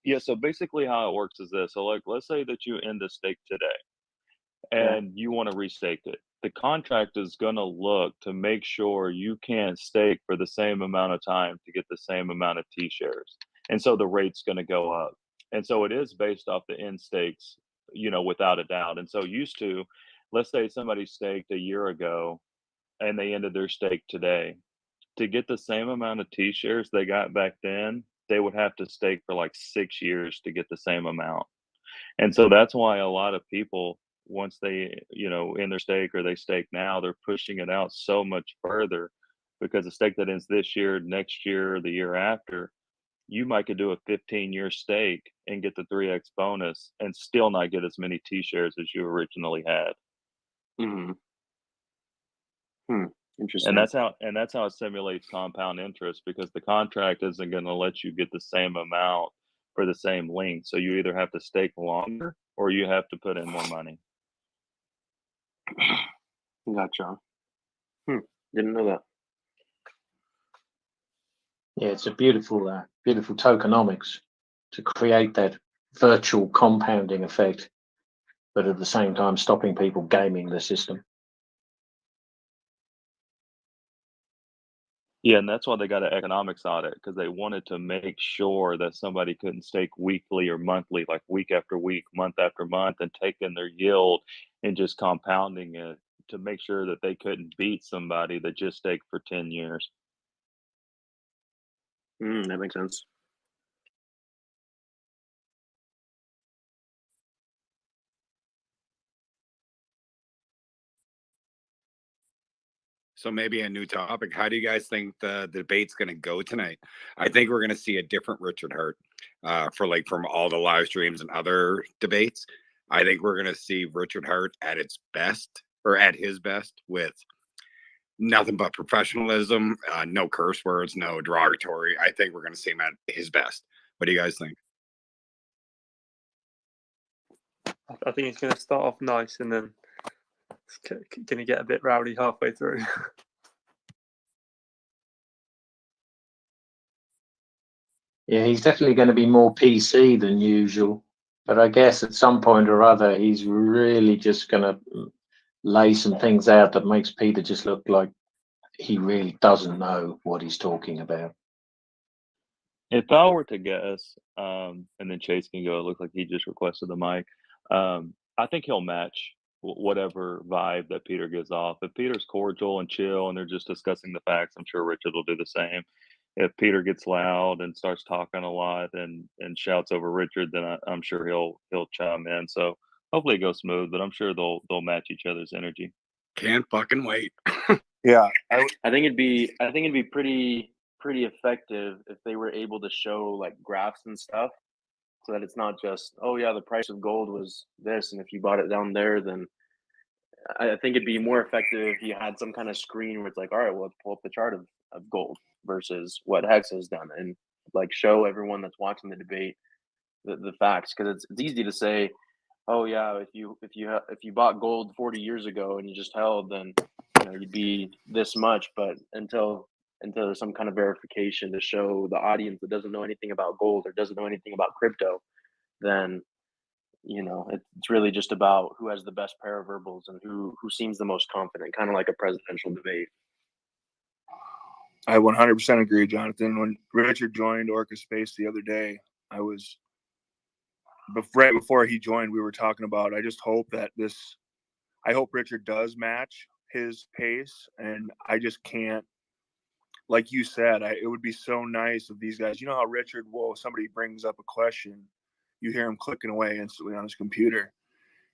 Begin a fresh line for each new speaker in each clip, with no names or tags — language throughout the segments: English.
Yeah, so basically how it works is this. So like let's say that you end a stake today
Yeah.
and you want to restake it. The contract is going to look to make sure you can't stake for the same amount of time to get the same amount of T shares. And so the rate's going to go up. And so it is based off the end stakes, without a doubt. And so used to, let's say somebody staked a year ago and they ended their stake today. To get the same amount of T shares they got back then, they would have to stake for like 6 years to get the same amount. And so that's why a lot of people, once they, in their stake or they stake now, they're pushing it out so much further because the stake that ends this year, next year, the year after, you might could do a 15-year stake and get the 3x bonus and still not get as many T shares as you originally had.
Mm-hmm.
And
Interesting.
that's how it simulates compound interest because the contract isn't going to let you get the same amount for the same length. So you either have to stake longer or you have to put in more money.
Gotcha. Didn't know that.
Yeah, it's a beautiful, beautiful tokenomics to create that virtual compounding effect, but at the same time stopping people gaming the system.
Yeah, and that's why they got an economics audit because they wanted to make sure that somebody couldn't stake weekly or monthly, like week after week, month after month, and taking their yield and just compounding it to make sure that they couldn't beat somebody that just staked for 10 years.
That makes sense.
So maybe a new topic. How do you guys think the debate's going to go tonight? I think we're going to see a different Richard Hart from all the live streams and other debates. I think we're going to see Richard Hart at its best or at his best with nothing but professionalism, no curse words, no derogatory. I think we're going to see him at his best. What do you guys think?
I think it's going to start off nice and then it's going to get a bit rowdy halfway through.
Yeah, he's definitely going to be more PC than usual, but I guess at some point or other, he's really just going to lay some things out that makes Peter just look like he really doesn't know what he's talking about.
If I were to guess, and then Chase can go, it looks like he just requested the mic. I think he'll match whatever vibe that Peter gives off. If Peter's cordial and chill and they're just discussing the facts, I'm sure Richard will do the same. If Peter gets loud and starts talking a lot and shouts over Richard, then I'm sure he'll chime in. So hopefully it goes smooth, but I'm sure they'll match each other's energy.
Can't fucking wait.
Yeah,
I think it'd be pretty effective if they were able to show like graphs and stuff, so that it's not just, oh yeah, the price of gold was this, and if you bought it down there, then I think it'd be more effective if you had some kind of screen where it's like, all right, well, let's pull up the chart of gold versus what Hex has done, and like show everyone that's watching the debate the facts, because it's easy to say, oh yeah, if you bought gold 40 years ago and you just held, then you'd be this much, but until there's some kind of verification to show the audience that doesn't know anything about gold or doesn't know anything about crypto, then it's really just about who has the best pair of verbals and who seems the most confident, kind of like a presidential debate.
I 100% agree, Jonathan. When Richard joined Orca Space the other day, right before he joined, we were talking about, I hope Richard does match his pace, and I just can't, like you said, it would be so nice if these guys, how Richard somebody brings up a question, you hear him clicking away instantly on his computer.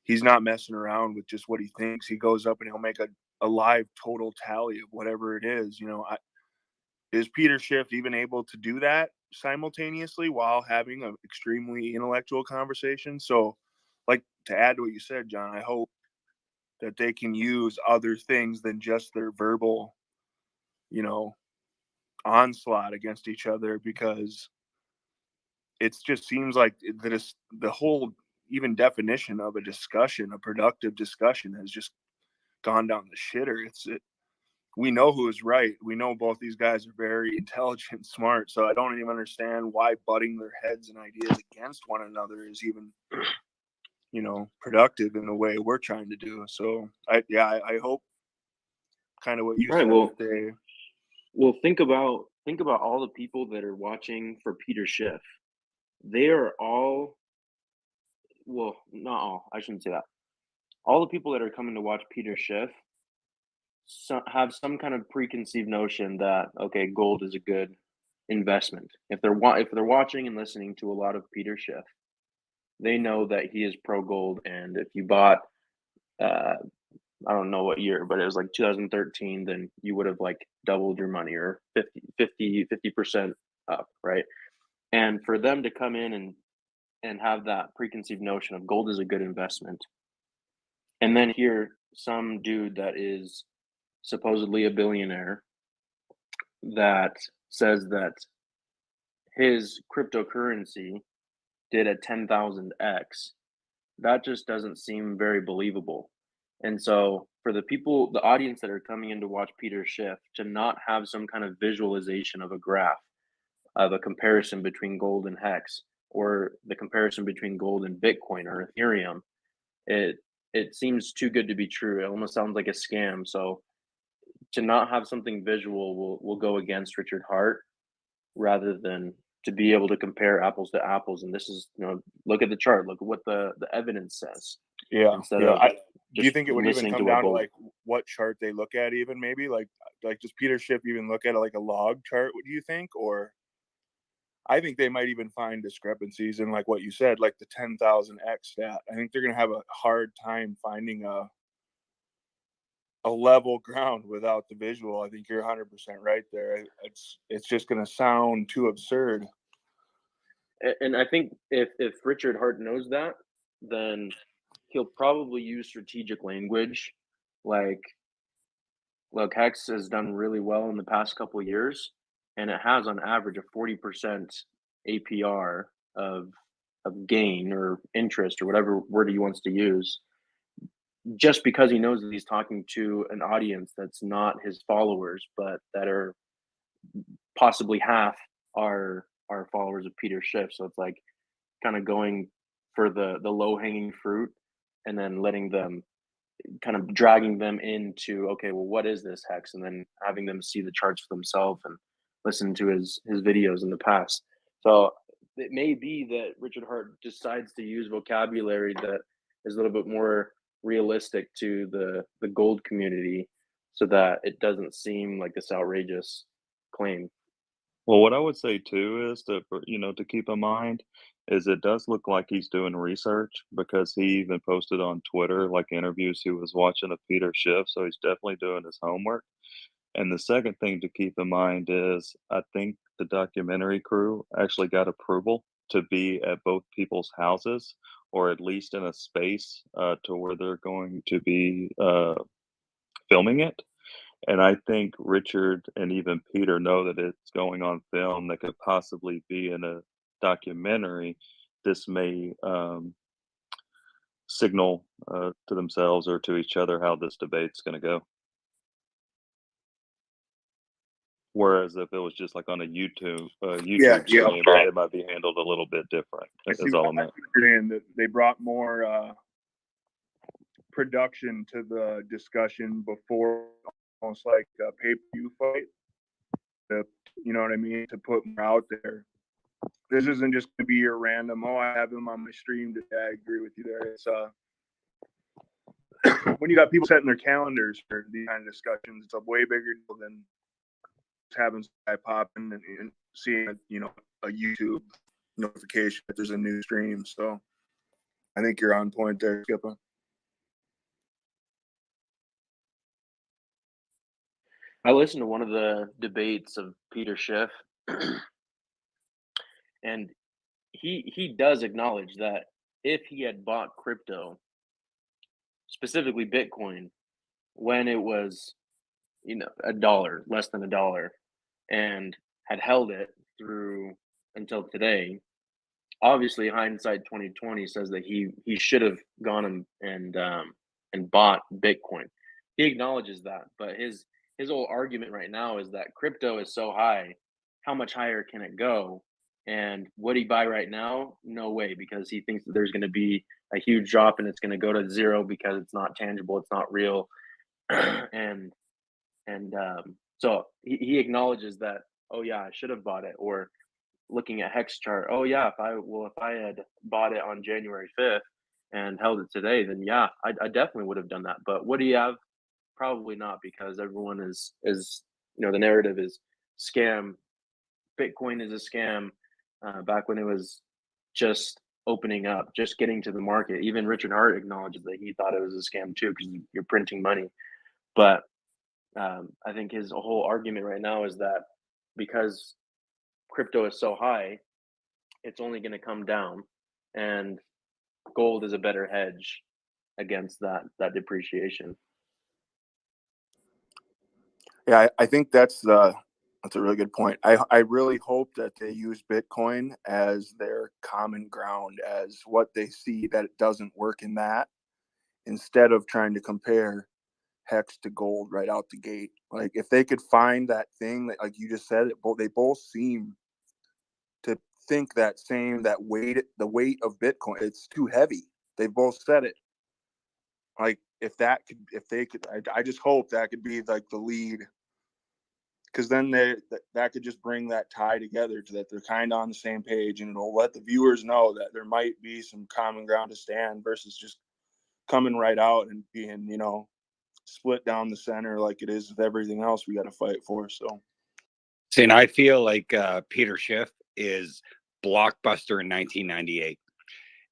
He's not messing around with just what he thinks. He goes up and he'll make a live total tally of whatever it is. Is Peter Schiff even able to do that simultaneously while having an extremely intellectual conversation? So, like, to add to what you said, John, I hope that they can use other things than just their verbal, onslaught against each other, because it just seems like that the whole even definition of a discussion, a productive discussion, has just gone down the shitter. we know who is right. We know both these guys are very intelligent, smart. So I don't even understand why butting their heads and ideas against one another is even, productive in the way we're trying to do. So I hope kind of what you said.
Well, think about all the people that are watching for Peter Schiff. They are all, well, not all. I shouldn't say that. All the people that are coming to watch Peter Schiff have some kind of preconceived notion that, okay, gold is a good investment. If they're watching and listening to a lot of Peter Schiff, they know that he is pro gold. And if you bought, I don't know what year, but it was like 2013, then you would have like doubled your money, or 50% up, right? And for them to come in and have that preconceived notion of gold is a good investment, and then hear some dude that is supposedly a billionaire that says that his cryptocurrency did a 10,000x, that just doesn't seem very believable. And so for the people, the audience that are coming in to watch Peter Schiff, to not have some kind of visualization of a graph, of a comparison between gold and hex, or the comparison between gold and Bitcoin or Ethereum, it seems too good to be true. It almost sounds like a scam. So to not have something visual will go against Richard Hart, rather than to be able to compare apples to apples. And this is, look at the chart, look at what the evidence says.
Yeah.
Instead
yeah.
of
do you think it would even
listening
come
to a
down to
gold.
like what chart they look at, even maybe like does Peter Schiff even look at it like a log chart? What do you think? Or I think they might even find discrepancies in, like what you said, like the 10,000x stat. I think they're going to have a hard time finding a level ground without the visual. I think you're 100% right there. It's just going to sound too absurd.
And I think if Richard Hart knows that, then he'll probably use strategic language, like, look, Hex has done really well in the past couple of years, and it has on average a 40% APR of gain or interest, or whatever word he wants to use, just because he knows that he's talking to an audience that's not his followers, but that are possibly half are followers of Peter Schiff. So it's like kind of going for the low hanging fruit, and then letting them, kind of dragging them into, okay, well, what is this hex? And then having them see the charts for themselves and listen to his videos in the past. So it may be that Richard Hart decides to use vocabulary that is a little bit more realistic to the gold community, so that it doesn't seem like this outrageous claim.
Well, what I would say too is to keep in mind is it does look like he's doing research, because he even posted on Twitter like interviews he was watching of Peter Schiff, so he's definitely doing his homework. And the second thing to keep in mind is I think the documentary crew actually got approval to be at both people's houses, or at least in a space to where they're going to be filming it. And I think Richard and even Peter know that it's going on film that could possibly be in a documentary. This may signal to themselves or to each other how this debate's going to go. Whereas if it was just like on a YouTube stream, it might be handled a little bit different. Is all I meant.
That they brought more production to the discussion before, almost like a pay-per-view fight. You know what I mean? To put more out there. This isn't just going to be your random, I have him on my stream today. I agree with you there. It's when you got people setting their calendars for these kind of discussions, it's a way bigger deal than having a guy pop in and seeing a YouTube notification that there's a new stream. So I think you're on point there, Skipper.
I listened to one of the debates of Peter Schiff, and he does acknowledge that if he had bought crypto, specifically Bitcoin, when it was $1, less than $1, and had held it through until today, obviously hindsight 2020 says that he should have gone and bought Bitcoin. He acknowledges that, but his his whole argument right now is that crypto is so high, how much higher can it go? And would he buy right now? No way, because he thinks that there's going to be a huge drop and it's going to go to zero because it's not tangible, it's not real, and so he acknowledges that. Oh yeah, I should have bought it. Or looking at Hex chart. Oh yeah, if I had bought it on January 5th and held it today, then yeah, I definitely would have done that. But would he have? Probably not, because everyone is the narrative is scam. Bitcoin is a scam. Back when it was just opening up, just getting to the market. Even Richard Hart acknowledges that he thought it was a scam too, because you're printing money. But I think his whole argument right now is that because crypto is so high, it's only going to come down, and gold is a better hedge against that depreciation.
Yeah, I think that's a really good point. I really hope that they use Bitcoin as their common ground, as what they see that it doesn't work in that, instead of trying to compare Hex to gold right out the gate. Like if they could find that thing that, like you just said, they both seem to think that the weight of Bitcoin, it's too heavy. They both said it. Like if they could, I just hope that could be like the lead, because then that could just bring that tie together to that they're kind of on the same page, and it'll let the viewers know that there might be some common ground to stand versus just coming right out and being, split down the center like it is with everything else we got to fight for. So,
see, and I feel like Peter Schiff is Blockbuster in 1998,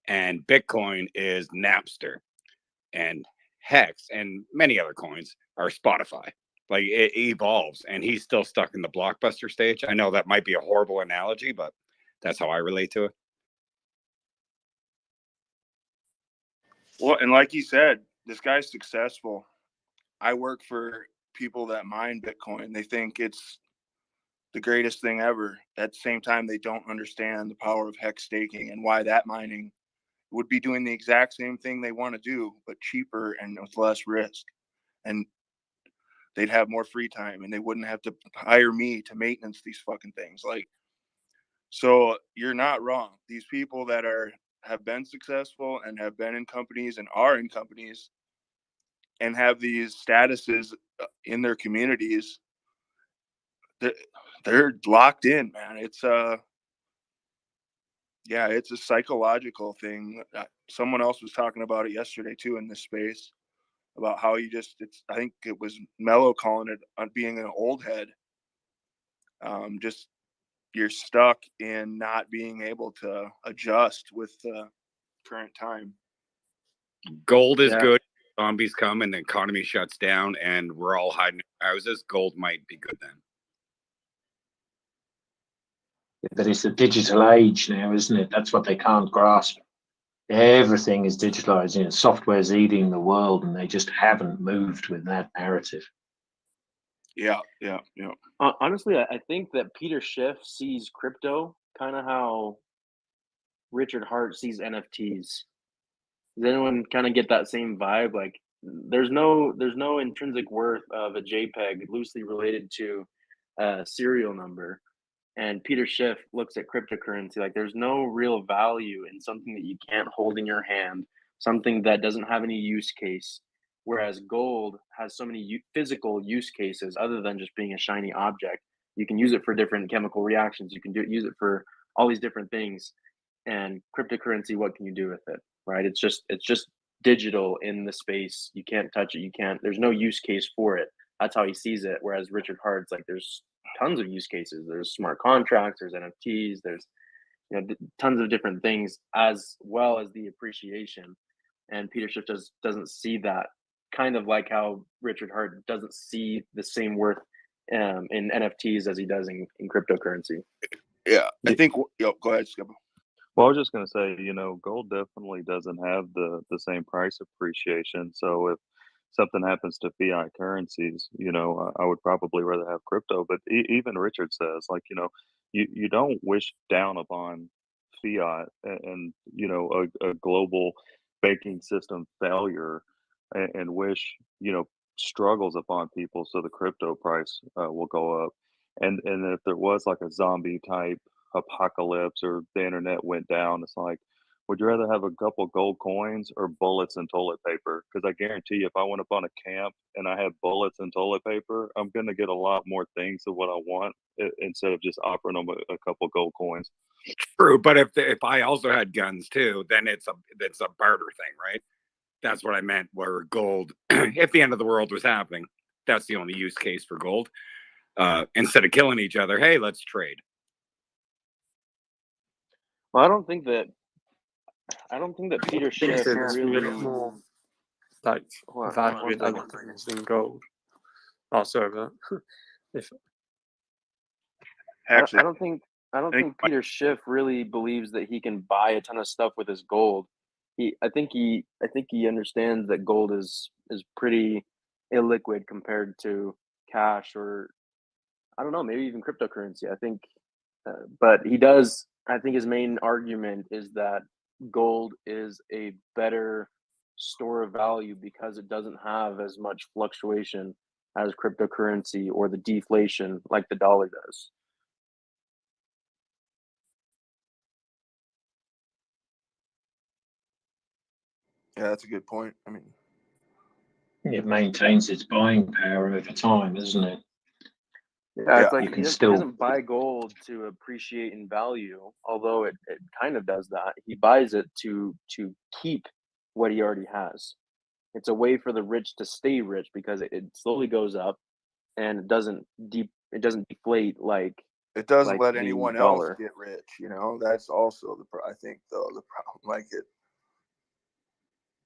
and Bitcoin is Napster, and Hex and many other coins are Spotify. Like it evolves, and he's still stuck in the Blockbuster stage. I know that might be a horrible analogy, but that's how I relate to it.
Well, and like you said, this guy's successful. I work for people that mine Bitcoin. They think it's the greatest thing ever. At the same time, they don't understand the power of hex staking and why that mining would be doing the exact same thing they want to do, but cheaper and with less risk. And they'd have more free time, and they wouldn't have to hire me to maintenance these fucking things. Like, so you're not wrong. These people that have been successful and have been in companies and are in companies and have these statuses in their communities, they're locked in, man. It's yeah, it's a psychological thing. Someone else was talking about it yesterday too in this space, about how I think it was Mello calling it on being an old head. Just you're stuck in not being able to adjust with the current time.
Gold is good. Zombies come and the economy shuts down and we're all hiding in houses. Gold might be good then.
But it's the digital age now, isn't it? That's what they can't grasp. Everything is digitalized. Software's eating the world, and they just haven't moved with that narrative.
Yeah.
Honestly, I think that Peter Schiff sees crypto kind of how Richard Hart sees NFTs. Does anyone kind of get that same vibe? Like, there's no intrinsic worth of a JPEG loosely related to a serial number. And Peter Schiff looks at cryptocurrency like there's no real value in something that you can't hold in your hand, something that doesn't have any use case. Whereas gold has so many physical use cases other than just being a shiny object. You can use it for different chemical reactions. You can use it for all these different things. And cryptocurrency, what can you do with it? Right? It's just digital in the space. You can't touch it. You can't. There's no use case for it. That's how he sees it. Whereas Richard Hart's like, there's tons of use cases. There's smart contracts. There's NFTs. There's tons of different things, as well as the appreciation. And Peter Schiff doesn't see that, kind of like how Richard Hart doesn't see the same worth in NFTs as he does in cryptocurrency.
Yeah, I think. Go ahead, Skip.
Well, I was just going to say, gold definitely doesn't have the same price appreciation. So if something happens to fiat currencies, I would probably rather have crypto. But even Richard says, like, you don't wish down upon fiat and a global banking system failure and wish, struggles upon people, so the crypto price will go up. And if there was like a zombie type apocalypse or the internet went down, it's like, would you rather have a couple gold coins or bullets and toilet paper? Because I guarantee you, if I went up on a camp and I had bullets and toilet paper, I'm gonna get a lot more things of what I want instead of just offering them a couple gold coins.
True, but if I also had guns too, then it's a barter thing, right? That's what I meant. Where gold, if the end of the world was happening, that's the only use case for gold. Instead of killing each other, hey, let's trade.
Well, I don't think that Peter
I think
Schiff
there's a
really.
lot more like
What?
value in other things than gold. Oh, sorry, but if
Actually,
I don't think Peter Schiff really believes that he can buy a ton of stuff with his gold. I think he understands that gold is pretty illiquid compared to cash, or I don't know, maybe even cryptocurrency. I think, but he does. I think his main argument is that gold is a better store of value because it doesn't have as much fluctuation as cryptocurrency or the deflation like the dollar does.
yeah, that's a good point. I mean,
It maintains its buying power over time, isn't it?
Yeah, it's
Yeah.
like
You
he
can still,
doesn't buy gold to appreciate in value, although it kind of does that. He buys it to keep what he already has. It's a way for the rich to stay rich because it slowly goes up and it doesn't deflate like
it doesn't let
the
anyone else
dollar.
get rich. That's also I think though the problem. Like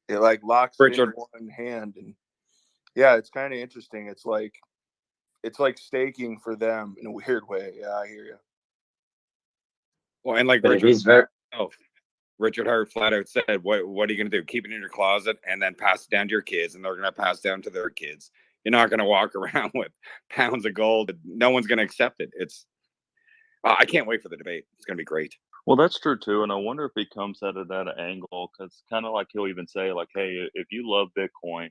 it like locks it in
Richard,
one hand, and yeah, it's kind of interesting. It's like staking for them in a weird way. Yeah, I hear you.
well, and like
but it is very,
Richard Hart flat out said, what are you going to do? Keep it in your closet and then pass it down to your kids, and they're going to pass down to their kids. You're not going to walk around with pounds of gold. No one's going to accept it. I can't wait for the debate. It's going to be great.
Well, that's true too, and I wonder if he comes at it at an angle, because kind of like he'll even say like, "Hey, if you love Bitcoin,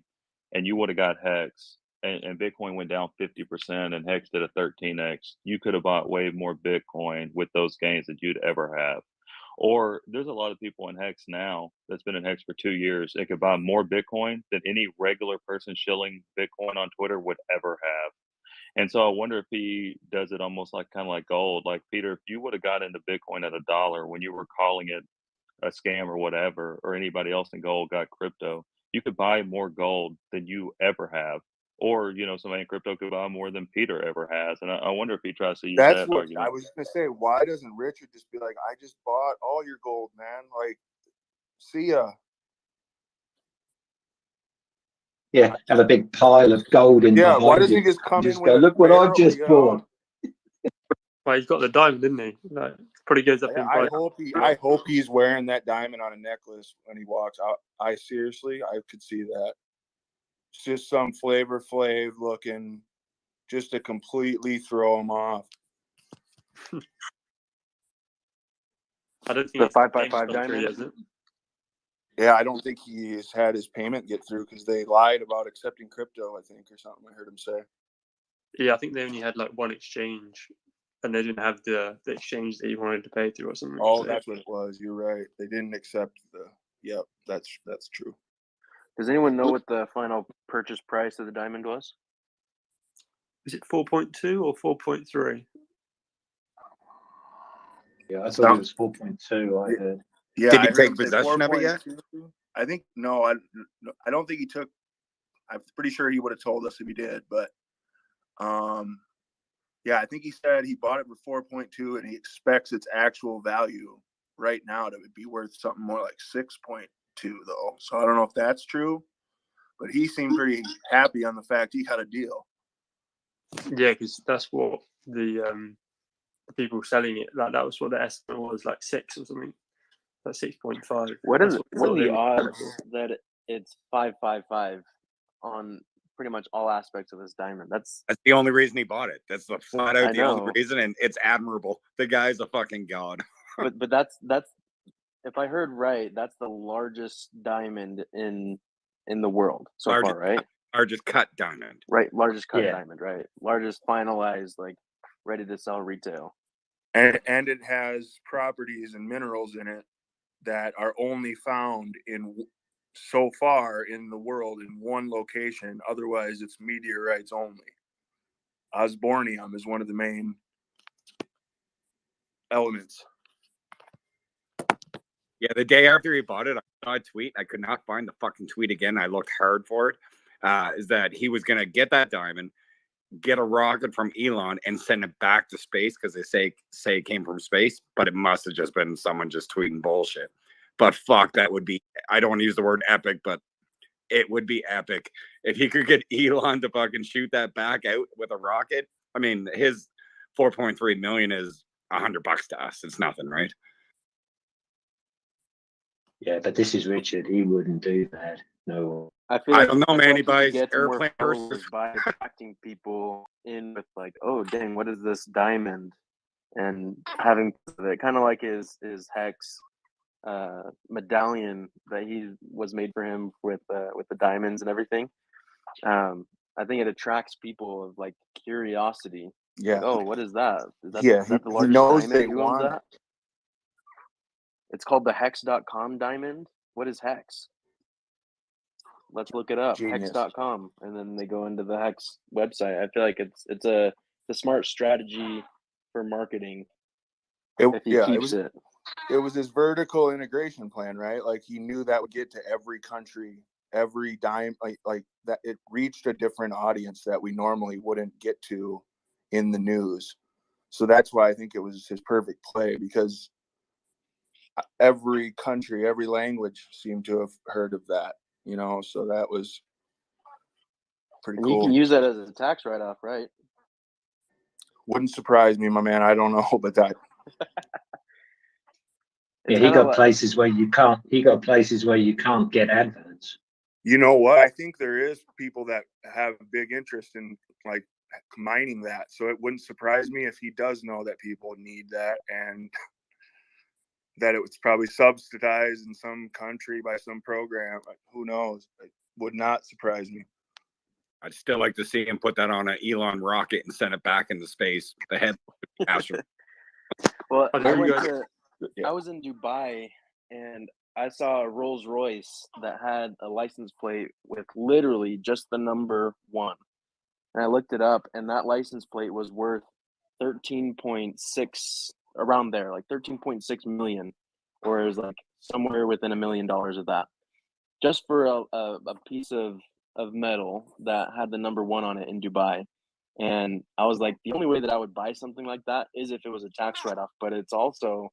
and you would have got Hex, and Bitcoin went down 50%, and Hex did a 13x, you could have bought way more Bitcoin with those gains that you'd ever have." Or there's a lot of people in Hex now that's been in Hex for 2 years. They could buy more Bitcoin than any regular person shilling Bitcoin on Twitter would ever have. And so I wonder if he does it almost like kind of like gold. Like Peter, if you would have got into Bitcoin at $1 when you were calling it a scam or whatever, or anybody else in gold got crypto, you could buy more gold than you ever have. Or, somebody in crypto could buy more than Peter ever has. And I wonder if he tries to use
That's
that
what I
argument.
was gonna say. Why doesn't Richard just be like, "I just bought all your gold, man. Like, see ya."
yeah, have a big pile of gold in
Yeah, why
behind
doesn't
you.
he just come in
Just
with
go,
a
look what I've
barrel?
just bought.
well, he's got the diamond, didn't he? Like, probably goes up in
I
price.
I hope he's wearing that diamond on a necklace when he walks out. I seriously, I could see that. It's just some Flavor Flav looking, just to completely throw him off.
I don't think
The
it's
555
gone through
diamond.
yet, is it?
Yeah, I don't think he has had his payment get through because they lied about accepting crypto, I think, or something. I heard him say.
Yeah, I think they only had like one exchange, and they didn't have the exchange that you wanted to pay through or something.
Oh,
So,
that's what it was. You're right. They didn't accept the. Yep, that's true.
Does anyone know what the final purchase price of the diamond was?
is it 4.2 or 4.3?
Yeah, I thought it was 4.2. I heard.
Yeah,
Did he
I heard
take
him say
possession of it yet?
4.2. I think no. I don't think he took. I'm pretty sure he would have told us if he did, but yeah, I think he said he bought it for 4.2, and he expects its actual value right now to be worth something more like 6.2, though. So I don't know if that's true, but he seemed pretty happy on the fact he got a deal.
Yeah, because that's what the people selling it, like that was what the estimate was, like 6 or something, like 6.5.
What
That's
are
what
the
they
odds that it's 555 on pretty much all aspects of this diamond? That's
the only reason he bought it. That's the flat out
I
the only
know.
reason, and it's admirable. The guy's a fucking god.
but that's if I heard right, that's the largest diamond in the world so
Largest
far, right?
Largest cut diamond.
Right, largest cut
Yeah.
diamond, right? Largest finalized, like ready to sell retail.
And it has properties and minerals in it that are only found in so far in the world in one location. Otherwise, it's meteorites only. Osbornium is one of the main elements.
Yeah, the day after he bought it, I saw a tweet. I could not find the fucking tweet again. I looked hard for it. Is that he was going to get that diamond, get a rocket from Elon, and send it back to space because they say it came from space, but it must have just been someone just tweeting bullshit. But fuck, that would be, I don't want to use the word epic, but it would be epic if he could get Elon to fucking shoot that back out with a rocket. I mean, his 4.3 million is $100 to us. It's nothing, right?
Yeah, but this is Richard. He wouldn't do that. No.
I feel
I
like,
don't know, man. He
could
buys
get more
airplane
followers
purses.
by attracting people in with like, oh dang, what is this diamond? And having it kind of like his hex medallion that he was made for him with the diamonds and everything. I think it attracts people of like curiosity.
Yeah.
Like, oh, what is that? Is that,
Yeah,
is that the
he
largest
knows
diamond?
they
Who owns
want
that? It's called the hex.com diamond. What is hex? Let's look it up.
Genius.
Hex.com, and then they go into the Hex website. I feel like it's a smart strategy for marketing if he keeps it.
It was his vertical integration plan, right? Like he knew that would get to every country, every dime, like that. It reached a different audience that we normally wouldn't get to in the news. So that's why I think it was his perfect play, because every country, every language seemed to have heard of that, you know. So that was pretty
And
cool.
you can use that as a tax write-off, right?
Wouldn't surprise me, my man. I don't know, but that.
Yeah, he got places where you can't. He got places where you can't get adverts.
You know what? I think there is people that have a big interest in like mining that. So it wouldn't surprise me if he does know that people need that, and that it was probably subsidized in some country by some program. Who knows? It would not surprise me.
I'd still like to see him put that on an Elon rocket and send it back into space. The head astronaut.
Well,
Yeah.
I was in Dubai and I saw a Rolls Royce that had a license plate with literally just the number 1. And I looked it up, and that license plate was worth 13.6, around there, like 13.6 million, or it was like somewhere within $1 million of that, just for a piece of metal that had the number 1 on it in Dubai. And I was like, the only way that I would buy something like that is if it was a tax write-off, but it's also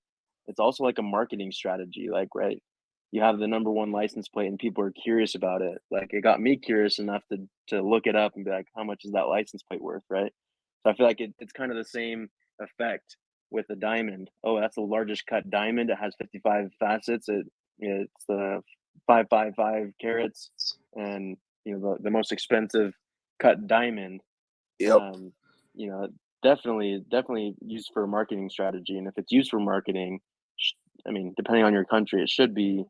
like a marketing strategy. Like, right, you have the number 1 license plate and people are curious about it. Like, it got me curious enough to look it up and be like, how much is that license plate worth, right? So I feel like it's kind of the same effect with a diamond. Oh, that's the largest cut diamond. It has 55 facets. It's the 555 carats, and the most expensive cut diamond.
Yep.
Definitely used for a marketing strategy. And if it's used for marketing, I mean, depending on your country, it should be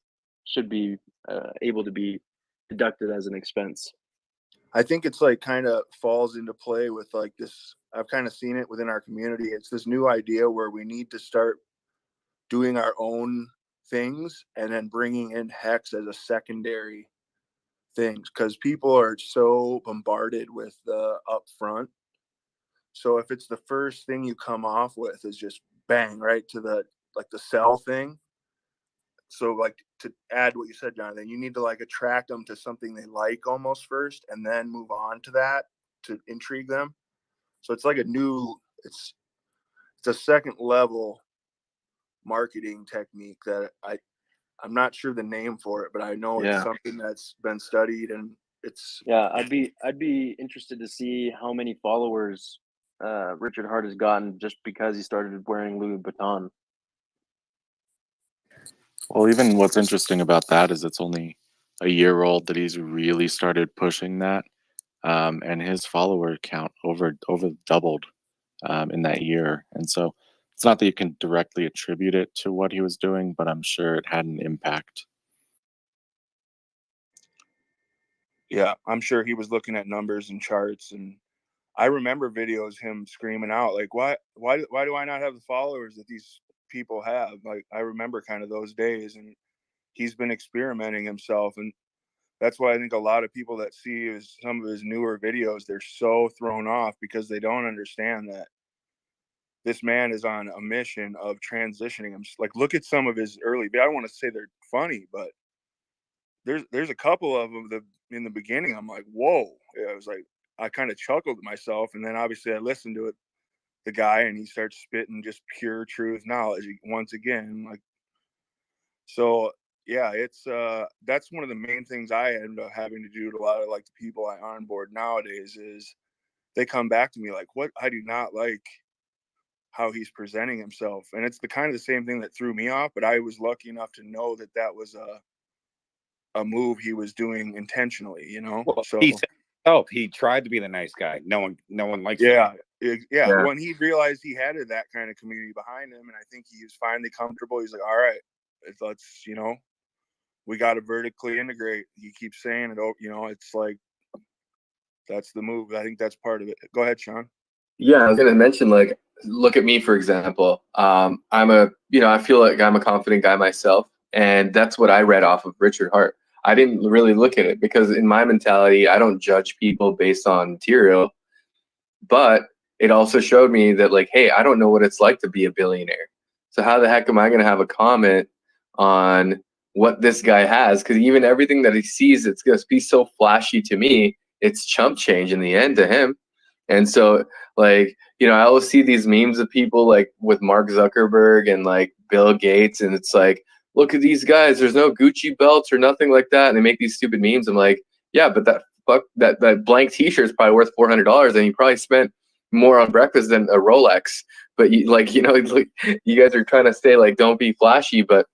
able to be deducted as an expense.
I think it's like kind of falls into play with like this. I've kind of seen it within our community. It's this new idea where we need to start doing our own things and then bringing in Hex as a secondary things, because people are so bombarded with the upfront. So if it's the first thing you come off with is just bang right to the sell thing. So like, to add what you said, Jonathan, you need to like attract them to something they like almost first, and then move on to that to intrigue them. So it's like it's a second level marketing technique that I'm not sure the name for it, but I know it's something that's been studied, and it's.
Yeah, I'd be interested to see how many followers Richard Hart has gotten just because he started wearing Louis Vuitton.
Well, even what's interesting about that is it's only a year old that he's really started pushing that, and his follower count over doubled in that year. And so it's not that you can directly attribute it to what he was doing, but I'm sure it had an impact.
Yeah, I'm sure he was looking at numbers and charts, and I remember videos him screaming out like, why do I not have the followers that these people have? Like, I remember kind of those days, and he's been experimenting himself, and that's why I think a lot of people that see some of his newer videos, they're so thrown off because they don't understand that this man is on a mission of transitioning him. Like, look at some of his early, I don't want to say they're funny, but there's a couple of them that in the beginning I'm like, whoa. I was like, I kind of chuckled to myself, and then obviously I listened to it, the guy, and he starts spitting just pure truth knowledge once again. Like, so yeah, it's that's one of the main things I end up having to do to a lot of like the people I onboard nowadays is they come back to me like, what I do not like how he's presenting himself, and it's the kind of the same thing that threw me off, but I was lucky enough to know that that was a move he was doing intentionally, you know.
Well,
So
he said, oh, he tried to be the nice guy. No one likes
yeah,
him.
yeah. When he realized he had that kind of community behind him, and I think he was finally comfortable, he's like, all right, let's, you know, we got to vertically integrate. He keeps saying it, you know, it's like, that's the move. I think that's part of it. Go ahead, Sean.
Yeah, I was gonna mention, like, look at me, for example. I feel like I'm a confident guy myself, and that's what I read off of Richard Hart. I didn't really look at it because in my mentality, I don't judge people based on material, but it also showed me that, like, hey, I don't know what it's like to be a billionaire. So how the heck am I gonna have a comment on what this guy has? Because even everything that he sees, it's gonna be so flashy to me. It's chump change in the end to him. And so, like, I always see these memes of people like with Mark Zuckerberg and like Bill Gates, and it's like, look at these guys, there's no Gucci belts or nothing like that. And they make these stupid memes. I'm like, yeah, but that blank t-shirt is probably worth $400, and you probably spent more on breakfast than a Rolex. But you guys are trying to stay like, don't be flashy. But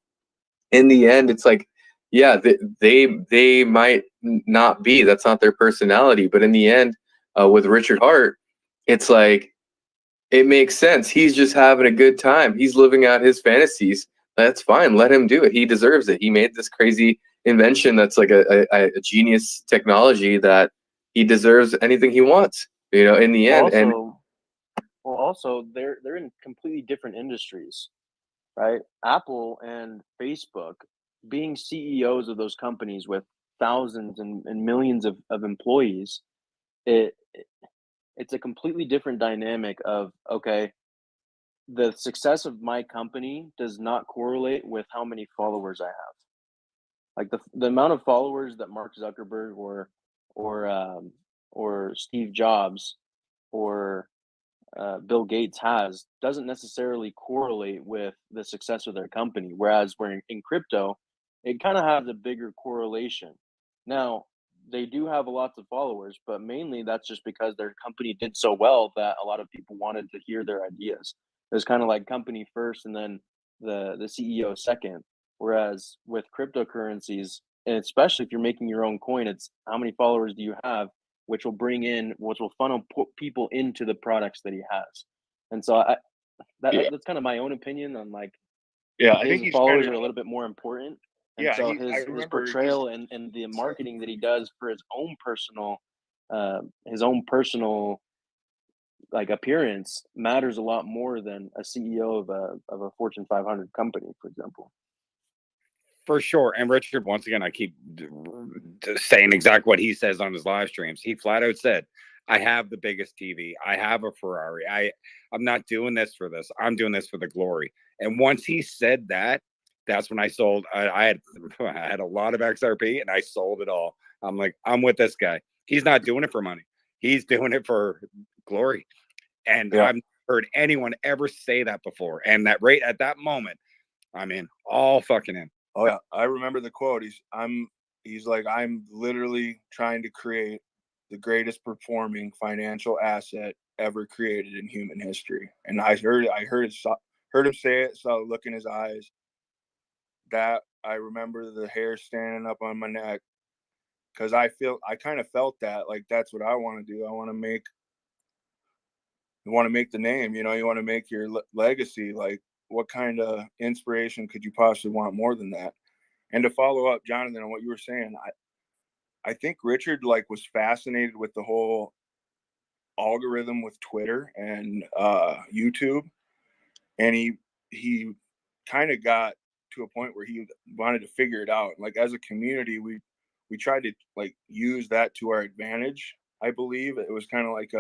in the end, it's like, yeah, they might not be, that's not their personality. But in the end, with Richard Hart, it's like, it makes sense. He's just having a good time. He's living out his fantasies. That's fine. Let him do it. He deserves it. He made this crazy invention that's like a genius technology that he deserves anything he wants, in the end.
Also, they're in completely different industries, right? Apple and Facebook, being CEOs of those companies with thousands and millions of employees, it's a completely different dynamic of, okay, the success of my company does not correlate with how many followers I have. Like the amount of followers that Mark Zuckerberg or Steve Jobs or Bill Gates has doesn't necessarily correlate with the success of their company. Whereas we're in crypto, it kind of has a bigger correlation. Now, they do have lots of followers, but mainly that's just because their company did so well that a lot of people wanted to hear their ideas. It was kind of like company first and then the CEO second. Whereas with cryptocurrencies, and especially if you're making your own coin, it's how many followers do you have, which will funnel people into the products that he has. And so that's kind of my own opinion on, like,
I
his
think
followers are a little bit more important. And
yeah,
so his portrayal and the marketing that he does for his own personal like appearance matters a lot more than a CEO of a Fortune 500 company, for example.
For sure. And Richard, once again, I keep saying exactly what he says on his live streams. He flat out said, I have the biggest TV. I have a Ferrari. I'm not doing this for this. I'm doing this for the glory. And once he said that, that's when I sold. I had a lot of XRP and I sold it all. I'm like, I'm with this guy. He's not doing it for money. He's doing it for glory. And I've heard anyone ever say that before. And that right at that moment, I'm in, all fucking in.
Oh yeah, I remember the quote. He's like, I'm literally trying to create the greatest performing financial asset ever created in human history. And I heard him say it, saw the look in his eyes. That I remember the hair standing up on my neck, because I kind of felt that, like, that's what I want to do. I want to make the name. You want to make your legacy. Like, what kind of inspiration could you possibly want more than that? And to follow up, Jonathan, on what you were saying, I think Richard like was fascinated with the whole algorithm with Twitter and YouTube, and he kind of got to a point where he wanted to figure it out. Like as a community, we tried to like use that to our advantage. I believe it was kind of like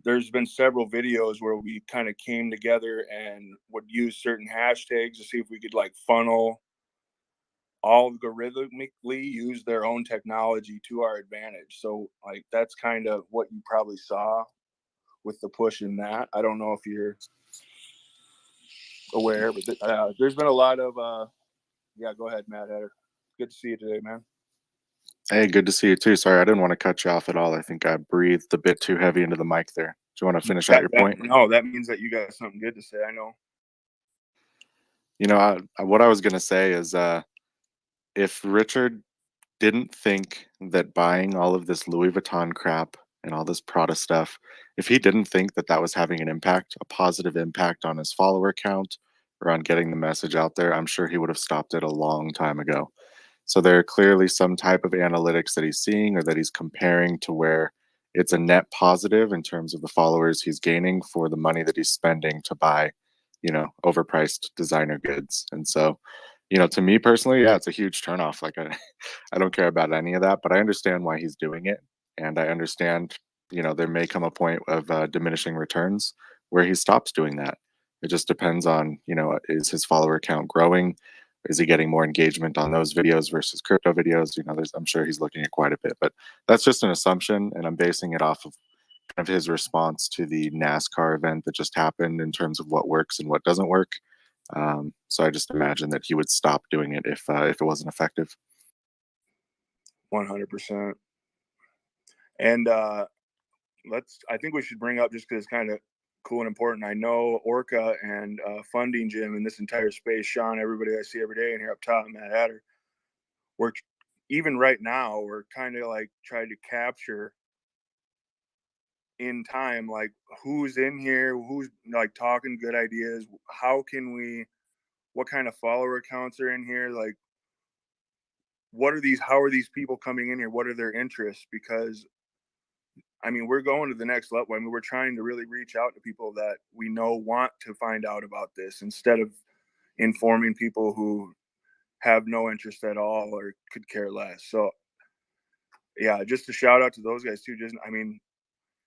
there's been several videos where we kind of came together and would use certain hashtags to see if we could like funnel algorithmically use their own technology to our advantage. So like that's kind of what you probably saw with the push in that. I don't know if you're aware, but there's been a lot of yeah, go ahead, Matt Hatter. Good to see you today, man.
Hey, good to see you too. Sorry, I didn't want to cut you off at all. I think I breathed a bit too heavy into the mic there. Do you want to finish out your point?
No, that means that you got something good to say. I know.
You know, what I was going to say is if Richard didn't think that buying all of this Louis Vuitton crap and all this Prada stuff, if he didn't think that that was having an impact, a positive impact on his follower count or on getting the message out there, I'm sure he would have stopped it a long time ago. So there are clearly some type of analytics that he's seeing or that he's comparing to where it's a net positive in terms of the followers he's gaining for the money that he's spending to buy, you know, overpriced designer goods. And so, you know, to me personally, yeah, it's a huge turnoff. Like I don't care about any of that, but I understand why he's doing it. And I understand, you know, there may come a point of diminishing returns where he stops doing that. It just depends on, you know, is his follower count growing? Is he getting more engagement on those videos versus crypto videos? You know, I'm sure he's looking at quite a bit, but that's just an assumption. And I'm basing it off of kind of his response to the NASCAR event that just happened in terms of what works and what doesn't work. So I just imagine that he would stop doing it if it wasn't effective.
100%. And I think we should bring up, just because it's kind of cool and important. I know Orca and Funding Jim in this entire space, Sean, everybody I see every day in here up top, Matt Hatter, we're even right now, we're kind of like trying to capture in time, like who's in here, who's like talking good ideas, what kind of follower accounts are in here, like how are these people coming in here, what are their interests? Because I mean, we're going to the next level. I mean, we're trying to really reach out to people that we know want to find out about this, instead of informing people who have no interest at all or could care less. So yeah, just a shout out to those guys too. I mean,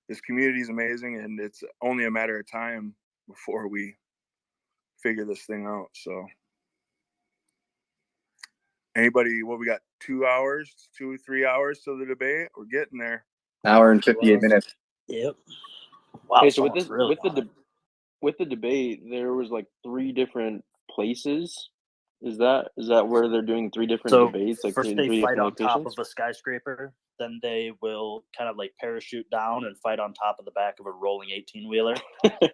this community is amazing, and it's only a matter of time before we figure this thing out. So anybody, we got 2 hours, 3 hours till the debate. We're getting there.
Hour and 58 minutes.
Yep. Wow. Okay, so with
the
debate, there was like 3 different places. Is that where they're doing 3 different debates? Like
first
they
fight on top of a skyscraper, then they will kind of like parachute down and fight on top of the back of a rolling 18-wheeler,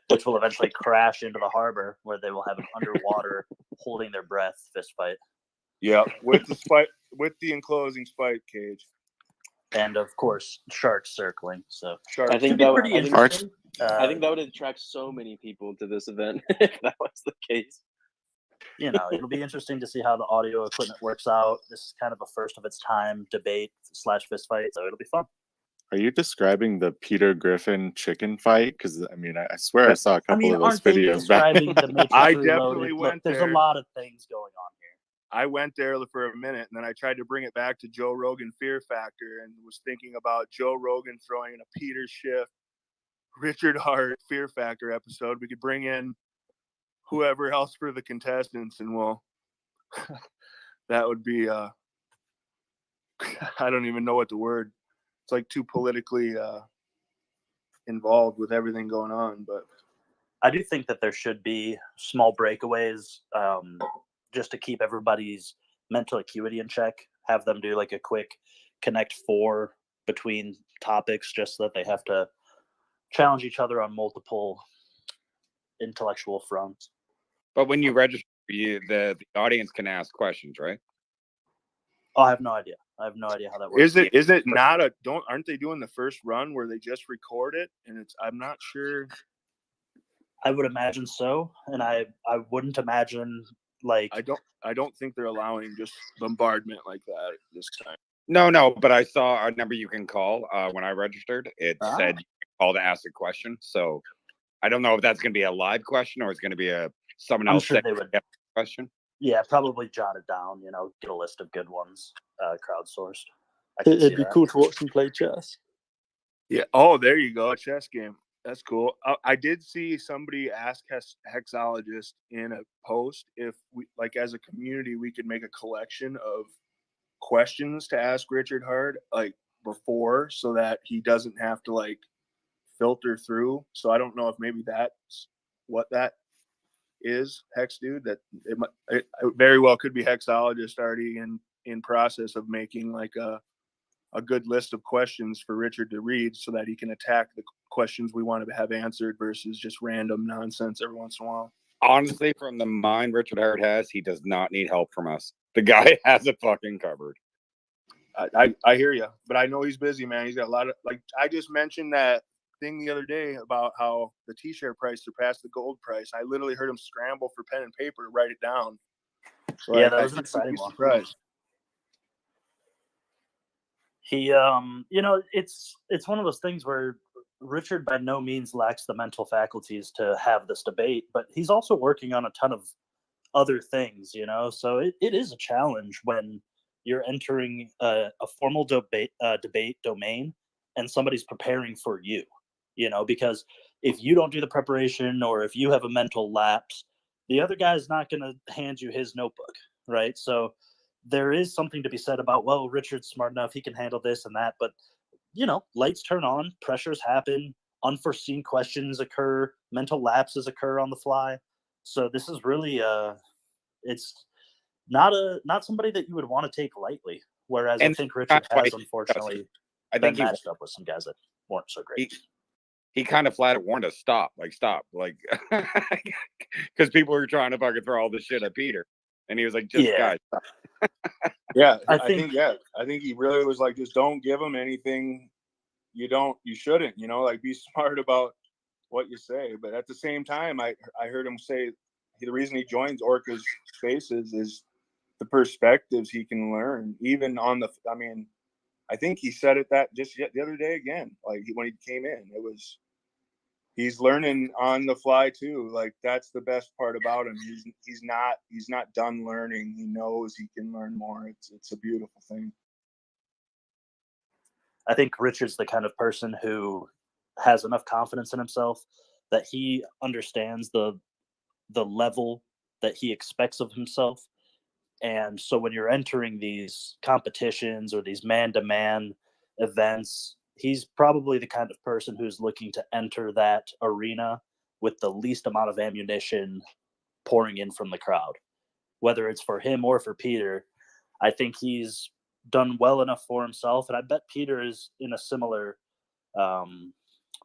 which will eventually crash into the harbor, where they will have an underwater holding their breath fist fight.
Yeah, with the enclosing spike cage.
And of course, sharks circling. So
I think that would be pretty interesting. I think that would attract so many people to this event if that was the case.
You know, it'll be interesting to see how the audio equipment works out. This is kind of a first of its time debate / fist fight, so it'll be fun.
Are you describing the Peter Griffin chicken fight? Because I mean, I swear I saw a couple of those videos back.
I definitely went there.
There's a lot of things going on here.
I went there for a minute, and then I tried to bring it back to Joe Rogan Fear Factor, and was thinking about Joe Rogan throwing in a Peter Schiff, Richard Hart Fear Factor episode. We could bring in whoever else for the contestants, and that would be I don't even know what the word. It's like too politically involved with everything going on. But
I do think that there should be small breakaways, just to keep everybody's mental acuity in check. Have them do like a quick Connect 4 between topics, just so that they have to challenge each other on multiple intellectual fronts.
But when you register, the audience can ask questions, right?
Oh, I have no idea. I have no idea how that works.
Is it not aren't they doing the first run where they just record it? And I'm not sure.
I would imagine so. And I wouldn't imagine, like,
I don't think they're allowing just bombardment like that this time.
No, but I saw a number you can call when I registered. It said you can call to ask a question. So I don't know if that's going to be a live question or it's going to be someone
I'm
else
sure they would.
Question.
Yeah, probably jot it down. Get a list of good ones, crowdsourced.
It'd be cool to watch them play chess.
Yeah. Oh, there you go. A chess game. That's cool. I did see somebody ask Hexologist in a post if we, like, as a community, we could make a collection of questions to ask Richard Hart, like, before, so that he doesn't have to, like, filter through. So I don't know if maybe that's what that is, Hex Dude. That it very well could be Hexologist already in process of making like a good list of questions for Richard to read so that he can attack the questions we want to have answered versus just random nonsense every once in a while.
Honestly, from the mind Richard Hart has, he does not need help from us. The guy has it fucking covered.
I hear you, but I know he's busy, man. He's got a lot of, like, I just mentioned that thing the other day about how the T-share price surpassed the gold price. I literally heard him scramble for pen and paper to write it down. So
yeah, that was an exciting one.
Surprised.
He, it's one of those things where Richard by no means lacks the mental faculties to have this debate, but he's also working on a ton of other things, so it is a challenge when you're entering a formal debate domain and somebody's preparing for you, because if you don't do the preparation or if you have a mental lapse, the other guy's not going to hand you his notebook, right? So there is something to be said about, well, Richard's smart enough, he can handle this and that, but lights turn on, pressures happen, unforeseen questions occur, mental lapses occur on the fly. So this is really it's not somebody that you would want to take lightly. Whereas I think Richard has unfortunately been matched up with some guys that weren't so great.
He kind of flat warned us, stop, because people were trying to fucking throw all this shit at Peter, and he was like, guys, stop.
Yeah, I think he really was like, just don't give him anything you shouldn't, like, be smart about what you say. But at the same time, I heard him say the reason he joins Orca's Spaces is the perspectives he can learn, even on the, I think he said it that just the other day again, like when he came in, he's learning on the fly too. Like, that's the best part about him. He's not done learning. He knows he can learn more. It's a beautiful thing.
I think Richard's the kind of person who has enough confidence in himself that he understands the level that he expects of himself. And so when you're entering these competitions or these man-to-man events, he's probably the kind of person who's looking to enter that arena with the least amount of ammunition pouring in from the crowd. Whether it's for him or for Peter, I think he's done well enough for himself. And I bet Peter is in a similar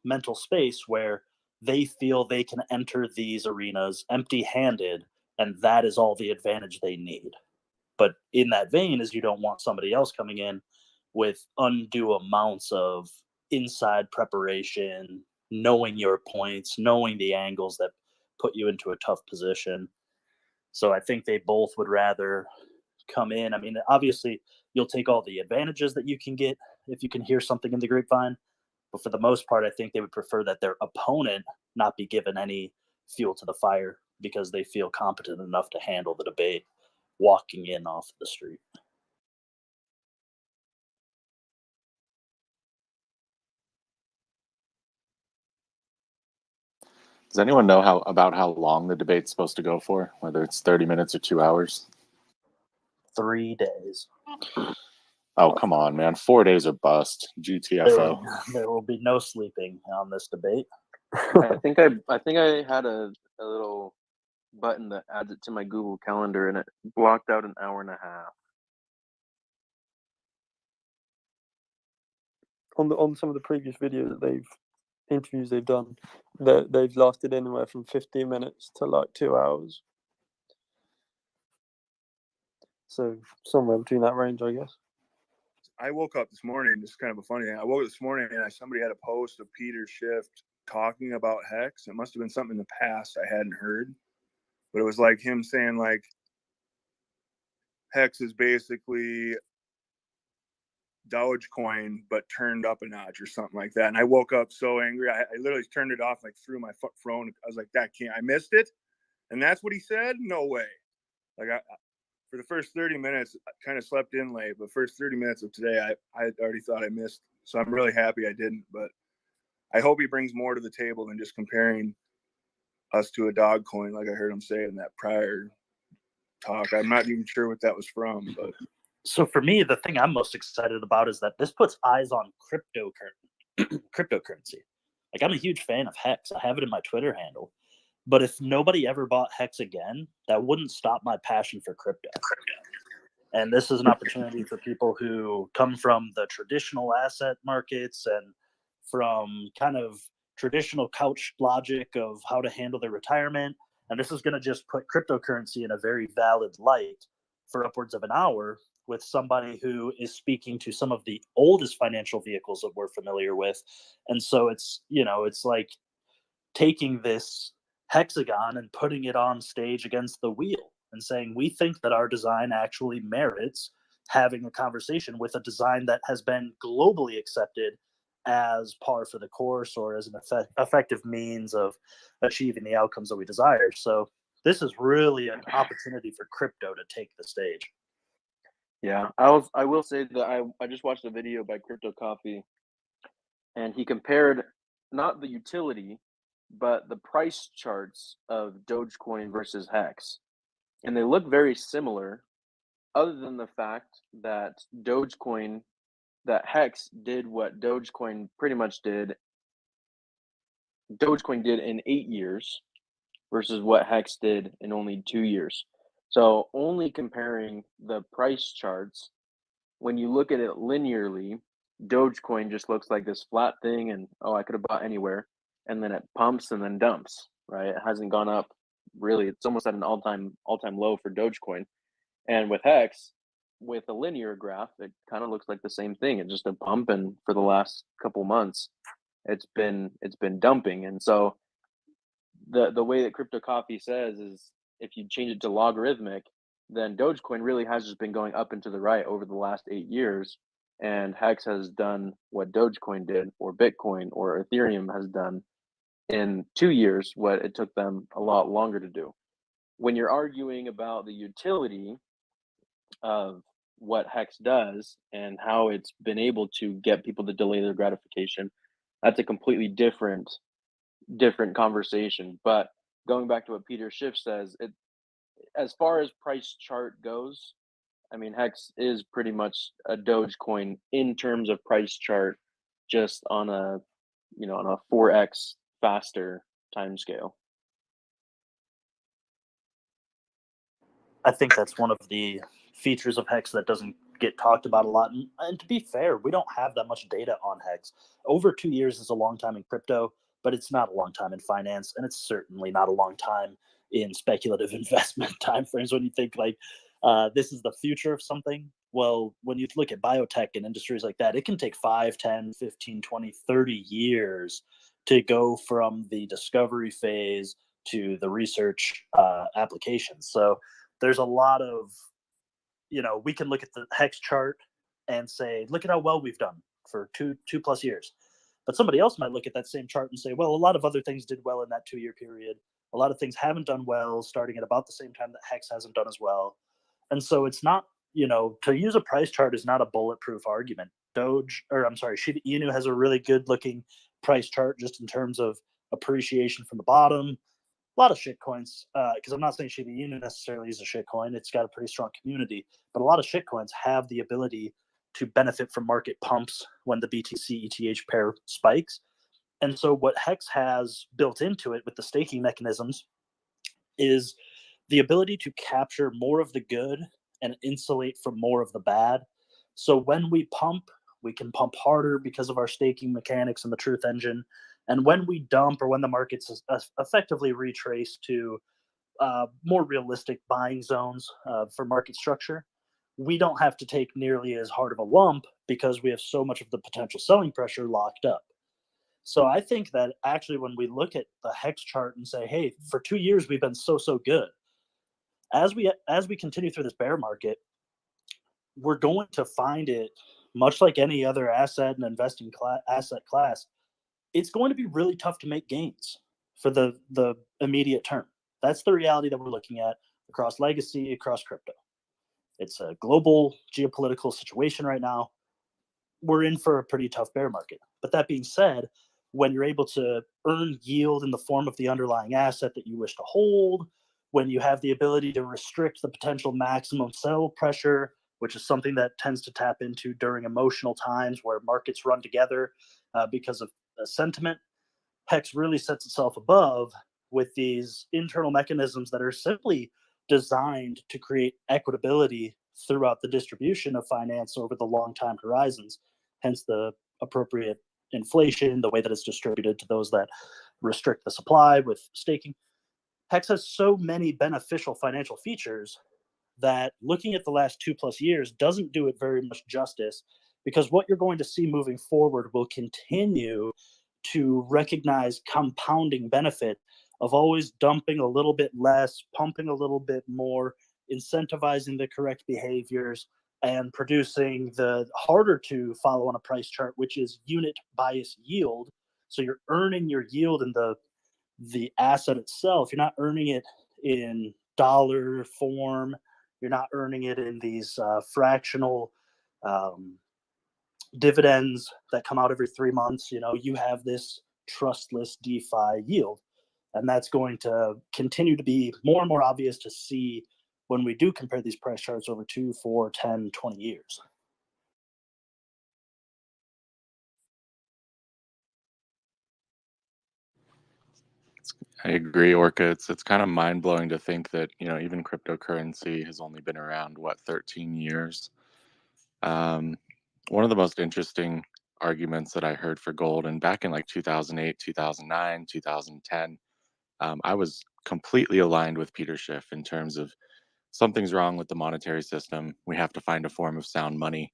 mental space where they feel they can enter these arenas empty-handed, and that is all the advantage they need. But in that vein is you don't want somebody else coming in with undue amounts of inside preparation, knowing your points, knowing the angles that put you into a tough position. So I think they both would rather come in. Obviously, you'll take all the advantages that you can get if you can hear something in the grapevine. But for the most part, I think they would prefer that their opponent not be given any fuel to the fire because they feel competent enough to handle the debate walking in off the street.
Does anyone know about how long the debate's supposed to go for? Whether it's 30 minutes or 2 hours?
3 days.
Oh, come on, man. 4 days or bust. GTFO.
There will be no sleeping on this debate.
I think I had a little button that adds it to my Google Calendar, and it blocked out an hour and a half.
On some of the previous videos that interviews they've done, they've lasted anywhere from 15 minutes to like 2 hours. So somewhere between that range, I guess.
I woke up this morning, this is kind of a funny thing. I woke up this morning and somebody had a post of Peter Schiff talking about Hex. It must have been something in the past I hadn't heard. But it was like him saying, like, Hex is basically Dogecoin, but turned up a notch or something like that. And I woke up so angry. I literally turned it off, like threw my phone. I was like, that can't, I missed it. And that's what he said? No way. Like for the first 30 minutes, I kind of slept in late, but first 30 minutes of today, I already thought I missed. So I'm really happy I didn't, but I hope he brings more to the table than just comparing us to a dog coin, like I heard him say in that prior talk. I'm not even sure what that was from, but.
So for me, the thing I'm most excited about is that this puts eyes on cryptocurrency. Like, I'm a huge fan of Hex. I have it in my Twitter handle. But if nobody ever bought Hex again, that wouldn't stop my passion for crypto. And this is an opportunity for people who come from the traditional asset markets and from kind of traditional couch logic of how to handle their retirement. And this is going to just put cryptocurrency in a very valid light for upwards of an hour with somebody who is speaking to some of the oldest financial vehicles that we're familiar with. And so it's, it's like taking this hexagon and putting it on stage against the wheel and saying, we think that our design actually merits having a conversation with a design that has been globally accepted as par for the course or as an effective means of achieving the outcomes that we desire. So this is really an opportunity for crypto to take the stage.
Yeah, I will say that I just watched a video by Crypto Coffee, and he compared not the utility, but the price charts of Dogecoin versus Hex. And they look very similar, other than the fact that Hex did what Dogecoin pretty much did. Dogecoin did in 8 years versus what Hex did in only 2 years. So only comparing the price charts, when you look at it linearly, Dogecoin just looks like this flat thing and, I could have bought anywhere. And then it pumps and then dumps, right? It hasn't gone up really. It's almost at an all-time low for Dogecoin. And with Hex, with a linear graph, it kind of looks like the same thing. It's just a pump, and for the last couple months, it's been dumping. And so the way that Crypto Coffee says is, if you change it to logarithmic, then Dogecoin really has just been going up and to the right over the last 8 years. And Hex has done what Dogecoin did, or Bitcoin or Ethereum has done in 2 years, what it took them a lot longer to do. When you're arguing about the utility of what Hex does and how it's been able to get people to delay their gratification, that's a completely different conversation. But going back to what Peter Schiff says, as far as price chart goes, I mean, Hex is pretty much a Dogecoin in terms of price chart, just on a 4x faster time scale.
I think that's one of the features of Hex that doesn't get talked about a lot. And to be fair, we don't have that much data on Hex. Over 2 years is a long time in crypto, but it's not a long time in finance, and it's certainly not a long time in speculative investment timeframes. When you think like this is the future of something, well, when you look at biotech and industries like that, it can take 5, 10, 15, 20, 30 years to go from the discovery phase to the research applications. So there's a lot of, we can look at the Hex chart and say, look at how well we've done for two plus years. But somebody else might look at that same chart and say, well, a lot of other things did well in that 2-year period. A lot of things haven't done well, starting at about the same time that Hex hasn't done as well. And so it's not, to use a price chart is not a bulletproof argument. Shiba Inu has a really good looking price chart just in terms of appreciation from the bottom. A lot of shitcoins, because I'm not saying Shiba Inu necessarily is a shitcoin. It's got a pretty strong community, but a lot of shitcoins have the ability to benefit from market pumps when the BTC ETH pair spikes. And so what Hex has built into it with the staking mechanisms is the ability to capture more of the good and insulate from more of the bad. So when we pump, we can pump harder because of our staking mechanics and the truth engine. And when we dump, or when the markets effectively retrace to more realistic buying zones for market structure, we don't have to take nearly as hard of a lump because we have so much of the potential selling pressure locked up. So I think that actually when we look at the Hex chart and say, hey, for 2 years we've been so good, as we continue through this bear market, we're going to find it much like any other asset and investing asset class, it's going to be really tough to make gains for the immediate term. That's the reality that we're looking at across legacy, across crypto. It's a global geopolitical situation right now. We're in for a pretty tough bear market. But that being said, when you're able to earn yield in the form of the underlying asset that you wish to hold, when you have the ability to restrict the potential maximum sell pressure, which is something that tends to tap into during emotional times where markets run together because of sentiment, Hex really sets itself above with these internal mechanisms that are simply designed to create equitability throughout the distribution of finance over the long time horizons, hence the appropriate inflation, the way that it's distributed to those that restrict the supply with staking. Hex has so many beneficial financial features that looking at the last 2+ years doesn't do it very much justice, because what you're going to see moving forward will continue to recognize compounding benefit of always dumping a little bit less, pumping a little bit more, incentivizing the correct behaviors, and producing the harder to follow on a price chart, which is unit bias yield. So you're earning your yield in the asset itself. You're not earning it in dollar form. You're not earning it in these fractional dividends that come out every 3 months. You have this trustless DeFi yield, and that's going to continue to be more and more obvious to see when we do compare these price charts over 2, 4, 10, 20 years.
I agree, Orca. It's kind of mind blowing to think that even cryptocurrency has only been around 13 years. One of the most interesting arguments that I heard for gold, and back in like 2008, 2009, 2010, I was completely aligned with Peter Schiff in terms of something's wrong with the monetary system. We have to find a form of sound money.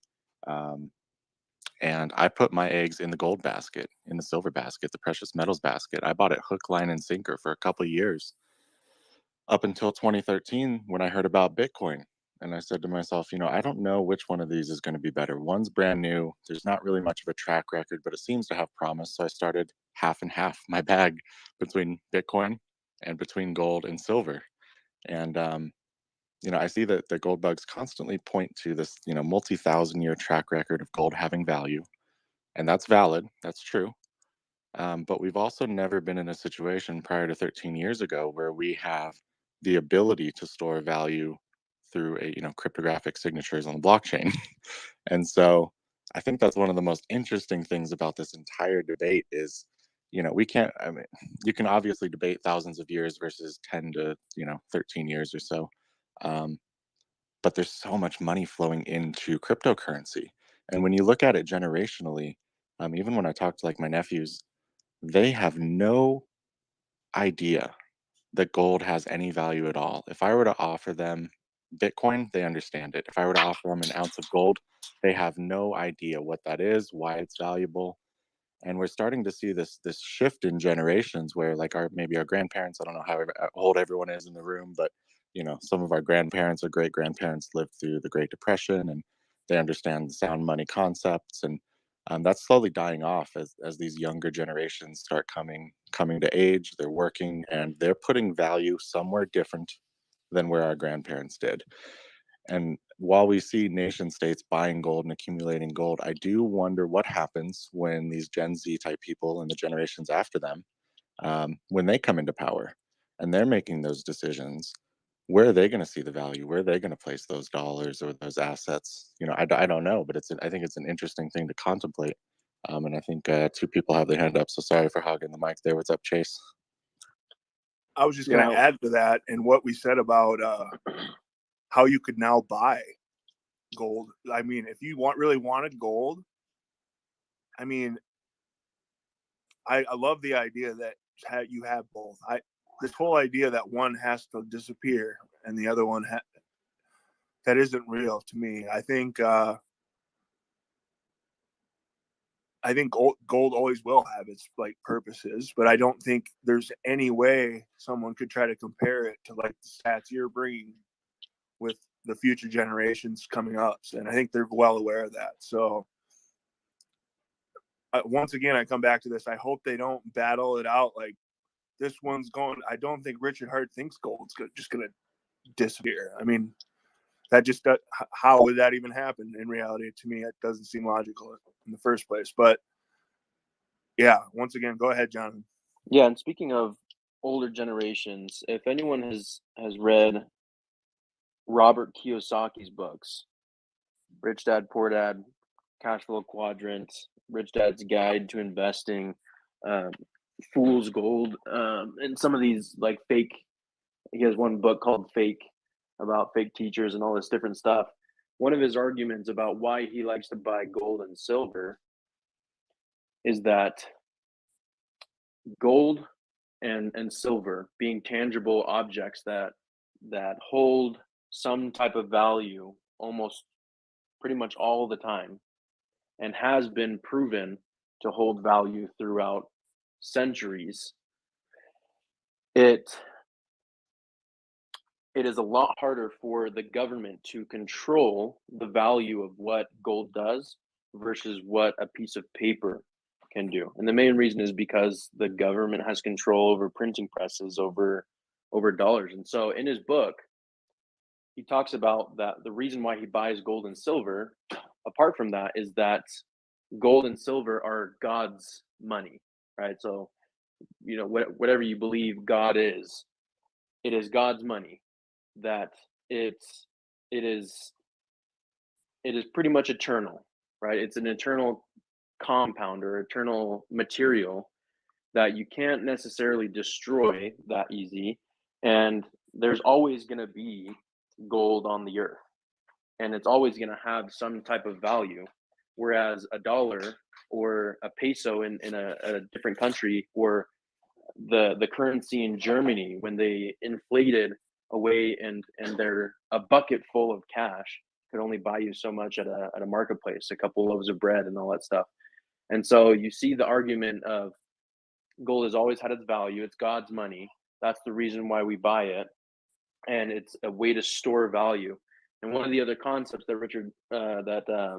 And I put my eggs in the gold basket, in the silver basket, the precious metals basket. I bought it hook, line, and sinker for a couple of years, up until 2013 when I heard about Bitcoin. And I said to myself, I don't know which one of these is going to be better. One's brand new. There's not really much of a track record, but it seems to have promise. So I started half and half my bag between Bitcoin and between gold and silver. And, I see that the gold bugs constantly point to this, multi-thousand-year track record of gold having value. And that's valid. That's true. But we've also never been in a situation prior to 13 years ago where we have the ability to store value through cryptographic signatures on the blockchain. And so I think that's one of the most interesting things about this entire debate is, we can't, you can obviously debate thousands of years versus 10 to, 13 years or so. But there's so much money flowing into cryptocurrency. And when you look at it generationally, even when I talk to like my nephews, they have no idea that gold has any value at all. If I were to offer them Bitcoin, they understand it. If I were to offer them an ounce of gold, they have no idea what that is, why it's valuable. And we're starting to see this shift in generations where like maybe our grandparents, I don't know how old everyone is in the room, but some of our grandparents or great grandparents lived through the Great Depression and they understand the sound money concepts, and that's slowly dying off as these younger generations start coming to age. They're working and they're putting value somewhere different than where our grandparents did. And while we see nation states buying gold and accumulating gold, I do wonder what happens when these Gen Z type people and the generations after them, when they come into power and they're making those decisions, where are they going to see the value? Where are they going to place those dollars or those assets? I don't know, but I think it's an interesting thing to contemplate. And I think two people have their hand up. So sorry for hogging the mic there. What's up, Chase?
I was just going to add to that and what we said about how you could now buy gold. I mean, if you really wanted gold, I mean, I love the idea that you have both. This whole idea that one has to disappear and the other one that isn't real to me. I think gold always will have its like purposes, but I don't think there's any way someone could try to compare it to like the stats you're bringing with the future generations coming up. And I think they're well aware of that. So once again, I come back to this. I hope they don't battle it out like this one's going. I don't think Richard Hart thinks gold's just going to disappear. I mean, that just how would that even happen in reality? To me, it doesn't seem logical in the first place. But yeah, once again, go ahead, Jonathan.
Yeah, and speaking of older generations, if anyone has read Robert Kiyosaki's books, Rich Dad Poor Dad, Cash Flow Quadrant, Rich Dad's Guide to Investing, Fool's Gold, and some of these like fake. He has one book called Fake, about fake teachers and all this different stuff. One of his arguments about why he likes to buy gold and silver is that gold and silver being tangible objects that hold some type of value almost pretty much all the time, and has been proven to hold value throughout centuries, it is a lot harder for the government to control the value of what gold does versus what a piece of paper can do. And the main reason is because the government has control over printing presses, over dollars. And so in his book, he talks about that the reason why he buys gold and silver, apart from that, is that gold and silver are God's money, right? So, you know, whatever you believe God is, it is God's money. That it is pretty much eternal, right? It's an eternal compound or eternal material that you can't necessarily destroy that easy, and there's always going to be gold on the earth, and it's always going to have some type of value, whereas a dollar or a peso in a different country, or the currency in Germany, when they inflated away and they're a bucket full of cash could only buy you so much at a marketplace, a couple loaves of bread and all that stuff. And so you see the argument of gold has always had its value. It's God's money. That's the reason why we buy it. And it's a way to store value. And one of the other concepts that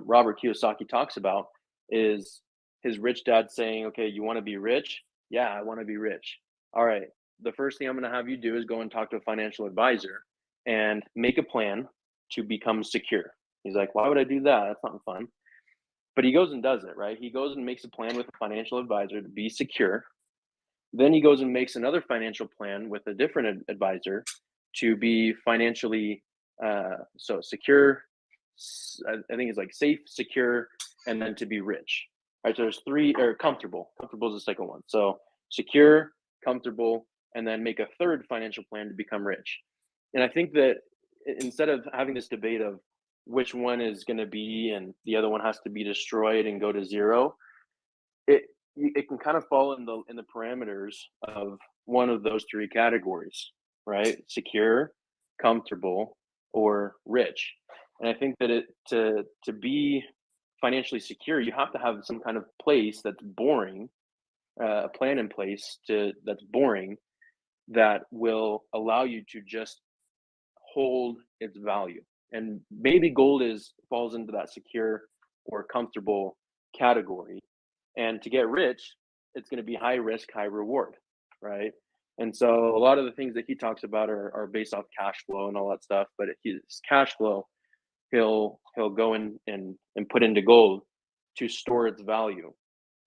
Robert Kiyosaki talks about is his rich dad saying, okay, you want to be rich? Yeah, I want to be rich. All right. The first thing I'm going to have you do is go and talk to a financial advisor and make a plan to become secure. He's like, why would I do that? That's not fun. But he goes and does it, right? He goes and makes a plan with a financial advisor to be secure. Then he goes and makes another financial plan with a different advisor to be financially so secure. I think it's like safe, secure, and then to be rich. Right. So there's three, or comfortable. Comfortable is the second one. So secure, comfortable, and then make a third financial plan to become rich. And I think that instead of having this debate of which one is going to be and the other one has to be destroyed and go to zero, it can kind of fall in the parameters of one of those three categories, right? Secure, comfortable, or rich. And I think that to be financially secure, you have to have some kind of place that's boring, a plan in place that's boring, that will allow you to just hold its value. And maybe gold falls into that secure or comfortable category. And to get rich, it's going to be high risk, high reward, right? And so a lot of the things that he talks about are based off cash flow and all that stuff. But his cash flow, he'll go in and put into gold to store its value.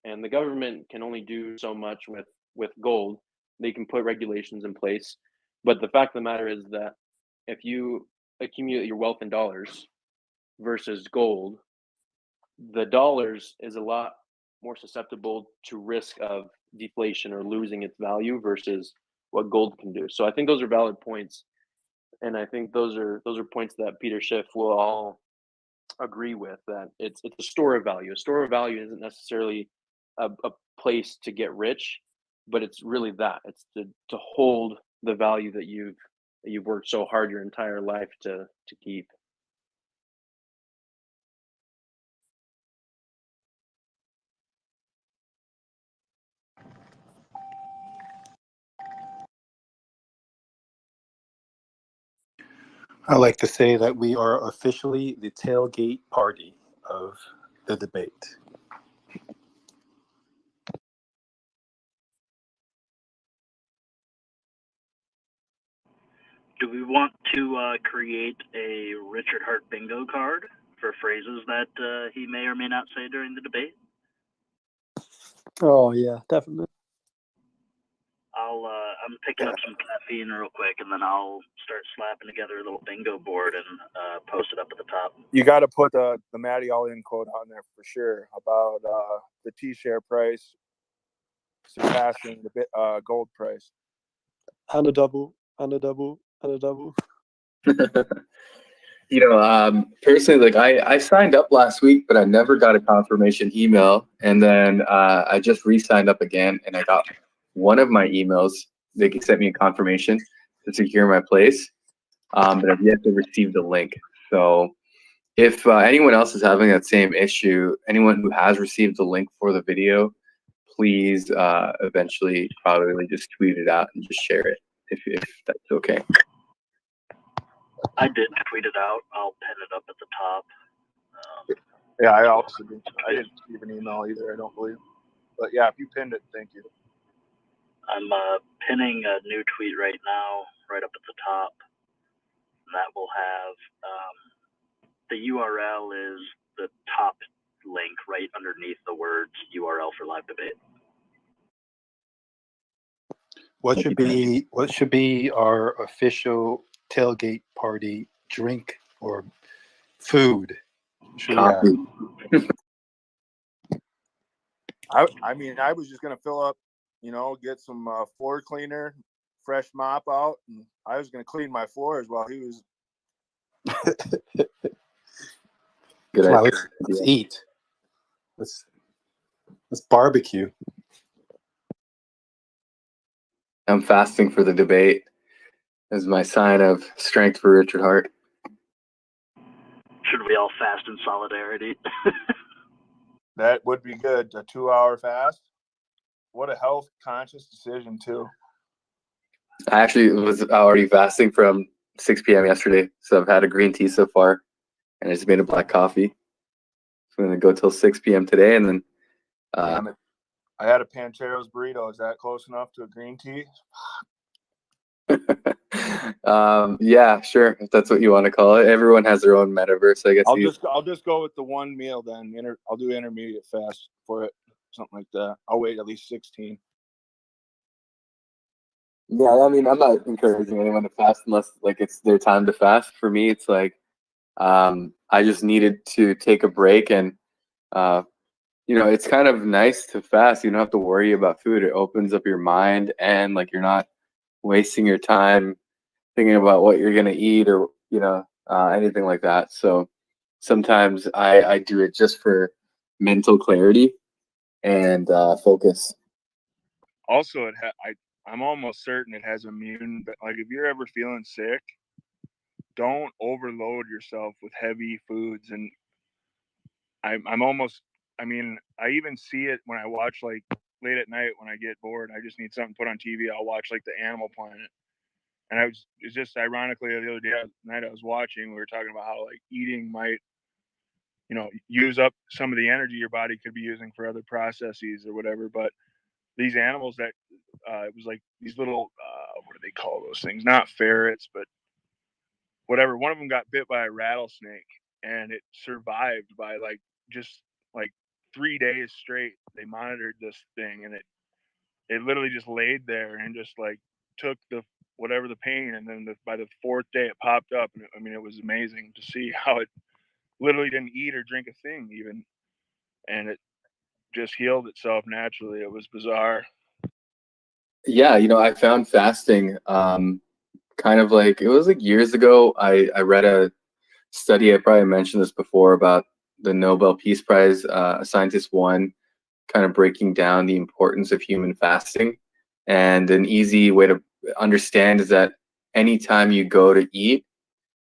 And the government can only do so much with gold. They can put regulations in place. But the fact of the matter is that if you accumulate your wealth in dollars versus gold, the dollars is a lot more susceptible to risk of deflation or losing its value versus what gold can do. So I think those are valid points, and I think those are points that Peter Schiff will all agree with, that it's a store of value. A store of value isn't necessarily a place to get rich, but it's really that. It's to hold the value that you've worked so hard your entire life to keep.
I like to say that we are officially the tailgate party of the debate.
Do we want to create a Richard Hart bingo card for phrases that he may or may not say during the debate?
Oh yeah, definitely.
I'm picking up some caffeine real quick, and then I'll start slapping together a little bingo board and post it up at the top.
You got to put the Matty all-in quote on there for sure about the T-share price surpassing the gold price.
And a double, and a double, and a double.
Personally, like I signed up last week, but I never got a confirmation email. And then I just re-signed up again, and I got one of my emails. They sent me a confirmation to secure my place, but I've yet to receive the link. So if anyone else is having that same issue, anyone who has received the link for the video, please eventually probably just tweet it out and just share it if that's okay.
I did tweet it out. I'll pin it up at the top.
Yeah, I didn't receive an email either, I don't believe. But yeah, if you pinned it, thank you.
I'm pinning a new tweet right now, right up at the top. And that will have the URL is the top link right underneath the words URL for live debate.
What should be our official tailgate party drink or food?
Coffee.
I mean, I was just gonna fill up, get some floor cleaner, fresh mop out, and I was gonna clean my floors while he was.
Good
Come on,
idea.
let's eat. Let's barbecue.
I'm fasting for the debate as my sign of strength for Richard Hart.
Should we all fast in solidarity?
That would be good. A 2-hour fast. What a health conscious decision too.
I actually was already fasting from 6 p.m. yesterday, so I've had a green tea so far, and I just made a black coffee. So I'm gonna go till 6 p.m. today, and then.
Damn it. I had a Pancheros burrito. Is that close enough to a green tea?
Yeah, sure. If that's what you want to call it. Everyone has their own metaverse, I guess.
I'll just go with the one meal then. I'll do intermediate fast for it, something like that. I'll wait at least 16.
Yeah, I mean, I'm not encouraging anyone to fast unless like it's their time to fast. For me, it's like I just needed to take a break, and it's kind of nice to fast. You don't have to worry about food. It opens up your mind, and like you're not wasting your time thinking about what you're gonna eat or anything like that. So sometimes I do it just for mental clarity and focus.
Also, I'm almost certain it has immune. But like, if you're ever feeling sick, don't overload yourself with heavy foods. And I'm almost. I mean, I even see it when I watch like late at night when I get bored. I just need something put on TV. I'll watch like the Animal Planet. And it's just ironically the other night I was watching, we were talking about how like eating might, use up some of the energy your body could be using for other processes or whatever. But these animals that it was like these little what do they call those things? Not ferrets, but whatever. One of them got bit by a rattlesnake, and it survived by like just like 3 days straight. They monitored this thing, and it literally just laid there and just like took the whatever the pain, and then by the 4th day it popped up, and it was amazing to see how it literally didn't eat or drink a thing even, and it just healed itself naturally. It was bizarre.
Yeah, I found fasting kind of like it was like years ago. I read a study. I probably mentioned this before about the Nobel Peace Prize. A scientist won, kind of breaking down the importance of human fasting. And an easy way to understand is that anytime you go to eat,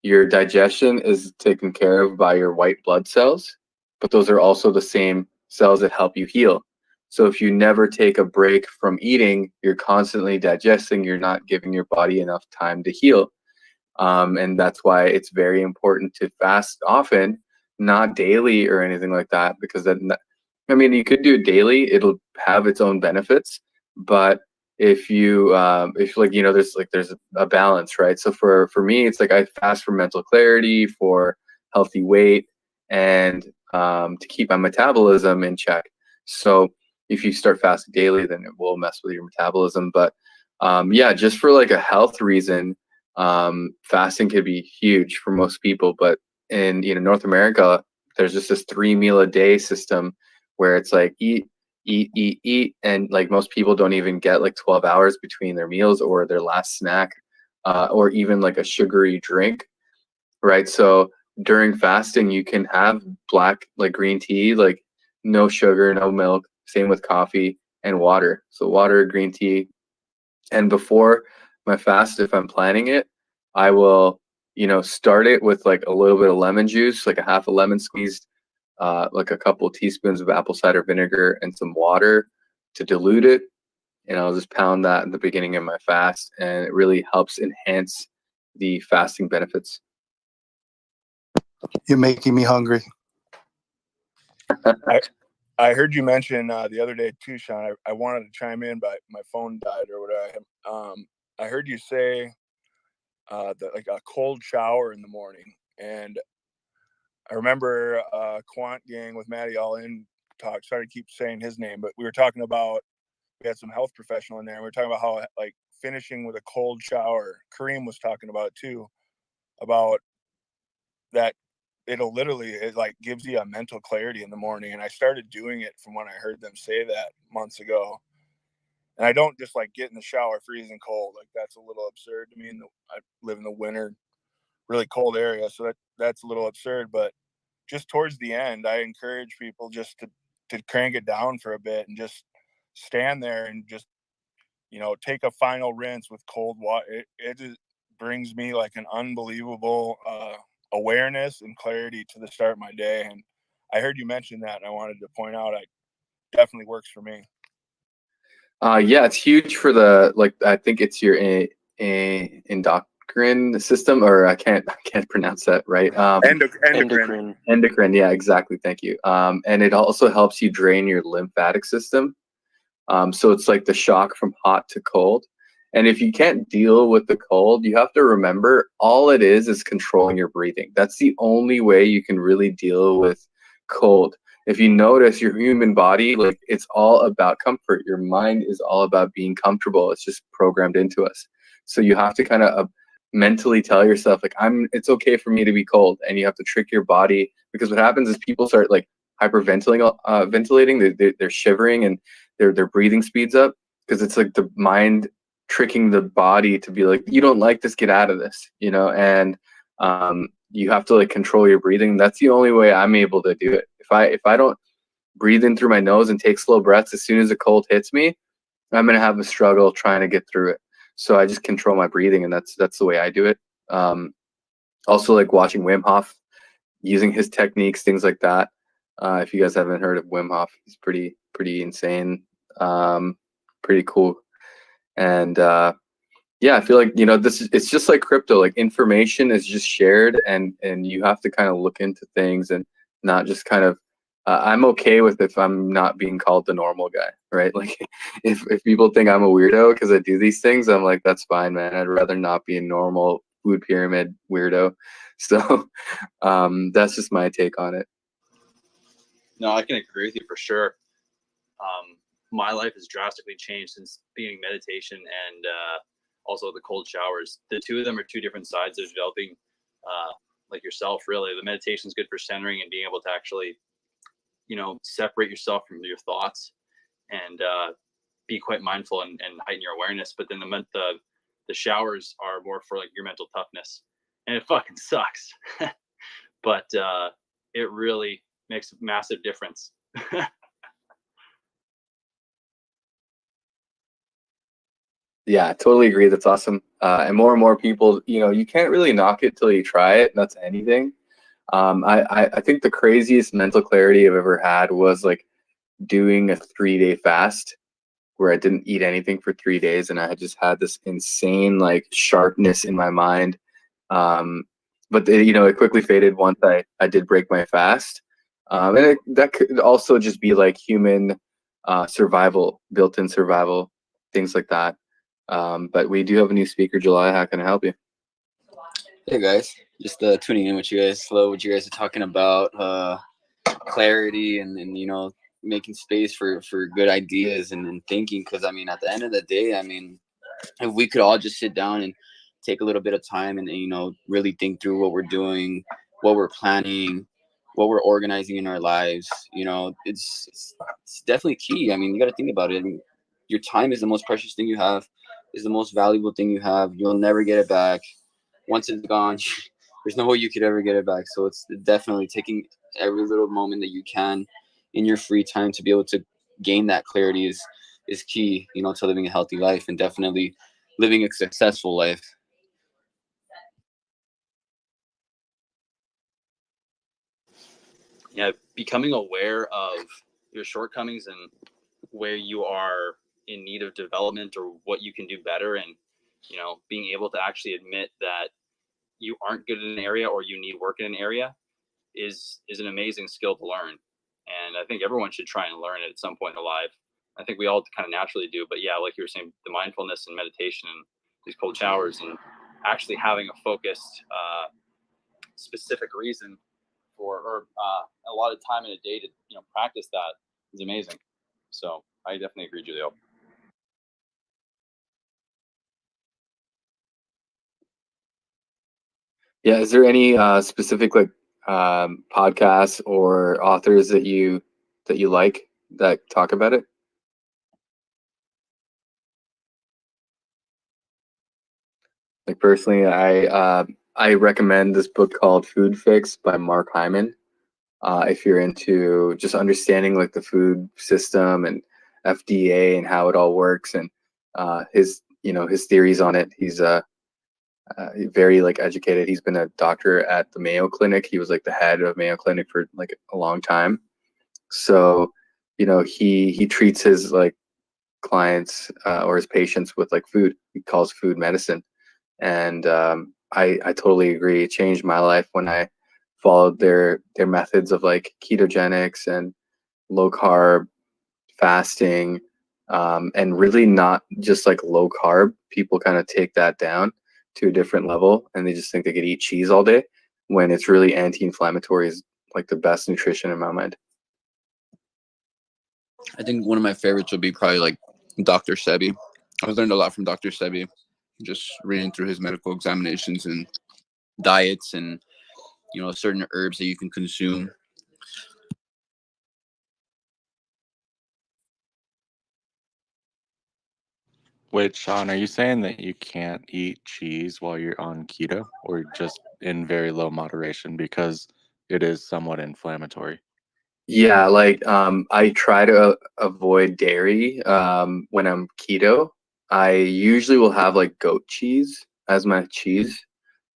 your digestion is taken care of by your white blood cells, but those are also the same cells that help you heal. So if you never take a break from eating, you're constantly digesting, you're not giving your body enough time to heal. And that's why it's very important to fast often, not daily or anything like that, because then, I mean, you could do it daily, it'll have its own benefits, but if you like, you know, there's a balance, right? So for me, it's like I fast for mental clarity, for healthy weight, and to keep my metabolism in check. So if you start fasting daily, then it will mess with your metabolism. But yeah, just for like a health reason, fasting could be huge for most people. But in, you know, North America, there's just this 3 meal a day system where it's like eat, and like most people don't even get like 12 hours between their meals or their last snack, or even like a sugary drink, right? So during fasting, you can have black, like green tea, like no sugar, no milk. Same with coffee and water. So water, green tea. And before my fast, if I'm planning it, I will, you know, start it with like a little bit of lemon juice, like a half a lemon squeezed, like a couple teaspoons of apple cider vinegar and some water to dilute it. And I'll just pound that at the beginning of my fast, and it really helps enhance the fasting benefits.
You're making me hungry.
I heard you mention the other day too, Sean. I wanted to chime in, but my phone died or whatever. I heard you say that like a cold shower in the morning, and I remember Quant Gang with Matty All In talk. Sorry to keep saying his name, but we were talking about, we had some health professional in there, and we were talking about how like finishing with a cold shower. Kareem was talking about it too, about that it'll literally, it like gives you a mental clarity in the morning. And I started doing it from when I heard them say that months ago. And I don't just like get in the shower freezing cold. Like that's a little absurd to me. I live in the winter, really cold area, so that's a little absurd. But just towards the end, I encourage people just to crank it down for a bit and just stand there and just, you know, take a final rinse with cold water. It just brings me like an unbelievable awareness and clarity to the start of my day. And I heard you mention that, and I wanted to point out it definitely works for me.
Yeah, it's huge for the, like, I think it's your endocrine system, or I can't pronounce that right. Endocrine, yeah, exactly. Thank you. And it also helps you drain your lymphatic system. So it's like the shock from hot to cold. And if you can't deal with the cold, you have to remember all it is controlling your breathing. That's the only way you can really deal with cold. If you notice your human body, like it's all about comfort. Your mind is all about being comfortable. It's just programmed into us. So you have to kind of mentally tell yourself, like, it's okay for me to be cold. And you have to trick your body, because what happens is people start like hyperventilating, ventilating. They're shivering, and their breathing speeds up, because it's like the mind tricking the body to be like, you don't like this, get out of this, you know. And you have to like control your breathing. That's the only way I'm able to do it. If I don't breathe in through my nose and take slow breaths, as soon as the cold hits me, I'm gonna have a struggle trying to get through it. So I just control my breathing, and that's the way I do it. Also, like watching Wim Hof, using his techniques, things like that. If you guys haven't heard of Wim Hof, he's pretty insane, pretty cool. And yeah, I feel like, you know, it's just like crypto. Like information is just shared, and you have to kind of look into things and not just kind of. I'm okay with if I'm not being called the normal guy, right? Like if people think I'm a weirdo because I do these things, I'm like, that's fine, man. I'd rather not be a normal food pyramid weirdo. So that's just my take on it.
No, I can agree with you for sure. My life has drastically changed since beginning meditation and also the cold showers. The two of them are two different sides of developing, like yourself, really. The meditation is good for centering and being able to actually, you know, separate yourself from your thoughts and be quite mindful and heighten your awareness. But then the showers are more for like your mental toughness, and it fucking sucks. But it really makes a massive difference.
Yeah, I totally agree. That's awesome. And more people, you know, you can't really knock it till you try it. And that's anything. I think the craziest mental clarity I've ever had was like doing a 3-day fast where I didn't eat anything for 3 days, and I had just had this insane like sharpness in my mind. But you know, it quickly faded once I did break my fast. And that could also just be like human survival, built-in survival. things like that. But we do have a new speaker, July. How can I help you?
Hey guys, just tuning in with you guys. Love what you guys are talking about, clarity and making space for good ideas and thinking. Because I mean, at the end of the day, I mean, if we could all just sit down and take a little bit of time and really think through what we're doing, what we're planning, what we're organizing in our lives, it's definitely key. I mean, you got to think about it. I mean, your time is the most precious thing you have, is the most valuable thing you have. You'll never get it back. Once it's gone, there's no way you could ever get it back. So it's definitely taking every little moment that you can in your free time to be able to gain that clarity is key, to living a healthy life and definitely living a successful life.
Yeah, becoming aware of your shortcomings and where you are in need of development or what you can do better, and being able to actually admit that you aren't good in an area or you need work in an area is an amazing skill to learn. And I think everyone should try and learn it at some point in their life. I think we all kind of naturally do, but yeah, like you were saying, the mindfulness and meditation and these cold showers and actually having a focused, specific reason or a lot of time in a day to practice that is amazing. So I definitely agree, Julio.
Yeah, is there any specific podcasts or authors that you like that talk about it? Like personally, I recommend this book called Food Fix by Mark Hyman. If you're into just understanding like the food system and FDA and how it all works and his theories on it, he's very like educated. He's been a doctor at the Mayo Clinic. He was like the head of Mayo Clinic for like a long time. So, he treats his like clients or his patients with like food. He calls food medicine. And I totally agree. It changed my life when I followed their methods of like ketogenics and low carb fasting, and really not just like low carb. People kind of take that down to a different level and they just think they could eat cheese all day when it's really anti-inflammatory is like the best nutrition in my mind.
I think one of my favorites would be probably like Dr. Sebi. I've learned a lot from Dr. Sebi, just reading through his medical examinations and diets and certain herbs that you can consume.
Wait, Sean, are you saying that you can't eat cheese while you're on keto or just in very low moderation because it is somewhat inflammatory?
Yeah, like I try to avoid dairy when I'm keto. I usually will have like goat cheese as my cheese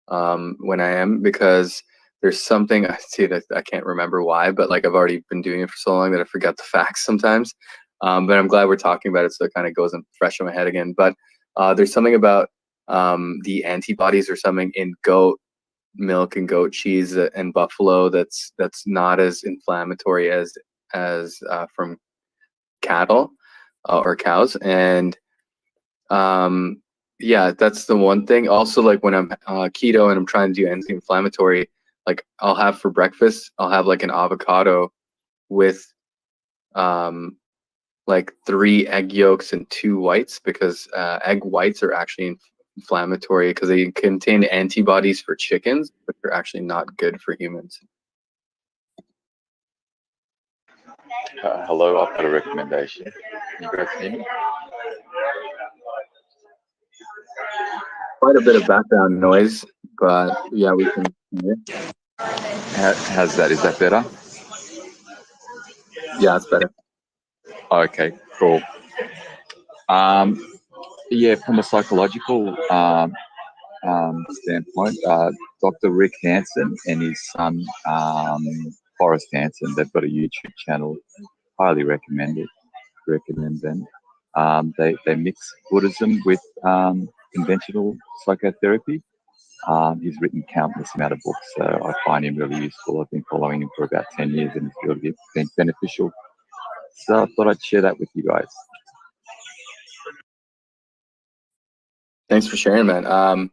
when I am, because there's something I see that I can't remember why, but like I've already been doing it for so long that I forget the facts sometimes. But I'm glad we're talking about it, so it kind of goes in fresh in my head again. But there's something about the antibodies or something in goat milk and goat cheese and buffalo that's not as inflammatory as from cattle or cows. And yeah, that's the one thing. Also, like when I'm keto and I'm trying to do anti-inflammatory, like I'll have for breakfast, I'll have like an avocado with like 3 egg yolks and 2 whites, because egg whites are actually inflammatory because they contain antibodies for chickens, but they're actually not good for humans.
Hello, I've got a recommendation. Can you guys hear me?
Quite a bit of background noise, but yeah, we can hear.
How's that? Is that better?
Yeah, it's better.
Okay, cool. Yeah, from a psychological standpoint, Dr. Rick Hansen and his son, Forrest Hansen, they've got a YouTube channel. Highly recommend them. They mix Buddhism with conventional psychotherapy. He's written countless amount of books, so I find him really useful. I've been following him for about 10 years and it's really been beneficial. So I thought I'd share that with you guys.
Thanks for sharing, man.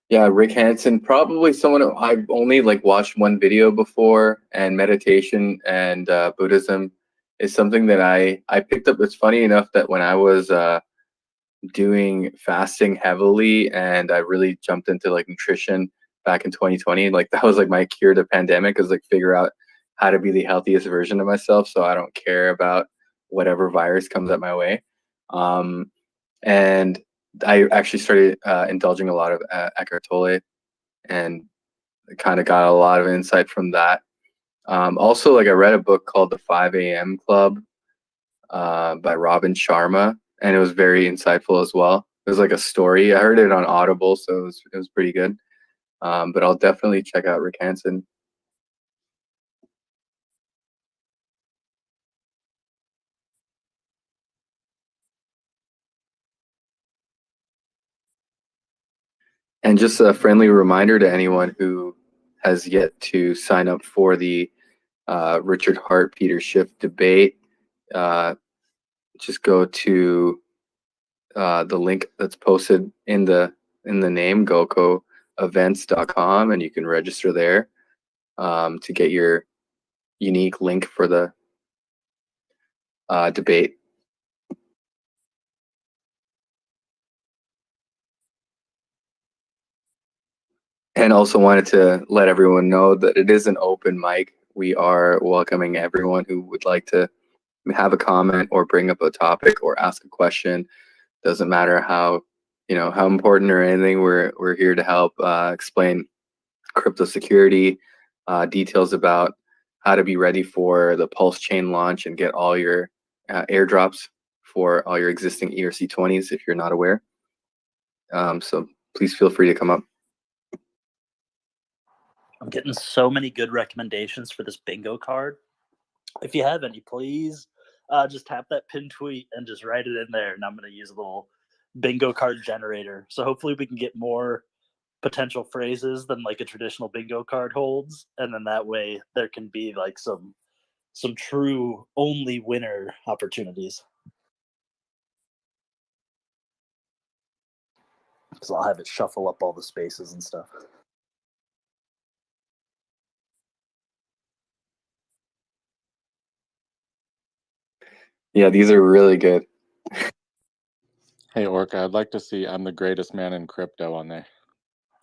Yeah, Rick Hansen, probably someone I've only like watched one video before, and meditation and Buddhism is something that I picked up. It's funny enough that when I was doing fasting heavily and I really jumped into like nutrition back in 2020, like that was like my cure to pandemic, is like figure out how to be the healthiest version of myself so I don't care about whatever virus comes at my way. And I actually started indulging a lot of Eckhart Tolle, and kind of got a lot of insight from that. Also, like I read a book called The 5 a.m. Club by Robin Sharma, and it was very insightful as well. It was like a story. I heard it on Audible, so it was pretty good. But I'll definitely check out Rick Hansen. And just a friendly reminder to anyone who has yet to sign up for the Richard Hart Peter Schiff debate, just go to the link that's posted in the name, gocoevents.com, and you can register there to get your unique link for the debate. And also wanted to let everyone know that it is an open mic. We are welcoming everyone who would like to have a comment or bring up a topic or ask a question. Doesn't matter how important or anything. We're here to help explain crypto security, details about how to be ready for the Pulse chain launch and get all your airdrops for all your existing ERC20s if you're not aware. So please feel free to come up.
I'm getting so many good recommendations for this bingo card. If you have any, please just tap that pinned tweet and just write it in there. And I'm going to use a little bingo card generator. So hopefully we can get more potential phrases than like a traditional bingo card holds. And then that way there can be like some true only winner opportunities. Because I'll have it shuffle up all the spaces and stuff.
Yeah, these are really good.
Hey, Orca, I'd like to see "I'm the greatest man in crypto" on there.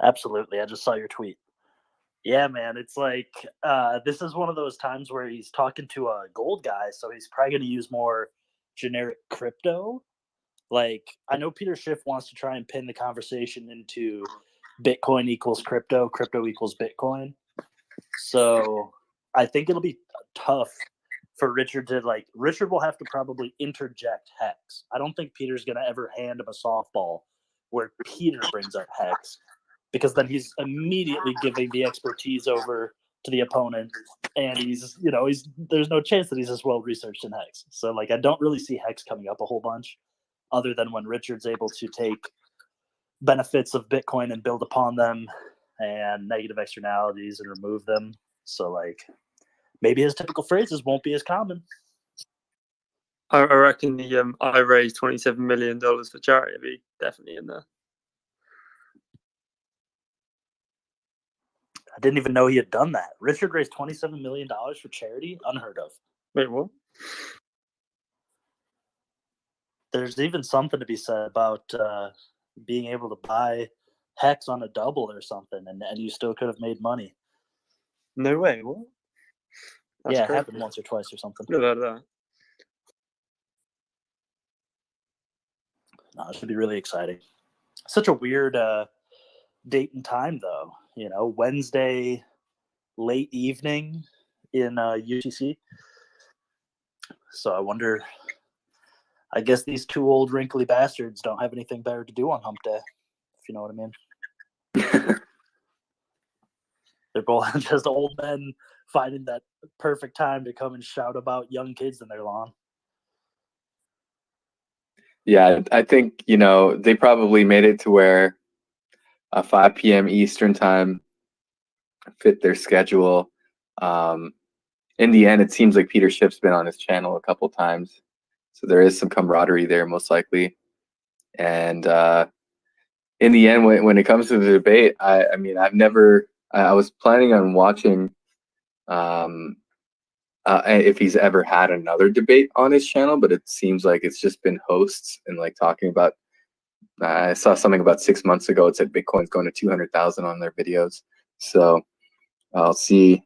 Absolutely. I just saw your tweet. Yeah, man. It's like this is one of those times where he's talking to a gold guy, so he's probably going to use more generic crypto. Like, I know Peter Schiff wants to try and pin the conversation into Bitcoin equals crypto, crypto equals Bitcoin. So I think it'll be tough for Richard to Richard will have to probably interject Hex. I don't think Peter's going to ever hand him a softball where Peter brings up Hex, because then he's immediately giving the expertise over to the opponent, and he's there's no chance that he's as well researched in Hex. So like I don't really see Hex coming up a whole bunch, other than when Richard's able to take benefits of Bitcoin and build upon them, and negative externalities and remove them. So like maybe his typical phrases won't be as common.
I reckon the I raised $27 million for charity would be definitely in there.
I didn't even know he had done that. Richard raised $27 million for charity? Unheard of.
Wait, what?
There's even something to be said about being able to buy Hex on a double or something, and you still could have made money.
No way. What? That's
It
crazy.
happened once or twice or something.
Never heard of that.
No, it should be really exciting. Such a weird date and time, though. Wednesday late evening in UTC. So I wonder. I guess these two old wrinkly bastards don't have anything better to do on Hump Day, if you know what I mean. They're both just old men finding that perfect time to come and shout about young kids in their lawn.
Yeah, I think, they probably made it to where 5 p.m. Eastern time fit their schedule. In the end, it seems like Peter Schiff's been on his channel a couple times. So there is some camaraderie there, most likely. And in the end, when it comes to the debate, I mean, I was planning on watching if he's ever had another debate on his channel, but it seems like it's just been hosts and like talking about. I saw something about 6 months ago. It said Bitcoin's going to 200,000 on their videos. So I'll see.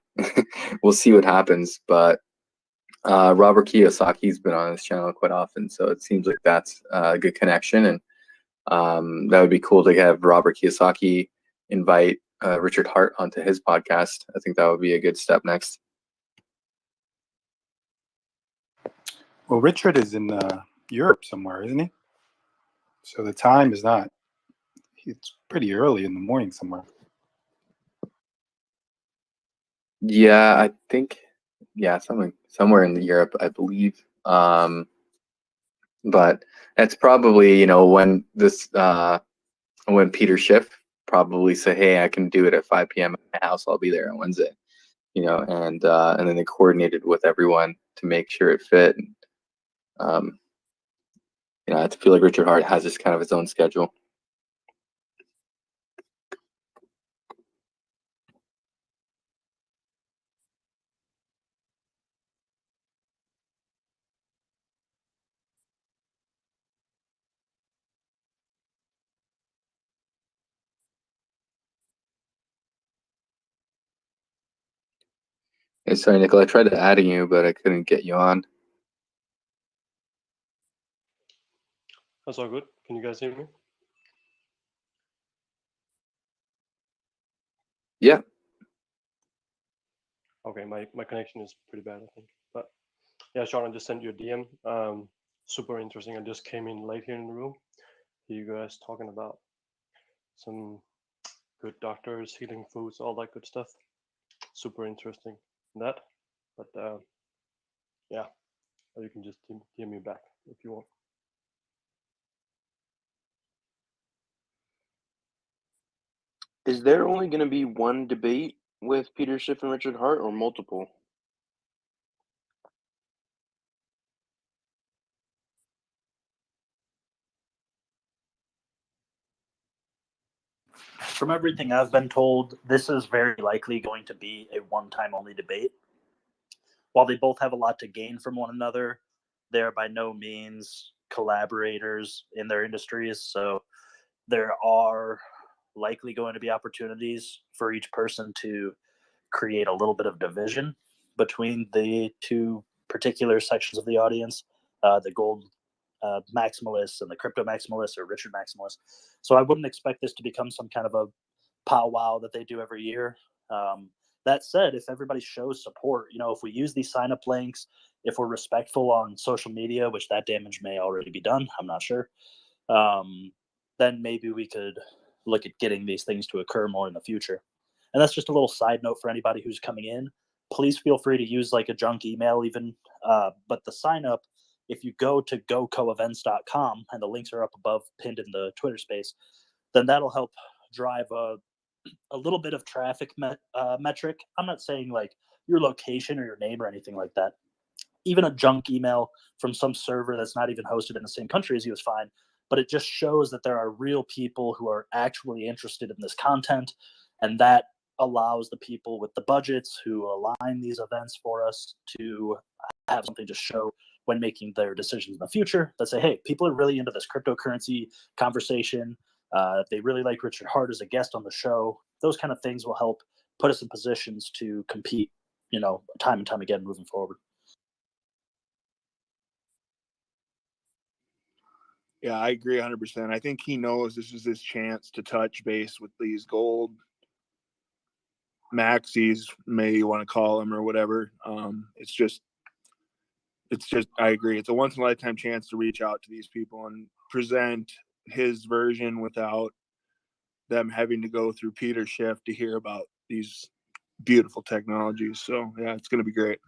We'll see what happens. But Robert Kiyosaki's been on his channel quite often, so it seems like that's a good connection, and that would be cool to have Robert Kiyosaki invite Richard Hart onto his podcast. I think that would be a good step next.
Well, Richard is in Europe somewhere, isn't he? So the time is not. It's pretty early in the morning somewhere.
Yeah, I think. Yeah, somewhere in Europe, I believe. But that's probably when when Peter Schiff probably said, "Hey, I can do it at 5 p.m. at my house. I'll be there on Wednesday." And then they coordinated with everyone to make sure it fit. Um, I feel like Richard Hart has this kind of his own schedule. Hey, sorry, Nicole. I tried to add you, but I couldn't get you on.
That's all good. Can you guys hear me?
Yeah.
Okay, my connection is pretty bad, I think. But yeah, Sean, I just sent you a DM. Super interesting. I just came in late here in the room. You guys talking about some good doctors, healing foods, all that good stuff. Super interesting that. But yeah, or you can just DM me back if you want.
Is there only going to be one debate with Peter Schiff and Richard Hart, or multiple?
From everything I've been told, this is very likely going to be a one-time only debate. While they both have a lot to gain from one another, they're by no means collaborators in their industries. So there are likely going to be opportunities for each person to create a little bit of division between the two particular sections of the audience, the gold maximalists and the crypto maximalists, or Richard maximalists. So I wouldn't expect this to become some kind of a powwow that they do every year. That said, if everybody shows support, if we use these sign up links, if we're respectful on social media, which that damage may already be done, I'm not sure, then maybe we could look at getting these things to occur more in the future. And that's just a little side note for anybody who's coming in. Please feel free to use like a junk email even, but the sign up, if you go to gocoevents.com, and the links are up above pinned in the Twitter space, then that'll help drive a little bit of traffic metric. I'm not saying like your location or your name or anything like that. Even a junk email from some server that's not even hosted in the same country as you is fine, but it just shows that there are real people who are actually interested in this content, and that allows the people with the budgets who align these events for us to have something to show when making their decisions in the future that say, hey, people are really into this cryptocurrency conversation. They really like Richard Hart as a guest on the show. Those kind of things will help put us in positions to compete, time and time again moving forward.
Yeah, I agree 100%. I think he knows this is his chance to touch base with these gold maxis, may you want to call them, or whatever. It's just, I agree. It's a once in a lifetime chance to reach out to these people and present his version without them having to go through Peter Schiff to hear about these beautiful technologies. So yeah, it's going to be great.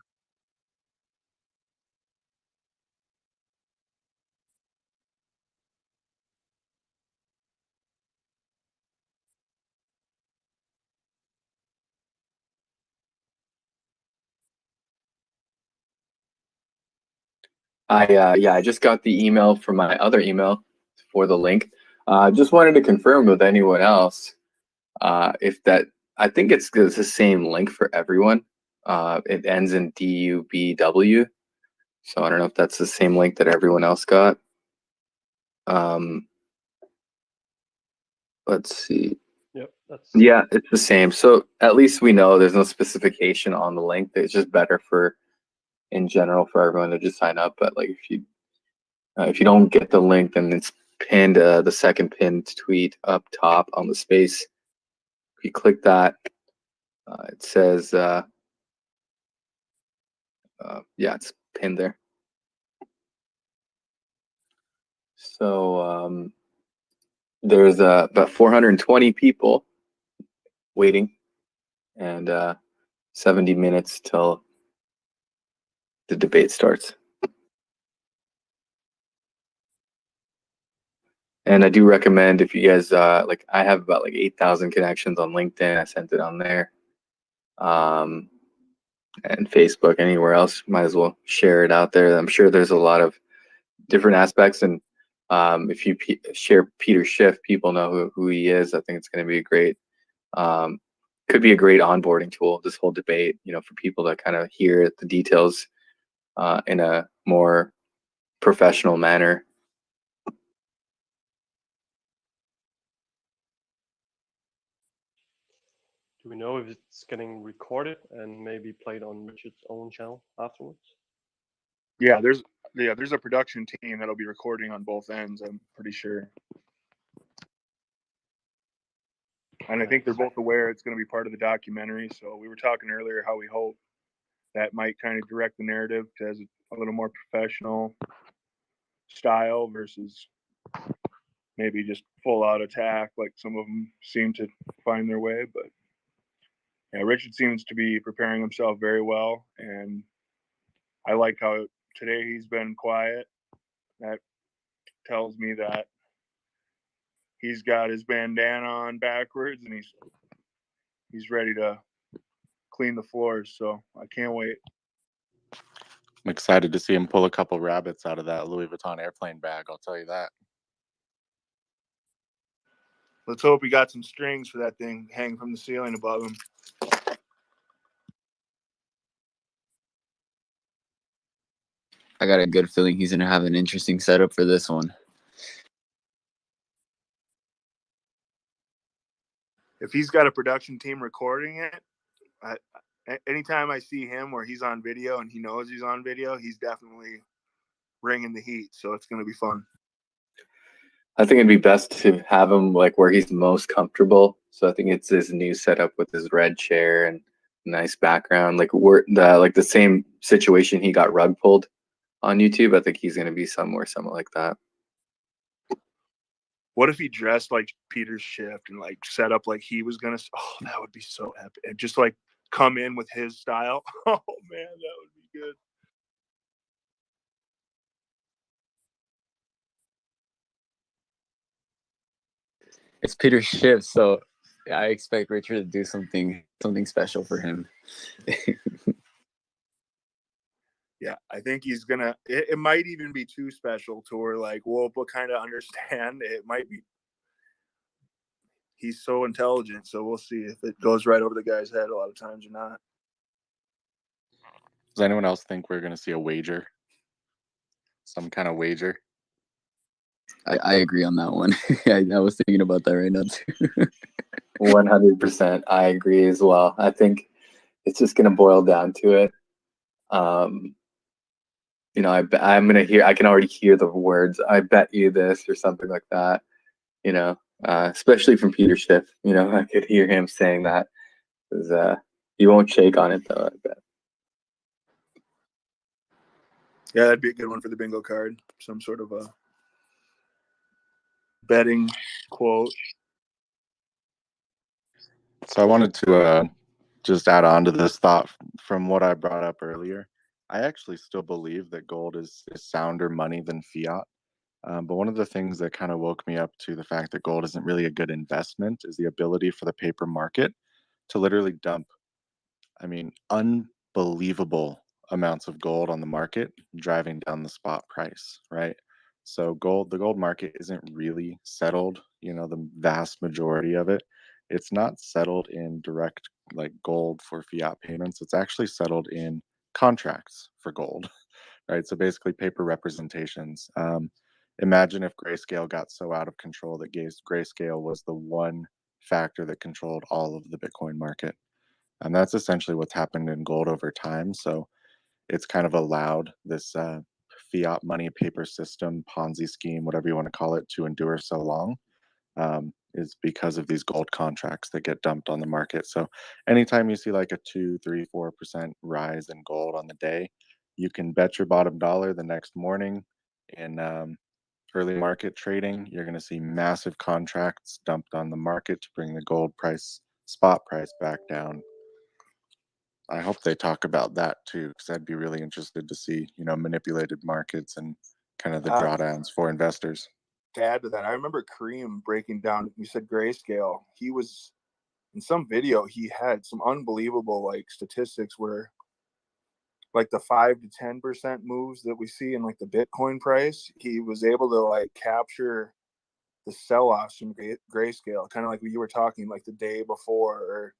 I just got the email from my other email for the link. Just wanted to confirm with anyone else if that. I think it's the same link for everyone. It ends in DUBW, so I don't know if that's the same link that everyone else got. Let's see.
Yep, that's
Yeah, it's the same. So at least we know there's no specification on the link. It's just better for, in general, for everyone to just sign up. But like if you don't get the link, then it's pinned, the second pinned tweet up top on the space. If you click that, it says, yeah, it's pinned there. So there's about 420 people waiting, and 70 minutes till the debate starts. And I do recommend, if you guys like, I have about like 8,000 connections on LinkedIn. I sent it on there, and Facebook, anywhere else. Might as well share it out there. I'm sure there's a lot of different aspects, and if you share Peter Schiff, people know who he is. I think it's going to be a great, could be a great onboarding tool. This whole debate, for people to kind of hear the details in a more professional manner.
Do we know if it's getting recorded and maybe played on Richard's own channel afterwards?
Yeah, there's a production team that'll be recording on both ends, I'm pretty sure. And I think they're both aware it's going to be part of the documentary. So we were talking earlier how we hope that might kind of direct the narrative to as a little more professional style versus maybe just full out attack like some of them seem to find their way. But yeah, Richard seems to be preparing himself very well, and I like how today he's been quiet. That tells me that he's got his bandana on backwards and he's ready to clean the floors. So I can't wait.
I'm excited to see him pull a couple rabbits out of that Louis Vuitton airplane bag. I'll tell you that.
Let's hope he got some strings for that thing hanging from the ceiling above him.
I got a good feeling he's gonna have an interesting setup for this one.
If he's got a production team recording it, anytime I see him where he's on video and he knows he's on video, he's definitely bringing the heat. So it's going to be fun.
I think it'd be best to have him like where he's most comfortable. So I think it's his new setup with his red chair and nice background. Like the same situation he got rug pulled on YouTube. I think he's going to be somewhere like that.
What if he dressed like Peter Schiff and like set up like he was gonna? Oh, that would be so epic! And just like come in with his style. Oh man, that would be good.
It's Peter Schiff, so I expect Richard to do something special for him.
Yeah, I think he's gonna. It might even be too special to where like we'll kind of understand. It might be. He's so intelligent, so we'll see if it goes right over the guy's head a lot of times or not.
Does anyone else think we're going to see a wager? Some kind of wager?
I agree on that one. I was thinking about that right now too.
100%. I agree as well. I think it's just going to boil down to it. I'm going to hear, I can already hear the words, I bet you this, or something like that, especially from Peter Schiff. I could hear him saying that. He won't shake on it though, I bet.
Yeah, that'd be a good one for the bingo card. Some sort of a betting quote.
So I wanted to just add on to this thought from what I brought up earlier. I actually still believe that gold is sounder money than fiat. But one of the things that kind of woke me up to the fact that gold isn't really a good investment is the ability for the paper market to literally dump, unbelievable amounts of gold on the market, driving down the spot price, right? So the gold market isn't really settled, the vast majority of it. It's not settled in direct like gold for fiat payments. It's actually settled in contracts for gold, right? So basically paper representations. Imagine if Grayscale got so out of control that Grayscale was the one factor that controlled all of the Bitcoin market. And that's essentially what's happened in gold over time. So it's kind of allowed this fiat money paper system, Ponzi scheme, whatever you want to call it, to endure so long, is because of these gold contracts that get dumped on the market. So anytime you see like a 2, 3, 4% rise in gold on the day, you can bet your bottom dollar the next morning in early market trading, you're going to see massive contracts dumped on the market to bring the gold price, spot price back down. I hope they talk about that too, because I'd be really interested to see, manipulated markets and kind of the drawdowns for investors.
To add to that, I remember Kareem breaking down, you said Grayscale. He was in some video, he had some unbelievable like statistics where like the 5 to 10% moves that we see in like the Bitcoin price, he was able to like capture the sell-offs from Grayscale, kind of like what you were talking like the day before. Or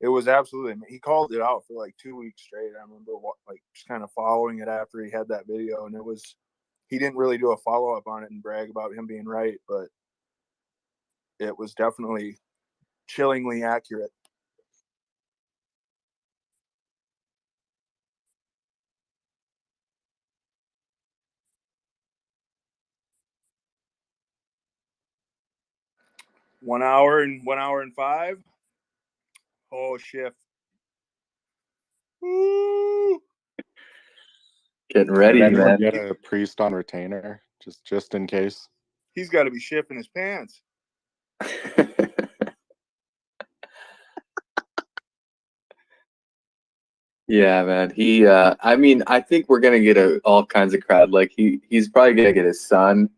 it was absolutely, he called it out for like 2 weeks straight. I remember like just kind of following it after he had that video, and he didn't really do a follow-up on it and brag about him being right, but it was definitely chillingly accurate. One hour and 5. Oh, Schiff. Woo!
Getting ready, man.
Get a priest on retainer, just in case.
He's got to be shifting his pants.
Yeah, man. I mean, I think we're gonna get all kinds of crowd. Like he's probably gonna get his son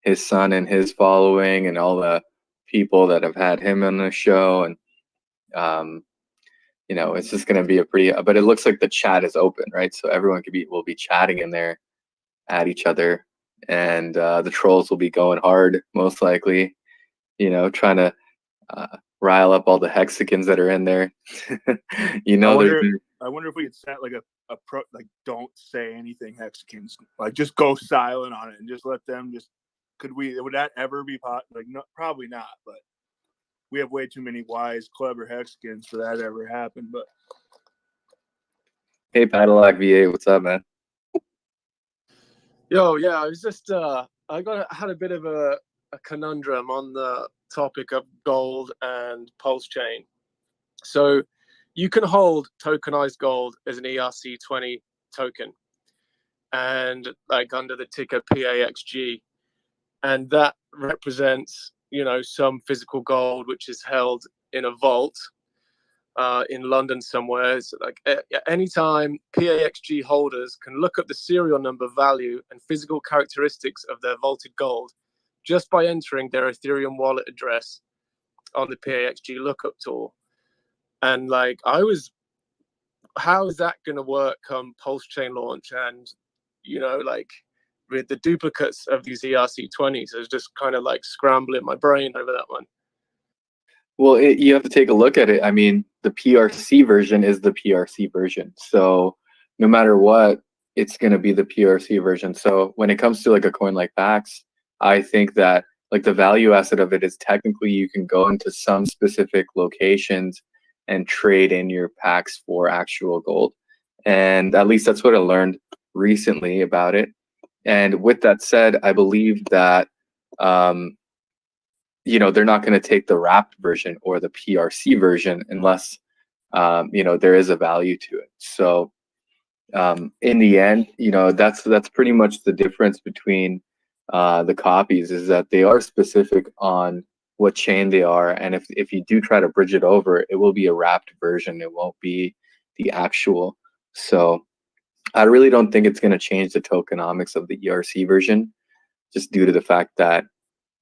and his following, and all the people that have had him on the show, and it's just gonna be a pretty. But it looks like the chat is open, right? So everyone will be chatting in there at each other, and the trolls will be going hard, most likely. Trying to rile up all the hexagons that are in there.
I wonder if we could set like like don't say anything hexagons, like just go silent on it and just let them would that ever be like no, probably not, but we have way too many wise, clever hexagons for that to ever happen. But
hey, Padlock V8, what's up, man?
Yo, yeah, I was just I had a bit of a conundrum on the topic of gold and pulse chain. So you can hold tokenized gold as an ERC20 token, and like under the ticker PAXG, and that represents some physical gold which is held in a vault in London somewhere. So like anytime PAXG holders can look up the serial number, value, and physical characteristics of their vaulted gold just by entering their Ethereum wallet address on the PAXG lookup tool. And like how is that going to work come Pulse Chain launch? And like with the duplicates of these ERC20s, I was just kind of like scrambling my brain over that one.
Well, you have to take a look at it. I mean, the PRC version is the PRC version. So no matter what, it's going to be the PRC version. So when it comes to like a coin like PAX, I think that like the value asset of it is technically you can go into some specific locations and trade in your PAX for actual gold. And at least that's what I learned recently about it. And with that said, I believe that they're not going to take the wrapped version or the PRC version unless there is a value to it. So in the end, that's pretty much the difference between the copies, is that they are specific on what chain they are, and if you do try to bridge it over, it will be a wrapped version. It won't be the actual. So I really don't think it's going to change the tokenomics of the ERC version, just due to the fact that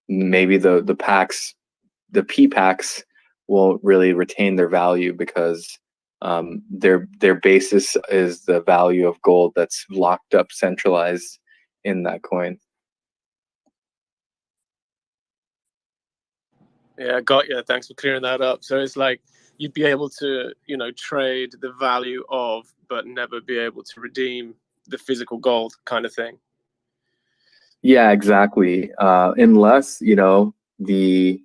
maybe the PPAX won't really retain their value because their basis is the value of gold that's locked up, centralized in that coin.
Yeah, got you. Thanks for clearing that up. So it's like you'd be able to, trade the value of, but never be able to redeem the physical gold kind of thing.
Yeah, exactly. Unless, the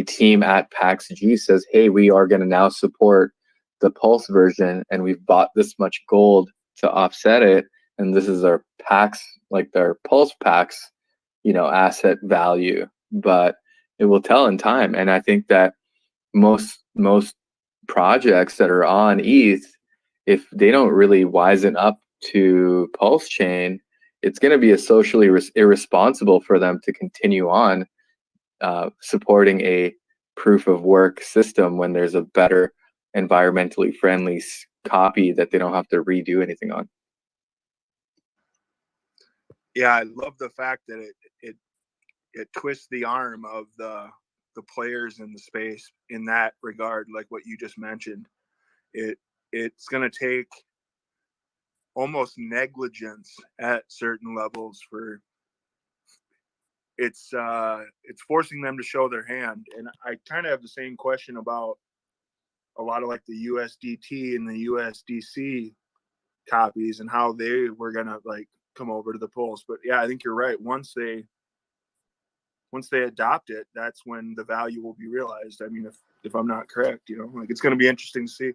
team at PaxG says, hey, we are going to now support the Pulse version, and we've bought this much gold to offset it, and this is our Pax, like their Pulse Pax, asset value. But it will tell in time, and I think that most projects that are on ETH, if they don't really wisen up to Pulse Chain, it's going to be a socially irresponsible for them to continue on supporting a proof of work system when there's a better environmentally friendly copy that they don't have to redo anything on.
Yeah, I love the fact that it twists the arm of the players in the space in that regard, like what you just mentioned. It's going to take almost negligence at certain levels for it's forcing them to show their hand. And I kind of have the same question about a lot of like the USDT and the USDC copies and how they were going to like come over to the Pulse. But yeah, I think you're right. Once they adopt it, that's when the value will be realized. I mean, if I'm not correct, like it's going to be interesting to see.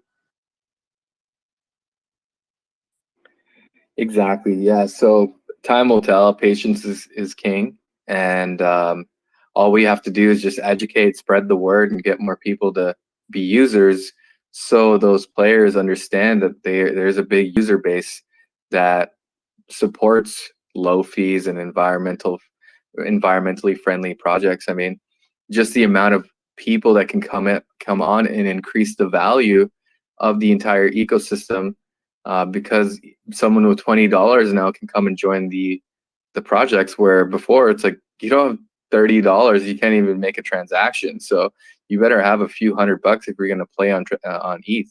Exactly. Yeah. So time will tell. Patience is king. And all we have to do is just educate, spread the word, and get more people to be users. So those players understand that there's a big user base that supports low fees and environmentally friendly projects. I mean, just the amount of people that can come on and increase the value of the entire ecosystem, because someone with $20 now can come and join the projects, where before it's like you don't have $30, you can't even make a transaction. So you better have a few $100 if you're going to play on ETH.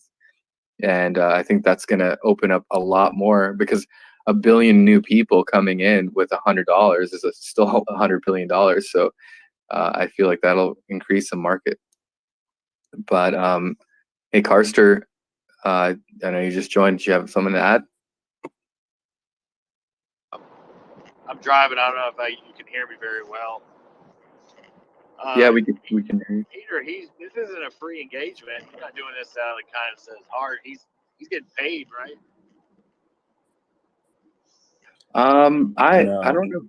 And I think that's going to open up a lot more, because a billion new people coming in with $100 is still $100 billion. So I feel like that'll increase the market. But hey, Karster, I know you just joined. Do you have something to add?
I'm driving. I don't know if you can hear me very well.
Yeah, we can hear you.
Peter, this isn't a free engagement. He's not doing this out of the kindness of his heart. He's getting paid, right?
I
No.
don't know.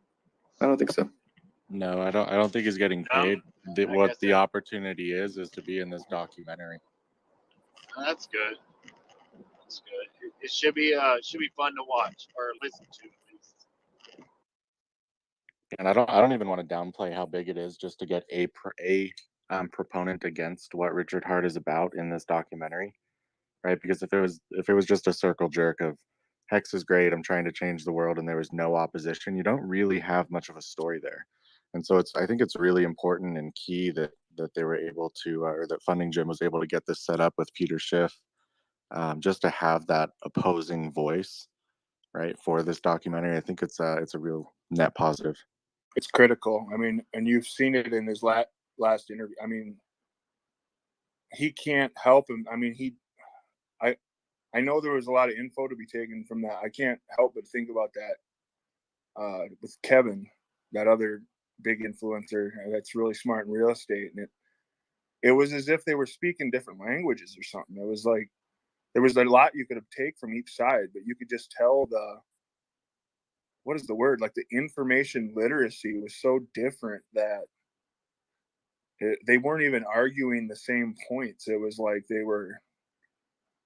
I don't think so.
No, I don't think he's getting paid. What the opportunity is to be in this documentary.
That's good. That's good. It should be fun to watch or listen to at least.
And I don't even want to downplay how big it is just to get a proponent against what Richard Hart is about in this documentary, right? Because if it was just a circle jerk of Hex is great, I'm trying to change the world, and there was no opposition, you don't really have much of a story there. And so I think it's really important and key that they were able to, or that Funding Gym was able to get this set up with Peter Schiff, just to have that opposing voice, right, for this documentary. I think it's a real net positive.
It's critical. I mean, and you've seen it in his last interview. I mean, he can't help him. I mean, I know there was a lot of info to be taken from that. I can't help but think about that with Kevin, that other big influencer that's really smart in real estate. And it was as if they were speaking different languages or something. It was like there was a lot you could have taken from each side, but you could just tell what is the word? Like the information literacy was so different that they weren't even arguing the same points. It was like they were,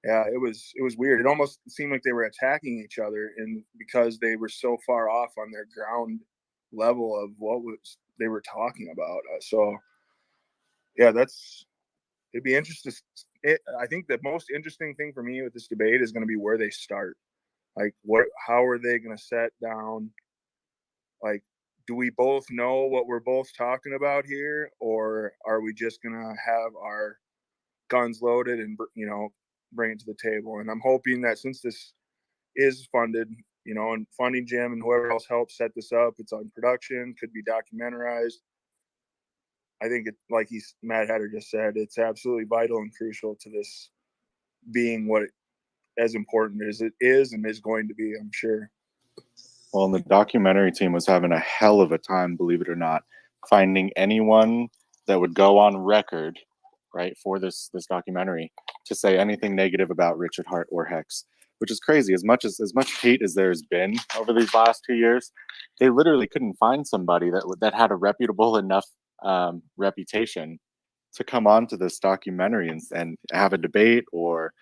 yeah, it was weird. It almost seemed like they were attacking each other, and because they were so far off on their ground level of what they were talking about. So yeah, it'd be interesting. I think the most interesting thing for me with this debate is going to be where they start. Like, how are they going to set down? Like, do we both know what we're both talking about here, or are we just going to have our guns loaded and, bring it to the table? And I'm hoping that since this is funded, and Funding Gym and whoever else helps set this up, it's on production, could be documentarized. I think it, like Matt Hatter just said, it's absolutely vital and crucial to this being as important as it is and is going to be, I'm sure.
Well, and the documentary team was having a hell of a time, believe it or not, finding anyone that would go on record, right, for this documentary to say anything negative about Richard Hart or Hex, which is crazy. As much hate as there's been over these last 2 years, they literally couldn't find somebody that had a reputable enough reputation to come on to this documentary and have a debate or,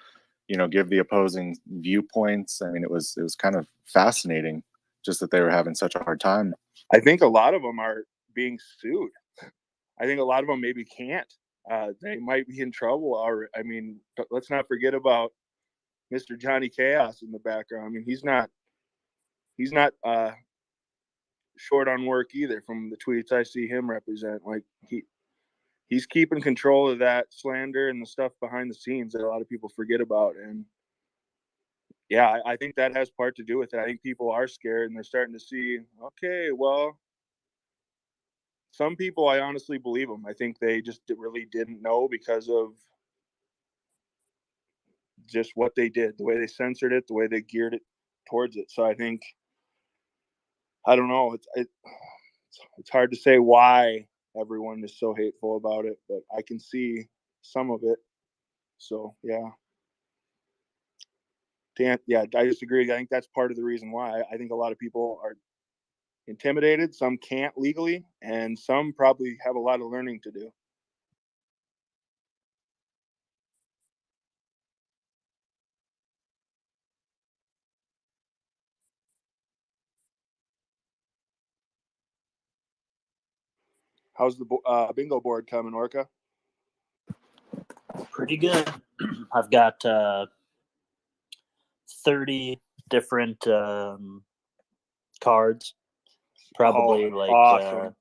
give the opposing viewpoints. I mean, it was kind of fascinating just that they were having such a hard time.
I think a lot of them are being sued. I think a lot of them maybe can't. They might be in trouble. Or, I mean, let's not forget about Mr. Johnny Chaos in the background. I mean, he's not short on work either from the tweets I see him represent. Like he's keeping control of that slander and the stuff behind the scenes that a lot of people forget about. And yeah, I think that has part to do with it. I think people are scared and they're starting to see, okay, well, some people, I honestly believe them. I think they just really didn't know because of just what they did, the way they censored it, the way they geared it towards it. So I think, I don't know. It's hard to say why everyone is so hateful about it, but I can see some of it. So yeah. Yeah, I disagree. I think that's part of the reason why. I think a lot of people are intimidated. Some can't legally, and some probably have a lot of learning to do. How's the bingo board coming, Orca?
Pretty good. I've got 30 different cards. Probably
awesome.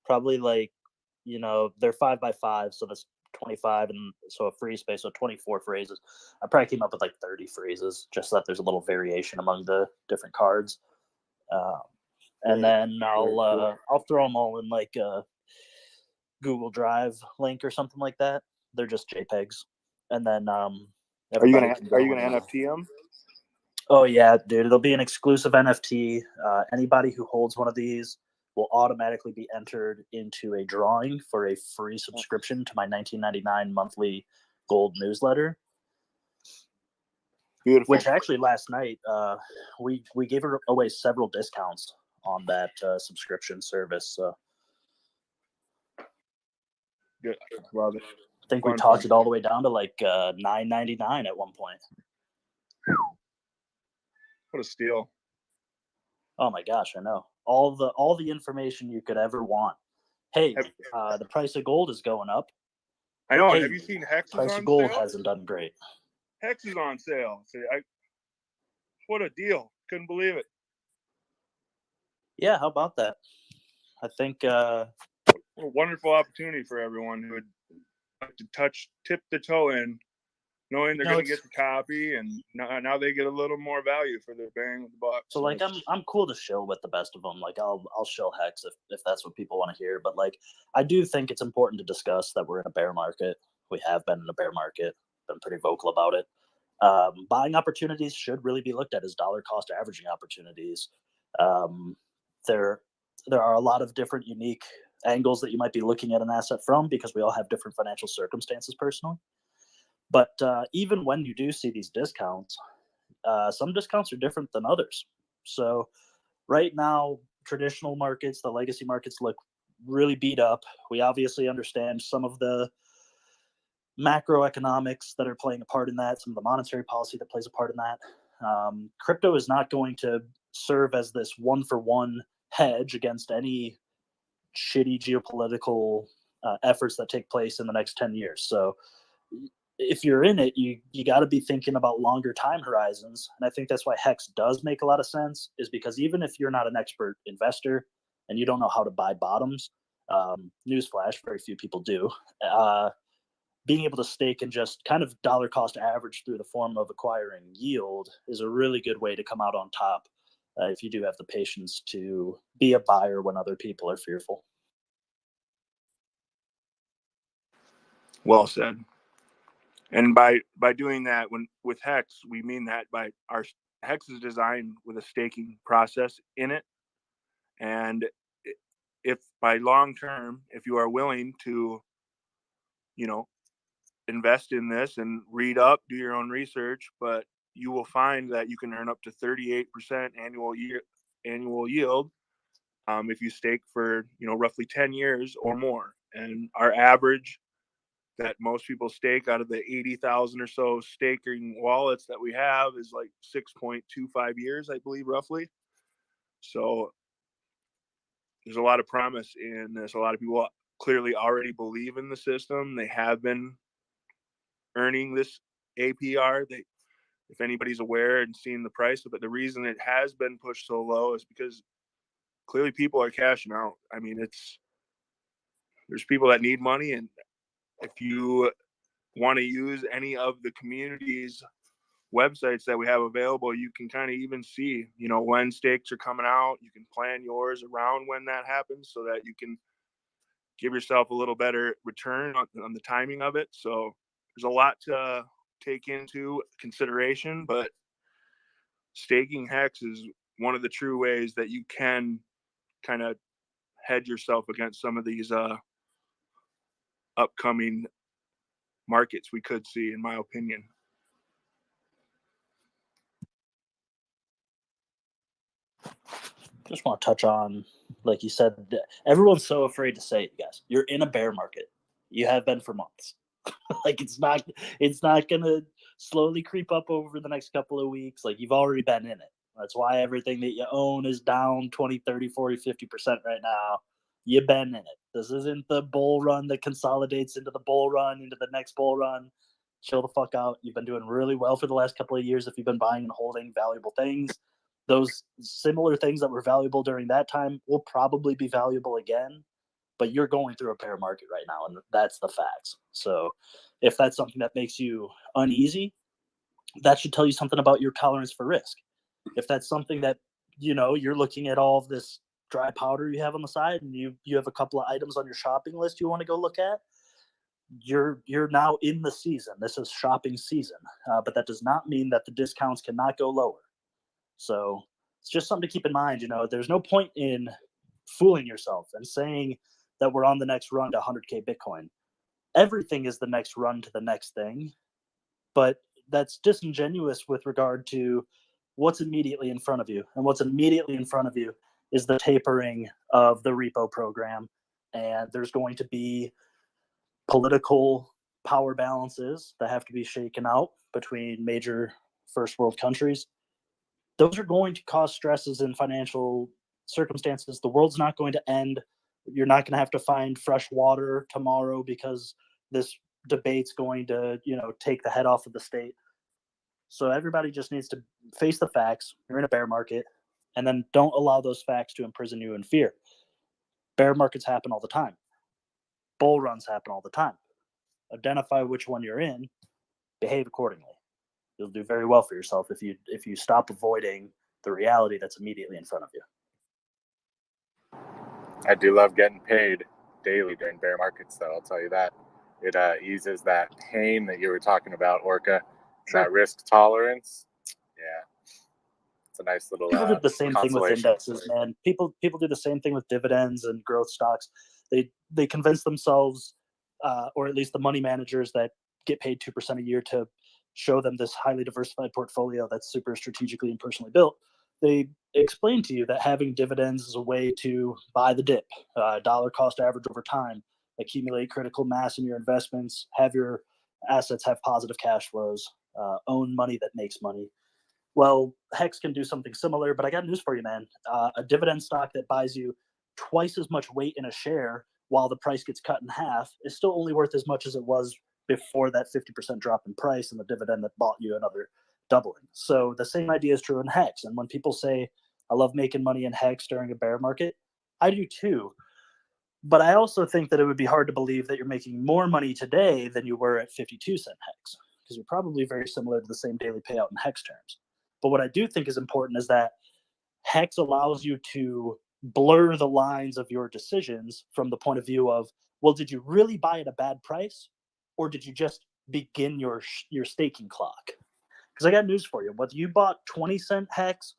They're 5x5, so that's 25, and so a free space, so 24 phrases. I probably came up with like 30 phrases, just so that there's a little variation among the different cards. And then I'll throw them all in like a Google Drive link or something like that. They're just JPEGs, and then
are you gonna NFT them?
Oh yeah, dude! It'll be an exclusive NFT. Anybody who holds one of these will automatically be entered into a drawing for a free subscription to my $19.99 monthly gold newsletter.
Beautiful.
Which actually last night we gave away several discounts on that subscription service. So
good, love it.
I think we talked it all the way down to like $9.99 at one point.
What a steal!
Oh my gosh, I know all the information you could ever want. Hey, the price of gold is going up.
I know.
Hey,
have you seen Hex
price
on
of gold
sale?
hasn't done great.
Hex is on sale. What a deal! Couldn't believe it.
Yeah, how about that? I think
what a wonderful opportunity for everyone who would like to tip the toe in, knowing they're going to get the copy, and now they get a little more value for their bang with the buck.
So like I'm cool to shill with the best of them. Like I'll shill Hex if that's what people want to hear. But like I do think it's important to discuss that we're in a bear market. We have been in a bear market. Been pretty vocal about it. Buying opportunities should really be looked at as dollar cost averaging opportunities. There are a lot of different unique angles that you might be looking at an asset from because we all have different financial circumstances personally. But even when you do see these discounts, some discounts are different than others. So right now, traditional markets, the legacy markets look really beat up. We obviously understand some of the macroeconomics that are playing a part in that, some of the monetary policy that plays a part in that. Crypto is not going to serve as this one-for-one hedge against any shitty geopolitical efforts that take place in the next 10 years. So if you're in it, you got to be thinking about longer time horizons. And I think that's why Hex does make a lot of sense, is because even if you're not an expert investor and you don't know how to buy bottoms, newsflash, very few people do, being able to stake and just kind of dollar cost average through the form of acquiring yield is a really good way to come out on top if you do have the patience to be a buyer when other people are fearful.
Well said. And by doing that, when with Hex, we mean that by our Hex is designed with a staking process in it, and if by long term, if you are willing to, you know, invest in this and read up, do your own research, but you will find that you can earn up to 38% annual yield if you stake for, you know, roughly 10 years or more. And our average that most people stake out of the 80,000 or so staking wallets that we have is like 6.25 years, I believe, roughly. So there's a lot of promise in this. A lot of people clearly already believe in the system. They have been earning this APR. If anybody's aware and seen the price of it, the reason it has been pushed so low is because clearly people are cashing out. I mean, there's people that need money, and if you want to use any of the community's websites that we have available, you can kind of even see, you know, when stakes are coming out. You can plan yours around when that happens so that you can give yourself a little better return on the timing of it. So there's a lot to take into consideration, but staking Hex is one of the true ways that you can kind of hedge yourself against some of these upcoming markets we could see, in my opinion.
Just want to touch on, like you said, everyone's so afraid to say it, guys. You're in a bear market. You have been for months. Like it's not gonna slowly creep up over the next couple of weeks. Like you've already been in it. That's why everything that you own is down 20, 30, 40, 50% right now. You've been in it. This isn't the bull run that consolidates into the bull run, into the next bull run. Chill the fuck out. You've been doing really well for the last couple of years if you've been buying and holding valuable things. Those similar things that were valuable during that time will probably be valuable again, but you're going through a bear market right now, and that's the facts. So if that's something that makes you uneasy, that should tell you something about your tolerance for risk. If that's something that, you know, you're looking at all of this dry powder you have on the side and you have a couple of items on your shopping list you want to go look at, you're now in the season. This is shopping season, but that does not mean that the discounts cannot go lower. So it's just something to keep in mind. You know, there's no point in fooling yourself and saying that we're on the next run to 100K Bitcoin. Everything is the next run to the next thing, but that's disingenuous with regard to what's immediately in front of you. And what's immediately in front of you is the tapering of the repo program. And there's going to be political power balances that have to be shaken out between major first world countries. Those are going to cause stresses in financial circumstances. The world's not going to end. You're not going to have to find fresh water tomorrow because this debate's going to, you know, take the head off of the state. So everybody just needs to face the facts. You're in a bear market, and then don't allow those facts to imprison you in fear. Bear markets happen all the time. Bull runs happen all the time. Identify which one you're in, behave accordingly. You'll do very well for yourself if you stop avoiding the reality that's immediately in front of you.
I do love getting paid daily during bear markets, though. I'll tell you that. It eases that pain that you were talking about, Orca.
Sure.
That risk tolerance. Yeah. It's a nice little
People do the same thing with
consolation.
indexes, man. People do the same thing with dividends and growth stocks. They convince themselves, or at least the money managers that get paid 2% a year to show them this highly diversified portfolio that's super strategically and personally built. They explain to you that having dividends is a way to buy the dip, dollar cost average over time, accumulate critical mass in your investments, have your assets have positive cash flows, own money that makes money. Well, Hex can do something similar, but I got news for you, man. A dividend stock that buys you twice as much weight in a share while the price gets cut in half is still only worth as much as it was before that 50% drop in price and the dividend that bought you another doubling. So the same idea is true in Hex. And when people say, I love making money in Hex during a bear market, I do too. But I also think that it would be hard to believe that you're making more money today than you were at 52-cent Hex, because you're probably very similar to the same daily payout in Hex terms. But what I do think is important is that Hex allows you to blur the lines of your decisions from the point of view of, well, did you really buy at a bad price? or did you just begin your staking clock? Because I got news for you. Whether you bought 20-cent hex,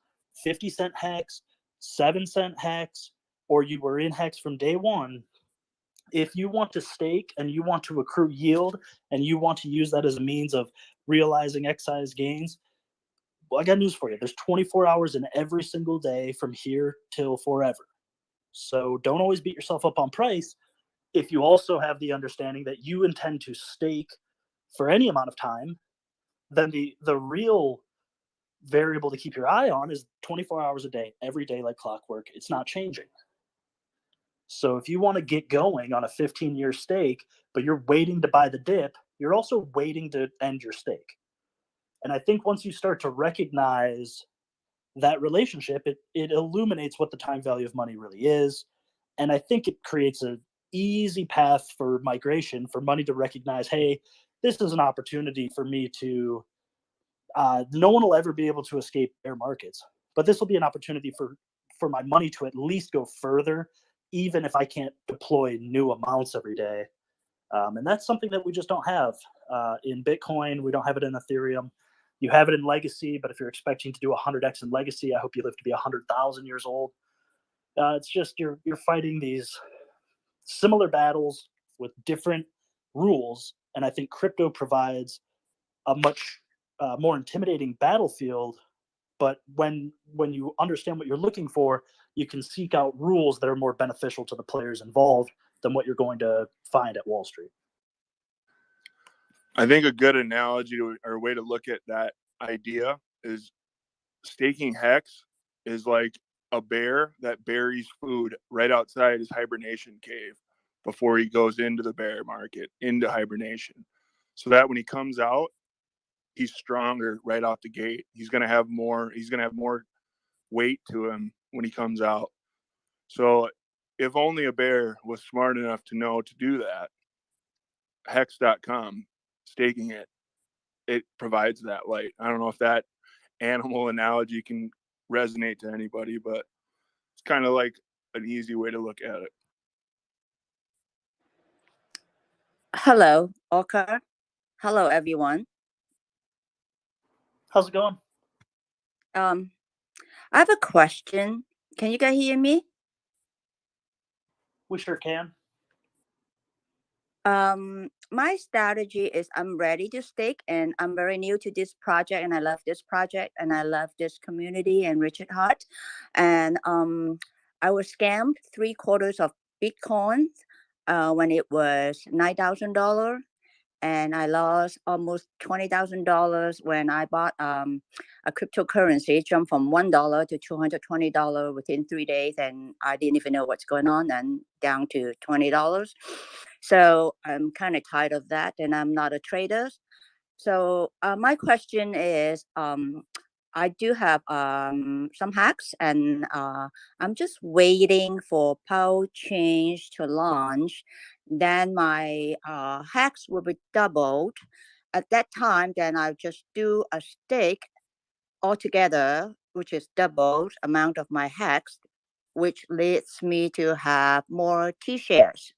50-cent hex, 7-cent hex, or you were in hex from day one, if you want to stake and you want to accrue yield and you want to use that as a means of realizing excise gains, well, I got news for you. There's 24 hours in every single day from here till forever. So don't always beat yourself up on price if you also have the understanding that you intend to stake for any amount of time. Then the real variable to keep your eye on is 24 hours a day, every day, like clockwork. It's not changing. So if you want to get going on a 15-year stake, but you're waiting to buy the dip, you're also waiting to end your stake. And I think once you start to recognize that relationship, it illuminates what the time value of money really is. And I think it creates an easy path for migration, for money to recognize, hey, this is an opportunity for me to, no one will ever be able to escape bear markets, but this will be an opportunity for my money to at least go further, even if I can't deploy new amounts every day. And that's something that we just don't have in Bitcoin. We don't have it in Ethereum. You have it in Legacy, but if you're expecting to do 100x in Legacy, I hope you live to be 100,000 years old. It's just you're fighting these similar battles with different rules, and I think crypto provides a much more intimidating battlefield. But when you understand what you're looking for, you can seek out rules that are more beneficial to the players involved than what you're going to find at Wall Street.
I think a good analogy or way to look at that idea is staking hex is like a bear that buries food right outside his hibernation cave before he goes into the bear market, into hibernation. So that when he comes out, he's stronger right out the gate. He's going to have more weight to him when he comes out. So if only a bear was smart enough to know to do that, hex.com, staking it provides that light. I don't know if that animal analogy can resonate to anybody, but it's kind of like an easy way to look at it.
Hello, Oka. Hello, everyone.
How's it going?
I have a question. Can you guys hear me?
We sure can.
My strategy is I'm ready to stake, and I'm very new to this project, and I love this project, and I love this community and Richard Hart. And I was scammed 3/4 of Bitcoin when it was $9,000. And I lost almost $20,000 when I bought a cryptocurrency. It jumped from $1 to $220 within 3 days, and I didn't even know what's going on, and down to $20. So I'm kind of tired of that, and I'm not a trader. So my question is, I do have some hacks, and I'm just waiting for PulseX to launch. Then my hacks will be doubled. At that time, then I'll just do a stake altogether, which is doubled amount of my hacks, which leads me to have more T-shares.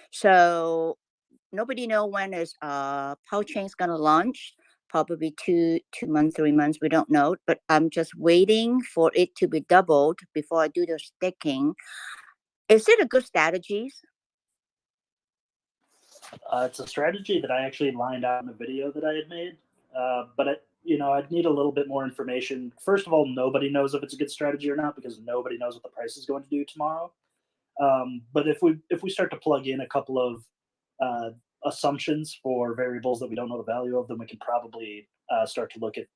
So nobody know when is PulseX gonna launch. Probably two months, 3 months. We don't know, but I'm just waiting for it to be doubled before I do the staking. Is it a good strategy?
It's a strategy that I actually lined out in a video that I had made, but I'd need a little bit more information. First of all, nobody knows if it's a good strategy or not because nobody knows what the price is going to do tomorrow. But if we start to plug in a couple of assumptions for variables that we don't know the value of, then we can probably start to look at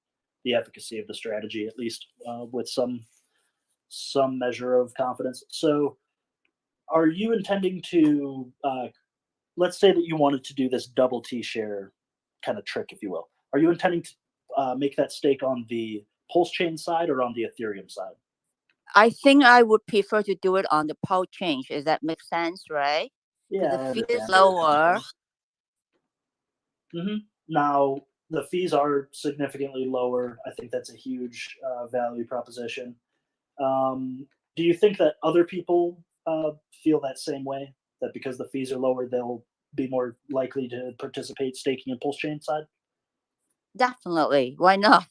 the efficacy of the strategy, at least with some measure of confidence. So are you intending to, let's say that you wanted to do this double T-share kind of trick, if you will. Are you intending to make that stake on the PulseX side or on the Ethereum side?
I think I would prefer to do it on the PulseX. Does that make sense, right?
Yeah,
the fee is lower.
Mm-hmm. Now, the fees are significantly lower. I think that's a huge value proposition. Do you think that other people feel that same way? That because the fees are lower, they'll be more likely to participate staking in Pulse Chain side?
Definitely. Why not?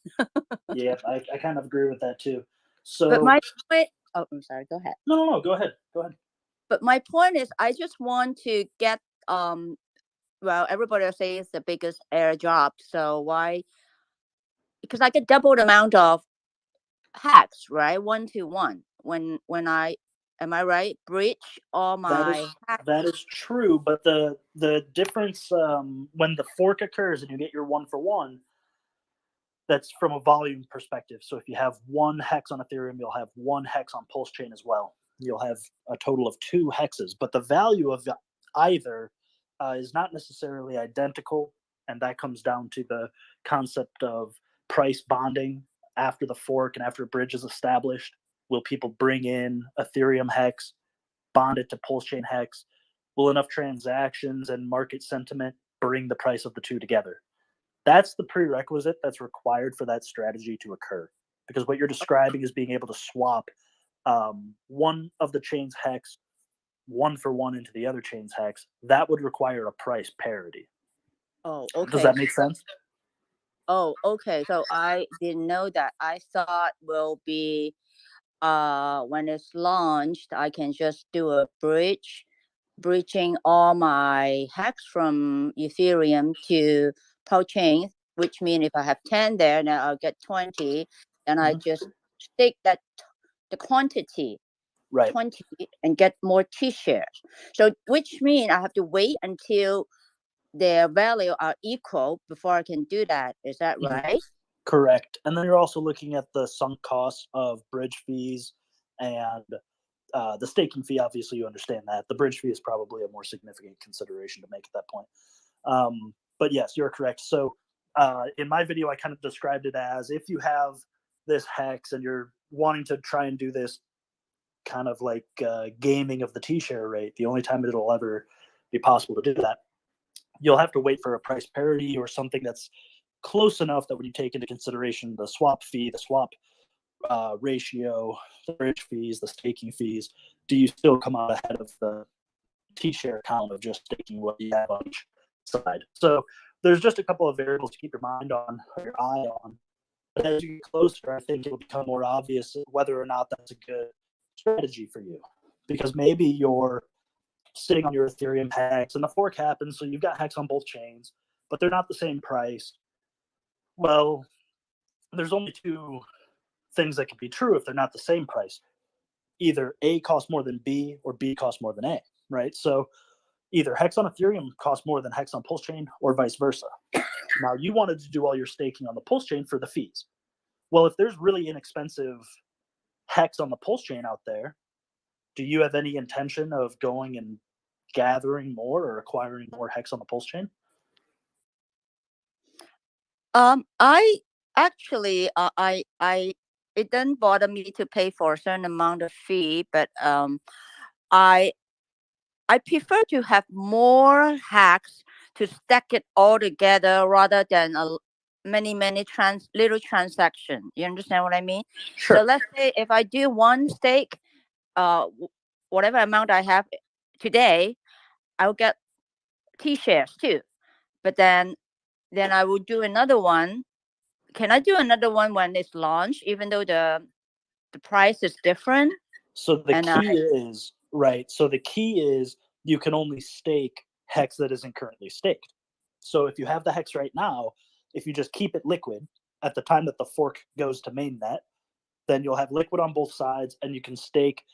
Yeah, I kind of agree with that too.
But
So
my point. Oh, I'm sorry. Go ahead.
no, go ahead.
But my point is, I just want to get well, everybody will say it's the biggest airdrop. So why? Because I get double the amount of hacks, right? 1-to-1. When I am I right? Breach all my hacks.
That is true, but the difference when the fork occurs and you get your 1-for-1, that's from a volume perspective. So if you have 1 hex on Ethereum, you'll have 1 hex on Pulse Chain as well. You'll have a total of 2 hexes, but the value of either is not necessarily identical, and that comes down to the concept of price bonding after the fork and after a bridge is established. Will people bring in Ethereum hex, bond it to Pulse Chain hex? Will enough transactions and market sentiment bring the price of the two together? That's the prerequisite that's required for that strategy to occur. Because what you're describing is being able to swap one of the chain's hex 1-for-1 into the other chain's hex. That would require a price parity.
Oh, okay.
Does that make sense?
Oh, okay. So I didn't know that. I thought will be when it's launched, I can just do a breaching all my hacks from Ethereum to Pulse Chain, which means if I have 10 there, then I'll get 20, and I just stake that the quantity,
right,
20, and get more T-shares. So which means I have to wait until their value are equal before I can do that. Is that right?
Correct. And then you're also looking at the sunk costs of bridge fees and the staking fee. Obviously, you understand that. The bridge fee is probably a more significant consideration to make at that point. But yes, you're correct. So in my video, I kind of described it as if you have this hex and you're wanting to try and do this kind of like gaming of the T-share rate, the only time it'll ever be possible to do that, you'll have to wait for a price parity or something that's close enough that when you take into consideration the swap fee, the swap ratio, the bridge fees, the staking fees, do you still come out ahead of the T-share count of just staking what you have on each side? So there's just a couple of variables to keep your mind on, or your eye on. But as you get closer, I think it'll become more obvious whether or not that's a good strategy for you. Because maybe you're sitting on your Ethereum hex and the fork happens, so you've got hex on both chains, but they're not the same price. Well, there's only 2 things that can be true if they're not the same price. Either A costs more than B or B costs more than A, right? So either hex on Ethereum costs more than hex on Pulse Chain or vice versa. Now, you wanted to do all your staking on the Pulse Chain for the fees. Well, if there's really inexpensive hex on the Pulse Chain out there, do you have any intention of going and gathering more or acquiring more hex on the Pulse Chain?
I actually, it doesn't bother me to pay for a certain amount of fee, but I prefer to have more hacks to stack it all together rather than many little transactions. You understand what I mean?
Sure.
So let's say if I do one stake, whatever amount I have today, I'll get T-shares too. But then I will do another one. Can I do another one when it's launched, even though the price is different?
So the key is, right, so the key is you can only stake hex that isn't currently staked. So if you have the hex right now, if you just keep it liquid at the time that the fork goes to mainnet, then you'll have liquid on both sides and you can stake,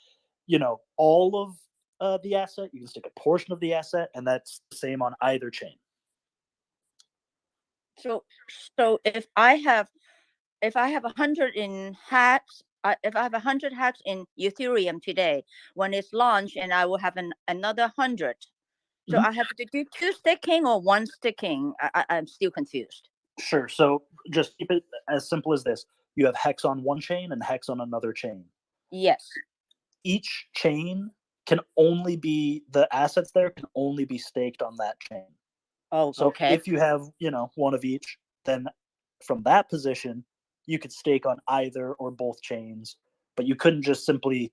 all of the asset. You can stake a portion of the asset, and that's the same on either chain.
So if I have 100 in hacks, if I have 100 hacks in Ethereum today, when it's launched, and I will have another 100. So I have to do 2 staking or 1 staking. I'm still confused.
Sure. So just keep it as simple as this. You have hex on one chain and hex on another chain.
Yes.
Each chain can only be, the assets there can only be staked on that chain.
Oh,
so
okay.
If you have, one of each, then from that position, you could stake on either or both chains, but you couldn't just simply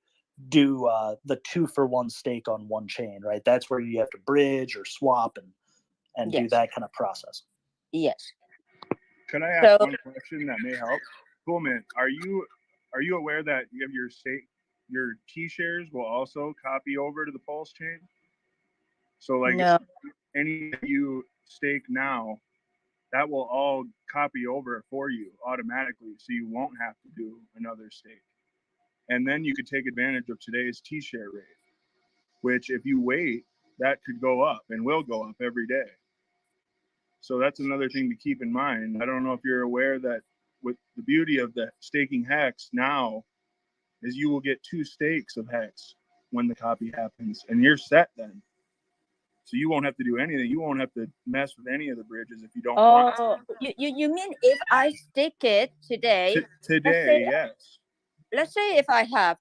do the 2-for-1 stake on one chain, right? That's where you have to bridge or swap and do
Yes.
that kind of process.
Yes.
Can I ask
So
one question that may help? Coolman, are you aware that you have your T shares will also copy over to the Pulse chain? So like
no.
any that you stake now, that will all copy over for you automatically, so you won't have to do another stake. And then you could take advantage of today's T share rate, which if you wait, that could go up and will go up every day. So that's another thing to keep in mind. I don't know if you're aware that with the beauty of the staking Hex now is you will get 2 stakes of Hex when the copy happens, and you're set then. So you won't have to do anything. You won't have to mess with any of the bridges if you don't want to.
Oh, you mean if I stick it today?
Today, yes.
Let's say if I have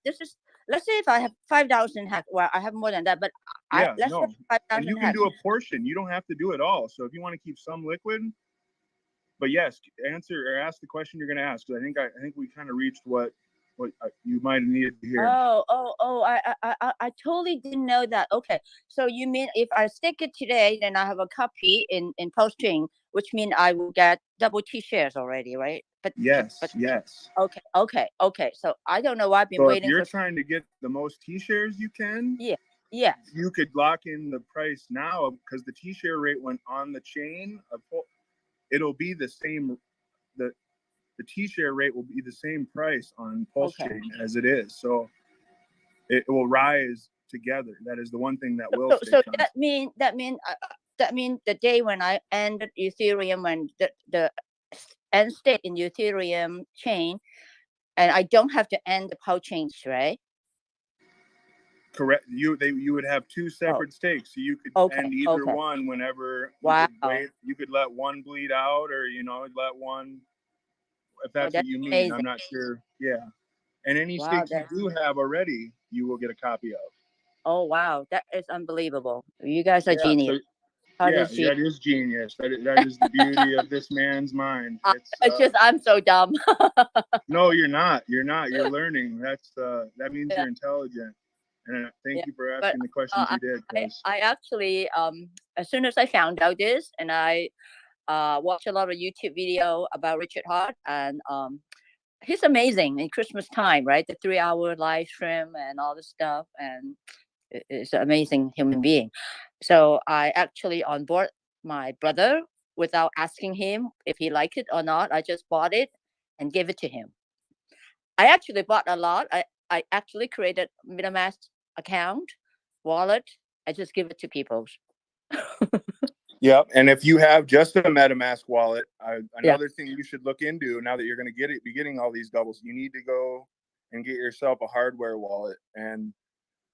let's say if I have 5,000 Hex. Well, I have more than that, but let's say 5,000
And you can
Hex.
do a portion. You don't have to do it all. So if you want to keep some liquid, but yes, ask the question you're going to ask. Because I think we kind of reached what you might have needed to hear.
I totally didn't know that. Okay, so you mean if I stick it today, then I have a copy in PulseChain, which means I will get double T shares already, right?
Yes.
Okay. So I don't know why I've been
So
waiting.
if you're trying to get the most T shares you can,
yeah,
you could lock in the price now because the T share rate went on the chain. It'll be the same. The T share rate will be the same price on Pulse Chain as it is. So it will rise together. That is the one thing that will stay constant.
that mean the day when I ended Ethereum, when the end state in Ethereum chain, and I don't have to end the Pulse chain, right?
Correct. You would have 2 separate stakes. So you could end either one whenever.
Wow.
You could let one bleed out, or let one. If that's what you mean, amazing. I'm not sure. Yeah. And any stakes you do have already, you will get a copy of.
Oh wow, that is unbelievable. You guys are genius.
That is genius. That is the beauty of this man's mind.
It's just I'm so dumb.
No, you're not. You're not. You're learning. That means you're intelligent. And thank you for asking the questions you did.
I actually as soon as I found out this, and I watched a lot of YouTube video about Richard Hart, and he's amazing in Christmas time, right? The 3-hour live stream and all this stuff, and it's an amazing human being. So I actually onboard my brother without asking him if he liked it or not. I just bought it and gave it to him. I actually bought a lot. I actually created MetaMask account, wallet. I just give it to people.
Yep. And if you have just a MetaMask wallet, another thing you should look into now that you're going to be getting all these doubles, you need to go and get yourself a hardware wallet. And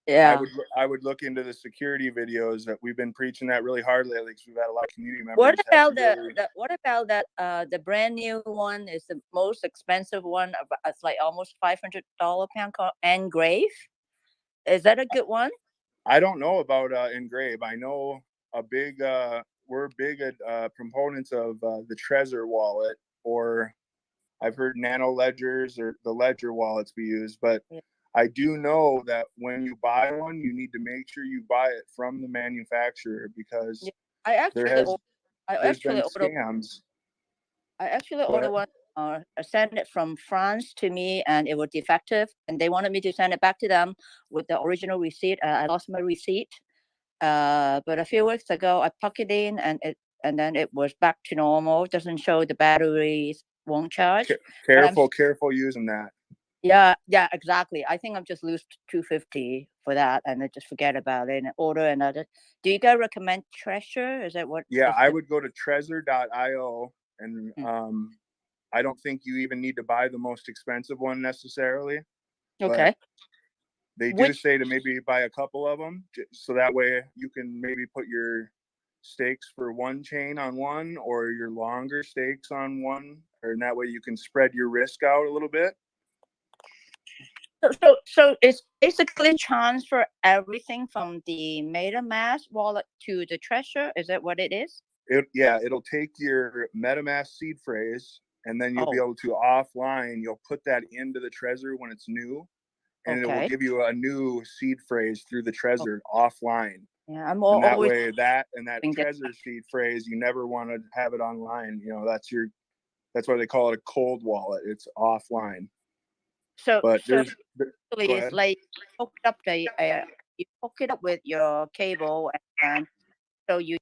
I would look into the security videos that we've been preaching that really hard lately, because we've had a lot of community members.
What about the brand new one? Is the most expensive one? It's like almost $500 pound called Engrave. Is that a good one?
I don't know about Engrave. I know we're big proponents of the Trezor wallet, or I've heard Nano ledgers or the Ledger wallets be used, but I do know that when you buy one, you need to make sure you buy it from the manufacturer, because there's been scams.
I actually ordered one. I sent it from France to me, and it was defective, and they wanted me to send it back to them with the original receipt. I lost my receipt, but a few weeks ago I plugged it in, and then it was back to normal. It doesn't show the batteries won't charge.
Careful using that.
Yeah, exactly. I think I'm just lose $250 for that, and I just forget about it and order another. Do you guys recommend Trezor? Is that what?
Yeah, I would go to Trezor.io, and I don't think you even need to buy the most expensive one necessarily.
Okay.
They do say to maybe buy a couple of them, so that way you can maybe put your stakes for one chain on one, or your longer stakes on one, and that way you can spread your risk out a little bit.
So it's basically transfer everything from the MetaMask wallet to the Trezor. Is that what it is?
It'll take your MetaMask seed phrase, and then you'll be able to offline. You'll put that into the Trezor when it's new, and it will
Okay.
give you a new seed phrase through the Trezor offline.
Yeah, I'm
And that
always
way, that
think that-
Trezor seed phrase, you never want to have it online. You know, that's why they call it a cold wallet. It's offline.
so
But
so
there's,
basically
go
it's
ahead.
like hook it up you hook it up with your cable, and so you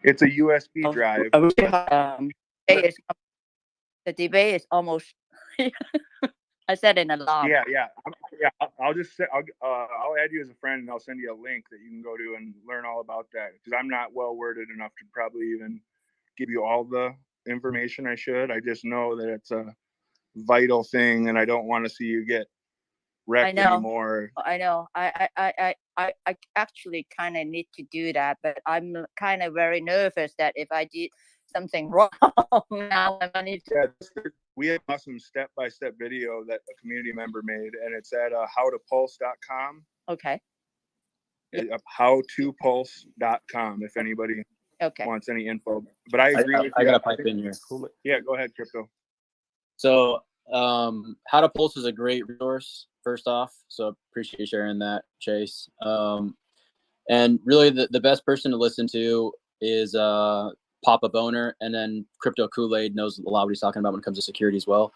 It's a USB drive.
debate is, the debate is almost I set an alarm.
Yeah. I'll just say, I'll add you as a friend, and I'll send you a link that you can go to and learn all about that. Because I'm not well worded enough to probably even give you all the information I should. I just know that it's a vital thing, and I don't want to see you get wrecked anymore.
I know. I actually kind of need to do that, but I'm kind of very nervous that if I did something wrong now, I need to.
Yeah, we have an awesome step-by-step video that a community member made, and it's at howtopulse.com.
Okay.
Howtopulse.com if anybody wants any info. But I agree with you.
I gotta pipe in here.
Yeah, go ahead, Crypto.
So How to Pulse is a great resource, first off. So appreciate you sharing that, Chase. And really the best person to listen to is Papah Boehner, and then Crypto Kool-Aid knows a lot what he's talking about when it comes to security as well.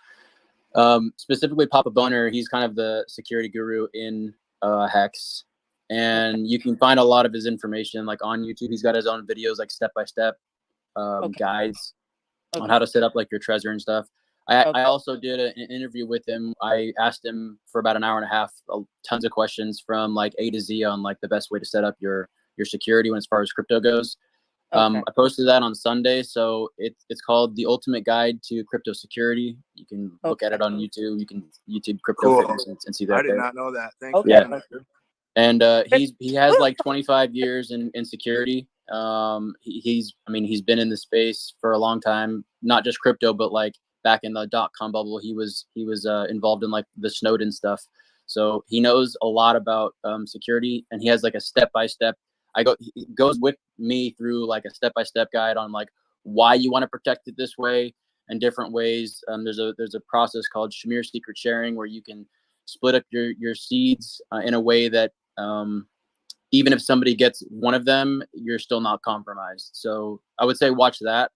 Specifically Papah Boehner, he's kind of the security guru in Hex. And you can find a lot of his information like on YouTube. He's got his own videos, like step-by-step guides on how to set up like your Trezor and stuff. I also did an interview with him. I asked him for about an hour and a half, tons of questions from like A to Z on like the best way to set up your security as far as crypto goes. I posted that on Sunday, so it's called The Ultimate Guide to Crypto Security. You can look at it on YouTube. You can YouTube Crypto Currency and see that.
I did not know that. Thank you.
Yeah. And he has like 25 years in security. He's been in the space for a long time, not just crypto, but like back in the .com bubble, he was involved in like the Snowden stuff. So he knows a lot about security, and he has like a step-by-step. He goes with me through like a step-by-step guide on like why you want to protect it this way and different ways. There's a process called Shamir secret sharing where you can split up your seeds in a way that even if somebody gets one of them, you're still not compromised. So I would say watch that,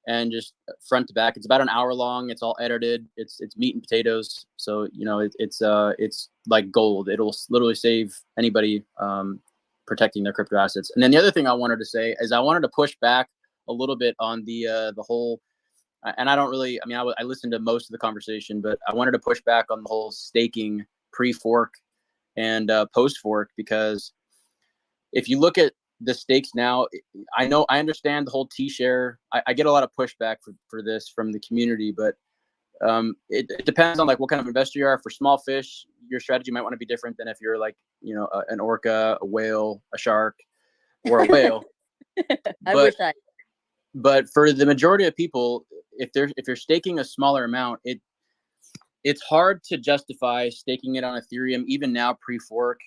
and just front to back. It's about an hour long. It's all edited. It's meat and potatoes. So you know it's like gold. It'll literally save anybody protecting their crypto assets. And then the other thing I wanted to say is I wanted to push back a little bit on the whole. And I don't really. I mean, I listened to most of the conversation, but I wanted to push back on the whole staking pre-fork and post-fork, because if you look at the stakes now, I understand the whole T-share. I get a lot of pushback for this from the community, but it depends on like what kind of investor you are. For small fish, your strategy might want to be different than if you're like, you know, an orca, a whale, a shark, or a whale. But for the majority of people, if you're staking a smaller amount, it's hard to justify staking it on Ethereum even now pre-fork.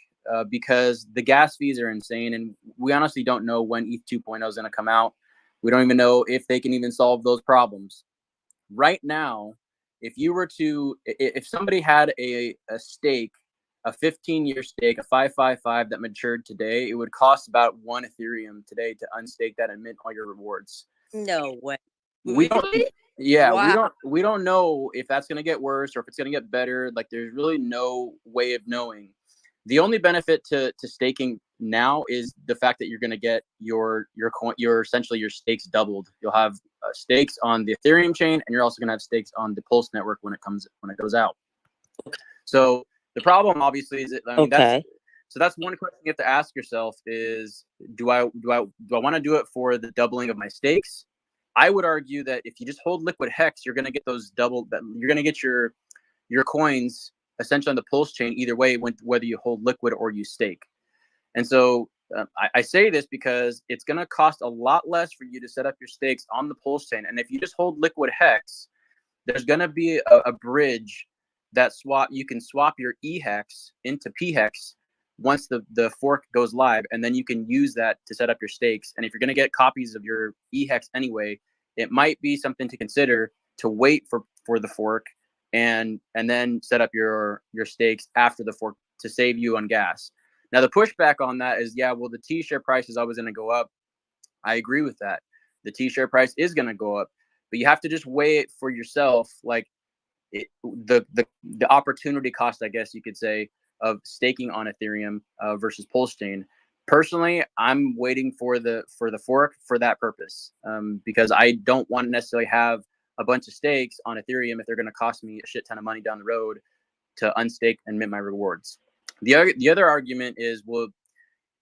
Because the gas fees are insane, and we honestly don't know when ETH 2.0 is going to come out. We don't even know if they can even solve those problems. Right now, if somebody had a stake, a 15-year stake, a 555 that matured today, it would cost about 1 Ethereum today to unstake that and mint all your rewards.
No way.
We don't. Yeah,
Wow.
we don't know if that's going to get worse or if it's going to get better. Like, there's really no way of knowing. The only benefit to staking now is the fact that you're going to get your essentially your stakes doubled. You'll have stakes on the Ethereum chain, and you're also going to have stakes on the Pulse network when it goes out. So the problem, obviously, is that's one question you have to ask yourself: is do I want to do it for the doubling of my stakes? I would argue that if you just hold liquid hex, you're going to get those double. You're going to get your coins essentially on the Pulse chain either way, whether you hold liquid or you stake. And so I say this because it's going to cost a lot less for you to set up your stakes on the Pulse chain. And if you just hold liquid hex, there's going to be a bridge that you can swap your eHex into pHex once the fork goes live, and then you can use that to set up your stakes. And if you're going to get copies of your eHex anyway, it might be something to consider to wait for the fork, and then set up your stakes after the fork to save you on gas. Now the pushback on that is, yeah, well, the T-share price is always going to go up. I agree with that. The T-share price is going to go up, but you have to just weigh it for yourself, like the opportunity cost, I guess you could say, of staking on Ethereum versus Pulse Chain. Personally, I'm waiting for the fork for that purpose, because I don't want to necessarily have a bunch of stakes on Ethereum if they're going to cost me a shit ton of money down the road to unstake and mint my rewards. The other argument is, well,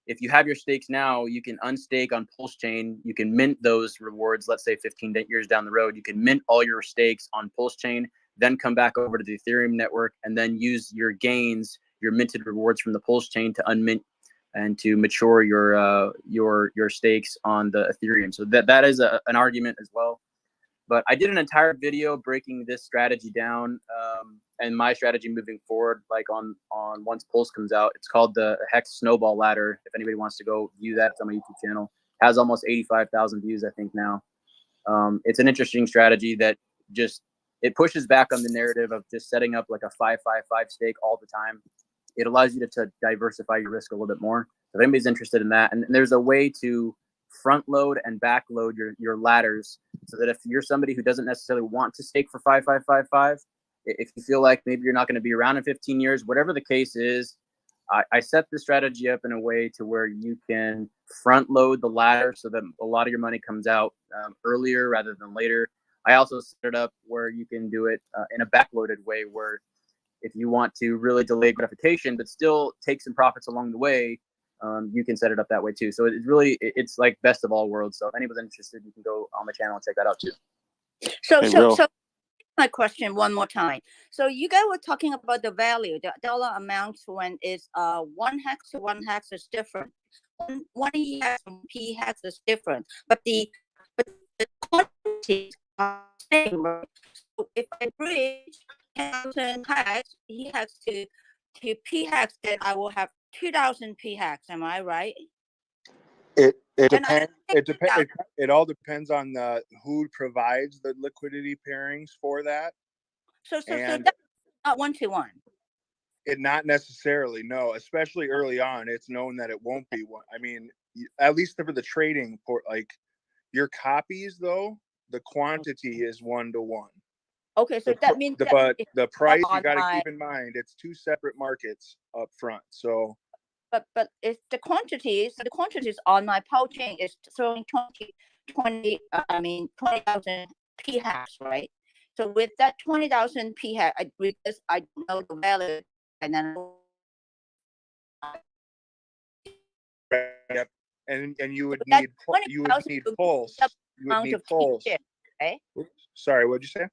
if you have your stakes now, you can unstake on Pulse Chain. You can mint those rewards, let's say 15 years down the road. You can mint all your stakes on Pulse Chain, then come back over to the Ethereum network and then use your gains, your minted rewards from the Pulse Chain to unmint and to mature your stakes on the Ethereum. So that is an argument as well. But I did an entire video breaking this strategy down, and my strategy moving forward, like on once Pulse comes out. It's called the Hex Snowball Ladder. If anybody wants to go view that, it's on my YouTube channel. It has almost 85,000 views, I think now. It's an interesting strategy that just, it pushes back on the narrative of just setting up like a 5-5-5 stake all the time. It allows you to diversify your risk a little bit more. If anybody's interested in that, and there's a way to front load and back load your ladders, so that if you're somebody who doesn't necessarily want to stake for 5-5-5-5, if you feel like maybe you're not going to be around in 15 years, whatever the case is, I set the strategy up in a way to where you can front load the ladder so that a lot of your money comes out earlier rather than later. I also set it up where you can do it in a backloaded way, where if you want to really delay gratification but still take some profits along the way, you can set it up that way too. So it's like best of all worlds. So if anyone's interested, you can go on my channel and check that out too.
So my question one more time. So you guys were talking about the value, the dollar amounts when it's 1 hex to 1 hex is different. One EX and P hex is different, but the quantities are the same, right? So if I bridge 10,000 hex, E hex to P hex, then I will have 2,000 P hex. Am I right?
It depends. It all depends on who provides the liquidity pairings for that.
So that's not 1-to-1.
It not necessarily, no. Especially early on, it's known that it won't be one. I mean, at least for the trading, for like your copies, though, the quantity is 1-to-1.
Okay, so that means
but the price, you got to keep in mind, it's two separate markets up front. So.
But if the quantities on my Pulse chain is throwing 20,000 P hash, right? So with that 20,000 P hash, because I don't know the value, and then
yep, and you would need Pulse. You would need Pulse.
Okay.
Sorry, what'd you say?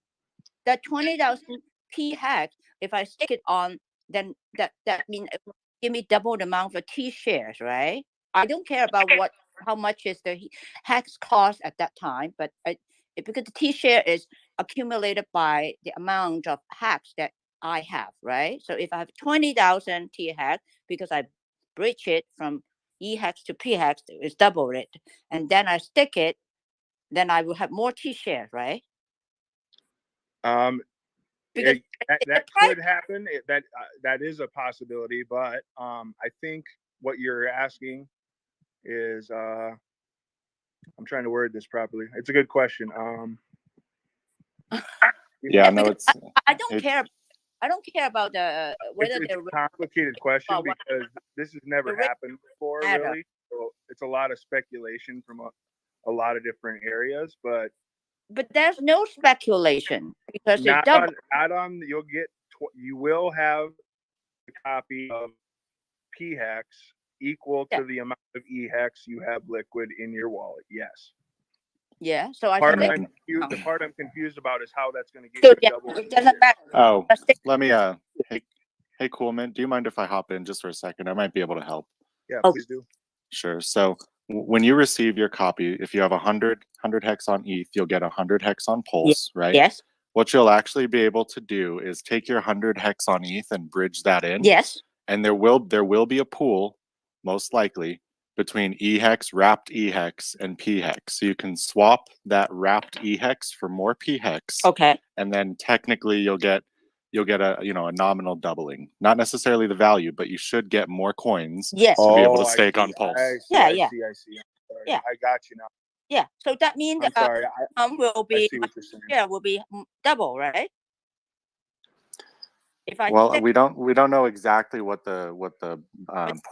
That 20,000 P hash, if I stick it on, then that means it will give me double the amount of T shares, right? I don't care about how much is the hex cost at that time, but because the T share is accumulated by the amount of hex that I have, right? So if I have 20,000 T hex, because I bridge it from E hex to P hex, it's double it, and then I stick it, then I will have more T shares, right?
Because that could happen. That is a possibility, but I think what you're asking is I'm trying to word this properly. It's a good question.
Yeah, no, it's.
I don't care. I don't care about the whether
it's a complicated question because this has never happened before, really. So it's a lot of speculation from a lot of different areas, but
there's no speculation because
not on. You will have a copy of P hex equal to the amount of E hex you have liquid in your wallet. Yes.
Yeah. So the
part I'm confused about is how that's going to get you double.
It doesn't matter.
Oh, let me. Hey, Coolman, do you mind if I hop in just for a second? I might be able to help.
Yeah, please do.
Sure. So when you receive your copy, if you have 100 hex on ETH, you'll get 100 hex on Pulse, right?
Yes.
What you'll actually be able to do is take your 100 hex on ETH and bridge that in.
Yes.
And there will be a pool, most likely, between EHEX, wrapped EHEX, and PHEX. So you can swap that wrapped EHEX for more PHEX.
Okay.
And then technically you'll get you'll get a nominal doubling. Not necessarily the value, but you should get more coins
Yes.
to be able to
I
stake
see.
on Pulse.
I see.
Yeah,
I
yeah,
see. I see. I'm sorry.
yeah,
I got you now.
yeah. So that means
I'm sorry.
will
I
be
see what you're saying.
will be double, right? If I
Well,
stake,
we don't know exactly what the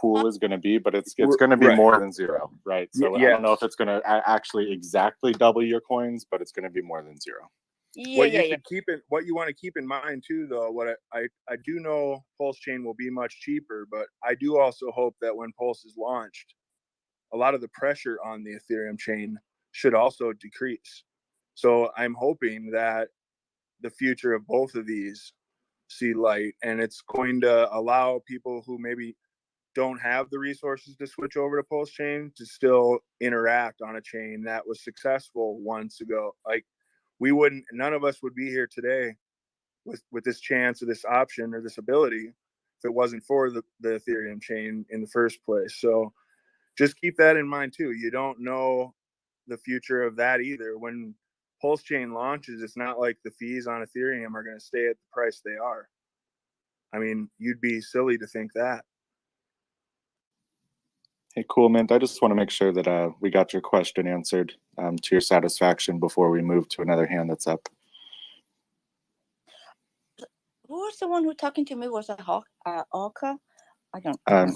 pool is going to be, but it's going to be
Right.
more than zero, right? So I don't know if
Yes.
it's going to actually exactly double your coins, but it's going to be more than zero.
yeah,
What
yeah,
you
yeah.
should keep in, what you want to keep in mind too, though, what I do know Pulse Chain will be much cheaper, but I do also hope that when Pulse is launched, a lot of the pressure on the Ethereum chain should also decrease. So I'm hoping that the future of both of these see light, and it's going to allow people who maybe don't have the resources to switch over to Pulse Chain to still interact on a chain that was successful once ago. Like none of us would be here today with this chance or this option or this ability if it wasn't for the Ethereum chain in the first place. So just keep that in mind too. You don't know the future of that either. When Pulse Chain launches, it's not like the fees on Ethereum are going to stay at the price they are. I mean, you'd be silly to think that.
Hey, cool, Mint. I just want to make sure that we got your question answered to your satisfaction before we move to another hand that's up.
Who was the one who talking to me? Was it Orca? I don't know.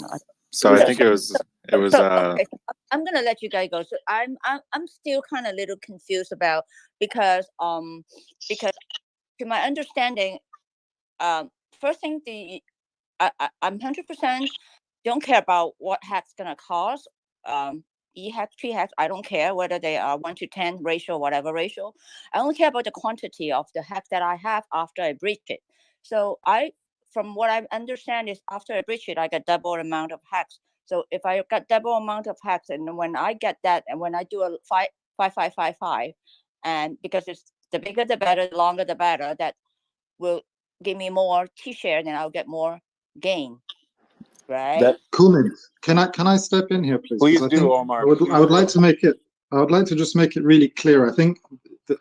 So I think it was.
Okay, I'm gonna let you guys go. So I'm still kind of a little confused about because to my understanding, first thing I'm 100% don't care about what hack's gonna cost. E-hacks, P-hacks, I don't care whether they are 1 to 10 ratio, whatever ratio. I only care about the quantity of the hack that I have after I breach it. So from what I understand is after I breach it, I get double amount of hacks. So if I got double amount of hacks, and when I get that, and when I do a 5, and because it's the bigger the better, the longer the better, that will give me more T-share, then I'll get more gain. Right.
Cool. Can I step in here, please?
Please
I
do,
think
Omar.
I would like to make it. I would like to just make it really clear. I think that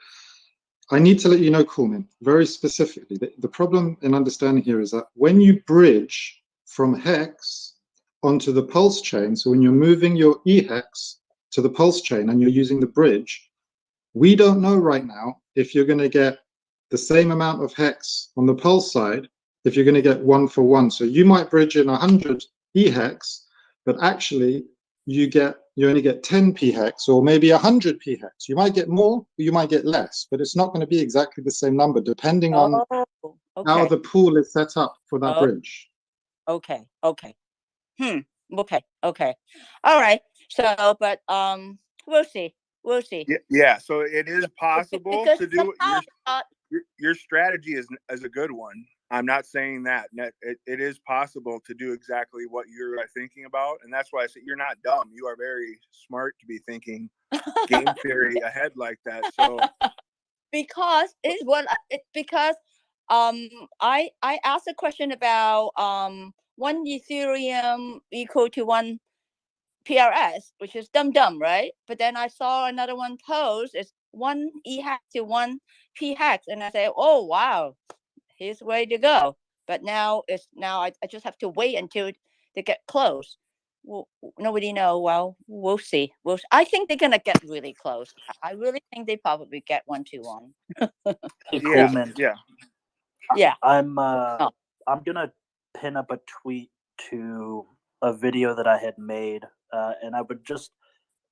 I need to let you know, Coolman, very specifically. The problem in understanding here is that when you bridge from Hex onto the Pulse chain, so when you're moving your eHex to the Pulse chain and you're using the bridge, we don't know right now if you're going to get the same amount of Hex on the Pulse side, if you're going to get 1 for 1. So you might bridge in 100 eHex, but actually you only get 10 pHex or maybe 100 pHex. You might get more, or you might get less, but it's not going to be exactly the same number depending on how the pool is set up for that bridge.
Okay. Okay. Okay. All right. So, but we'll see. We'll see.
Yeah. So it is possible
Because
to do
somehow
your strategy is a good one. I'm not saying that. It is possible to do exactly what you're thinking about, and that's why I say you're not dumb. You are very smart to be thinking game theory ahead like that. So
because I asked a question about 1 Ethereum equal to 1 PRS, which is dumb, right? But then I saw another one post, it's 1 eHack to 1 pHack, and I say, oh wow, here's the way to go. But now I just have to wait until they get close. Well, nobody know. Well, we'll see. I think they're gonna get really close. I really think they probably get 1 to 1.
Hey, Coleman.
Yeah.
I'm gonna pin up a tweet to a video that I had made, and I would just.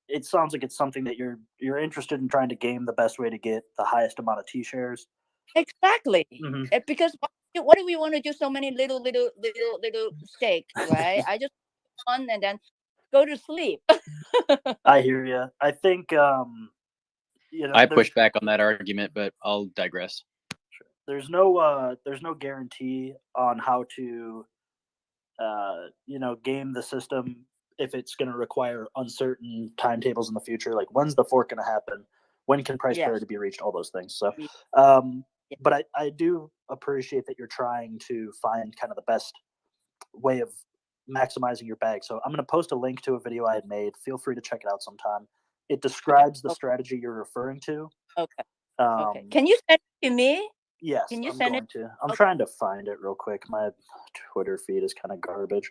It sounds like it's something that you're interested in trying to game the best way to get the highest amount of T-shares.
Exactly. Because what do we want to do so many little stakes, right? I just fun and then go to sleep.
I hear you. I think
I push back on that argument, but I'll digress.
There's no guarantee on how to game the system if it's going to require uncertain timetables in the future. Like, when's the fork going to happen? When can price parity be reached? All those things. So, but I do appreciate that you're trying to find kind of the best way of maximizing your bag. So I'm going to post a link to a video I had made. Feel free to check it out sometime. It describes the strategy you're referring to.
Okay. Can you send it to me?
Yes,
Can you
I'm
send
going
it?
to. I'm trying to find it real quick. My Twitter feed is kind of garbage.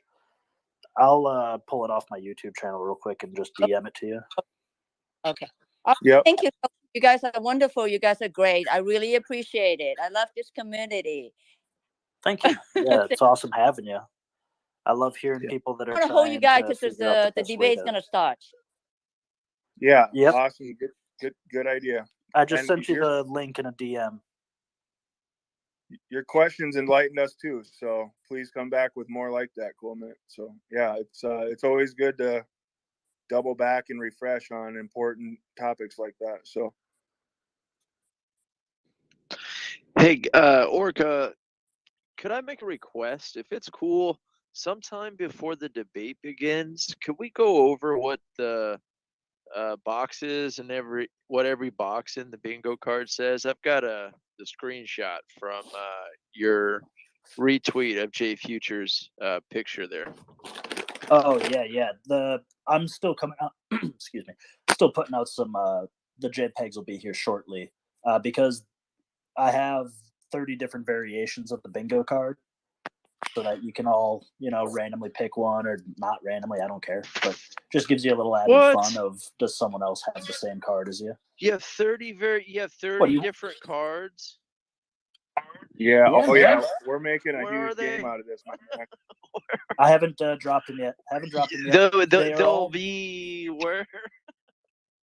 I'll pull it off my YouTube channel real quick and just DM it to you.
Okay.
Yep.
Thank you. You guys are wonderful. You guys are great. I really appreciate it. I love this community.
Thank you. Yeah, it's awesome having you. I love hearing people that are
I'm gonna hold you
trying
guys
to
because
figure out
the
best way
debate's
to.
gonna start.
Yeah.
Yep.
Awesome. Good idea.
I just
And
sent you the link in a DM.
Your questions enlightened us too, so please come back with more like that, Coleman. So yeah, it's always good to double back and refresh on important topics like that. So
Hey, Orca, could I make a request? If it's cool, sometime before the debate begins, could we go over what the boxes and what every box in the bingo card says? I've got the screenshot from your retweet of Jay Future's picture there.
Oh yeah. I'm still coming out. Excuse me. Still putting out some. The JPEGs will be here shortly because I have 30 different variations of the bingo card, so that you can all randomly pick one or not randomly. I don't care, but just gives you a little added fun of does someone else have the same card as you?
You have 30 different cards.
yeah,
Yeah,
oh yeah,
man.
we're making a
Where
huge game out of this.
I haven't dropped them yet.
They'll be where?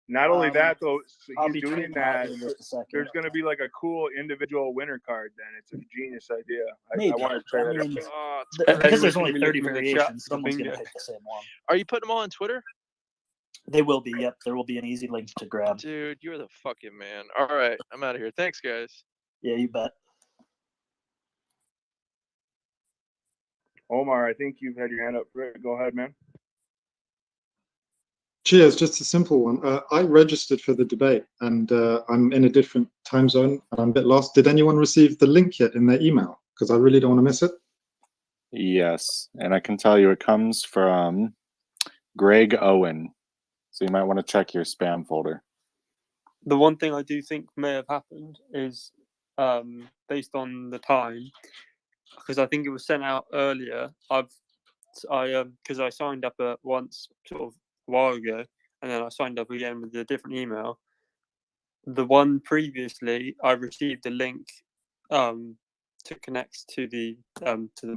Not only that though, so
I'll
he's
be
doing
tweeting out
that.
in just a second.
There's going to be like a cool individual winner card. Then it's a genius idea.
Maybe.
I want to try
I
that.
mean,
Oh,
because there's
Everyone's
only
gonna
30
be looking in the chat
variations,
for
someone's going
bingo.
to pick the same one.
Are you putting them all on Twitter?
They will be. Yep, there will be an easy link to grab.
Dude, you're the fucking man. All right, I'm out of here. Thanks, guys.
Yeah, you bet.
Omar, I think you've had your hand up. Go ahead, man.
Cheers, just a simple one. I registered for the debate and I'm in a different time zone. I'm a bit lost. Did anyone receive the link yet in their email? Because I really don't want to miss it.
Yes, and I can tell you it comes from Greg Owen. So you might want to check your spam folder.
The one thing I do think may have happened is based on the time, because I think it was sent out earlier. Because I signed up once sort of a while ago, and then I signed up again with a different email. The one previously, I received a link to connect to the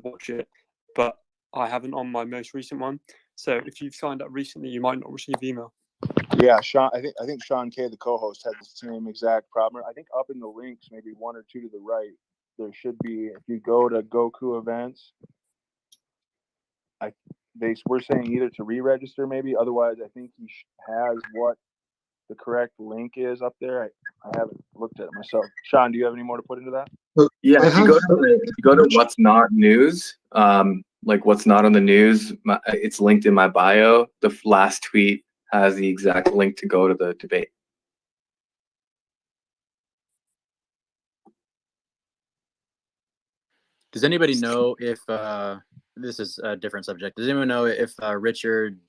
watch it, but I haven't on my most recent one. So if you've signed up recently, you might not receive email.
Yeah, Sean. I think Sean K, the co-host, had the same exact problem. I think up in the links, maybe one or two to the right, there should be. If you go to Goku events, we're saying either to re-register, maybe. Otherwise, I think he has what the correct link is up there. I haven't looked at it myself. Sean, do you have any more to put into that?
Yeah, if you go to what's not news, like what's not on the news, it's linked in my bio. The last tweet has the exact link to go to the debate.
Does anybody know if this is a different subject? Does anyone know if Richard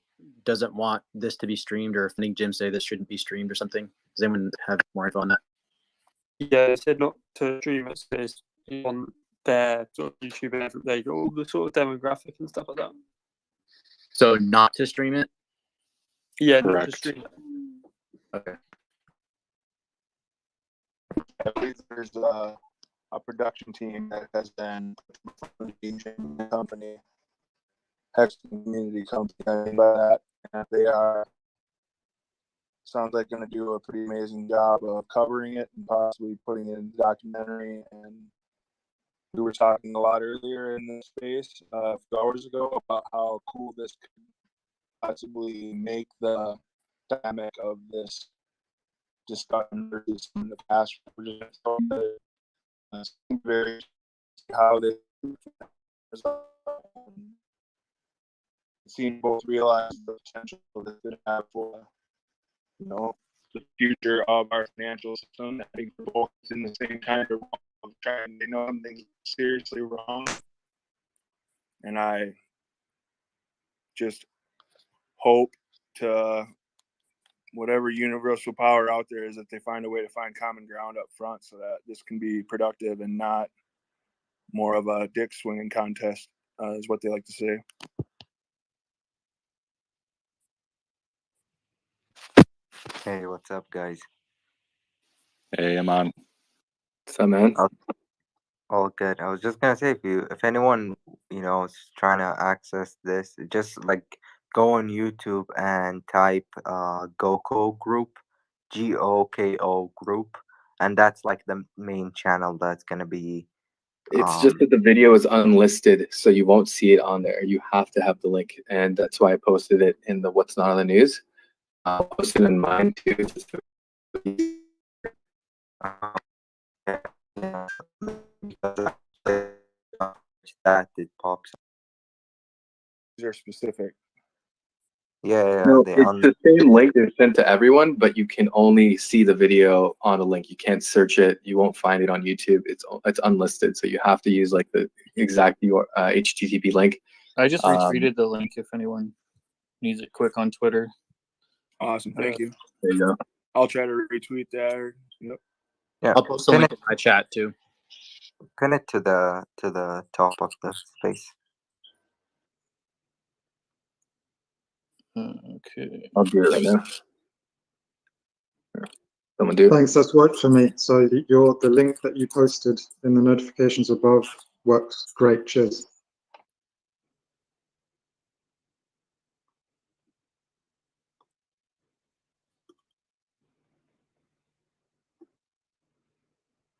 doesn't want this to be streamed, or if Nick Jim say this shouldn't be streamed or something? Does anyone have more info on that?
Yeah, they said not to stream it. So it's on their sort of YouTube and everything. They got all the sort of demographic and stuff like that.
So not to stream it?
Yeah, not to stream it.
Okay.
I believe there's a production team that has been the company, Hex Community Company, by that, and they are sounds like going to do a pretty amazing job of covering it and possibly putting it in the documentary. And we were talking a lot earlier in this space a few hours ago about how cool this could possibly make the dynamic of this discussion versus in the past. We're just very how they seem both realize the potential that it could have for the future of our financial system. I think we're both in the same kind of trying to know something seriously wrong, and I just hope to whatever universal power out there is, that they find a way to find common ground up front so that this can be productive and not more of a dick swinging contest, is what they like to say.
Hey, what's up, guys?
Hey, I'm on.
What's up, man?
All good. I was just gonna say, if anyone, is trying to access this, just like go on YouTube and type GoKo group, GOKO group, and that's like the main channel that's gonna be.
It's just that the video is unlisted, so you won't see it on there. You have to have the link, and that's why I posted it in the What's Not on the News. I'll post it in mine too.
That it pops.
These are specific.
Yeah,
No, it's the same link that's sent to everyone, but you can only see the video on a link. You can't search it. You won't find it on YouTube. It's unlisted, so you have to use like the exact HTTP link.
I just retweeted the link if anyone needs it quick on Twitter.
Awesome, thank you.
There you go.
I'll try to retweet that. Yep.
Yeah,
I'll post a link in my chat too.
Pin it to the top of the space.
Okay.
I'll do it right now. Someone do it.
Thanks, that's worked for me. So the link that you posted in the notifications above works great. Cheers.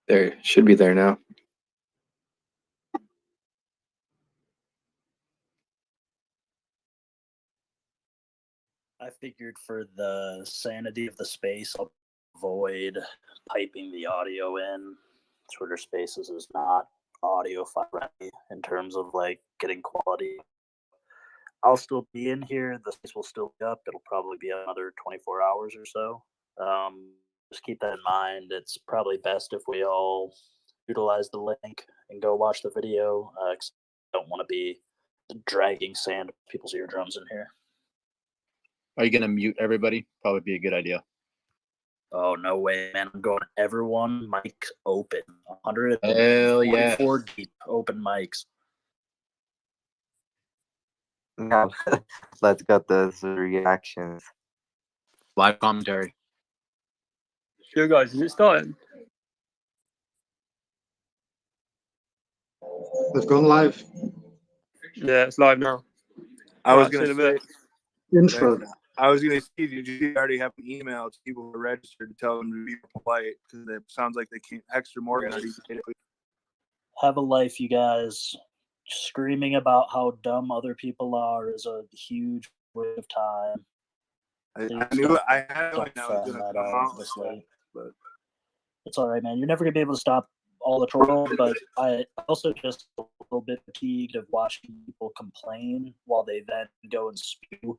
There, it should be there now.
I figured for the sanity of the space, I'll avoid piping the audio in. Twitter Spaces is not audio friendly in terms of like getting quality. I'll still be in here. The space will still be up. It'll probably be another 24 hours or so. Just keep that in mind. It's probably best if we all utilize the link and go watch the video. 'Cause I don't want to be dragging sand people's eardrums in here.
Are you gonna mute everybody? Probably be a good idea.
Oh no way, man! I'm going everyone mic open. 144
Hell yeah.
deep open mics.
Now, let's get those reactions.
Live commentary. Sure, guys. Is it starting?
They've gone live.
Yeah, it's live now.
I was
Right,
going
see
to
you in a
say,
bit.
Intro.
I was going to see, did you already have an email to people who are registered to tell them to be polite? Because it sounds like they can't. Hexter Morgan already did it.
Have a life, you guys. Screaming about how dumb other people are is a huge waste of time.
I knew it. I had
Don't
it now. It's
fan
going to
that
come
out
out
this
like
late.
that, but
It's all right, man. You're never gonna be able to stop all the troll, but I also just a little bit fatigued of watching people complain while they then go and spew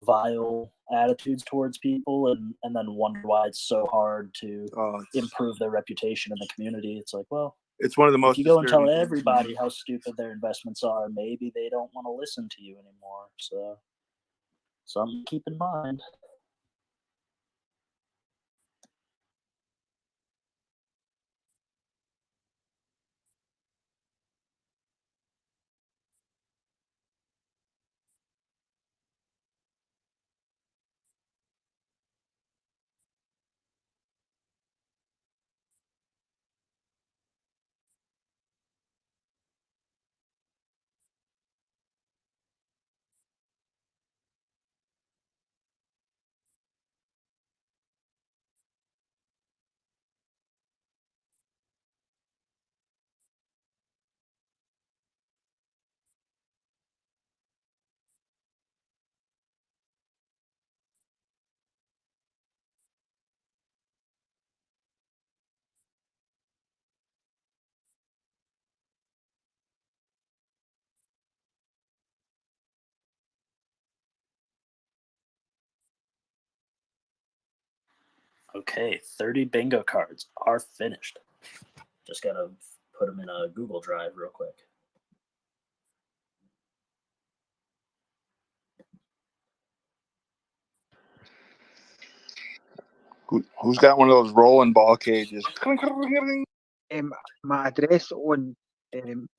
vile attitudes towards people and then wonder why it's so hard to improve their reputation in the community. It's like, well,
it's one of the most
if you go and tell
disturbing things,
everybody
man.
how stupid their investments are, maybe they don't want to listen to you anymore. So something to keep in mind. Okay, 30 bingo cards are finished. Just gotta put them in a Google Drive real quick.
Who's got one of those rolling ball cages?
My address on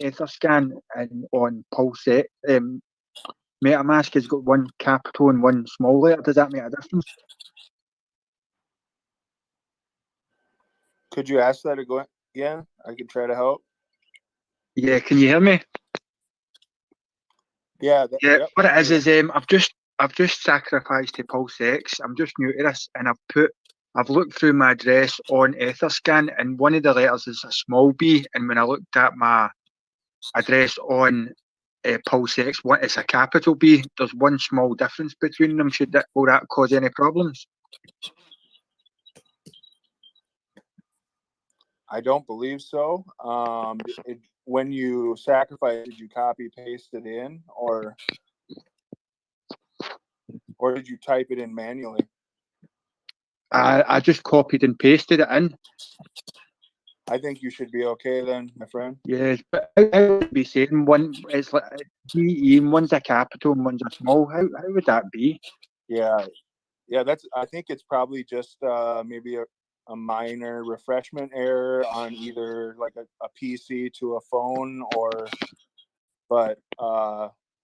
Etherscan and on PulseX, MetaMask has got one capital and one small letter. Does that make a difference?
Could you ask that again? I could try to help.
Yeah, can you hear me?
Yeah.
Yeah.
Yep,
What it is I've just sacrificed to PulseX. I'm just new to this, and I've looked through my address on Etherscan, and one of the letters is a small b, and when I looked at my address on PulseX, it's a capital B. There's one small difference between them. Will that cause any problems?
I don't believe so. When you sacrifice, did you copy paste it in, or did you type it in manually?
I just copied and pasted it in.
I think you should be okay then, my friend.
Yes, but I would be saying one it's like DE, and one's a capital and one's a small. How would that be?
Yeah, I think it's probably just maybe a minor refreshment error on either like a PC to a phone, but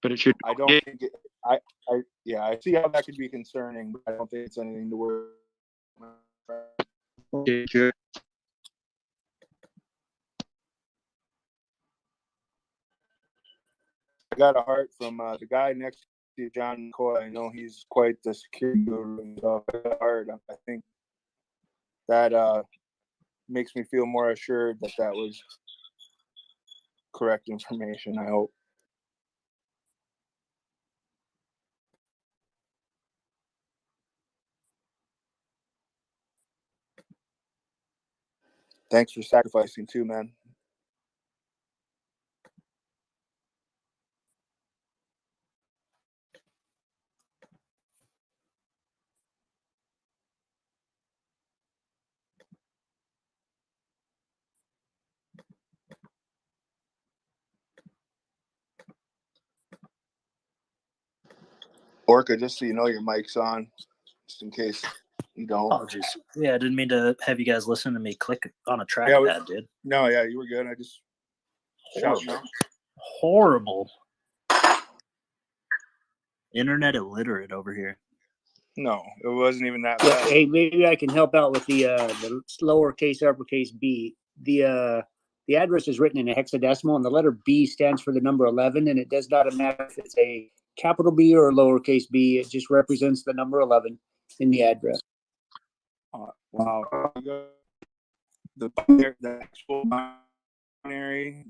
it should.
I don't think it. I see how that could be concerning, but I don't think it's anything to worry about.
Okay, sure.
I got a heart from the guy next to John McCoy. I know he's quite the security guru and stuff. I got a heart. I think that makes me feel more assured that was correct information. I hope. Thanks for sacrificing too, man. Orca, just so you know, your mic's on, just in case you don't.
Oh, jeez. Yeah, I didn't mean to have you guys listen to me click on a track pad, dude.
No, yeah, you were good. I just
Horrible. Horrible. Internet illiterate over here.
No, it wasn't even that
Yeah,
bad.
hey, maybe I can help out with the lowercase uppercase b. The address is written in a hexadecimal, and the letter B stands for the number 11, and it does not matter if it's a capital B or a lowercase b. It just represents the number 11 in the address.
Wow. The actual binary.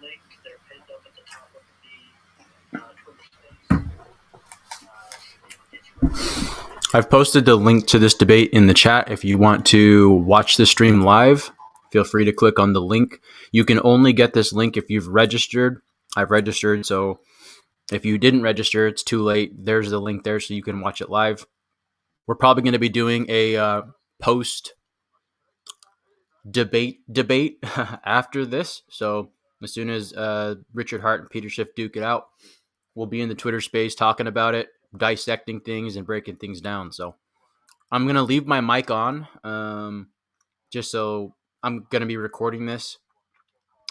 link. They're pinned up at the top of the Twitter space.
I've posted the link to this debate in the chat. If you want to watch the stream live, feel free to click on the link. You can only get this link if you've registered. I've registered, so if you didn't register, it's too late. There's the link there so you can watch it live. We're probably going to be doing a post debate after this. So as soon as Richard Hart and Peter Schiff duke it out, we'll be in the Twitter space talking about it, dissecting things and breaking things down. So I'm going to leave my mic on just so I'm going to be recording this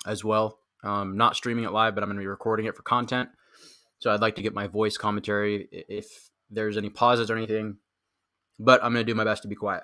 as well. Not streaming it live, but I'm going to be recording it for content. So I'd like to get my voice commentary if there's any pauses or anything, but I'm going to do my best to be quiet.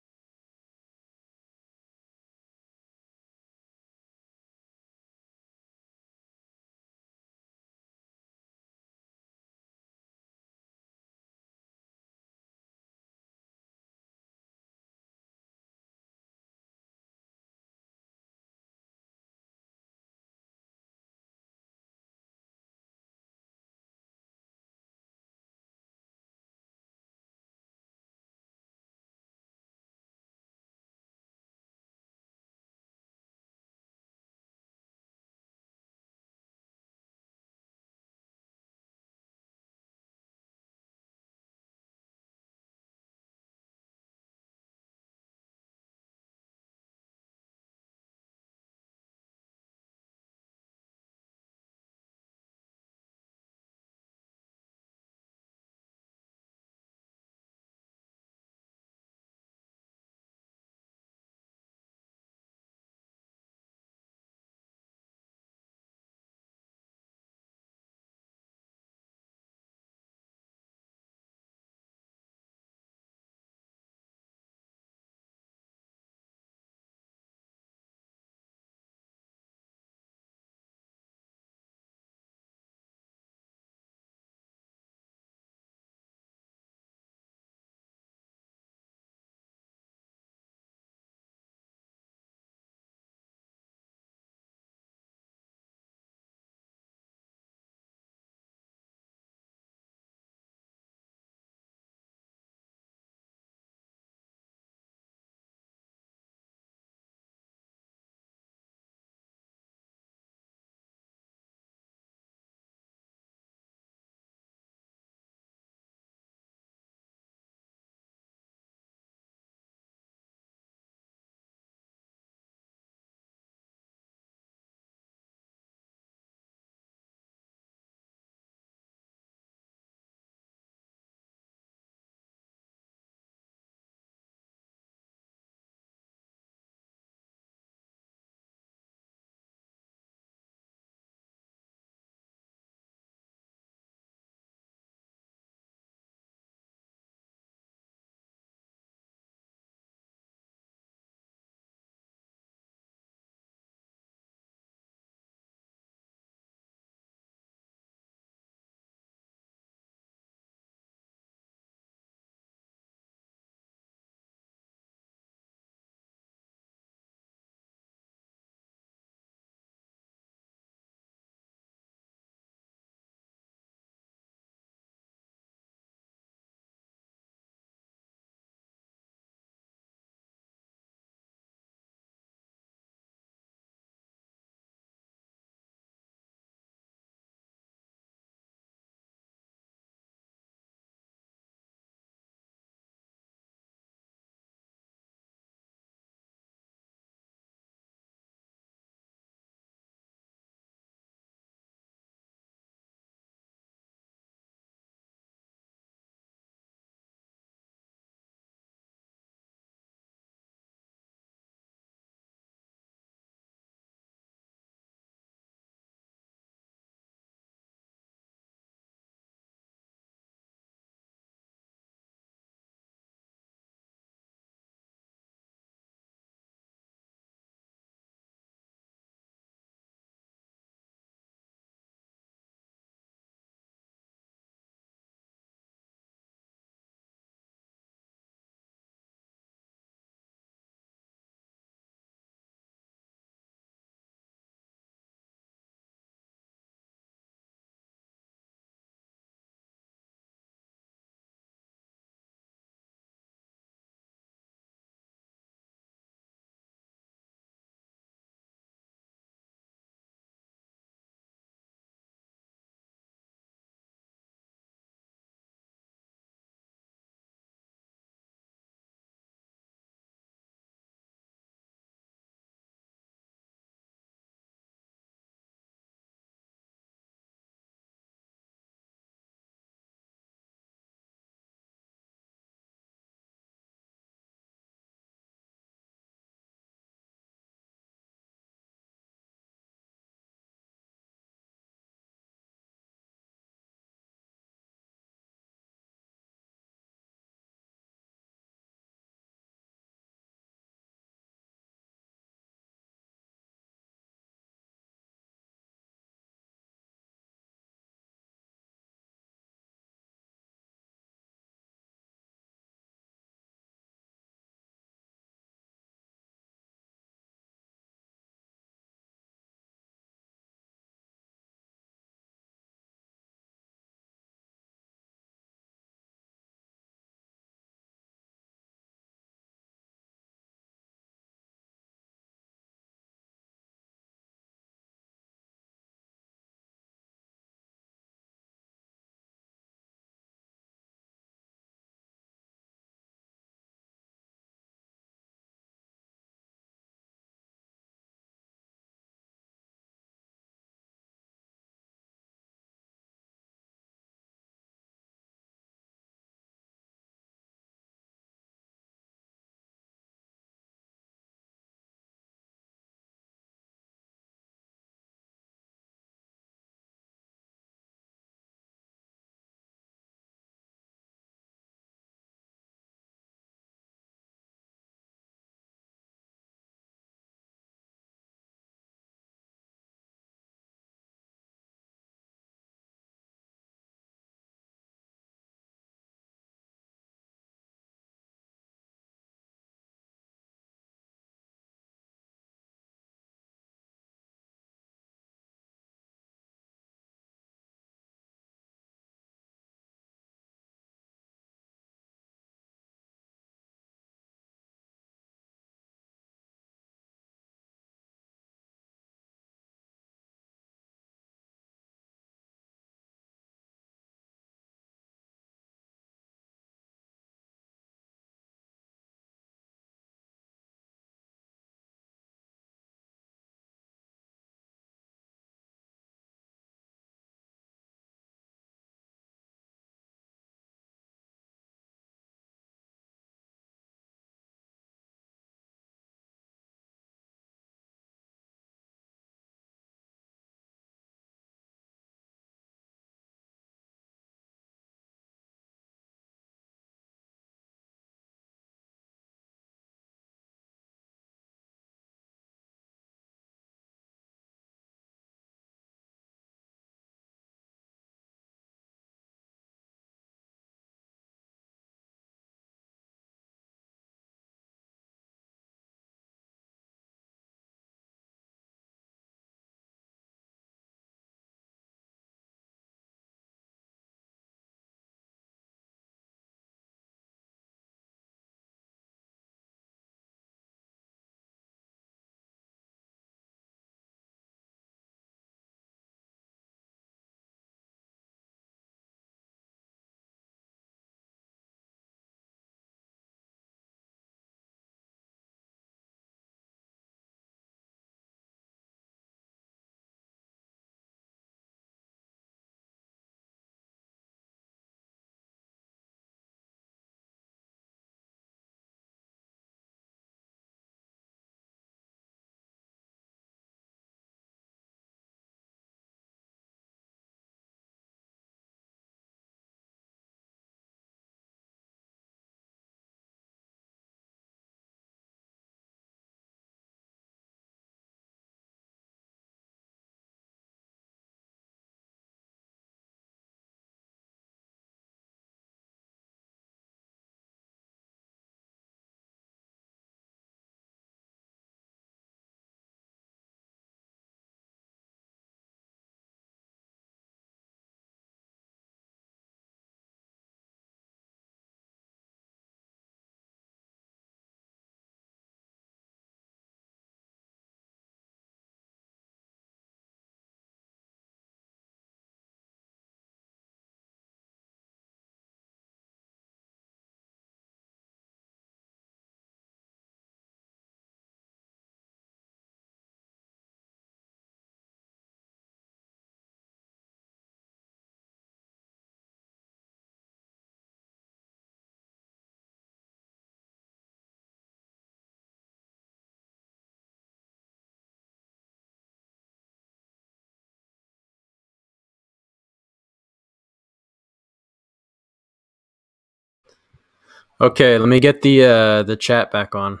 Okay, let me get the chat back on.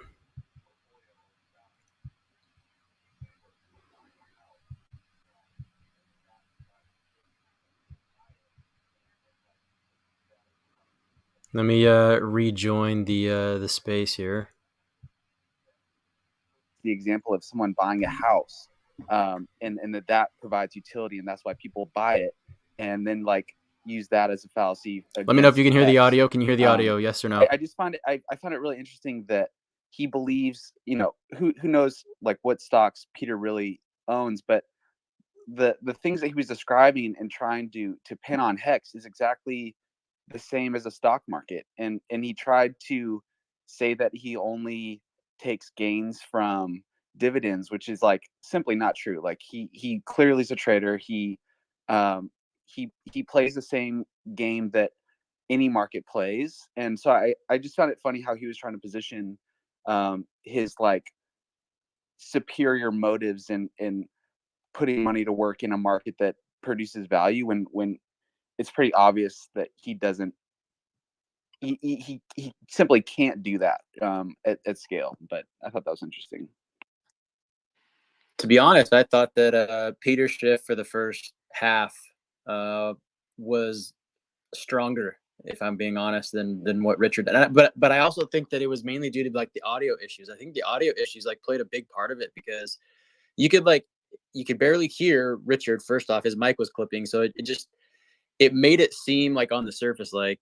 Let me rejoin the space here.
The example of someone buying a house, and that provides utility, and that's why people buy it, and then like use that as a fallacy.
Let me know if you can hear the
X.
audio. Can you hear the audio? Yes or no?
I just find it. I found it really interesting that he believes. Who knows like what stocks Peter really owns, but the things that he was describing and trying to pin on Hex is exactly the same as a stock market, and he tried to say that he only takes gains from dividends, which is like simply not true. Like he clearly is a trader. He plays the same game that any market plays, and so I just found it funny how he was trying to position his like superior motives in putting money to work in a market that produces value when it's pretty obvious that he doesn't. He simply can't do that at scale. But I thought that was interesting.
To be honest, I thought that Peter Schiff for the first half was stronger, if I'm being honest, than what Richard. But I also think that it was mainly due to like the audio issues. I think the audio issues like played a big part of it, because you could barely hear Richard. First off, his mic was clipping, so it made it seem like on the surface like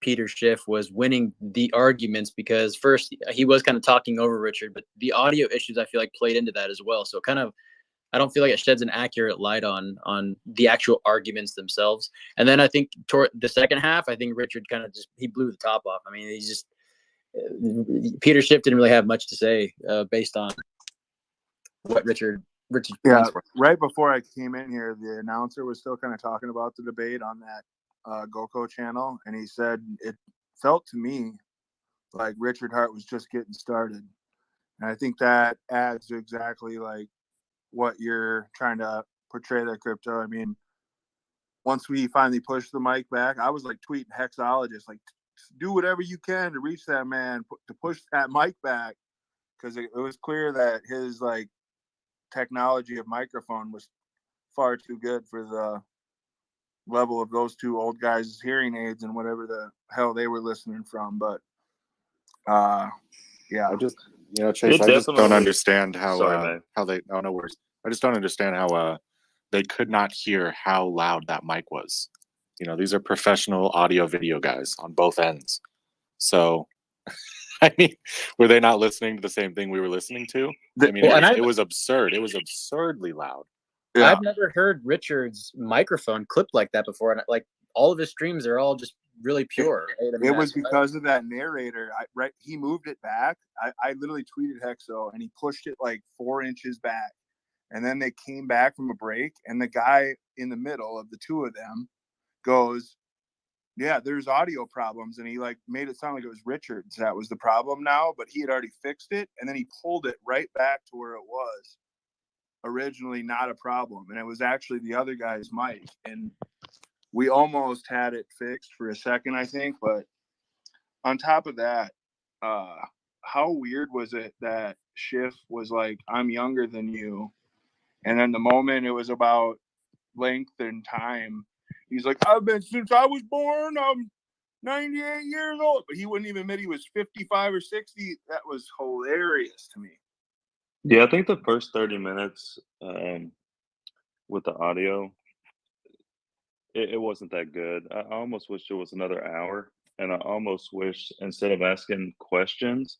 Peter Schiff was winning the arguments, because first he was kind of talking over Richard, but the audio issues I feel like played into that as well. So I don't feel like it sheds an accurate light on the actual arguments themselves. And then I think toward the second half, I think Richard kind of he blew the top off. I mean, Peter Schiff didn't really have much to say based on what Richard's points were.
Right before I came in here, the announcer was still kind of talking about the debate on that GoCo channel, and he said it felt to me like Richard Hart was just getting started, and I think that adds to exactly like what you're trying to portray there, Crypto. I mean, once we finally pushed the mic back, I was like tweeting Hexologist, like, do whatever you can to reach that man, to push that mic back, because it was clear that his like technology of microphone was far too good for the level of those two old guys' hearing aids and whatever the hell they were listening from. But yeah,
I just Chase, I just don't understand how they no worries. I just don't understand how they could not hear how loud that mic was. These are professional audio video guys on both ends. So I mean, were they not listening to the same thing we were listening to? I mean, it was absurd. It was absurdly loud.
Yeah. I've never heard Richard's microphone clipped like that before, and like all of his streams are all just really pure. Right? I mean,
it was because of that narrator. He moved it back. I literally tweeted Hexo, and he pushed it like 4 inches back, and then they came back from a break, and the guy in the middle of the two of them goes, "Yeah, there's audio problems," and he like made it sound like it was Richard's that was the problem now, but he had already fixed it, and then he pulled it right back to where it was originally not a problem, and it was actually the other guy's mic, and we almost had it fixed for a second, I think. But on top of that, how weird was it that Schiff was like, "I'm younger than you," and then the moment it was about length and time, he's like, "I've been since I was born. I'm 98 years old," but he wouldn't even admit he was 55 or 60. That was hilarious to me.
Yeah, I think the first 30 minutes with the audio, it wasn't that good. I almost wish it was another hour, and I almost wish instead of asking questions,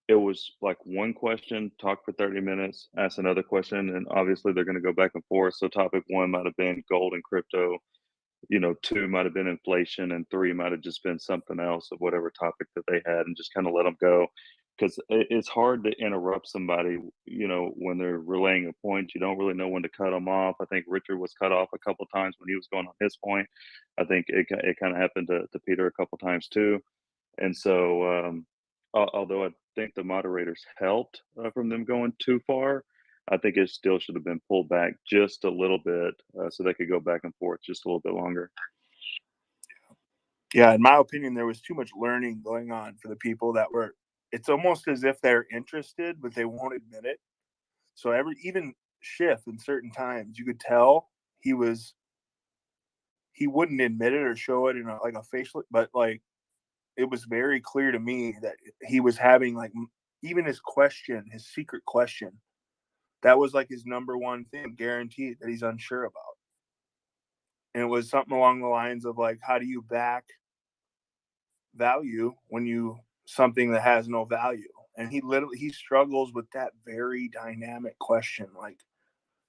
it was like one question, talk for 30 minutes, ask another question, and obviously they're going to go back and forth. So topic 1 might have been gold and crypto, 2 might have been inflation, and 3 might have just been something else of whatever topic that they had, and just kind of let them go. Because it's hard to interrupt somebody, when they're relaying a point. You don't really know when to cut them off. I think Richard was cut off a couple of times when he was going on his point. I think it kind of happened to Peter a couple of times too. And so, although I think the moderators helped from them going too far, I think it still should have been pulled back just a little bit so they could go back and forth just a little bit longer.
Yeah, in my opinion, there was too much learning going on for the people that were. It's almost as if they're interested, but they won't admit it. So even Schiff in certain times, you could tell he wouldn't admit it or show it in a facial, but like it was very clear to me that he was having like even his secret question, that was like his number one thing, guaranteed, that he's unsure about. And it was something along the lines of like, how do you back value when something that has no value? And he struggles with that very dynamic question. Like,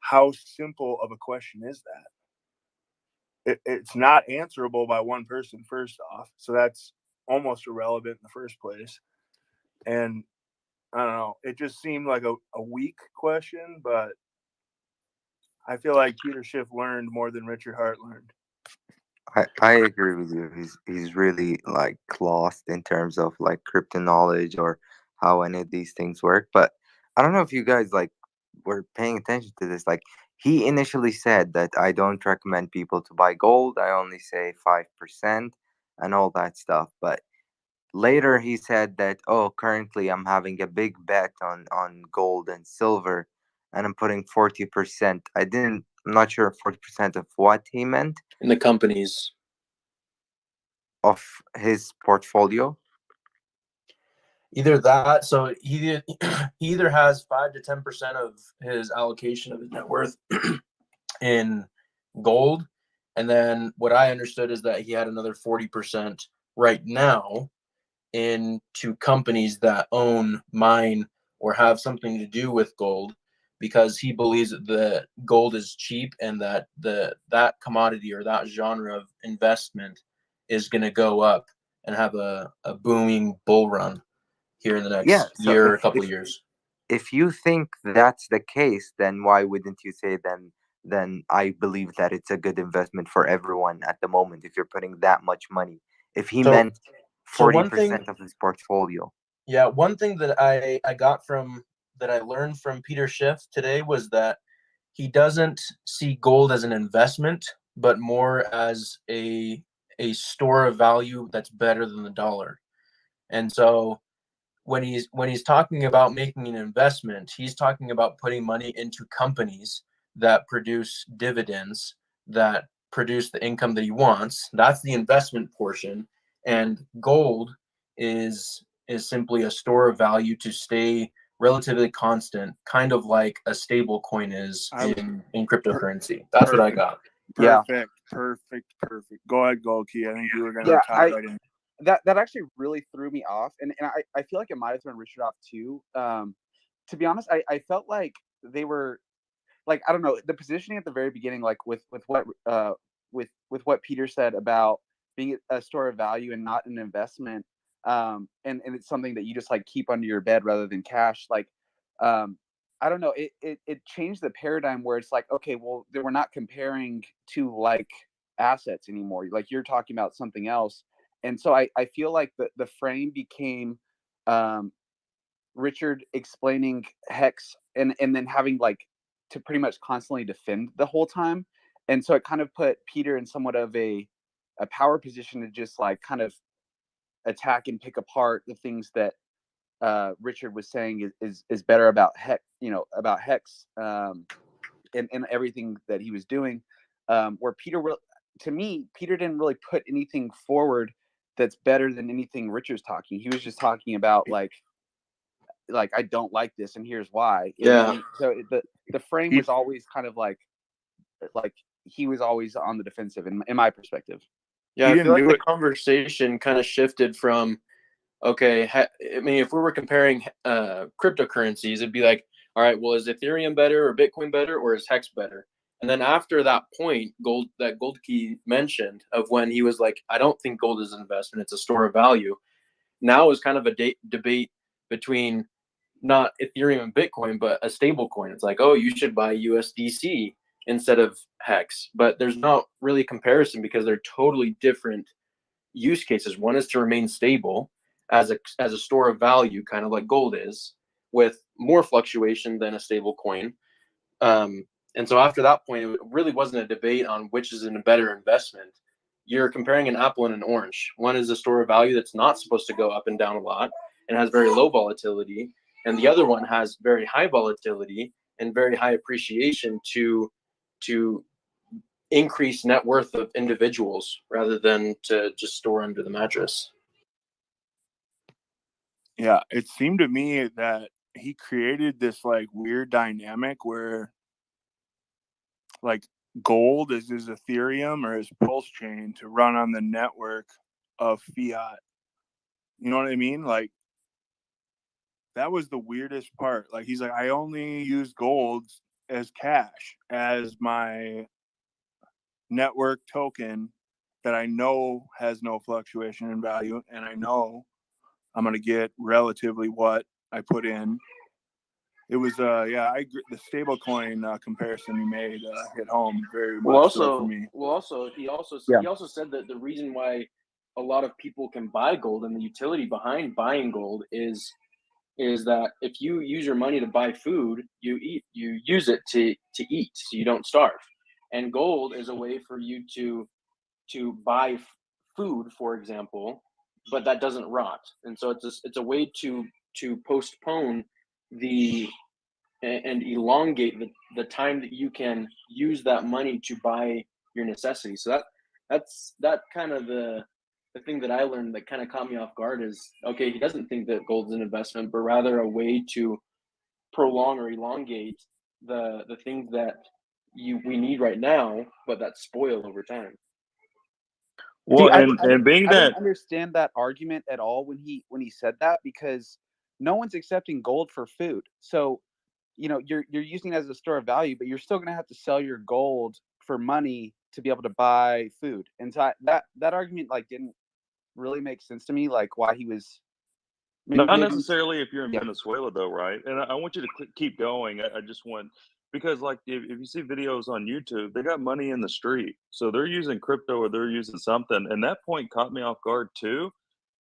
how simple of a question is that? It's not answerable by one person, first off. So that's almost irrelevant in the first place. And I don't know, it just seemed like a weak question, but I feel like Peter Schiff learned more than Richard Hart learned.
I agree with you. He's really like lost in terms of like crypto knowledge or how any of these things work. But I don't know if you guys like were paying attention to this. Like he initially said that I don't recommend people to buy gold. I only say 5% and all that stuff. But later he said that, oh, currently I'm having a big bet on gold and silver and I'm putting 40%. I'm not sure 40% of what he meant.
In the companies
Of his portfolio.
Either that, so he either has 5 to 10% of his allocation of his net worth in gold, and then what I understood is that he had another 40% right now into companies that own, mine, or have something to do with gold, because he believes that gold is cheap and that that commodity or that genre of investment is going to go up and have a booming bull run here in the next year or a couple of years.
If you think that's the case, then why wouldn't you say then I believe that it's a good investment for everyone at the moment if you're putting that much money? If he meant 40% of his portfolio.
Yeah, one thing that I learned from Peter Schiff today was that he doesn't see gold as an investment, but more as a store of value that's better than the dollar. And so when he's talking about making an investment, he's talking about putting money into companies that produce dividends, that produce the income that he wants. That's the investment portion. And gold is simply a store of value to stay relatively constant, kind of like a stable coin is in cryptocurrency. That's what I got.
Perfect. Go ahead, Goldkey. I think you were going to talk right in.
That actually really threw me off, and I feel like it might have thrown Richard off too. To be honest, I felt like they were like, I don't know, the positioning at the very beginning, like with what Peter said about being a store of value and not an investment, and it's something that you just like keep under your bed rather than cash. Like, I don't know, it changed the paradigm where it's like, okay, well, we're not comparing to like assets anymore. Like you're talking about something else. And so I feel like the frame became Richard explaining Hex and then having like to pretty much constantly defend the whole time. And so it kind of put Peter in somewhat of a power position to just like kind of attack and pick apart the things that Richard was saying is better about Hex, about Hex and everything that he was doing. Where Peter, to me, Peter didn't really put anything forward that's better than anything Richard's talking. He was just talking about like I don't like this and here's why. And so the frame was always kind of like he was always on the defensive in my perspective.
Yeah, I feel like the conversation kind of shifted from, okay, I mean, if we were comparing cryptocurrencies, it'd be like, all right, well, is Ethereum better or Bitcoin better or is Hex better? And then after that point, Goldkey mentioned of when he was like, I don't think gold is an investment, it's a store of value. Now is kind of a debate between not Ethereum and Bitcoin, but a stable coin. It's like, oh, you should buy USDC instead of Hex. But there's not really a comparison because they're totally different use cases. One is to remain stable as a store of value, kind of like gold is, with more fluctuation than a stable coin. And so after that point, it really wasn't a debate on which is a better investment.
you're comparing an apple and an orange. One is a store of value that's not supposed to go up and down a lot and has very low volatility, and the other one has very high volatility and very high appreciation to increase net worth of individuals rather than to just store under the mattress.
Yeah, it seemed to me that he created this like weird dynamic where like gold is his Ethereum or his Pulse chain to run on the network of fiat. You know what I mean? Like that was the weirdest part. Like he's like, I only use gold as cash as my network token that I know has no fluctuation in value, and I know I'm going to get relatively what I put in. It was I agree. The stable coin comparison you made hit home very much so for me.
He also said that the reason why a lot of people can buy gold and the utility behind buying gold is that if you use your money to buy food, you use it to eat, so you don't starve. And gold is a way for you to buy food, for example, but that doesn't rot. And so it's a way to postpone and elongate the time that you can use that money to buy your necessities. So that's kind of the thing that I learned that kind of caught me off guard is, okay, he doesn't think that gold's an investment, but rather a way to prolong or elongate the things that we need right now, but that spoil over time.
Well, I didn't understand that argument at all when he said that, because no one's accepting gold for food. So, you know, you're using it as a store of value, but you're still going to have to sell your gold for money to be able to buy food. And so that argument like didn't really make sense to me, like why he was.
Not necessarily if you're in Venezuela, though, right? And I want you to keep going. I just want, because like if you see videos on YouTube, they got money in the street, so they're using crypto or they're using something. And that point caught me off guard too,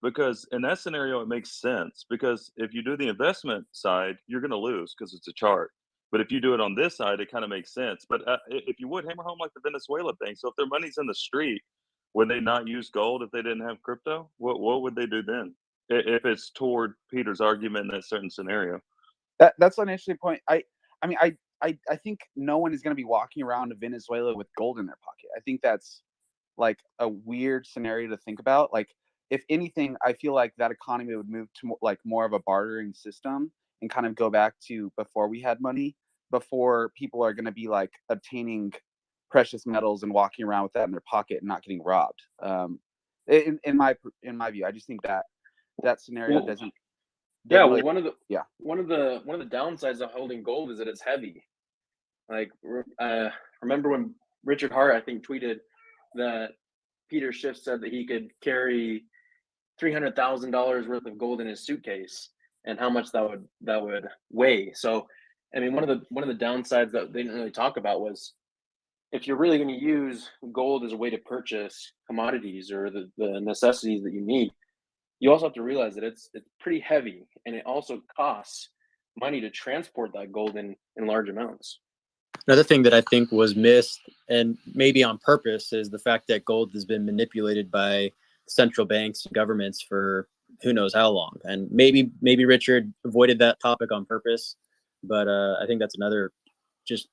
because in that scenario it makes sense. Because if you do the investment side, you're going to lose because it's a chart. But if you do it on this side, it kind of makes sense. But if you would hammer home like the Venezuela thing, so if their money's in the street, would they not use gold if they didn't have crypto? What would they do then? If it's toward Peter's argument in that certain scenario.
That's an interesting point. I think no one is going to be walking around in Venezuela with gold in their pocket. I think that's like a weird scenario to think about. Like, if anything, I feel like that economy would move to like more of a bartering system and kind of go back to before we had money, before people are going to be like obtaining precious metals and walking around with that in their pocket and not getting robbed. In my view, I just think that scenario doesn't really,
one of the downsides of holding gold is that it's heavy. Like, remember when Richard Hart, I think, tweeted that Peter Schiff said that he could carry $300,000 worth of gold in his suitcase, and how much that would weigh. So, I mean, one of the downsides that they didn't really talk about was, if you're really going to use gold as a way to purchase commodities or the necessities that you need, you also have to realize that it's pretty heavy, and it also costs money to transport that gold in large amounts.
Another thing that I think was missed, and maybe on purpose, is the fact that gold has been manipulated by central banks and governments for who knows how long. And maybe Richard avoided that topic on purpose, but I think that's another just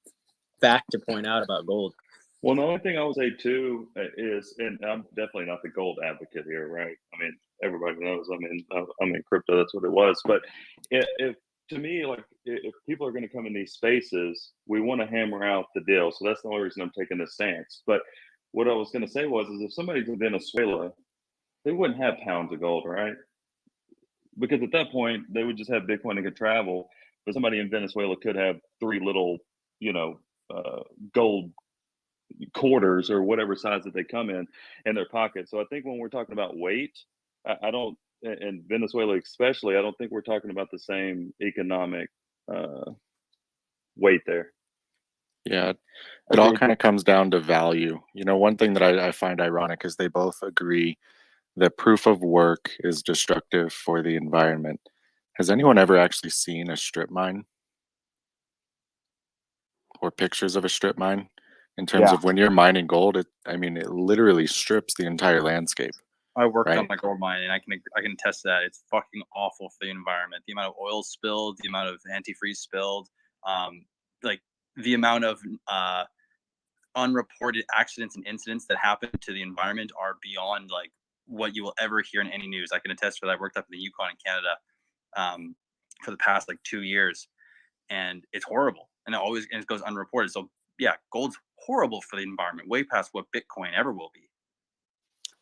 fact to point out about gold.
Well, the only thing I would say too is, and I'm definitely not the gold advocate here, right? I mean, everybody knows I'm in crypto. That's what it was. But if to me, like, if people are going to come in these spaces, we want to hammer out the deal. So that's the only reason I'm taking this stance. But what I was going to say is if somebody's in Venezuela, they wouldn't have pounds of gold, right? Because at that point, they would just have Bitcoin and could travel. But somebody in Venezuela could have 3 little, gold quarters or whatever size that they come in their pocket. So I think when we're talking about weight, I don't, in Venezuela especially, I don't think we're talking about the same economic weight there.
Yeah, it all kind of comes down to value. You know, one thing that I find ironic is they both agree that proof of work is destructive for the environment. Has anyone ever actually seen a strip mine or pictures of a strip mine? in terms
Yeah.
of when you're mining gold. It literally strips the entire landscape.
I worked on
Right.
my gold mine, and I can attest to that. It's fucking awful for the environment. The amount of oil spilled, the amount of antifreeze spilled, like the amount of unreported accidents and incidents that happen to the environment are beyond like what you will ever hear in any news. I can attest to that. I worked up in the Yukon in Canada for the past like 2 years, and it's horrible, and it goes unreported. So yeah, gold's horrible for the environment, way past what Bitcoin ever will be.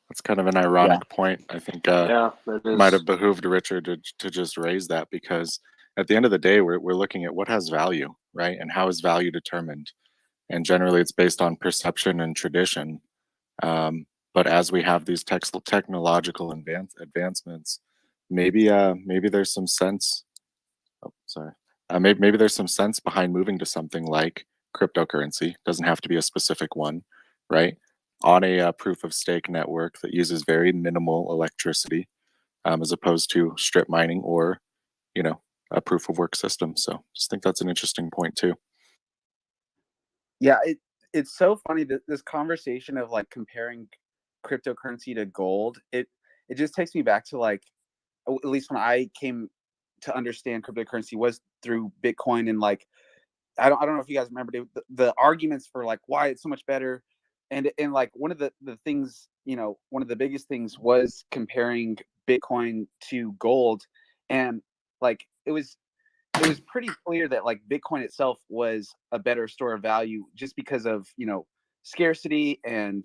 That's kind of an ironic point. I think
Yeah, that
might
is.
have behooved Richard to just raise that, because at the end of the day, we're looking at what has value, right? And how is value determined? And generally, it's based on perception and tradition. But as we have these technological advancements, maybe there's some sense. Oh, sorry. Maybe there's some sense behind moving to something like cryptocurrency. Doesn't have to be a specific one, right? On a proof of stake network that uses very minimal electricity, as opposed to strip mining or, a proof of work system. So just think that's an interesting point too.
Yeah, it's so funny that this conversation of like comparing cryptocurrency to gold, it just takes me back to like, at least when I came to understand cryptocurrency was through Bitcoin, and like I don't know if you guys remember the arguments for like why it's so much better, and like one of the things, one of the biggest things was comparing Bitcoin to gold, and like it was pretty clear that like Bitcoin itself was a better store of value just because of scarcity and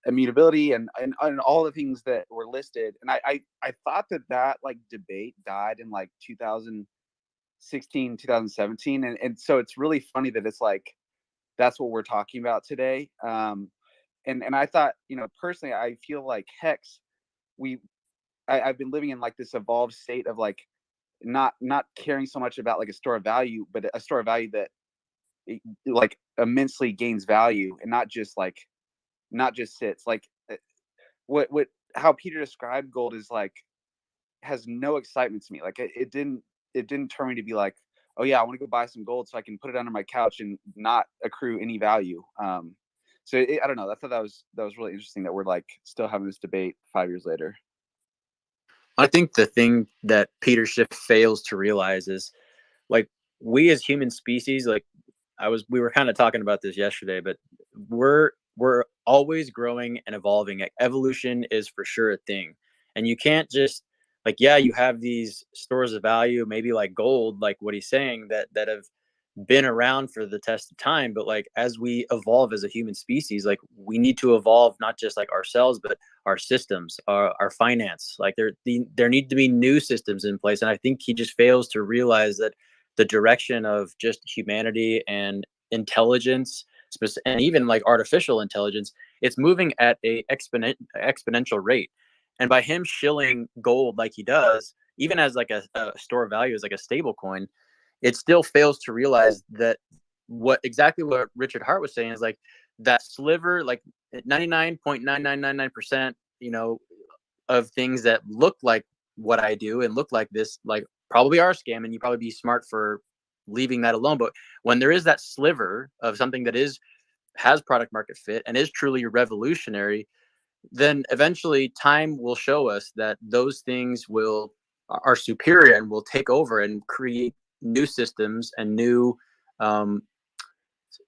immutability and all the things that were listed. And I thought that like debate died in like 2016, 2017, and so it's really funny that it's like that's what we're talking about today. And I thought, personally, I feel like Hex, I've been living in like this evolved state of like not caring so much about like a store of value, but a store of value that like immensely gains value, and not just sits like what how Peter described gold is like has no excitement to me. Like it didn't turn me to be like, oh yeah, I want to go buy some gold so I can put it under my couch and not accrue any value. So I don't know. I thought that was really interesting that we're like still having this debate 5 years later.
I think the thing that Peter Schiff fails to realize is, like, we as human species, like we were kind of talking about this yesterday, but we're always growing and evolving. Like, evolution is for sure a thing, and you can't just like, yeah, you have these stores of value, maybe like gold, like what he's saying, that have been around for the test of time, but like as we evolve as a human species, like we need to evolve not just like ourselves, but our systems, our finance. Like there need to be new systems in place, and I think he just fails to realize that the direction of just humanity and intelligence, and even like artificial intelligence, it's moving at a exponential rate. And by him shilling gold like he does, even as like a store of value, as like a stable coin, it still fails to realize that what Richard Hart was saying is like that sliver, like 99.9999%, of things that look like what I do and look like this, like probably are a scam, and you probably be smart for leaving that alone. But when there is that sliver of something that has product market fit and is truly revolutionary, then eventually time will show us that those things are superior and will take over and create new systems and new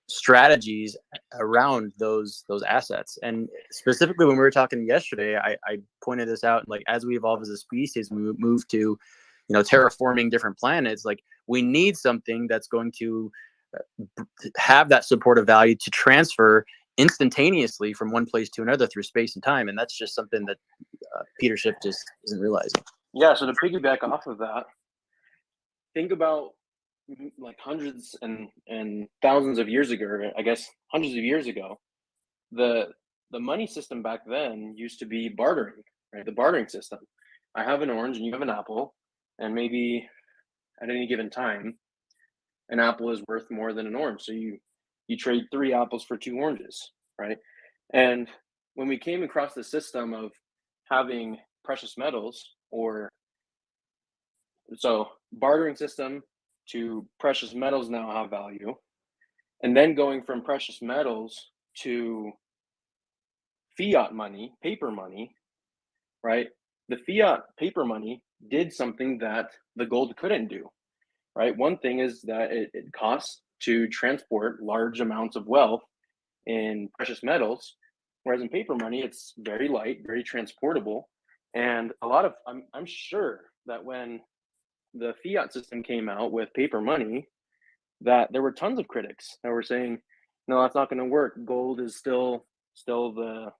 strategies around those assets. And specifically when we were talking yesterday, I pointed this out, like as we evolve as a species, we move to terraforming different planets, like we need something that's going to have that supportive value to transfer instantaneously from one place to another through space and time. And that's just something that Peter Schiff just isn't realizing.
Yeah, so to piggyback off of that, think about like hundreds and thousands of years ago, I guess hundreds of years ago, the money system back then used to be bartering, right? The bartering system. I have an orange and you have an apple, and maybe at any given time, an apple is worth more than an orange. So you trade 3 apples for 2 oranges, right? And when we came across the system of having precious metals, so bartering system to precious metals now have value,
And then going from precious metals to fiat money, paper money, right? The fiat paper money did something that the gold couldn't do, right? One thing is that it costs to transport large amounts of wealth in precious metals, whereas in paper money, it's very light, very transportable. And a lot of, I'm sure that when the fiat system came out with paper money, that there were tons of critics that were saying, no, that's not going to work. Gold is still the,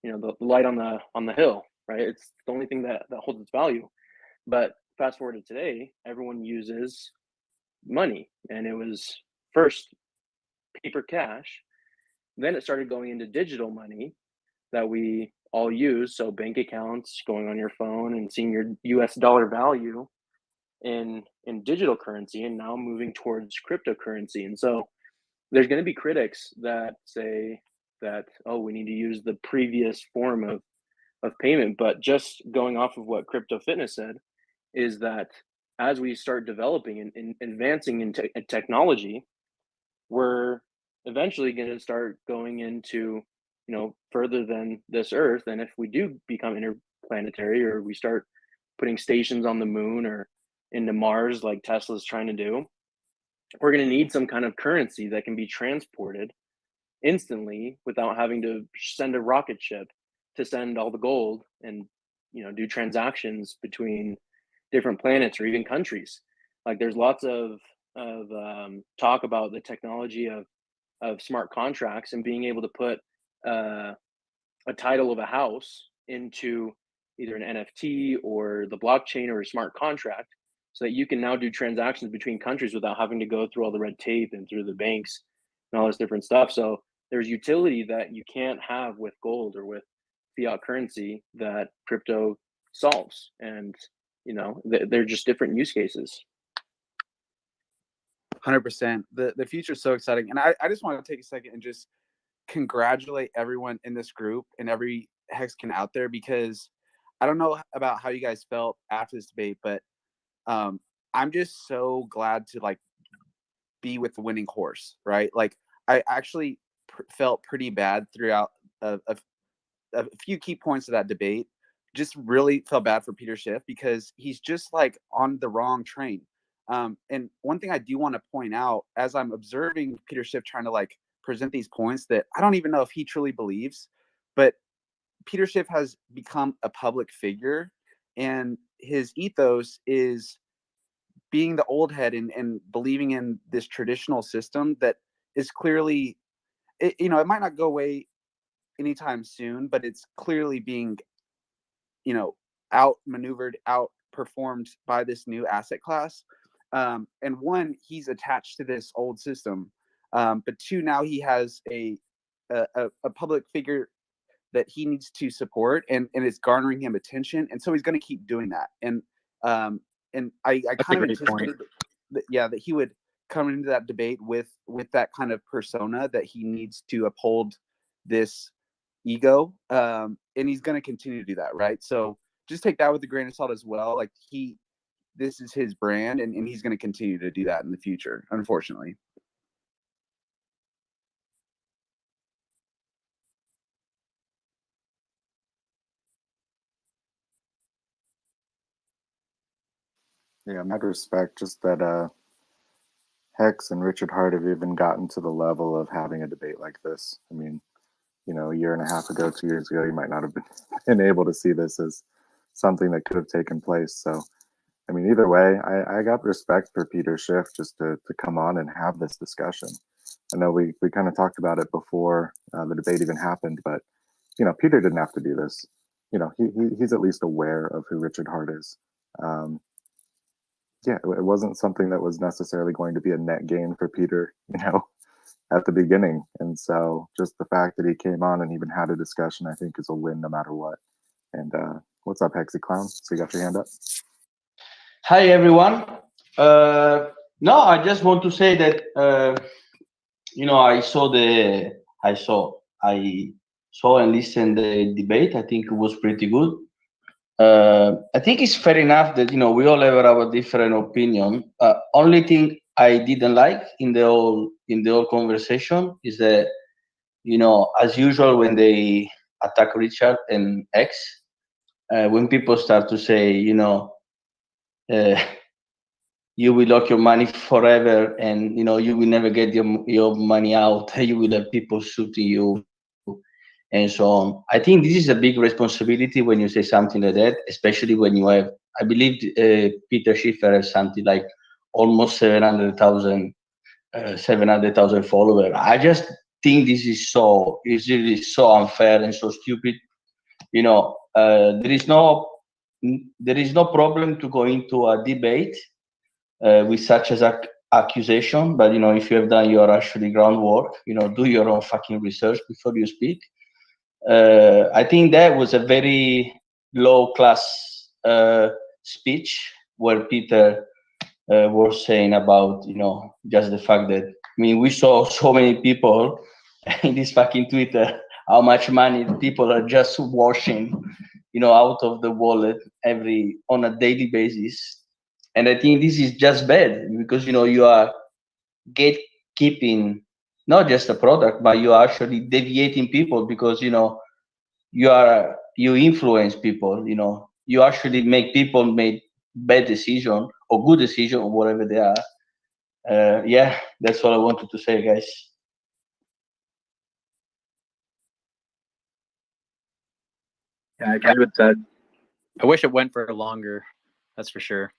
the light on the hill, right? It's the only thing that holds its value. But fast forward to today, everyone uses money, and it was first paper cash, then it started going into digital money that we all use. So bank accounts, going on your phone and seeing your US dollar value in digital currency, and now moving towards cryptocurrency. And so there's going to be critics that say that, oh, we need to use the previous form of payment. But just going off of what Crypto Fitness said, is that as we start developing and advancing in technology, we're eventually going to start going into, further than this Earth. And if we do become interplanetary, or we start putting stations on the moon or into Mars like Tesla's trying to do, we're going to need some kind of currency that can be transported instantly without having to send a rocket ship to send all the gold and do transactions between different planets or even countries. Like there's lots of talk about the technology of smart contracts and being able to put a title of a house into either an NFT or the blockchain or a smart contract, so that you can now do transactions between countries without having to go through all the red tape and through the banks and all this different stuff. So there's utility that you can't have with gold or with fiat currency that crypto solves. And, they're just different use cases.
100%. The future is so exciting. And I just want to take a second and just congratulate everyone in this group and every Hexcan out there, because I don't know about how you guys felt after this debate, but I'm just so glad to be with the winning horse, right? Like I actually felt pretty bad throughout a few key points of that debate. Just really felt bad for Peter Schiff, because he's just on the wrong train. And one thing I do want to point out, as I'm observing Peter Schiff trying to present these points that I don't even know if he truly believes, but Peter Schiff has become a public figure, and his ethos is being the old head and believing in this traditional system that is clearly, it might not go away anytime soon, but it's clearly being, outmaneuvered, outperformed by this new asset class. And one, he's attached to this old system. But two, now he has a public figure that he needs to support, and it's garnering him attention. And so he's going to keep doing that. And I kind of anticipated that he would come into that debate with that kind of persona that he needs to uphold this ego. And he's going to continue to do that. Right. So just take that with a grain of salt as well. This is his brand, and he's going to continue to do that in the future, unfortunately.
Yeah, mad respect. Just that Hex and Richard Hart have even gotten to the level of having a debate like this. I mean, a year and a half ago, 2 years ago, you might not have been able to see this as something that could have taken place. So, I mean, either way, I got respect for Peter Schiff just to come on and have this discussion. I know we kind of talked about it before the debate even happened, but, Peter didn't have to do this. He's at least aware of who Richard Hart is. Yeah, it wasn't something that was necessarily going to be a net gain for Peter, at the beginning. And so just the fact that he came on and even had a discussion, I think is a win no matter what. And what's up, Hexy Clown? So you got your hand up?
Hi, everyone. No, I just want to say that, I saw and listened the debate. I think it was pretty good. I think it's fair enough that we all have our different opinion. Only thing I didn't like in the whole conversation is that, as usual, when they attack Richard and X, when people start to say, you will lock your money forever, and you will never get your money out. You will have people shooting you, and so on. I think this is a big responsibility when you say something like that, especially when you have, I believe, Peter Schiff has something like almost 700,000 followers. I just think this is really so unfair and so stupid. There is no problem to go into a debate with such as accusation, but if you have done your actually groundwork, do your own fucking research before you speak. I think that was a very low class speech where Peter was saying about just the fact that, we saw so many people in this fucking Twitter how much money people are just washing out of the wallet on a daily basis. And I think this is just bad because you are gatekeeping not just a product, but you are actually deviating people because you influence people. You actually make people make bad decision or good decision or whatever they are. Yeah, that's all I wanted to say, guys.
Yeah, I agree with that.
I wish it went for longer. That's for sure.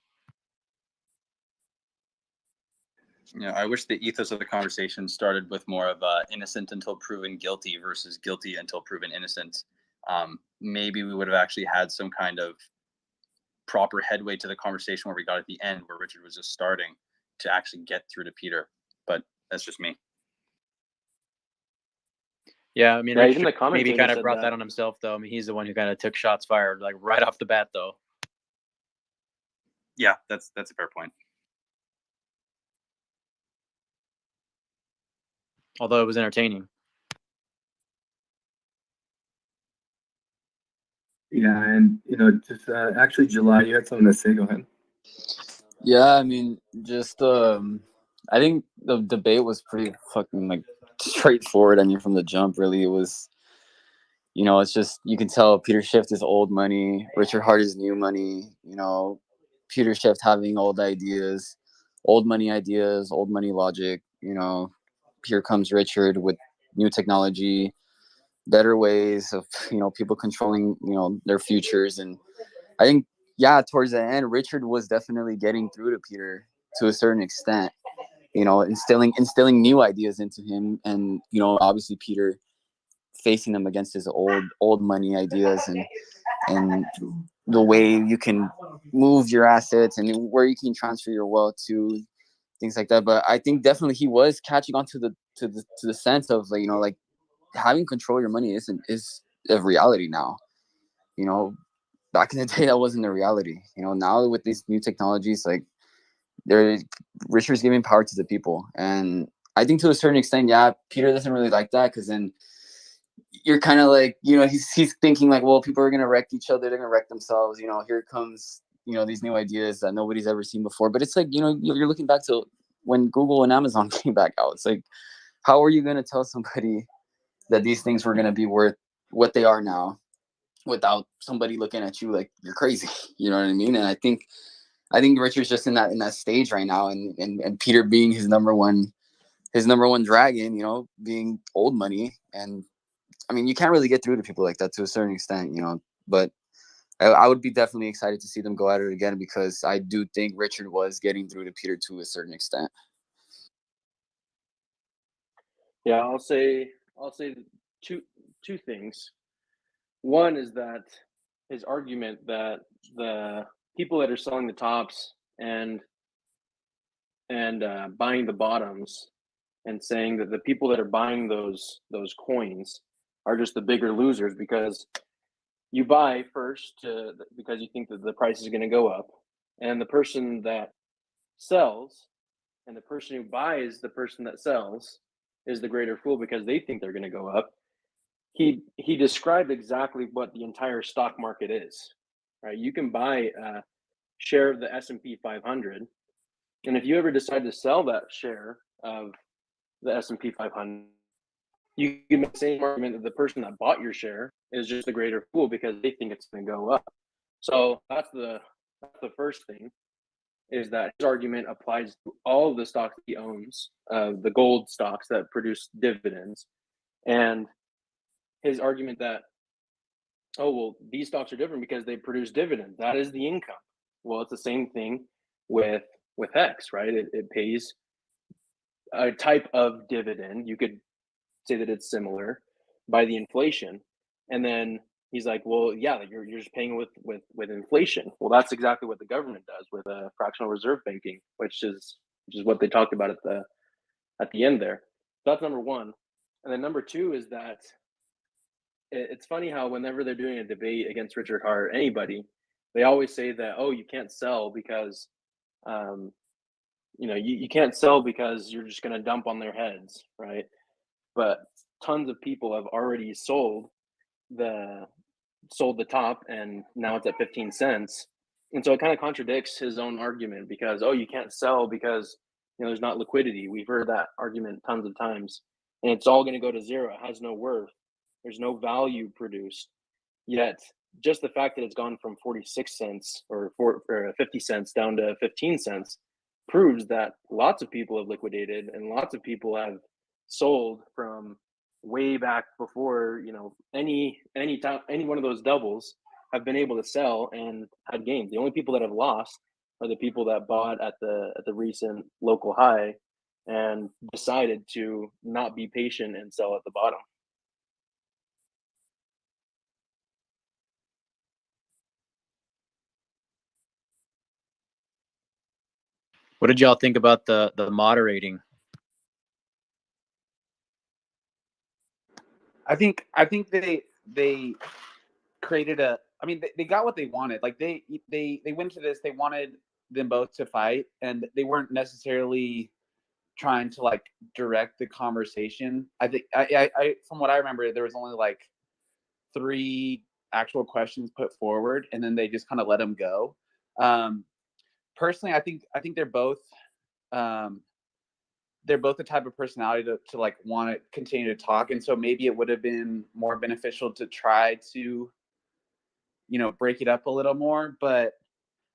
I wish the ethos of the conversation started with more of innocent until proven guilty versus guilty until proven innocent. Maybe we would have actually had some kind of proper headway to the conversation where we got at the end, where Richard was just starting to actually get through to Peter. But that's just me.
Yeah, Richard
even the commentator
maybe kind of
said
brought that on himself, though. He's the one who kind of took shots fired, like right off the bat, though.
Yeah, that's a fair point.
Although it was entertaining.
Yeah, and just actually, July, you had something to say. Go ahead.
Yeah, just I think the debate was pretty fucking straightforward. From the jump, really, it was. It's just you can tell Peter Schiff is old money, Richard Hart is new money. Peter Schiff having old ideas, old money ideas, old money logic. Here comes Richard with new technology, better ways of people controlling their futures. And I think towards the end Richard was definitely getting through to Peter to a certain extent, instilling new ideas into him, and obviously Peter facing them against his old money ideas and the way you can move your assets and where you can transfer your wealth to, things like that. But I think definitely he was catching on to the sense of like having control of your money is a reality now. Back in the day that wasn't a reality. Now with these new technologies, like Richard's giving power to the people, and I think to a certain extent, Peter doesn't really like that, because then you're kind of like, he's thinking like, well, people are gonna wreck each other, they're gonna wreck themselves. Here comes these new ideas that nobody's ever seen before. But it's like, you're looking back to when Google and Amazon came back out. It's like, how are you gonna tell somebody that these things were gonna be worth what they are now without somebody looking at you like you're crazy? You know what I mean? And I think Richard's just in that stage right now, and Peter being his number one dragon, being old money. And you can't really get through to people like that to a certain extent, but I would be definitely excited to see them go at it again, because I do think Richard was getting through to Peter to a certain extent.
Yeah, I'll say two things. One is that his argument that the people that are selling the tops and buying the bottoms, and saying that the people that are buying those coins are just the bigger losers, because you buy first because you think that the price is going to go up, and the person that sells and the person who buys the person that sells is the greater fool because they think they're going to go up. He described exactly what the entire stock market is, right? You can buy a share of the S&P 500 And if you ever decide to sell that share of the S&P 500, you can make the same argument that the person that bought your share is just a greater fool because they think it's going to go up. So that's the first thing, is that his argument applies to all of the stocks he owns, the gold stocks that produce dividends. And his argument that, oh, well, these stocks are different because they produce dividends. That is the income. Well, it's the same thing with Hex, right? It pays a type of dividend. You could say that it's similar by the inflation. And then he's like, well, yeah, you're just paying with inflation. Well, that's exactly what the government does with fractional reserve banking, which is what they talked about at the end there. So that's number one. And then number two is that it's funny how whenever they're doing a debate against Richard Hart, anybody, they always say that, oh, you can't sell because you can't sell because you're just going to dump on their heads, right? But tons of people have already sold the top, and now it's at 15 cents. And so it kind of contradicts his own argument because, oh, you can't sell because there's not liquidity. We've heard that argument tons of times, and it's all going to go to zero. It has no worth. There's no value produced. Yet just the fact that it's gone from 46 cents or 50 cents down to 15 cents proves that lots of people have liquidated and lots of people have sold from way back before any one of those doubles have been able to sell and had gains. The only people that have lost are the people that bought at the recent local high and decided to not be patient and sell at the bottom.
What did y'all think about the moderating?
I think they created a. I mean, they got what they wanted. Like they went to this. They wanted them both to fight, and they weren't necessarily trying to like direct the conversation. I think I from what I remember, there was only like 3 actual questions put forward, and then they just kind of let them go. Personally, I think they're both the type of personality to like want to continue to talk, and so maybe it would have been more beneficial to try to break it up a little more. But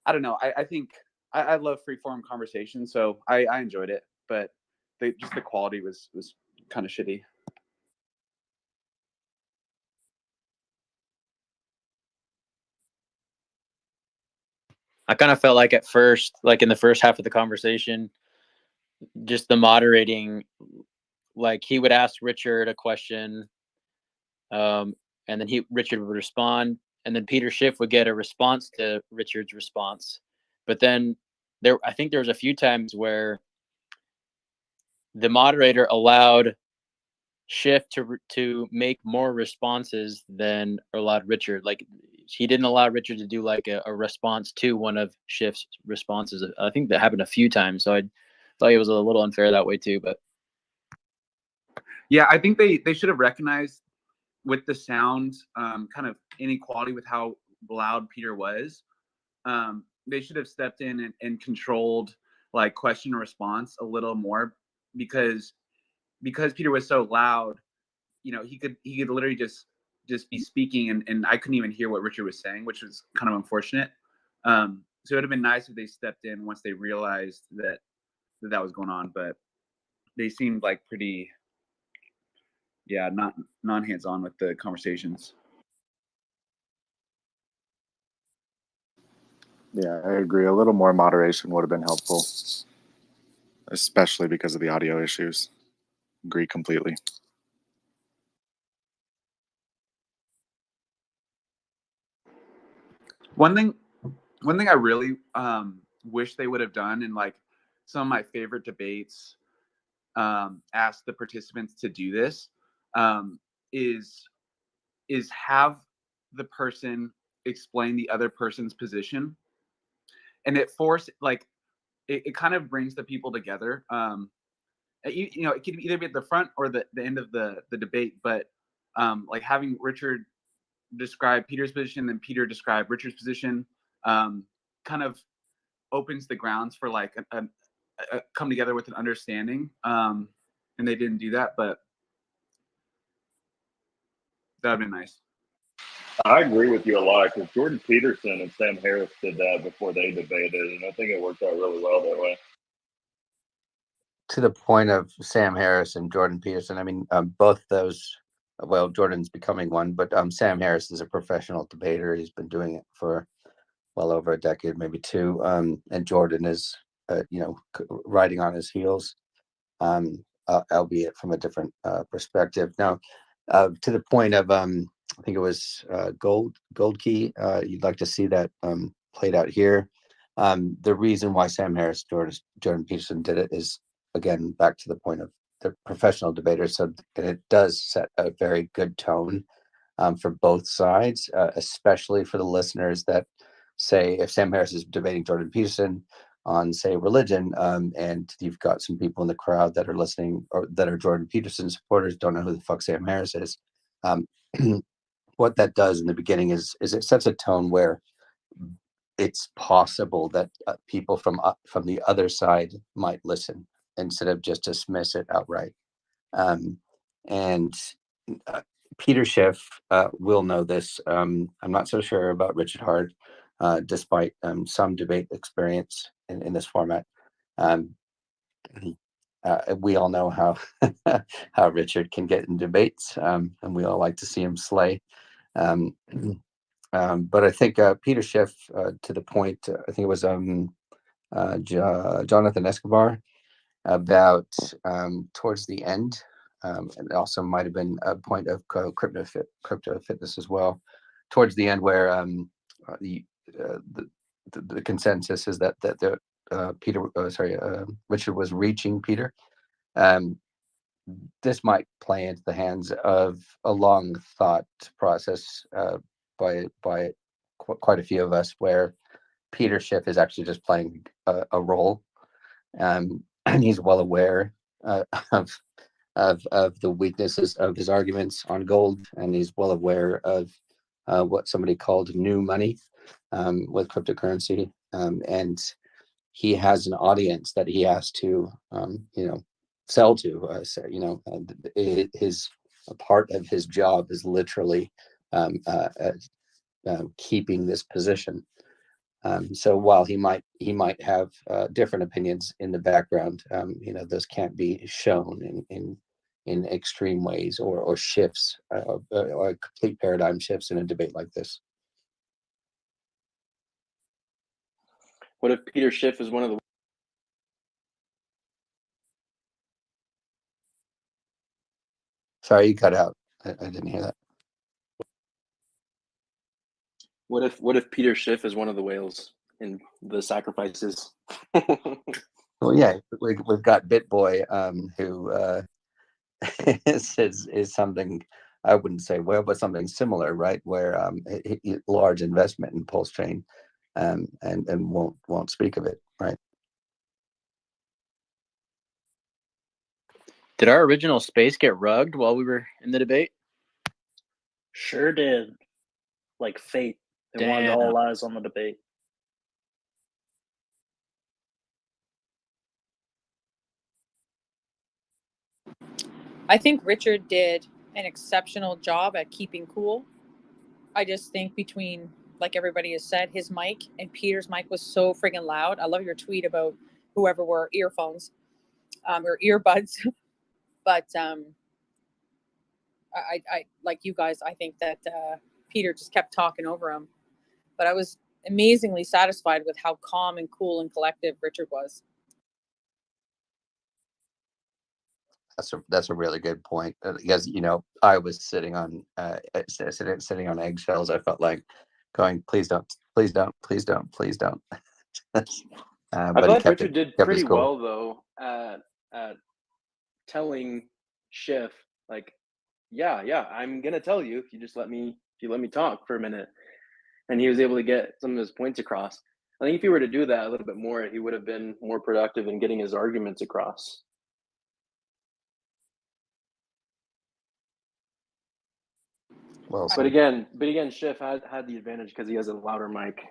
I don't know. I think I love free form conversation, so I enjoyed it, but the quality was kind of shitty.
I kind of felt like at first, like in the first half of the conversation, just the moderating, like he would ask Richard a question, and then Richard would respond, and then Peter Schiff would get a response to Richard's response. But then I think there was a few times where the moderator allowed Schiff to make more responses than allowed Richard. Like he didn't allow Richard to do like a response to one of Schiff's responses. I think that happened a few times, so I thought it was a little unfair that way too. But
yeah, I think they should have recognized with the sound kind of inequality with how loud Peter was. They should have stepped in and controlled like question and response a little more, because Peter was so loud, he could literally just be speaking and I couldn't even hear what Richard was saying, which was kind of unfortunate. So it would have been nice if they stepped in once they realized that was going on, but they seemed like pretty, not non-hands-on with the conversations.
Yeah, I agree. A little more moderation would have been helpful, especially because of the audio issues. Agree completely.
One thing I really wish they would have done, and like some of my favorite debates ask the participants to do this, is have the person explain the other person's position, and it kind of brings the people together. It could either be at the front or the end of the debate, but like having Richard describe Peter's position, then Peter describe Richard's position, kind of opens the grounds for like come together with an understanding, and they didn't do that. But that'd be nice.
I agree with you a lot because Jordan Peterson and Sam Harris did that before they debated, and I think it worked out really well that way.
To the point of Sam Harris and Jordan Peterson, I mean, both those, well, Jordan's becoming one, but Sam Harris is a professional debater. He's been doing it for well over a decade, maybe two. And Jordan is, riding on his heels, albeit from a different perspective. Now, to the point of, I think it was Gold Key, you'd like to see that played out here. The reason why Sam Harris, Jordan Peterson did it is, again, back to the point of the professional debaters. So it does set a very good tone for both sides, especially for the listeners that say, if Sam Harris is debating Jordan Peterson on, say, religion, and you've got some people in the crowd that are listening or that are Jordan Peterson supporters, don't know who the fuck Sam Harris is. What that does in the beginning is it sets a tone where it's possible that people from the other side might listen instead of just dismiss it outright. And Peter Schiff will know this. I'm not so sure about Richard Hart, despite some debate experience in this format. We all know how how Richard can get in debates, and we all like to see him slay. But I think Peter Schiff, to the point, I think it was Jonathan Escobar, about towards the end, and it also might have been a point of crypto fitness as well, towards the end, where the consensus is that Richard was reaching Peter. This might play into the hands of a long thought process by quite a few of us, where Peter Schiff is actually just playing a role, and he's well aware of the weaknesses of his arguments on gold, and he's well aware of what somebody called new money with cryptocurrency, and he has an audience that he has to sell to. His a part of his job is literally keeping this position. So while he might have different opinions in the background, those can't be shown in extreme ways or shifts or complete paradigm shifts in a debate like this.
What if Peter Schiff is one of the
Sorry, you cut out. I didn't hear that.
What if Peter Schiff is one of the whales in the sacrifices?
Well, yeah, we've got BitBoy, who is something, I wouldn't say well, but something similar, right? Where large investment in Pulse Chain, and won't speak of it, right?
Did our original space get rugged while we were in the debate?
Sure did. Like fate. They wanted all eyes on the debate.
I think Richard did an exceptional job at keeping cool. I just think between, like everybody has said, his mic and Peter's mic was so friggin' loud. I love your tweet about whoever wore earphones or earbuds. But I like you guys, I think that Peter just kept talking over him. But I was amazingly satisfied with how calm and cool and collective Richard was.
That's a really good point, because I was sitting on sitting on eggshells. I felt like going, please don't, please don't, please don't, please don't.
I
But
thought
he kept
Richard did
kept
pretty
his cool.
well though at telling Schiff, like, yeah, I'm gonna tell you if you let me talk for a minute, and he was able to get some of his points across. I think if he were to do that a little bit more, he would have been more productive in getting his arguments across.
Well,
but again, Schiff had the advantage because he has a louder mic.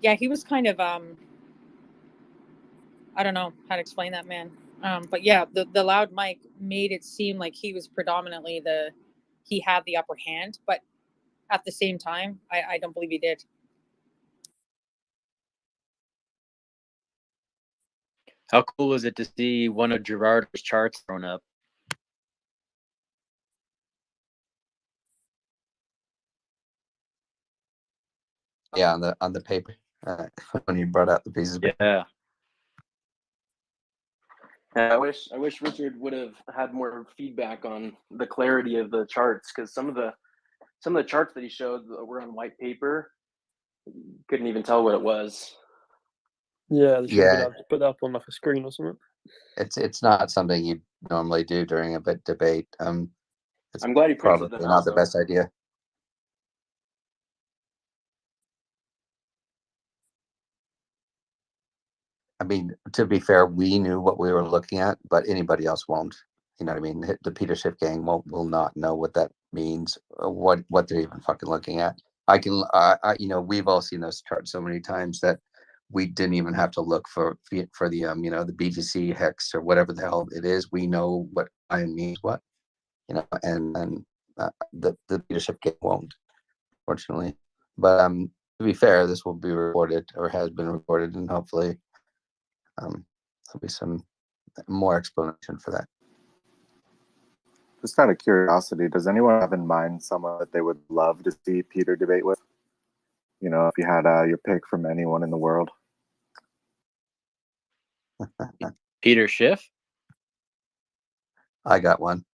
Yeah, he was kind of I don't know how to explain that, man. But yeah, the loud mic made it seem like he was predominantly he had the upper hand, but at the same time, I don't believe he did.
How cool was it to see one of Gerard's charts thrown up?
Yeah, on the paper when you brought out the pieces.
Yeah.
I wish Richard would have had more feedback on the clarity of the charts, because some of the charts that he showed were on white paper. Couldn't even tell what it was.
Yeah, they should have been
Yeah,
able to put that up on like a screen or something.
it's not something you normally do during a debate. It's
I'm glad he printed
probably
them
not
out,
the
though.
best idea. I mean, to be fair, we knew what we were looking at, but anybody else won't. You know what I mean? The Peter Schiff gang will not know what that means, what they're even fucking looking at. We've all seen those charts so many times that we didn't even have to look for the the BTC hex or whatever the hell it is. We know what iron means what, and the Peter Schiff gang won't, fortunately. But to be fair, this will be recorded or has been recorded, and hopefully there'll be some more explanation for that.
Just out of curiosity, does anyone have in mind someone that they would love to see Peter debate with? You know, if you had your pick from anyone in the world.
Peter Schiff?
I got one,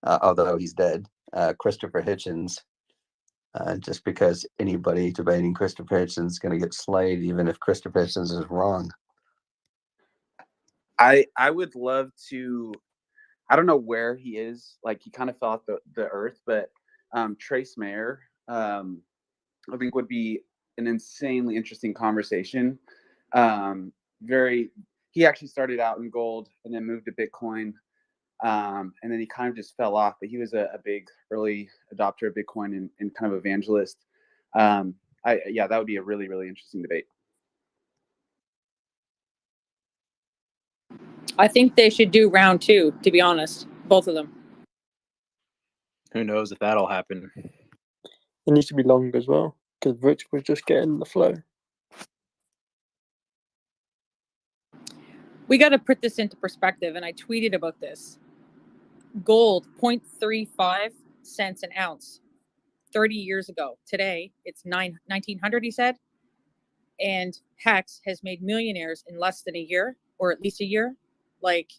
although he's dead. Christopher Hitchens. Just because anybody debating Christopher Hitchens is going to get slayed, even if Christopher Hitchens is wrong.
I would love to. I don't know where he is. Like, he kind of fell off the earth, but Trace Mayer, I think would be an insanely interesting conversation. He actually started out in gold and then moved to Bitcoin. And then he kind of just fell off, but he was a big early adopter of Bitcoin and kind of evangelist. That would be a really, really interesting debate.
I think they should do round 2, to be honest, both of them.
Who knows if that'll happen?
It needs to be long as well, because Rich was just getting the flow.
We got to put this into perspective, and I tweeted about this. Gold, 0.35 cents an ounce 30 years ago. Today, it's 1900, he said. And Hex has made millionaires in less than a year, or at least a year. Like,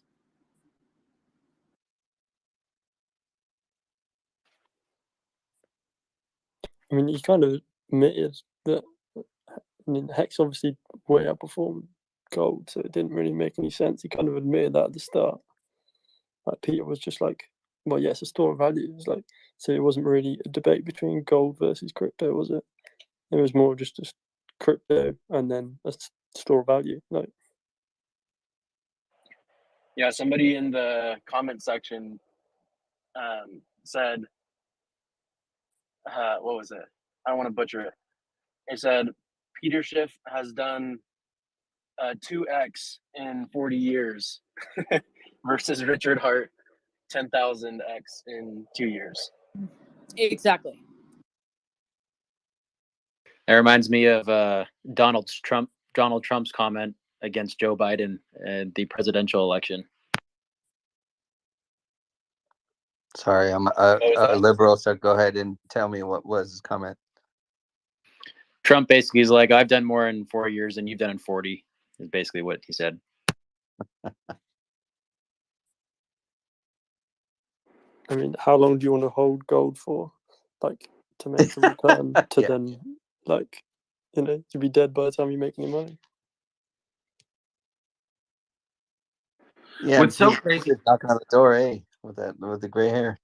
I mean, he kind of admitted that. I mean, Hex obviously way outperformed gold, so it didn't really make any sense. He kind of admitted that at the start. Like, Peter was just like, well, yeah, it's a store of value. It's like, so it wasn't really a debate between gold versus crypto, was it? It was more just crypto and then a store of value. Like,
Yeah, somebody in the comment section said, what was it? I don't want to butcher it. It said, Peter Schiff has done 2x in 40 years versus Richard Hart 10,000x in 2 years.
exactly.
That reminds me of Donald Trump's comment against Joe Biden and the presidential election.
Sorry, I'm a liberal, so go ahead and tell me what was his comment.
Trump basically is like, I've done more in 4 years than you've done in 40, is basically what he said.
I mean, how long do you want to hold gold for? Like, to make a return to then, like, to be dead by the time you make any money?
Yeah,
What's so crazy?
Knocking on the door, with the gray hair.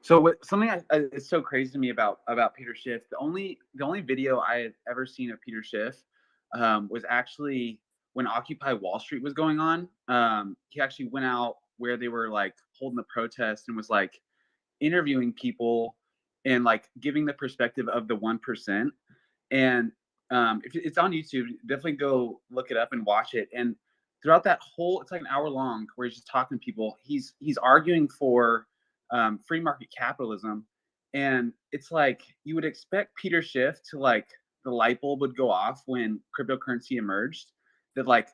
So something is so crazy to me about Peter Schiff. The only video I had ever seen of Peter Schiff was actually when Occupy Wall Street was going on. He actually went out where they were like holding the protest and was like interviewing people and like giving the perspective of the 1%. And if it's on YouTube, definitely go look it up and watch it. And throughout that whole, it's like an hour long where he's just talking to people. He's arguing for free market capitalism, and it's like you would expect Peter Schiff to, like, the light bulb would go off when cryptocurrency emerged. That, like,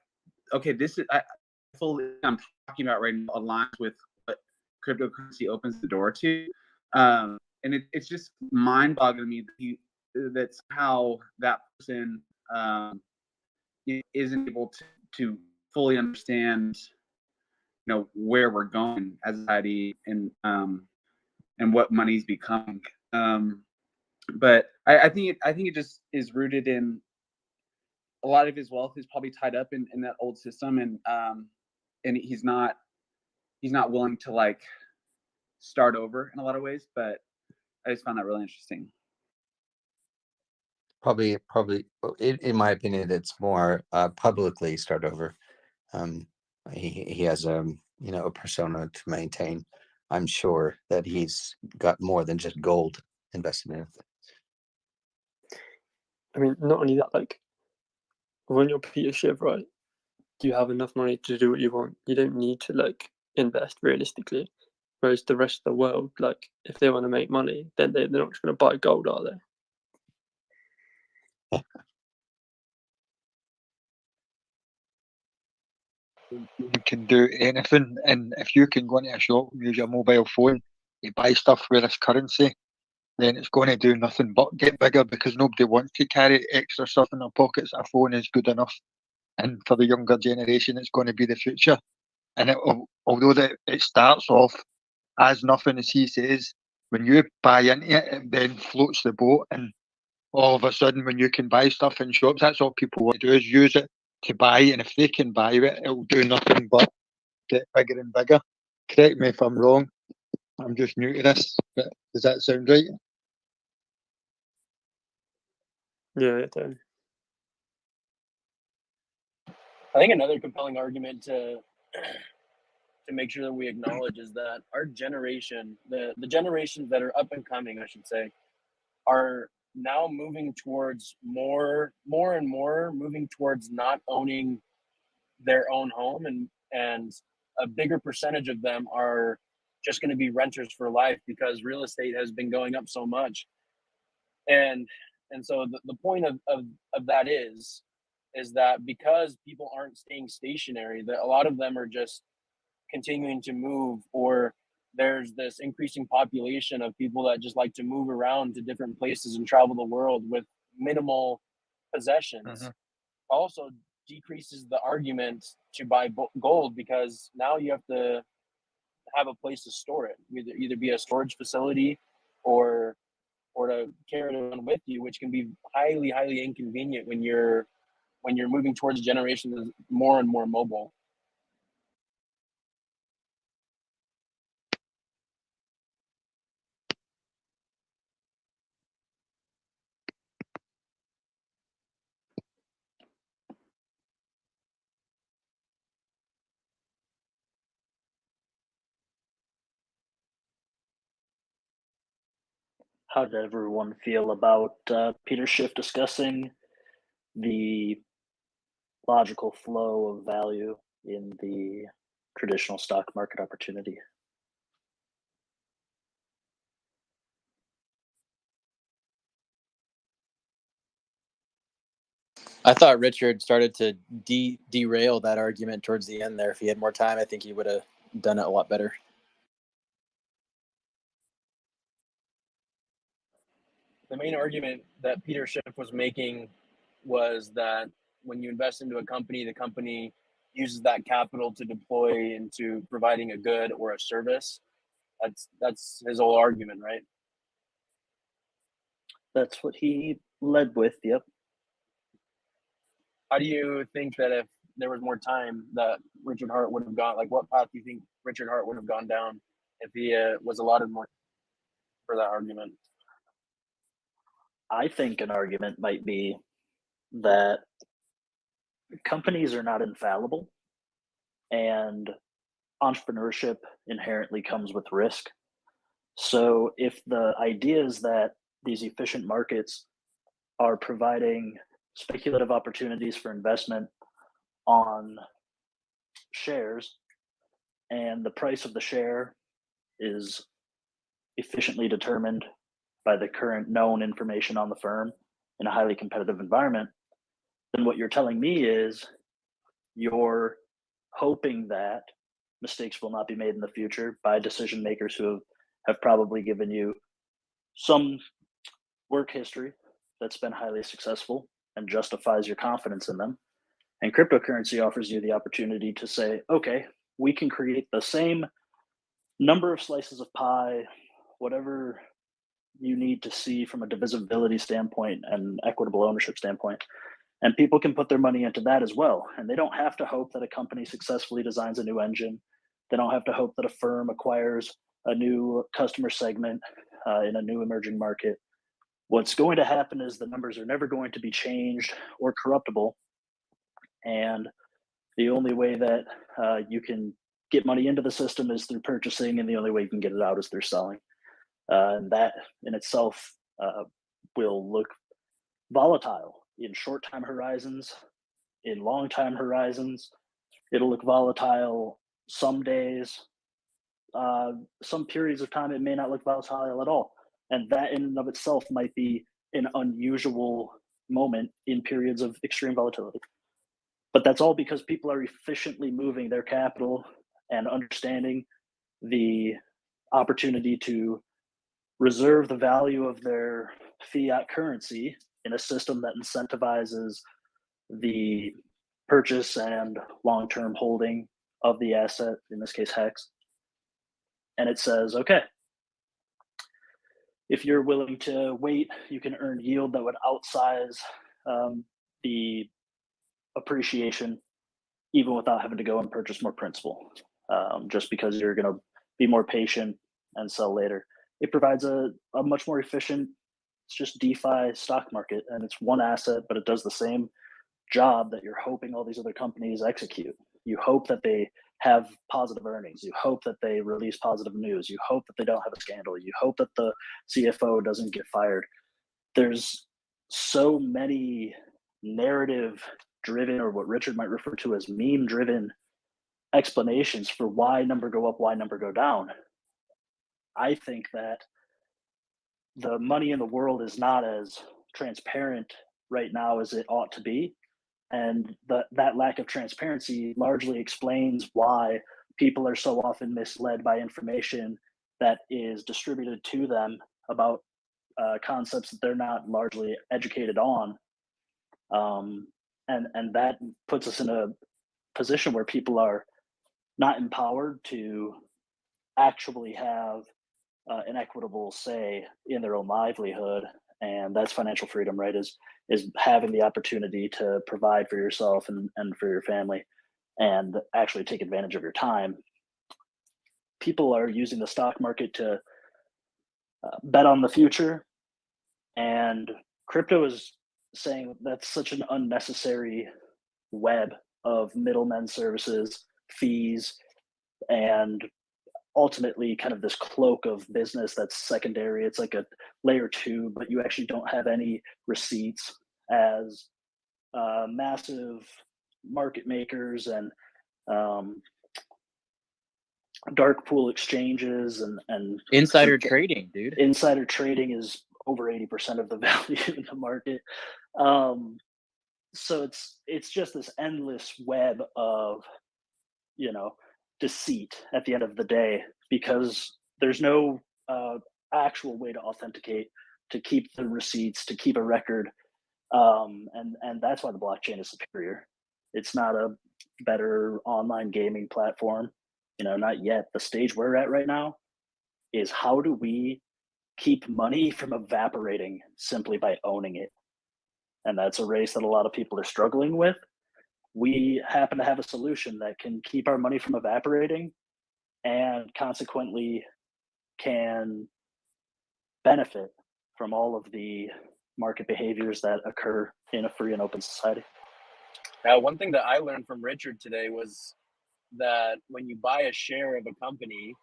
okay, this is I'm talking about right now aligns with what cryptocurrency opens the door to, and it's just mind-boggling to me that's how that person isn't able to fully understand, where we're going as a society and what money's becoming. But I think it just is rooted in a lot of his wealth is probably tied up in that old system, and he's not willing to, like, start over in a lot of ways. But I just found that really interesting.
Probably, in my opinion, it's more publicly start over. He has a persona to maintain. I'm sure that he's got more than just gold invested in it.
I mean, not only that, like, when you're Peter Schiff, right, you have enough money to do what you want. You don't need to, like, invest realistically. Whereas the rest of the world, like, if they want to make money, then they're not just going to buy gold, are they?
You can do anything, and if you can go into a shop and use your mobile phone to buy stuff with this currency, then it's going to do nothing but get bigger, because nobody wants to carry extra stuff in their pockets. A phone is good enough, and for the younger generation, it's going to be the future. And although it starts off as nothing, as he says, when you buy into it, it then floats the boat, and all of a sudden, when you can buy stuff in shops, that's all people want to do, is use it to buy, and if they can buy it, it'll do nothing but get bigger and bigger. Correct me if I'm wrong. I'm just new to this, but does that sound right?
Yeah, it does.
I think another compelling argument to make sure that we acknowledge is that our generation, the generations that are up and coming, I should say, are now moving towards more and more moving towards not owning their own home, and a bigger percentage of them are just going to be renters for life because real estate has been going up so much. And so the point of that is that because people aren't staying stationary, that a lot of them are just continuing to move, or there's this increasing population of people that just like to move around to different places and travel the world with minimal possessions. Also decreases the argument to buy gold, because now you have to have a place to store it, either be a storage facility or to carry it around with you, which can be highly inconvenient when you're moving towards a generation that's more and more mobile.
How did everyone feel about Peter Schiff discussing the logical flow of value in the traditional stock market opportunity? I thought Richard started to derail that argument towards the end there. If he had more time, I think he would have done it a lot better.
The main argument that Peter Schiff was making was that when you invest into a company, the company uses that capital to deploy into providing a good or a service. That's his whole argument, right?
That's what he led with, yep.
How do you think that if there was more time that Richard Hart would have gone, like what path do you think Richard Hart would have gone down if he was allotted more for that argument?
I think an argument might be that companies are not infallible, and entrepreneurship inherently comes with risk. So if the idea is that these efficient markets are providing speculative opportunities for investment on shares, and the price of the share is efficiently determined by the current known information on the firm in a highly competitive environment, then what you're telling me is you're hoping that mistakes will not be made in the future by decision makers who have probably given you some work history that's been highly successful and justifies your confidence in them. And cryptocurrency offers you the opportunity to say, okay, we can create the same number of slices of pie, whatever you need to see from a divisibility standpoint and equitable ownership standpoint. And people can put their money into that as well. And they don't have to hope that a company successfully designs a new engine. They don't have to hope that a firm acquires a new customer segment in a new emerging market. What's going to happen is the numbers are never going to be changed or corruptible. And the only way that you can get money into the system is through purchasing, and the only way you can get it out is through selling. And that in itself will look volatile in short time horizons, in long time horizons. It'll look volatile some days. Some periods of time, it may not look volatile at all. And that in and of itself might be an unusual moment in periods of extreme volatility. But that's all because people are efficiently moving their capital and understanding the opportunity to reserve the value of their fiat currency in a system that incentivizes the purchase and long-term holding of the asset, in this case HEX. And it says, okay, if you're willing to wait, you can earn yield that would outsize the appreciation even without having to go and purchase more principal, just because you're going to be more patient and sell later. It provides a much more efficient, it's just DeFi stock market, and it's one asset, but it does the same job that you're hoping all these other companies execute. You hope that they have positive earnings. You hope that they release positive news. You hope that they don't have a scandal. You hope that the CFO doesn't get fired. There's so many narrative driven, or what Richard might refer to as meme driven explanations for why number go up, why number go down. I think that the money in the world is not as transparent right now as it ought to be. And that lack of transparency largely explains why people are so often misled by information that is distributed to them about concepts that they're not largely educated on. And that puts us in a position where people are not empowered to actually have an equitable say in their own livelihood. And that's financial freedom, right? Is having the opportunity to provide for yourself and for your family and actually take advantage of your time. People are using the stock market to bet on the future, and crypto is saying that's such an unnecessary web of middlemen services, fees, and ultimately kind of this cloak of business that's secondary. It's like a layer 2, but you actually don't have any receipts as massive market makers and dark pool exchanges and
insider trading, dude.
Insider trading is over 80% of the value in the market. So it's just this endless web of, deceit at the end of the day, because there's no actual way to authenticate, to keep the receipts, to keep a record. And that's why the blockchain is superior. It's not a better online gaming platform, not yet. The stage we're at right now is how do we keep money from evaporating simply by owning it? And that's a race that a lot of people are struggling with. We happen to have a solution that can keep our money from evaporating and consequently can benefit from all of the market behaviors that occur in a free and open society.
One thing that I learned from Richard today was that when you buy a share of a company,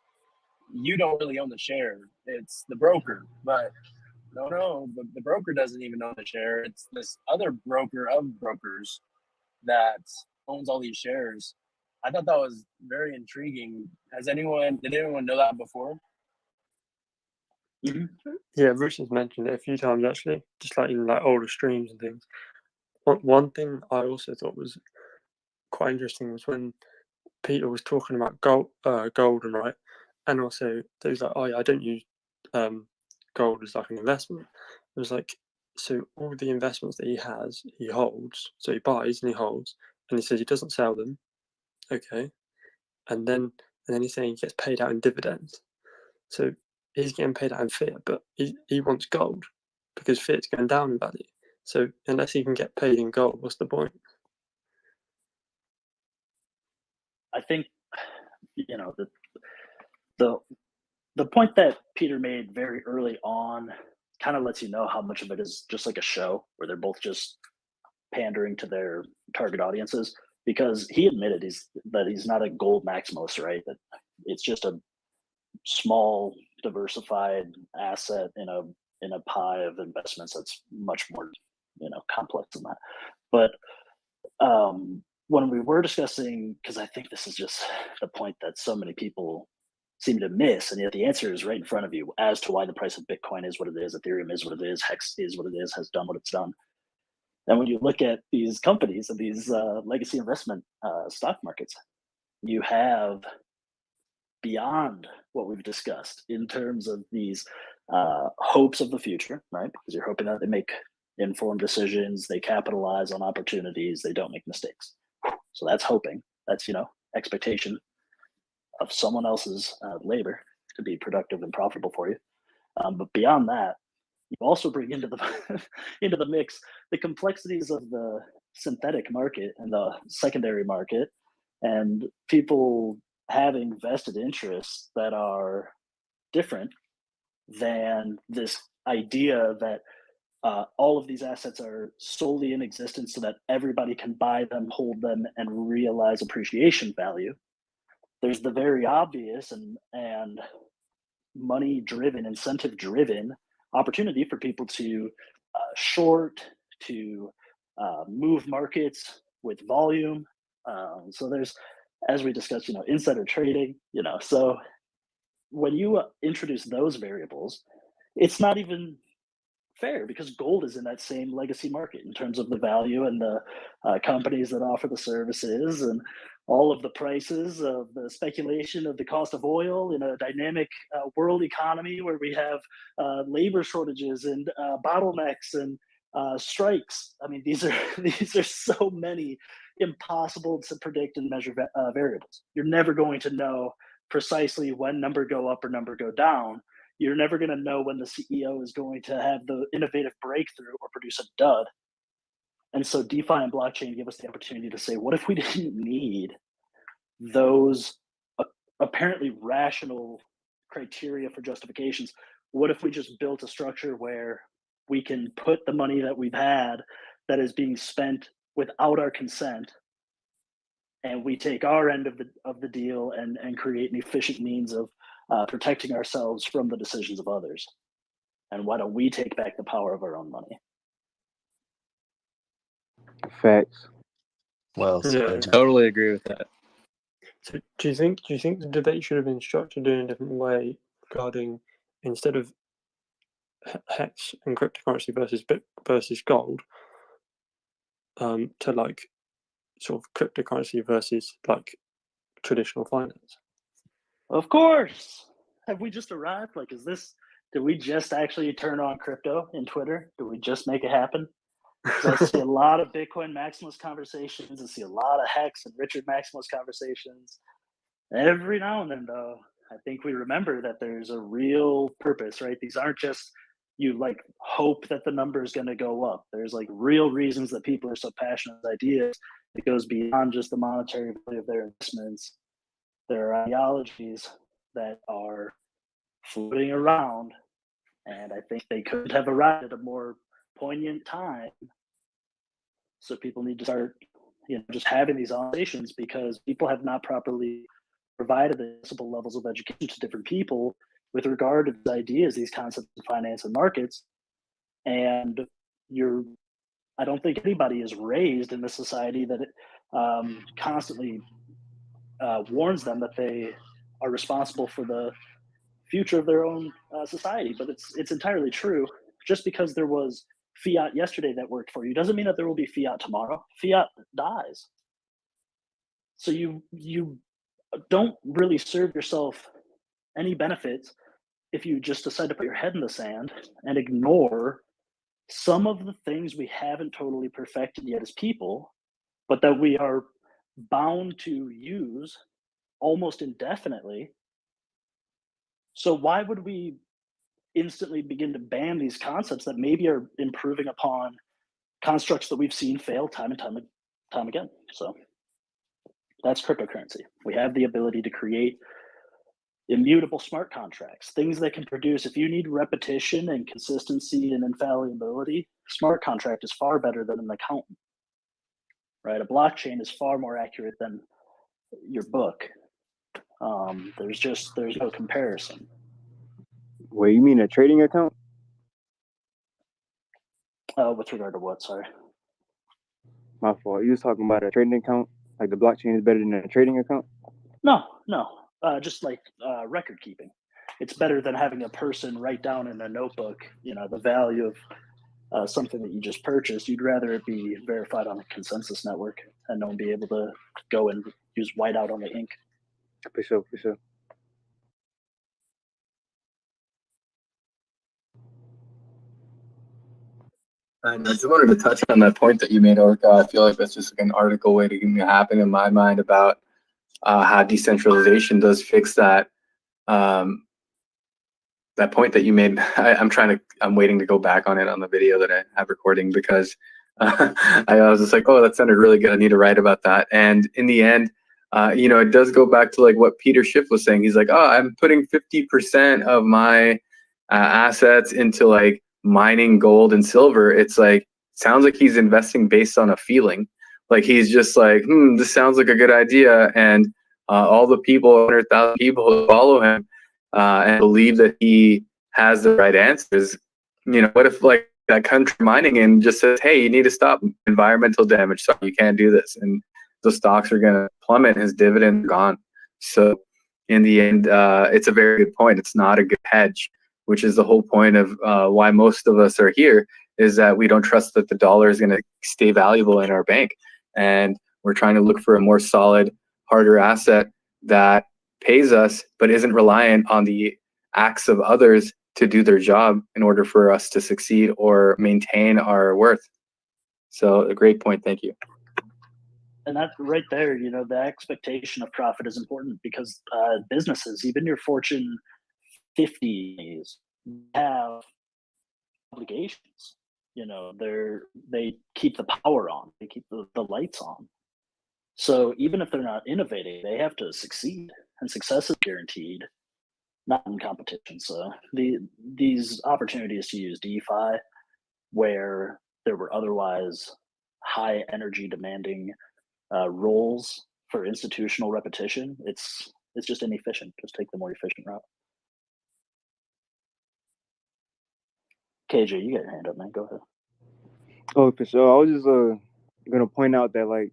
you don't really own the share. It's the broker. But
No, the broker doesn't even own the share. It's this other broker of brokers that owns all these shares. I thought that was very intriguing. Did anyone know that before?
Yeah, Richard's mentioned it a few times actually, just like in like older streams and things. One thing I also thought was quite interesting was when Peter was talking about golden, right? And also there was like, oh yeah, I don't use gold as like an investment. It was like, so all the investments that he has, he holds. So he buys and he holds, and he says he doesn't sell them. Okay, and then he's saying he gets paid out in dividends. So he's getting paid out in fiat, but he wants gold because fiat's going down in value. So unless he can get paid in gold, what's the point?
I think the point that Peter made very early on kind of lets you know how much of it is just like a show where they're both just pandering to their target audiences, because he admitted that he's not a gold maximalist, right? That it's just a small diversified asset in a pie of investments that's much more complex than that. But when we were discussing, because I think this is just the point that so many people seem to miss, and yet the answer is right in front of you as to why the price of Bitcoin is what it is, Ethereum is what it is, Hex is what it is, has done what it's done. And when you look at these companies and these legacy investment stock markets, you have beyond what we've discussed in terms of these hopes of the future, right? Because you're hoping that they make informed decisions, they capitalize on opportunities, they don't make mistakes. So that's hoping. That's expectation of someone else's labor to be productive and profitable for you. But beyond that, you also bring into the into the mix the complexities of the synthetic market and the secondary market, and people having vested interests that are different than this idea that all of these assets are solely in existence so that everybody can buy them, hold them, and realize appreciation value. There's the very obvious and money-driven, incentive-driven opportunity for people to short, to move markets with volume. So there's, as we discussed, insider trading. So when you introduce those variables, it's not even fair because gold is in that same legacy market in terms of the value and the companies that offer the services and all of the prices of the speculation of the cost of oil in a dynamic world economy where we have labor shortages and bottlenecks and strikes. I mean, these are so many impossible to predict and measure variables. You're never going to know precisely when number go up or number go down. You're never going to know when the CEO is going to have the innovative breakthrough or produce a dud. And so DeFi and blockchain give us the opportunity to say, what if we didn't need those apparently rational criteria for justifications? What if we just built a structure where we can put the money that we've had that is being spent without our consent, and we take our end of the deal and create an efficient means of protecting ourselves from the decisions of others? And why don't we take back the power of our own money?
Facts.
Well
Yeah.
Totally agree with that.
So do you think the debate should have been structured in a different way regarding, instead of Hex and cryptocurrency versus gold, to like sort of cryptocurrency versus like traditional finance?
Of course. Have we just arrived? Like, did we just actually turn on crypto in Twitter? Did we just make it happen? I see a lot of Bitcoin maximalist conversations. I see a lot of Hex and Richard maximalist conversations. Every now and then, though, I think we remember that there's a real purpose, right? These aren't just you like hope that the number is going to go up. There's like real reasons that people are so passionate about ideas. It goes beyond just the monetary value of their investments. There are ideologies that are floating around, and I think they could have arrived at a more poignant time. So people need to start, just having these conversations, because people have not properly provided the possible levels of education to different people with regard to these ideas, these concepts of finance and markets,
And I don't think anybody is raised in a society that constantly warns them that they are responsible for the future of their own society. But it's entirely true. Just because there was fiat yesterday that worked for you doesn't mean that there will be fiat tomorrow. Fiat dies. So you don't really serve yourself any benefits if you just decide to put your head in the sand and ignore some of the things we haven't totally perfected yet as people, but that we are bound to use almost indefinitely. So why would we instantly begin to ban these concepts that maybe are improving upon constructs that we've seen fail time and time again? So that's cryptocurrency. We have the ability to create immutable smart contracts, things that can produce. If you need repetition and consistency and infallibility, smart contract is far better than an accountant, right? A blockchain is far more accurate than your book. There's no comparison.
Wait, you mean a trading account?
With regard to what? Sorry.
My fault. You was talking about a trading account, like the blockchain is better than a trading account?
No. Just like record keeping. It's better than having a person write down in a notebook, the value of something that you just purchased. You'd rather it be verified on a consensus network and no one be able to go and use whiteout on the ink.
For sure.
And I just wanted to touch on that point that you made, Orca. I feel like that's just like an article waiting to happen in my mind about how decentralization does fix that that point that you made. I'm waiting to go back on it on the video that I have recording because I was just like, oh, that sounded really good. I need to write about that. And in the end, it does go back to like what Peter Schiff was saying. He's like, oh, I'm putting 50% of my assets into like mining gold and silver. It's like, sounds like he's investing based on a feeling. Like he's just like, this sounds like a good idea. And all the people, 100,000 people who follow him and believe that he has the right answers. What if like that country mining in just says, hey, you need to stop environmental damage, so you can't do this, and the stocks are going to plummet, his dividends are gone. So in the end, it's a very good point. It's not a good hedge, which is the whole point of why most of us are here, is that we don't trust that the dollar is going to stay valuable in our bank. And we're trying to look for a more solid, harder asset that pays us, but isn't reliant on the acts of others to do their job in order for us to succeed or maintain our worth. So a great point. Thank you.
And that right there, the expectation of profit is important because businesses, even your Fortune 50s, have obligations. They keep the power on, they keep the lights on. So even if they're not innovating, they have to succeed, and success is guaranteed, not in competition. So these opportunities to use DeFi, where there were otherwise high energy demanding roles for institutional repetition, it's just inefficient. Just take the more efficient route. KJ, you got your hand up, man. Go ahead.
Oh, for sure. I was just gonna point out that, like,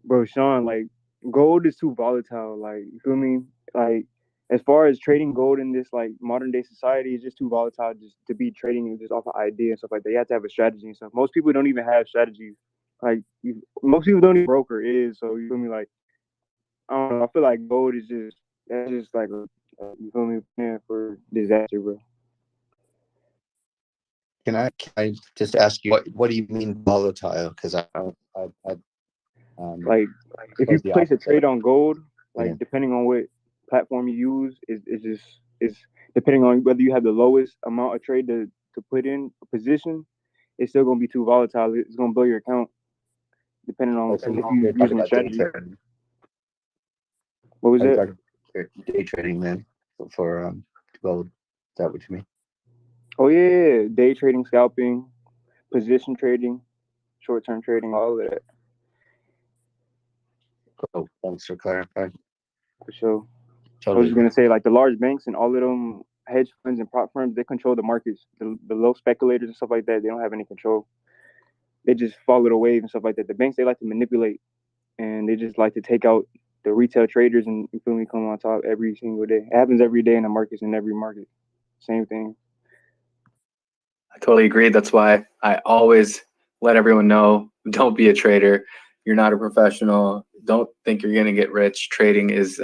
bro, Sean, like, gold is too volatile. Like, you feel me? Like, as far as trading gold in this like modern day society, it's just too volatile just to be trading just off an idea and stuff like that. You have to have a strategy and stuff. Most people don't even have strategies. Like, most people don't even broker is. So you feel me? Like, I don't know. I feel like gold is just like you feel me, plan for disaster, bro.
Can I just ask you what do you mean volatile? Because I
like if you place a trade on gold, like depending on what platform you use, is depending on whether you have the lowest amount of trade to put in a position, it's still gonna be too volatile. It's gonna blow your account depending on if you're using a strategy. What was that?
Day trading then for gold. Is that what you mean?
Oh yeah, day trading, scalping, position trading, short-term trading, all of that.
Oh, thanks for clarifying.
For sure.
Totally.
I was just gonna say, like, the large banks and all of them hedge funds and prop firms, they control the markets. The low speculators and stuff like that, they don't have any control. They just follow the wave and stuff like that. The banks, they like to manipulate, and they just like to take out the retail traders and, you feel me, come on top every single day. It happens every day in the markets, in every market. Same thing.
I totally agree. That's why I always let everyone know, don't be a trader. You're not a professional. Don't think you're going to get rich. Trading is,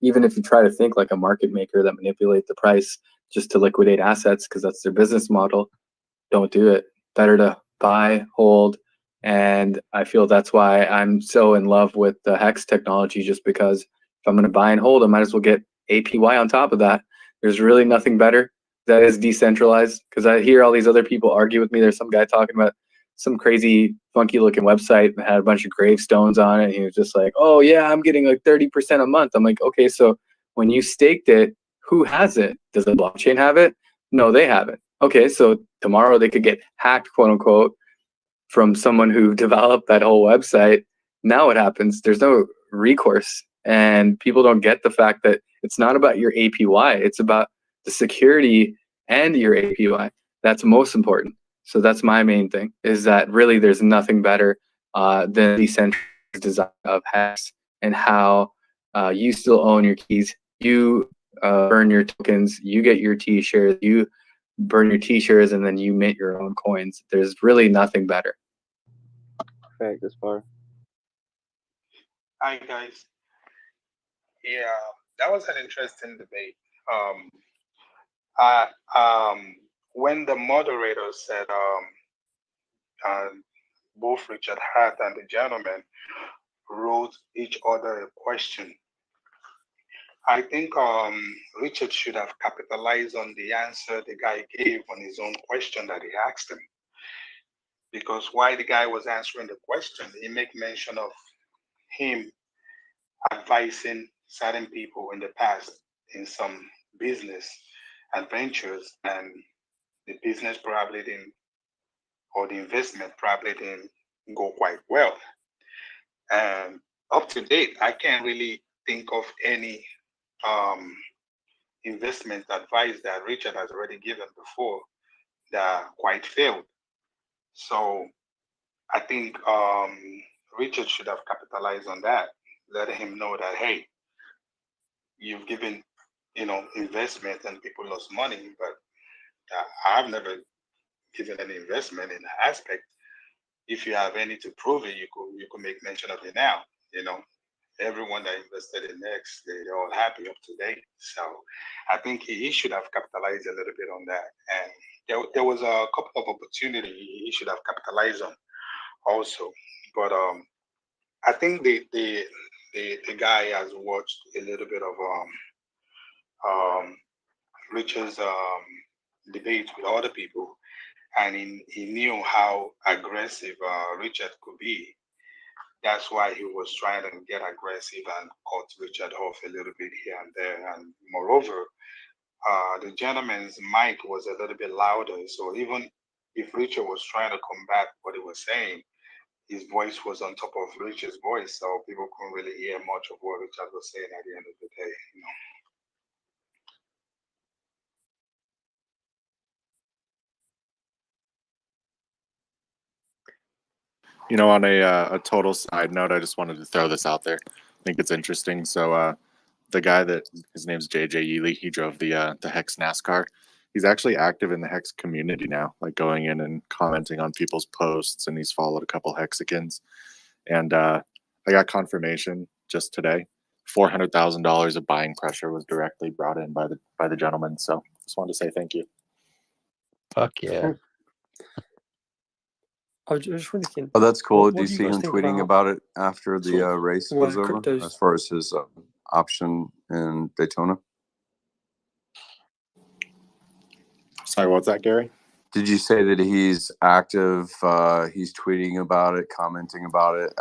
even if you try to think like a market maker that manipulate the price just to liquidate assets because that's their business model, don't do it. Better to buy, hold. And I feel that's why I'm so in love with the Hex technology, just because if I'm going to buy and hold, I might as well get APY on top of that. There's really nothing better that is decentralized, because I hear all these other people argue with me. There's some guy talking about some crazy funky looking website that had a bunch of gravestones on it. He was just like, oh yeah, I'm getting like 30% a month. I'm like, okay, so when you staked it, who has it? Does the blockchain have it? No, they have it. Okay, so tomorrow they could get hacked, quote unquote, from someone who developed that whole website. Now what happens? There's no recourse, and people don't get the fact that it's not about your APY. It's about the security and your APY. That's most important. So that's my main thing, is that really there's nothing better than the decentralized design of Hex, and how you still own your keys. You burn your tokens, you get your T-shares, you burn your T-shares, and then you mint your own coins. There's really nothing better.
Fact, that's far.
Hi guys. Yeah, that was an interesting debate. When the moderator said both Richard Hart and the gentleman wrote each other a question, I think Richard should have capitalized on the answer the guy gave on his own question that he asked him. Because while the guy was answering the question, he made mention of him advising certain people in the past in some business adventures, and the business probably didn't, or the investment probably didn't go quite well. And up to date, I can't really think of any investment advice that Richard has already given before that quite failed. So I think Richard should have capitalized on that, letting him know that, hey, you've given, investment and people lost money, but I've never given any investment in that aspect. If you have any to prove it, you could make mention of it now. Everyone that invested in X, they're all happy up to date. So I think he should have capitalized a little bit on that. And there was a couple of opportunities he should have capitalized on also. But I think the guy has watched a little bit of Richard's debate with other people, and he knew how aggressive Richard could be. That's why he was trying to get aggressive and cut Richard off a little bit here and there. And moreover, the gentleman's mic was a little bit louder. So even if Richard was trying to combat what he was saying, his voice was on top of Richard's voice. So people couldn't really hear much of what Richard was saying at the end of the day.
On a total side note, I just wanted to throw this out there. I think it's interesting. So the guy that his name's JJ Ely, he drove the Hex NASCAR. He's actually active in the Hex community now, like going in and commenting on people's posts, and he's followed a couple Hexicans. And I got confirmation just today. $400,000 of buying pressure was directly brought in by the gentleman. So just wanted to say thank you.
Fuck yeah.
I was just thinking.
Oh, that's cool.
What
Do you
do you
see
guys
him
think
tweeting about it after the
sort of
race
where
was over,
cryptos?
as far as his option in Daytona?
Sorry, what's that, Gary?
Did you say that he's active? He's tweeting about it, commenting about it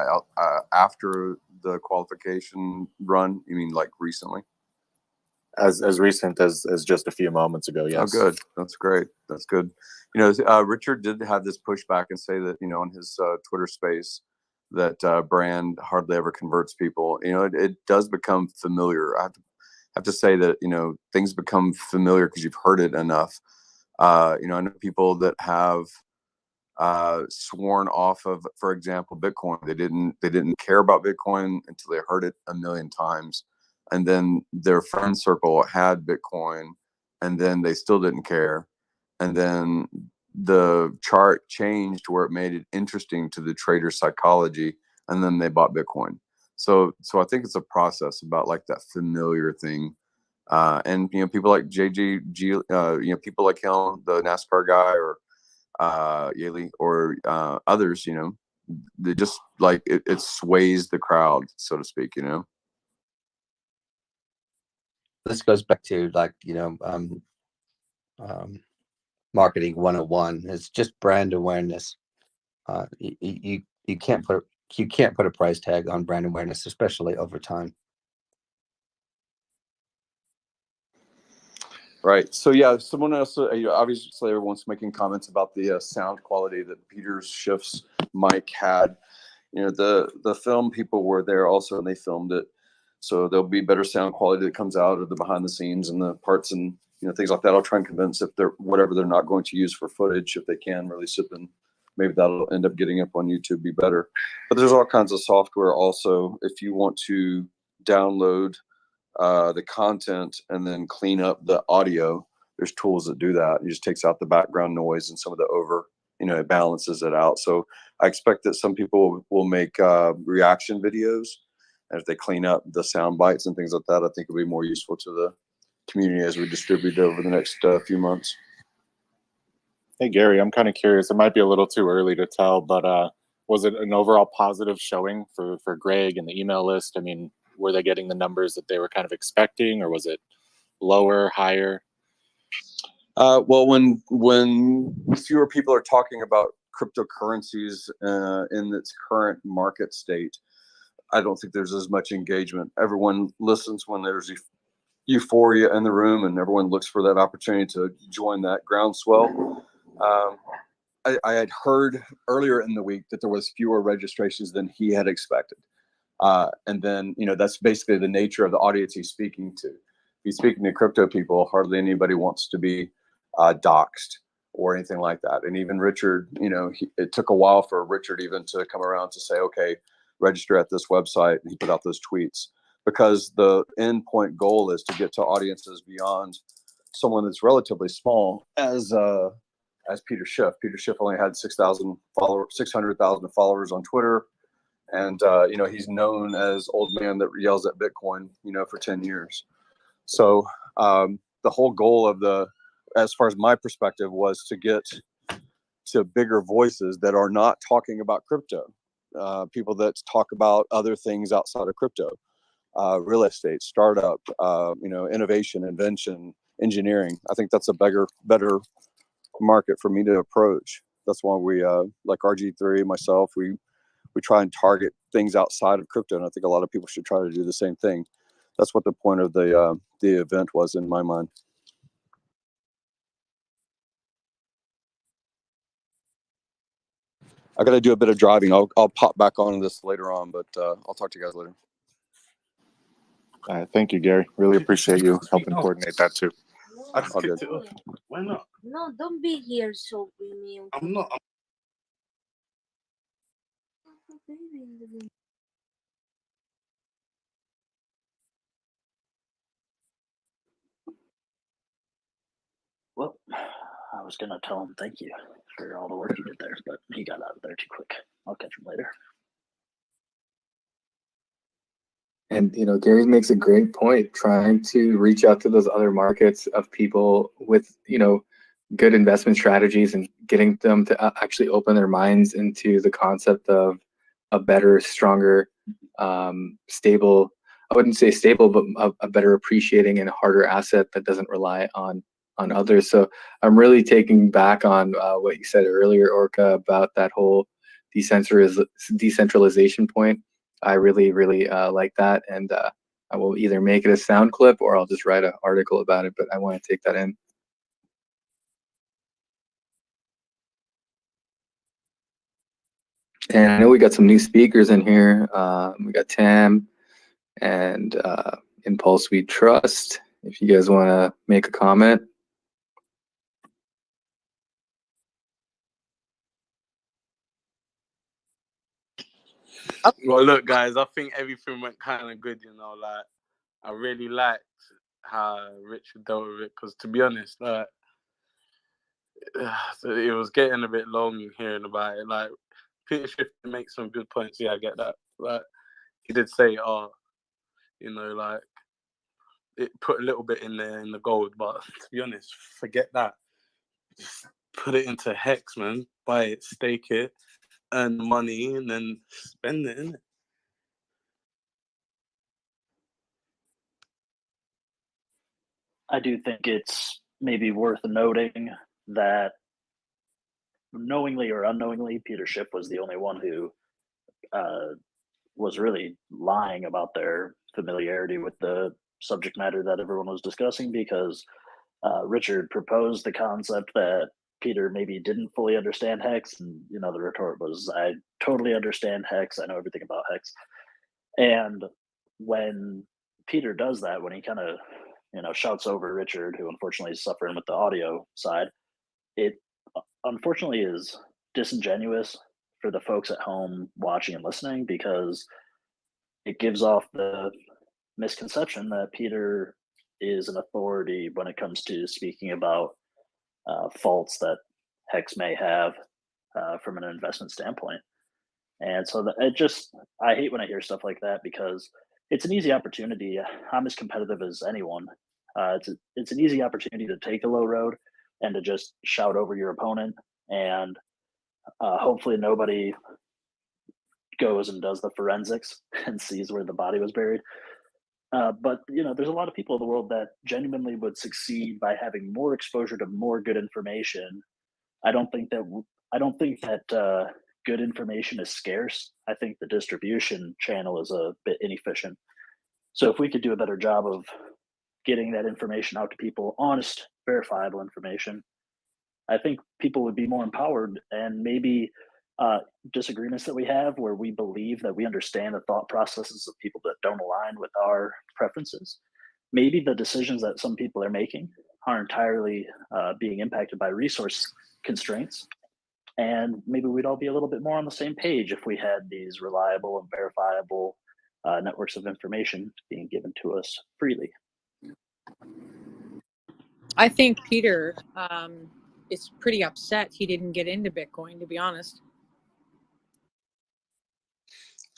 after the qualification run? You mean like recently?
As recent as just a few moments ago, yes.
Oh, good. That's great. That's good. Richard did have this pushback and say that, on his Twitter space that brand hardly ever converts people. It does become familiar. I have to say that, things become familiar because you've heard it enough. I know people that have sworn off of, for example, Bitcoin. They didn't care about Bitcoin until they heard it a million times, and then their friend circle had Bitcoin, and then they still didn't care, and then the chart changed where it made it interesting to the trader psychology, and then they bought Bitcoin. So I think it's a process about like that familiar thing. And people like JG, people like him, the NASCAR guy, or Yaley, or others, they just like it sways the crowd, so to speak.
This goes back to like marketing 101. It's just brand awareness. You can't put a price tag on brand awareness, especially over time.
Right. So yeah, someone else. Obviously, everyone's making comments about the sound quality that Peter Schiff's mic had. The film people were there also, and they filmed it. So there'll be better sound quality that comes out of the behind the scenes and the parts and things like that. I'll try and convince if they're whatever they're not going to use for footage, if they can release it, then maybe that'll end up getting up on YouTube, be better. But there's all kinds of software also if you want to download the content and then clean up the audio. There's tools that do that. It just takes out the background noise and some of the it balances it out. So I expect that some people will make reaction videos, and if they clean up the sound bites and things like that, I think it'll be more useful to the community as we distribute over the next few months.
Hey, Gary, I'm kind of curious. It might be a little too early to tell, but was it an overall positive showing for Greg and the email list? I mean, were they getting the numbers that they were kind of expecting, or was it lower, higher?
Well, when fewer people are talking about cryptocurrencies in its current market state, I don't think there's as much engagement. Everyone listens when there's euphoria in the room, and everyone looks for that opportunity to join that groundswell. I had heard earlier in the week that there was fewer registrations than he had expected. And then, that's basically the nature of the audience he's speaking to. If he's speaking to crypto people, hardly anybody wants to be doxxed or anything like that. And even Richard, it took a while for Richard even to come around to say, okay, register at this website. And he put out those tweets because the end point goal is to get to audiences beyond someone that's relatively small as Peter Schiff. Peter Schiff only had 600,000 followers on Twitter. And, he's known as old man that yells at Bitcoin, for 10 years. So the whole goal of as far as my perspective, was to get to bigger voices that are not talking about crypto, people that talk about other things outside of crypto, real estate, startup, innovation, invention, engineering. I think that's a better market for me to approach. That's why we, like RG3, myself, we try and target things outside of crypto, and I think a lot of people should try to do the same thing. That's what the point of the event was in my mind. I got to do a bit of driving. I'll pop back on this later on, but I'll talk to you guys later.
All right, thank you, Gary. Really appreciate you helping coordinate that too.
All good.
Why not? No, don't be here so with me. I'm not.
Well, I was gonna tell him thank you for all the work he did there, but he got out of there too quick. I'll catch him later.
And Gary makes a great point, trying to reach out to those other markets of people with good investment strategies and getting them to actually open their minds into the concept of a better, stronger, stable, I wouldn't say stable, but a better appreciating and harder asset that doesn't rely on others. So I'm really taking back on what you said earlier, Orca, about that whole decentralization point. I really, really like that, and I will either make it a sound clip or I'll just write an article about it, but I want to take that in. And I know we got some new speakers in here. We got Tam, and In Pulse we trust. If you guys want to make a comment.
Well, look, guys, I think everything went kind of good, you know. Like, I really liked how Richard dealt with it, because to be honest, like, so it was getting a bit long hearing about it. Like, Peter Schiff makes some good points. Yeah, I get that. Like, he did say, oh, you know, like, it put a little bit in there in the gold, but to be honest, forget that. Just put it into Hex, man. Buy it, stake it, earn the money, and then spend it, innit?
I do think it's maybe worth noting that knowingly or unknowingly, Peter Schiff was the only one who was really lying about their familiarity with the subject matter that everyone was discussing, because Richard proposed the concept that Peter maybe didn't fully understand Hex, and you know the retort was, "I totally understand Hex. I know everything about Hex." And when Peter does that, when he kind of shouts over Richard, who unfortunately is suffering with the audio side, it unfortunately is disingenuous for the folks at home watching and listening, because it gives off the misconception that Peter is an authority when it comes to speaking about faults that Hex may have from an investment standpoint. And so I hate when I hear stuff like that, because it's an easy opportunity. I'm as competitive as anyone. It's an easy opportunity to take the low road and to just shout over your opponent, and hopefully nobody goes and does the forensics and sees where the body was buried. But there's a lot of people in the world that genuinely would succeed by having more exposure to more good information. I don't think that good information is scarce. I think the distribution channel is a bit inefficient. So if we could do a better job of getting that information out to people, honest, verifiable information, I think people would be more empowered. And maybe disagreements that we have where we believe that we understand the thought processes of people that don't align with our preferences, maybe the decisions that some people are making are entirely being impacted by resource constraints. And maybe we'd all be a little bit more on the same page if we had these reliable and verifiable networks of information being given to us freely.
I think Peter is pretty upset he didn't get into Bitcoin, to be honest.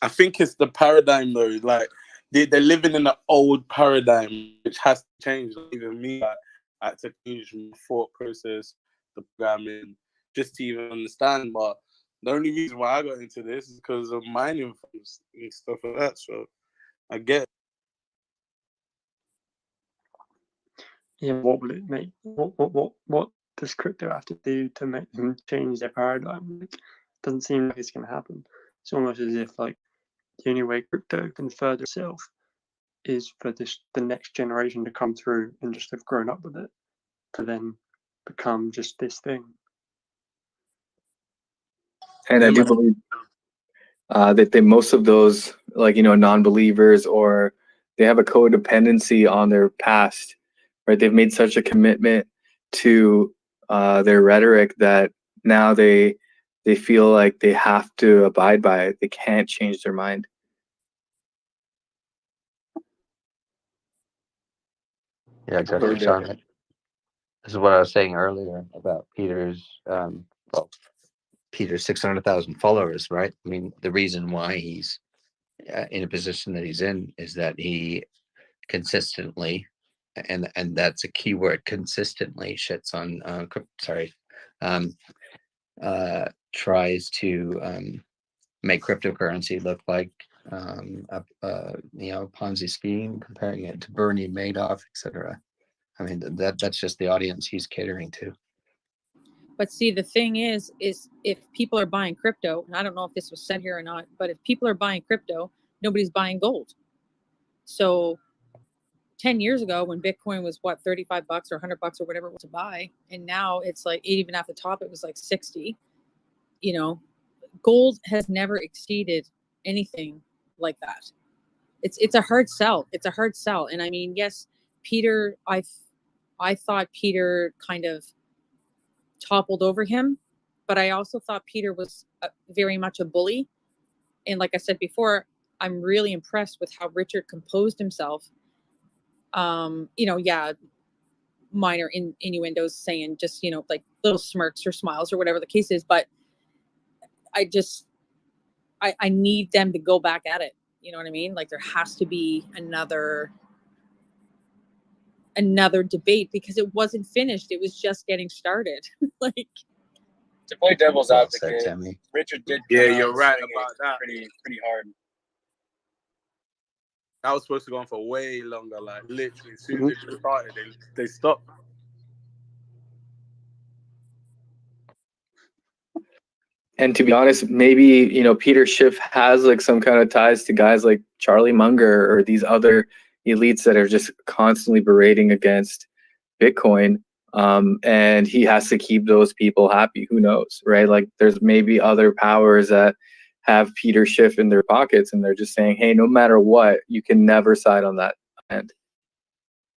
I think it's the paradigm, though. Like, they're living in an old paradigm, which has to change. Even me, I had to change my thought process, the programming, just to even understand. But the only reason why I got into this is because of mining funds and stuff like that. So I get it.
Yeah, what will it make? What does crypto have to do to make them change their paradigm? Like, doesn't seem like it's going to happen. It's almost as if like the only way crypto can further itself is for the next generation to come through and just have grown up with it to then become just this thing.
And I do believe that most of those, like, non-believers, or they have a codependency on their past, right? They've made such a commitment to their rhetoric that now they feel like they have to abide by it. They can't change their mind.
Yeah, exactly, Sean. This is what I was saying earlier about Peter's Peter's 600,000 followers, right? I mean, the reason why he's in a position that he's in is that he consistently, and that's a key word, consistently shits on tries to make cryptocurrency look like a Ponzi scheme, comparing it to Bernie Madoff, etc. I mean, that's just the audience he's catering to.
But see, the thing is if people are buying crypto, and I don't know if this was said here or not, but if people are buying crypto, nobody's buying gold. So 10 years ago, when Bitcoin was what, $35 or $100 or whatever it was to buy, and now it's like, even at the top, it was like 60. Gold has never exceeded anything like that. it's a hard sell. It's a hard sell. And I mean, yes, Peter, I thought Peter kind of toppled over him, but I also thought Peter was very much a bully. And like I said before, I'm really impressed with how Richard composed himself. Yeah, minor innuendos saying just, like little smirks or smiles or whatever the case is. But I need them to go back at it. You know what I mean? Like there has to be another debate because it wasn't finished. It was just getting started. Like
to play devil's
Well
advocate,
said, Timmy.
Richard did
Yeah,
come out
you're right
swinging
about that.
pretty hard.
That was supposed to go on for way longer. Like literally, as soon as it started, they stopped.
And to be honest, maybe, Peter Schiff has like some kind of ties to guys like Charlie Munger or these other elites that are just constantly berating against Bitcoin. And he has to keep those people happy. Who knows, right? Like there's maybe other powers that have Peter Schiff in their pockets and they're just saying, hey, no matter what, you can never side on that end.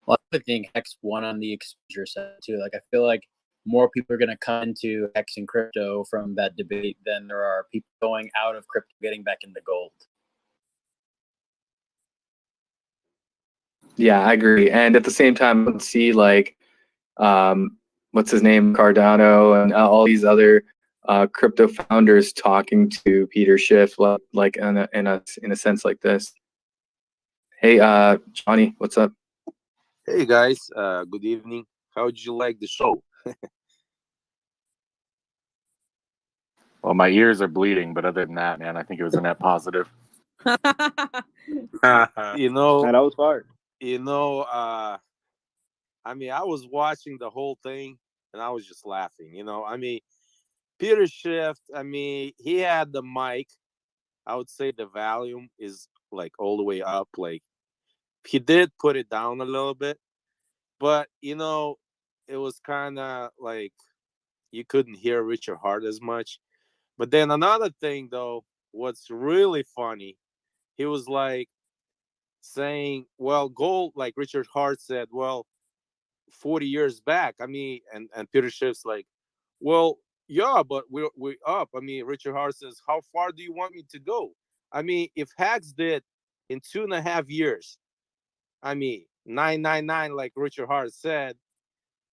Well, I think Hex won on the exposure side too. Like I feel like more people are going to come into Hex and crypto from that debate than there are people going out of crypto getting back into gold.
Yeah, I agree. And at the same time, let's see like what's his name, Cardano, and all these other crypto founders talking to Peter Schiff, like in a sense like this. Hey, Johnny, what's up?
Hey guys, good evening. How did you like the show?
Well, my ears are bleeding, but other than that, man, I think it was a net positive.
That was fire. I was watching the whole thing and I was just laughing. Peter Schiff, he had the mic. I would say the volume is like all the way up. Like he did put it down a little bit, but it was kind of like you couldn't hear Richard Hart as much. But then another thing, though, what's really funny, he was like saying, well, gold, like Richard Hart said, well, 40 years back. And Peter Schiff's like, well, yeah, but we're up. Richard Hart says, how far do you want me to go? If Hacks did in 2.5 years, 999, like Richard Hart said,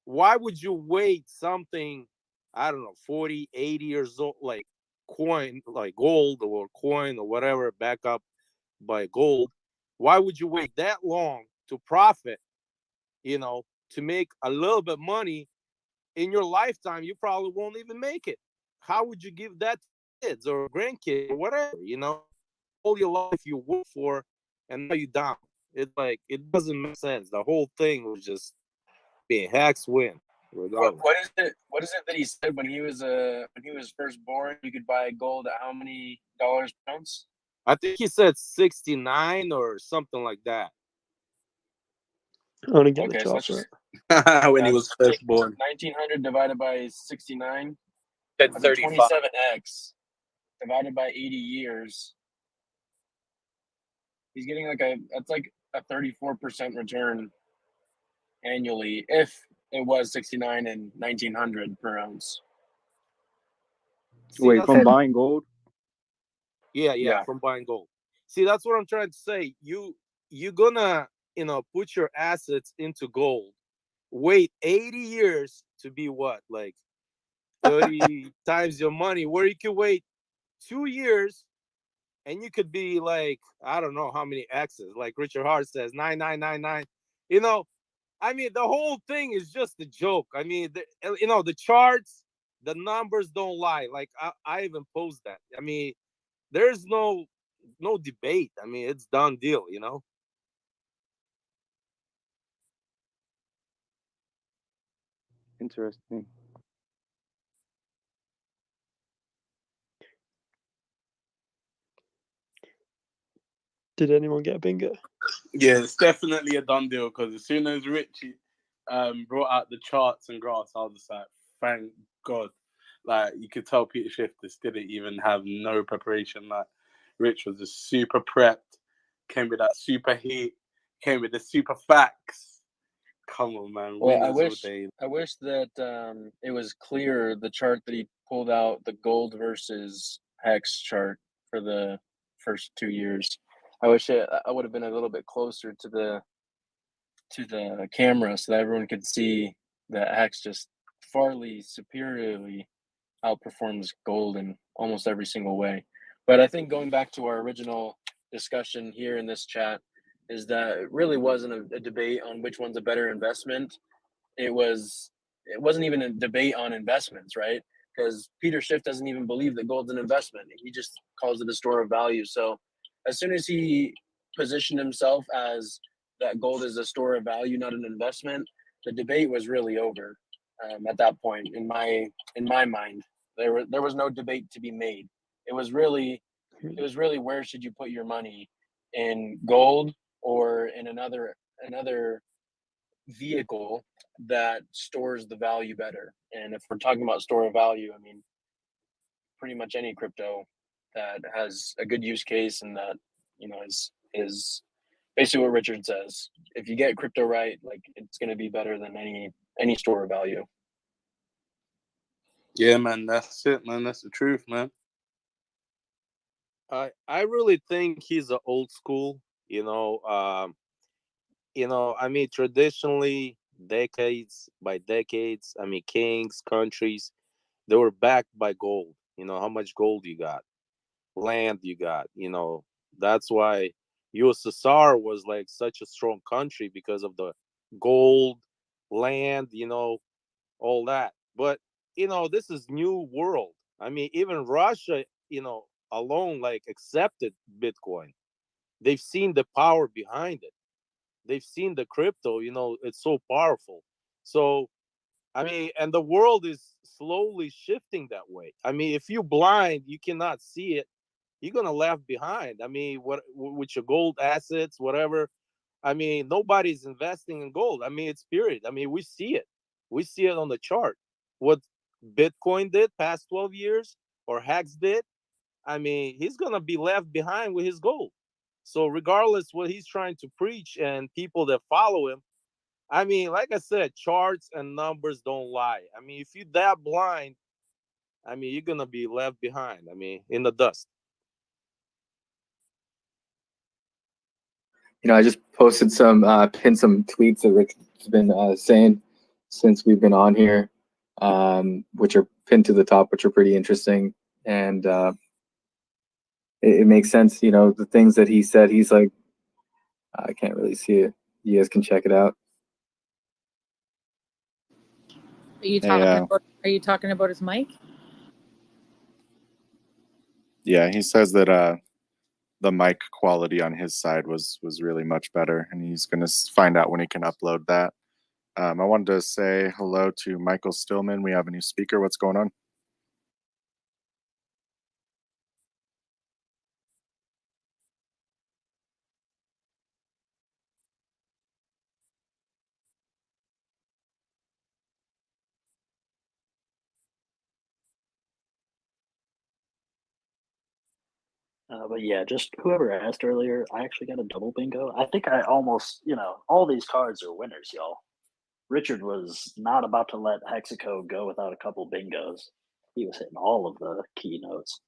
why would you wait something, I don't know, 40, 80 years old, like coin, like gold or coin or whatever, back up by gold? Why would you wait that long to profit, to make a little bit money in your lifetime? You probably won't even make it. How would you give that to kids or grandkids or whatever, all your life you work for and now you down? It's like, it doesn't make sense. The whole thing was just being Hacks win.
What is it that he said when he was first born? You could buy gold at how many dollars per ounce?
I think he said 69 or something like that.
I want to get the
Okay, so
chart
that's
for
just
when he was first born.
1900 divided by 69.
At
That's
35.
27x divided by 80 years. He's getting that's like a 34% return annually if it was 69 and 1900 per ounce.
Wait, from buying gold?
Yeah, from buying gold. See, that's what I'm trying to say. You're gonna, put your assets into gold. Wait 80 years to be what? Like 30 times your money, where you could wait 2 years and you could be like, I don't know how many X's, like Richard Hart says, 9999. The whole thing is just a joke. The charts, the numbers don't lie. Like I even posed that. There's no debate. It's done deal,
Interesting.
Did anyone get a bingo?
Yeah, it's definitely a done deal because as soon as Richie brought out the charts and graphs, I was just like, thank God. Like, you could tell Peter Schiff just didn't even have no preparation. Like, Rich was just super prepped, came with that super heat, came with the super facts. Come on, man.
Well, I
Winners all
wish
day.
that it was clear the chart that he pulled out, the gold versus hex chart for the first 2 years. I wish I would have been a little bit closer to the camera so that everyone could see that hex just farly superiorly outperforms gold in almost every single way. But I think going back to our original discussion here in this chat is that it really wasn't a debate on which one's a better investment. It wasn't even a debate on investments, right? Because Peter Schiff doesn't even believe that gold's an investment. He just calls it a store of value. So as soon as he positioned himself as that gold is a store of value, not an investment, the debate was really over at that point. In my mind, there was no debate to be made. It was really where should you put your money, in gold or in another vehicle that stores the value better. And if we're talking about store of value, I mean, pretty much any crypto that has a good use case and that, you know, is basically what Richard says. If you get crypto right, like, it's going to be better than any store of value.
Yeah, man, that's it, man. That's the truth, man. I really think he's an old school, you know. I mean, traditionally, decades by decades, I mean, kings, countries, they were backed by gold. You know, how much gold you got, land you got, you know. That's why USSR was like such a strong country, because of the gold, land, you know, all that. But, you know, this is new world. I mean, even Russia, you know, alone, like, accepted Bitcoin. They've seen the power behind it. They've seen the crypto, you know, it's so powerful. So, I mean, and the world is slowly shifting that way. I mean, if you're blind, you cannot see it, you're gonna left behind. I mean, what with your gold assets, whatever. I mean, nobody's investing in gold. I mean, it's period. I mean, we see it. We see it on the chart. What Bitcoin did past 12 years, or Hex did, I mean, he's gonna be left behind with his gold. So regardless what he's trying to preach and people that follow him, I mean, like I said, charts and numbers don't lie. I mean, if you're that blind, I mean, you're gonna be left behind. I mean, in the dust.
You know, I just posted pinned some tweets that Richard's been saying since we've been on here, which are pinned to the top, which are pretty interesting. And it makes sense, you know, the things that he said. He's like, I can't really see it. You guys can check it out.
Are you talking about his mic?
Yeah, he says that the mic quality on his side was really much better, and he's going to find out when he can upload that. I wanted to say hello to Michael Stillman. We have a new speaker. What's going on?
But yeah, just whoever asked earlier, I actually got a double bingo. I think I almost, all these cards are winners, y'all. Richard was not about to let Hexaco go without a couple bingos. He was hitting all of the keynotes.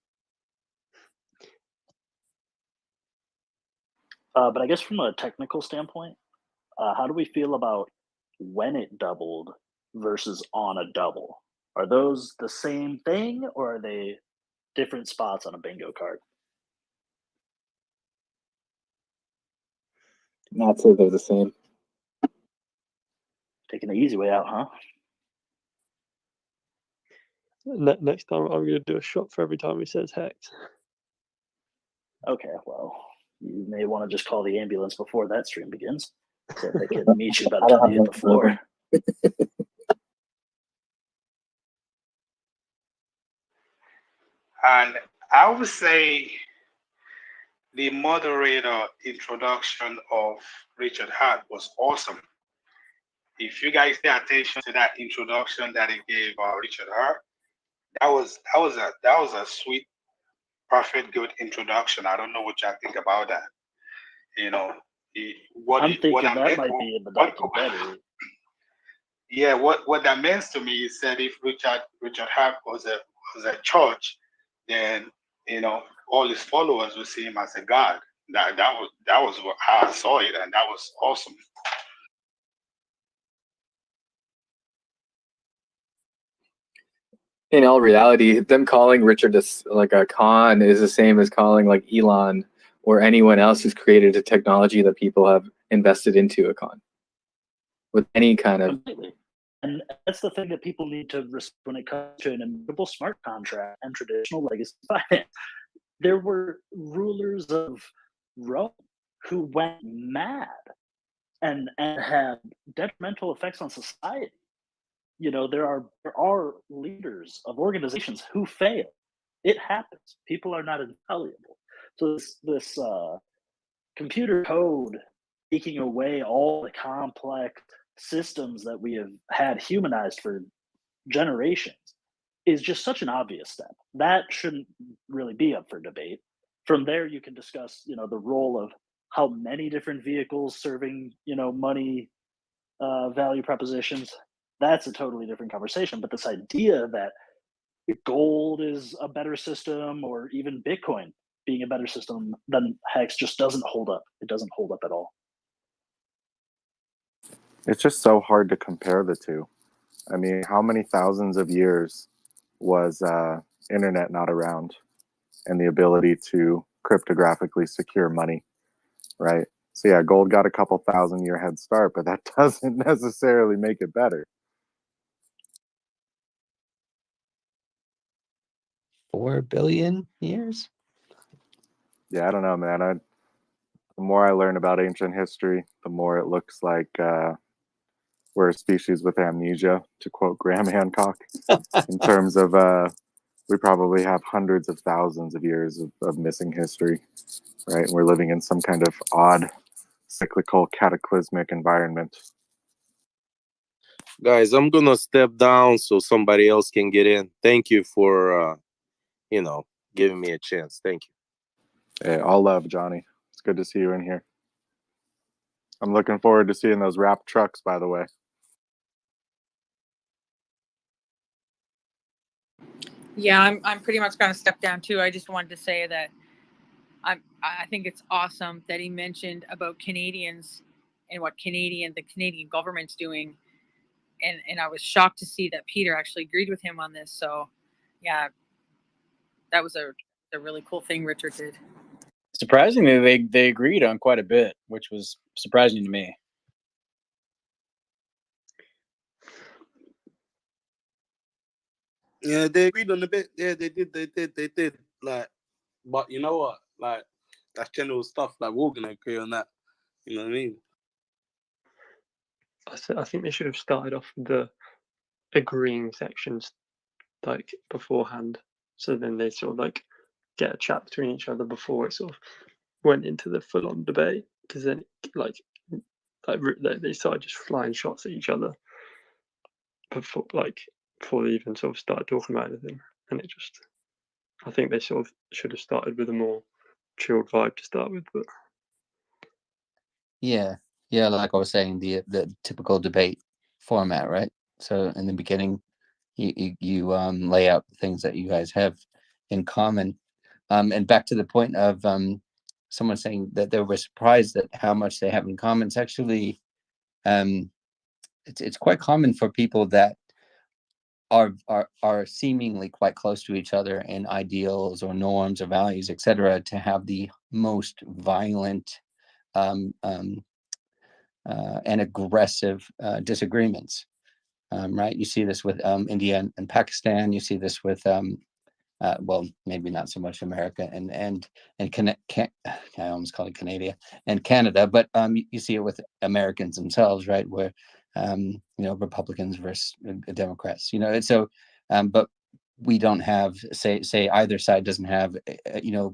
But I guess from a technical standpoint, how do we feel about when it doubled versus on a double? Are those the same thing, or are they different spots on a bingo card?
Not so they're the same.
Taking the easy way out, huh?
Next time, I'm going to do a shot for every time he says hex.
Okay, well, you may want to just call the ambulance before that stream begins, so they can meet you by the time you hit the floor.
And I would say the moderator introduction of Richard Hart was awesome. If you guys pay attention to that introduction that he gave Richard Hart, that was a sweet, perfect, good introduction. I don't know what y'all think about that. You know,
I'm thinking that might be in the documentary.
Yeah, what that means to me is that if Richard Hart was a church, then all his followers would see him as a god. That was how I saw it, and that was awesome.
In all reality, them calling Richard like a con is the same as calling like Elon or anyone else who's created a technology that people have invested into a con. With any kind of
completely. And that's the thing that people need to respect when it comes to an immutable smart contract and traditional legacy finance. There were rulers of Rome who went mad and had detrimental effects on society. There are leaders of organizations who fail. It happens. People are not infallible. So this computer code taking away all the complex systems that we have had humanized for generations is just such an obvious step. That shouldn't really be up for debate. From there, you can discuss, the role of how many different vehicles serving, money value propositions. That's a totally different conversation. But this idea that gold is a better system, or even Bitcoin being a better system than Hex, just doesn't hold up. It doesn't hold up at all.
It's just so hard to compare the two. I mean, how many thousands of years was internet not around, and the ability to cryptographically secure money, right? So yeah, gold got a couple 1,000-year head start, but that doesn't necessarily make it better.
4 billion years?
Yeah, I don't know, man. The more I learn about ancient history, the more it looks like we're a species with amnesia, to quote Graham Hancock, in terms of we probably have hundreds of thousands of years of missing history, right? We're living in some kind of odd, cyclical, cataclysmic environment.
Guys, I'm gonna step down so somebody else can get in. Thank you for giving me a chance. Thank you.
Hey, all love, Johnny. It's good to see you in here. I'm looking forward to seeing those wrapped trucks, by the way.
Yeah, I'm pretty much going to step down too. I just wanted to say that I think it's awesome that he mentioned about Canadians and what the Canadian government's doing, and I was shocked to see that Peter actually agreed with him on this. So, yeah, that was a really cool thing Richard did.
Surprisingly, they agreed on quite a bit, which was surprising to me.
Yeah, they agreed on a bit. Yeah, they did. Like, but you know what? Like, that's general stuff. Like, we're gonna agree on that. You know what I mean?
I think they should have started off with the agreeing sections like beforehand, so then they sort of like get a chat between each other before it sort of went into the full-on debate. Because then, like they started just flying shots at each other before they even sort of started talking about anything, and I think they sort of should have started with a more chilled vibe to start with. But
yeah, like I was saying, the typical debate format, right? So in the beginning, you lay out the things that you guys have in common, and back to the point of someone saying that they were surprised at how much they have in common. It's actually it's quite common for people that are seemingly quite close to each other in ideals or norms or values, etc., to have the most violent and aggressive disagreements. Right? You see this with India and Pakistan. You see this with well, maybe not so much America and I almost call it Canada and Canada, but you see it with Americans themselves, right? Where Republicans versus Democrats, and so, but we don't have say either side doesn't have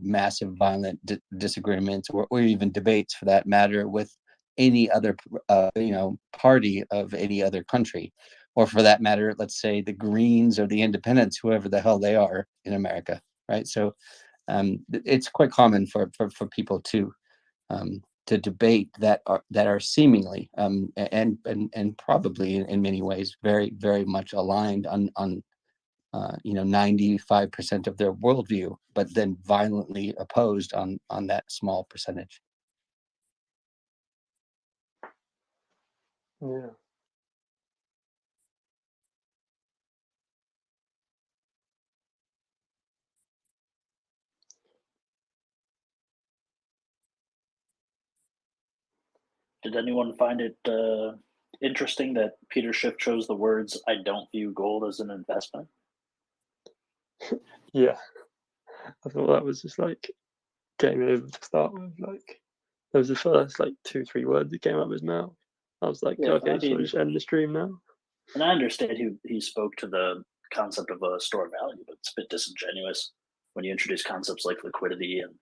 massive violent disagreements or even debates for that matter with any other party of any other country. Or for that matter, let's say the Greens or the Independents, whoever the hell they are in America, right? So it's quite common for people to debate that are seemingly and probably in many ways very, very much aligned on 95% of their worldview, but then violently opposed on that small percentage.
Yeah.
Did anyone find it interesting that Peter Schiff chose the words, "I don't view gold as an investment"?
Yeah. I thought that was just like game over to start with. Like, that was the first like 2-3 words that came out of his mouth. I was like,
Yeah,
okay,
I
so I
mean,
just end the stream now.
and I understand he spoke to the concept of a store of value, but it's a bit disingenuous when you introduce concepts like liquidity and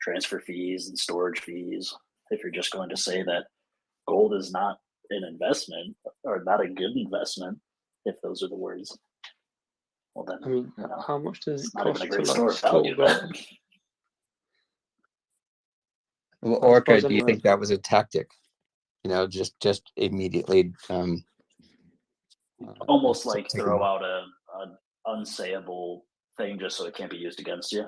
transfer fees and storage fees. If you're just going to say that gold is not an investment or not a good investment, if those are the words, well then,
I mean, how much does it
it's not even
cost
a
to
great
like
store of
store
value.
gold?
Well,
I
Orca,
suppose
do you
anyone.
think that was a tactic? Just immediately
Almost like
take
throw
him.
out an unsayable thing just so it can't be used against you.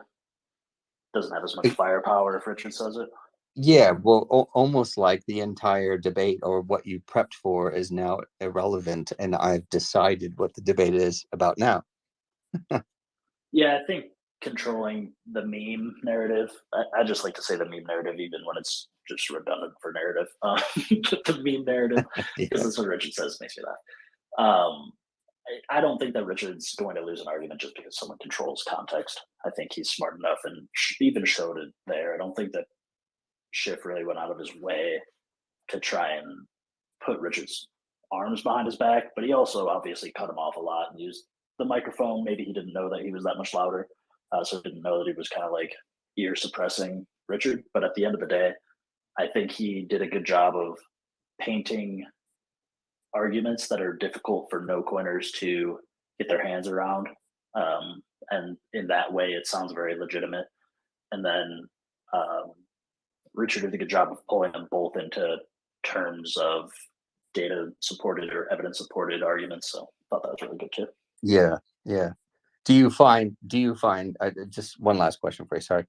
Doesn't have as much firepower if Richard says it.
Yeah, well, almost like the entire debate or what you prepped for is now irrelevant, and I've decided what the debate is about now.
Yeah, I think controlling the meme narrative. I just like to say the meme narrative, even when it's just redundant for narrative. The meme narrative, because that's what Richard says, makes me laugh. I don't think that Richard's going to lose an argument just because someone controls context. I think he's smart enough and even showed it there. I don't think that Schiff really went out of his way to try and put Richard's arms behind his back, but he also obviously cut him off a lot and used the microphone. Maybe he didn't know that he was that much louder, so he didn't know that he was kind of like ear suppressing Richard. But at the end of the day, I think he did a good job of painting arguments that are difficult for no coiners to get their hands around. And in that way, it sounds very legitimate. And then Richard did a good job of pulling them both into terms of data supported or evidence supported arguments. So I thought that was really good too.
Yeah. Do you find just one last question for you? Sorry.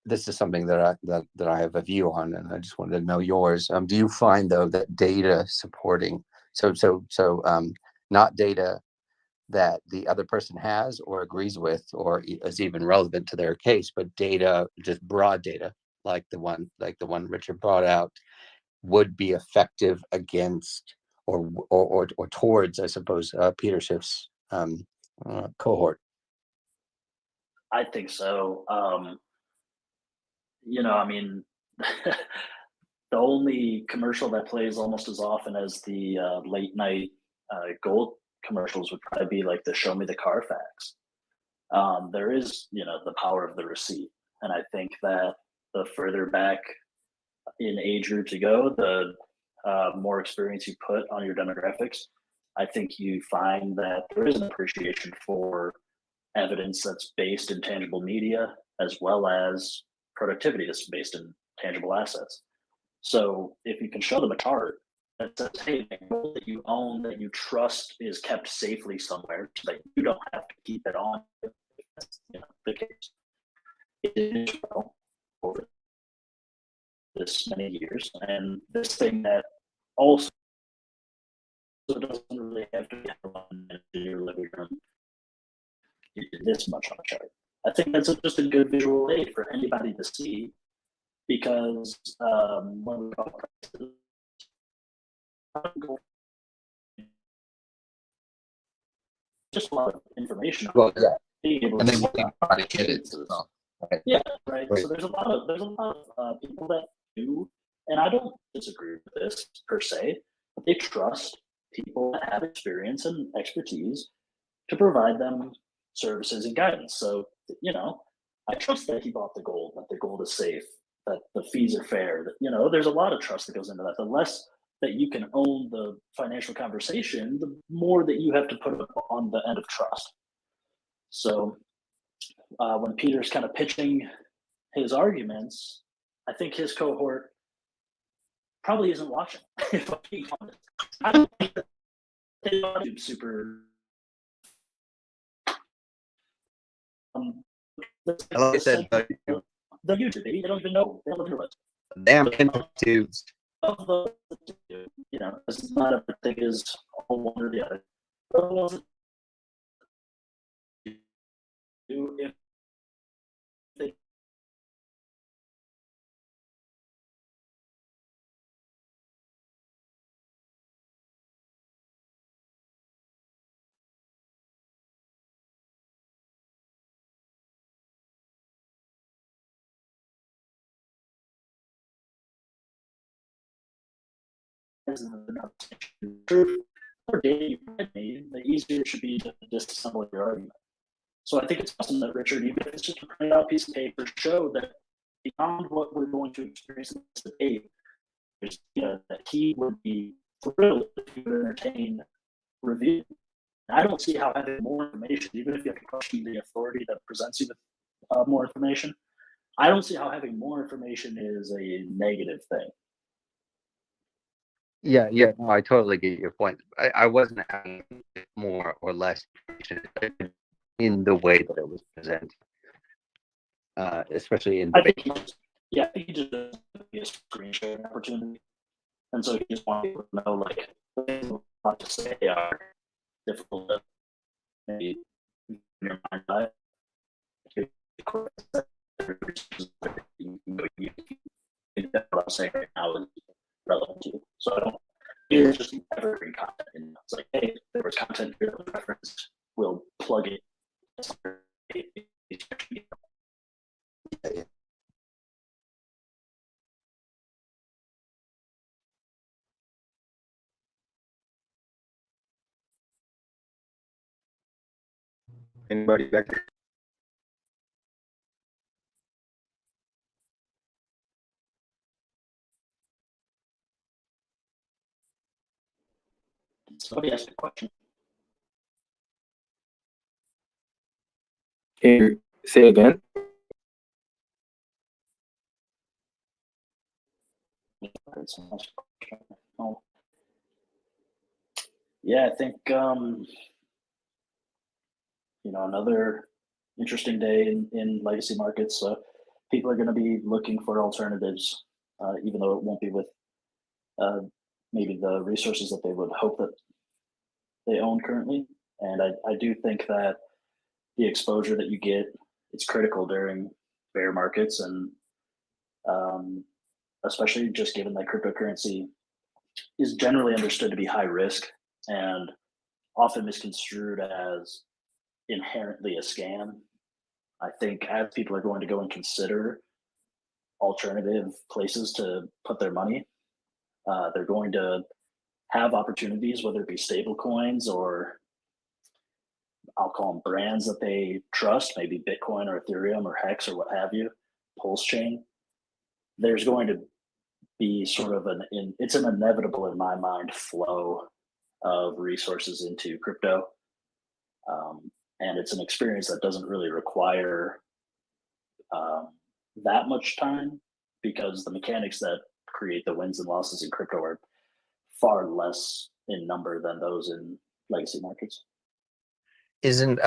This is something that I have a view on, and I just wanted to know yours. Do you find though that data supporting not data that the other person has or agrees with or is even relevant to their case, but data, just broad data, like the one Richard brought out, would be effective against or towards, I suppose, Peter Schiff's cohort?
I think so. I mean, the only commercial that plays almost as often as the late night gold commercials would probably be like the "Show Me the Carfax." There is, the power of the receipt, and I think that the further back in age group you go, the more experience you put on your demographics, I think you find that there is an appreciation for evidence that's based in tangible media as well as productivity that's based in tangible assets. So if you can show them a chart that says, hey, the gold that you own, that you trust is kept safely somewhere so that you don't have to keep it on, if that's the case. It is over this many years. And this thing that also doesn't really have to be in your living room. You did this much on a chart. I think that's just a good visual aid for anybody to see, because when we talk prices, just a lot of information.
Well, yeah,
being able
and
to
then
see
we try to get it. Well, right.
Yeah, right.
Right.
So there's a lot of people that do, and I don't disagree with this per se, but they trust people that have experience and expertise to provide them services and guidance. So, I trust that he bought the gold, that the gold is safe, that the fees are fair, that, there's a lot of trust that goes into that. The less that you can own the financial conversation, the more that you have to put on the end of trust. So when Peter's kind of pitching his arguments, I think his cohort probably isn't watching. If I'm being honest, I don't think that they are super.
Like I said,
the YouTube, baby. They don't even know. They don't know it.
damn tubes.
Of the, you know, it's not everything is all one or the other. But the ones that do, if they or data you made, the easier it should be to disassemble your argument. So I think it's awesome that Richard, even if it's just a printed out piece of paper, showed that beyond what we're going to experience in this debate, there's that he would be thrilled if he would entertain review. And I don't see how having more information, even if you have to question the authority that presents you with more information, I don't see how having more information is a negative thing.
Yeah, no, I totally get your point. I wasn't having more or less information in the way that it was presented, especially in debate.
I think he just doesn't be a screen sharing opportunity, and so he just wants people to know, like, not to say are difficult to maybe in your mind eye. What I'm saying right now is relevant to you. So I don't. It's just evergreen content. And it's like, hey, there was content here that was referenced. We'll plug it.
Anybody back there?
Somebody asked a question.
Can you say again?
Yeah, I think another interesting day in legacy markets. People are going to be looking for alternatives, even though it won't be with maybe the resources that they would hope that they own currently. And I do think that the exposure that you get, it's critical during bear markets, and especially just given that cryptocurrency is generally understood to be high risk and often misconstrued as inherently a scam. I think as people are going to go and consider alternative places to put their money, they're going to have opportunities, whether it be stable coins or I'll call them brands that they trust, maybe Bitcoin or Ethereum or Hex or what have you, Pulse chain. There's going to be sort of it's an inevitable, in my mind, flow of resources into crypto. And it's an experience that doesn't really require that much time, because the mechanics that create the wins and losses in crypto are far less in number than those in legacy markets.
Isn't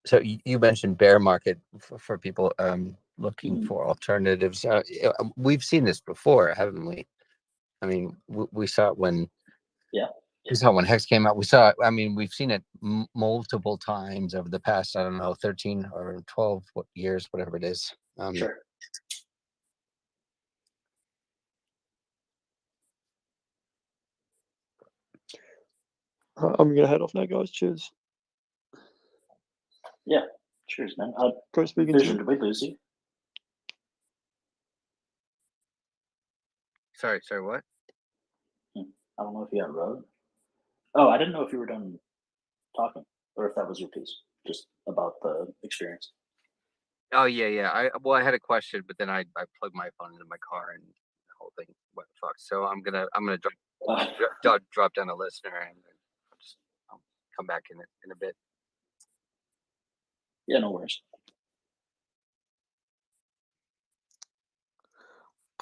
so you mentioned bear market for people looking for alternatives. We've seen this before, haven't we? I mean, we saw it when we saw it when Hex came out. We saw it. I mean, we've seen it multiple times over the past, I don't know, 13 or 12 years, whatever it is.
Sure.
I'm gonna head off now, guys. Cheers.
Yeah, cheers, man.
Great speaking
Vision,
to
did we lose you?
Sorry, what?
I don't know if you got road. Oh, I didn't know if you were done talking or if that was your piece, just about the experience.
Oh yeah. I had a question, but then I plugged my phone into my car and the whole thing went fucked. So I'm gonna drop down a listener and I'll come back in a bit.
Yeah, no worries.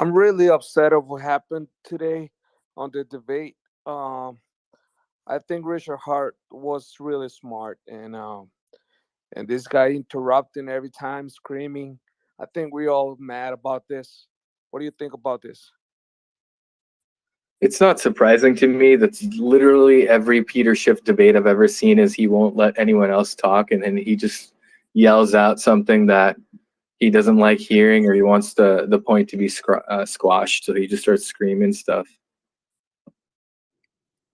I'm really upset of what happened today on the debate. I think Richard Hart was really smart, and this guy interrupting every time, screaming. I think we all mad about this. What do you think about this?
It's not surprising to me. That's literally every Peter Schiff debate I've ever seen is he won't let anyone else talk, and then he just yells out something that he doesn't like hearing, or he wants the point to be squashed, so he just starts screaming stuff.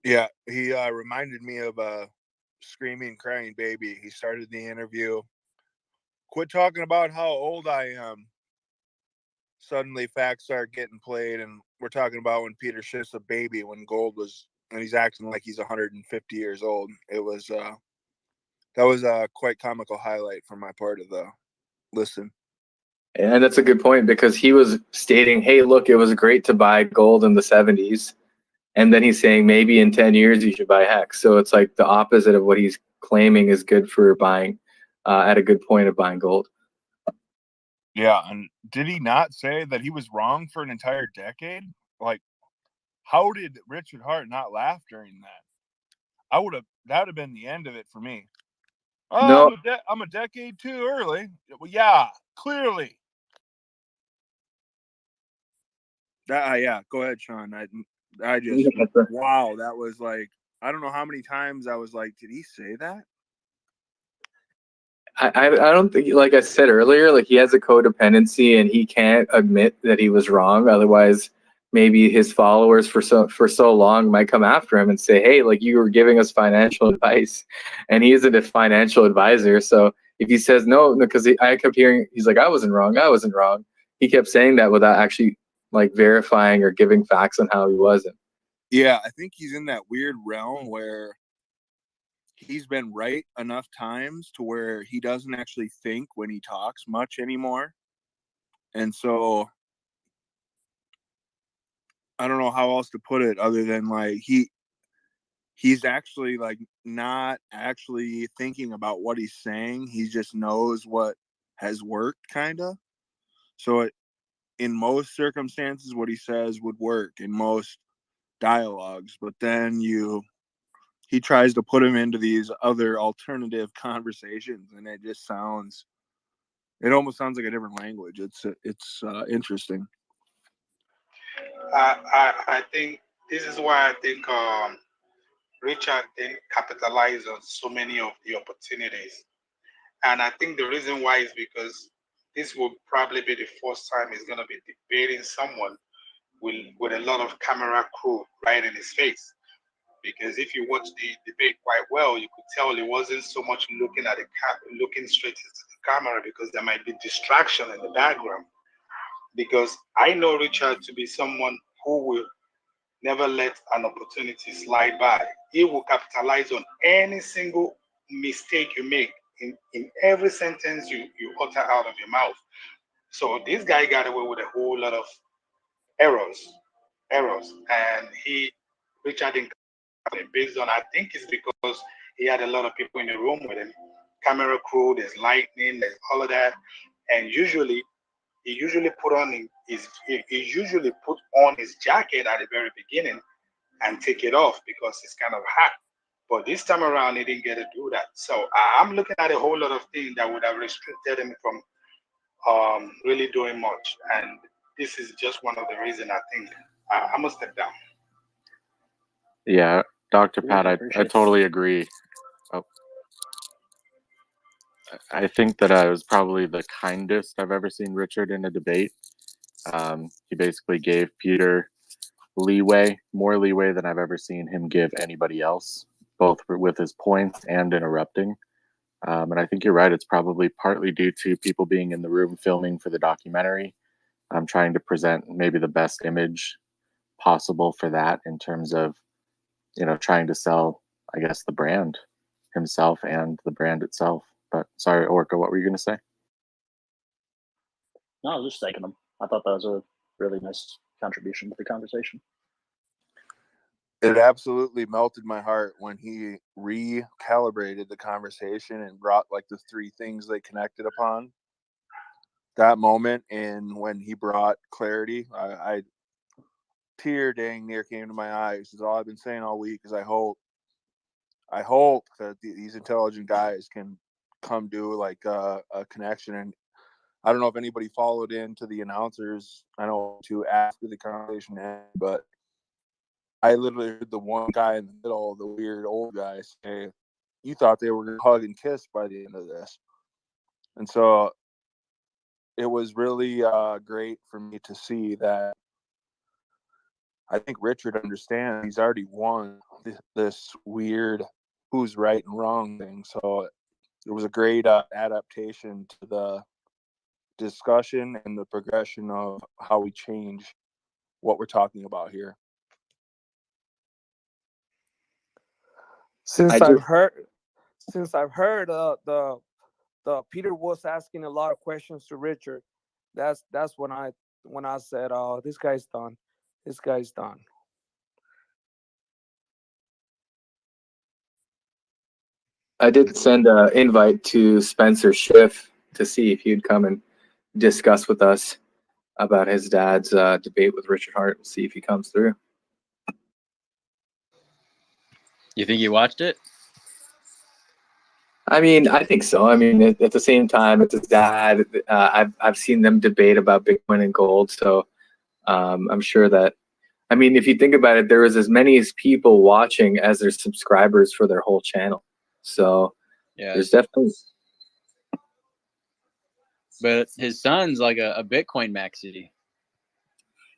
Yeah, he reminded me of a screaming, crying baby. He started the interview. Quit talking about how old I am. Suddenly facts start getting played, and we're talking about when Peter Schiff's a baby, when gold was, and he's acting like he's 150 years old. It was that was a quite comical highlight from my part of the listen.
And that's a good point, because he was stating, hey, look, it was great to buy gold in the 70s. And then he's saying maybe in 10 years you should buy Hex. So it's like the opposite of what he's claiming is good for buying at a good point of buying gold.
Yeah, and did he not say that he was wrong for an entire decade? Like, how did Richard Hart not laugh during that? That would have been the end of it for me. Oh,
No.
I'm a decade too early. Well, yeah, clearly. Yeah, go ahead, Sean. I just wow, that was like, I don't know how many times I was like, did he say that?
I don't think, like I said earlier, like he has a codependency and he can't admit that he was wrong. Otherwise, maybe his followers for so long might come after him and say, hey, like you were giving us financial advice, and he isn't a financial advisor. So if he says no, because I kept hearing, he's like, I wasn't wrong. He kept saying that without actually like verifying or giving facts on how he wasn't.
Yeah, I think he's in that weird realm where he's been right enough times to where he doesn't actually think when he talks much anymore. And so I don't know how else to put it other than like he's actually like not actually thinking about what he's saying. He just knows what has worked, kind of. So in most circumstances, what he says would work in most dialogues, but then he tries to put him into these other alternative conversations, and it almost sounds like a different language. It's interesting.
I think this is why I think Richard didn't capitalize on so many of the opportunities. And I think the reason why is because this will probably be the first time he's going to be debating someone with a lot of camera crew right in his face. Because if you watch the debate quite well, you could tell he wasn't so much looking at looking straight into the camera, because there might be distraction in the background. Because I know Richard to be someone who will never let an opportunity slide by. He will capitalize on any single mistake you make in every sentence you utter out of your mouth. So this guy got away with a whole lot of errors, and Richard didn't based on, I think it's because he had a lot of people in the room with him, camera crew, there's lightning, there's all of that, and he usually put on his jacket at the very beginning and take it off because it's kind of hot. But this time around, he didn't get to do that. So I'm looking at a whole lot of things that would have restricted him from really doing much. And this is just one of the reasons I think I must step down.
Yeah, Dr. Pat, I totally agree. Oh. I think that I was probably the kindest I've ever seen Richard in a debate. He basically gave Peter more leeway than I've ever seen him give anybody else, both with his points and interrupting. And I think you're right. It's probably partly due to people being in the room filming for the documentary. I'm trying to present maybe the best image possible for that in terms of, trying to sell, I guess, the brand himself and the brand itself. But sorry, Orca, what were you going to say?
No, I was just thanking him. I thought that was a really nice contribution to the conversation.
It absolutely melted my heart when he recalibrated the conversation and brought like the three things they connected upon. that moment and when he brought clarity, I tear dang near came to my eyes. Is all I've been saying all week. Is I hope that these intelligent guys can come do like a connection. And I don't know if anybody followed into the announcers. I know to after the conversation ended, but I literally heard the one guy in the middle, the weird old guy, say, "You thought they were going to hug and kiss by the end of this," and so it was really great for me to see that. I think Richard understands he's already won this weird who's right and wrong thing. So it was a great adaptation to the discussion and the progression of how we change what we're talking about here.
Since I've heard the Peter was asking a lot of questions to Richard, that's when I said, "Oh, this guy's done. This guy's done."
I did send an invite to Spencer Schiff to see if he'd come and discuss with us about his dad's debate with Richard Hart. We'll see if he comes through.
You think you watched it?
I mean, I think so. I mean, at the same time, it's his dad. I've seen them debate about Bitcoin and gold, so I'm sure that. I mean, if you think about it, there was as many as people watching as there's subscribers for their whole channel. So
Yeah,
there's definitely.
But his son's like a Bitcoin maxi.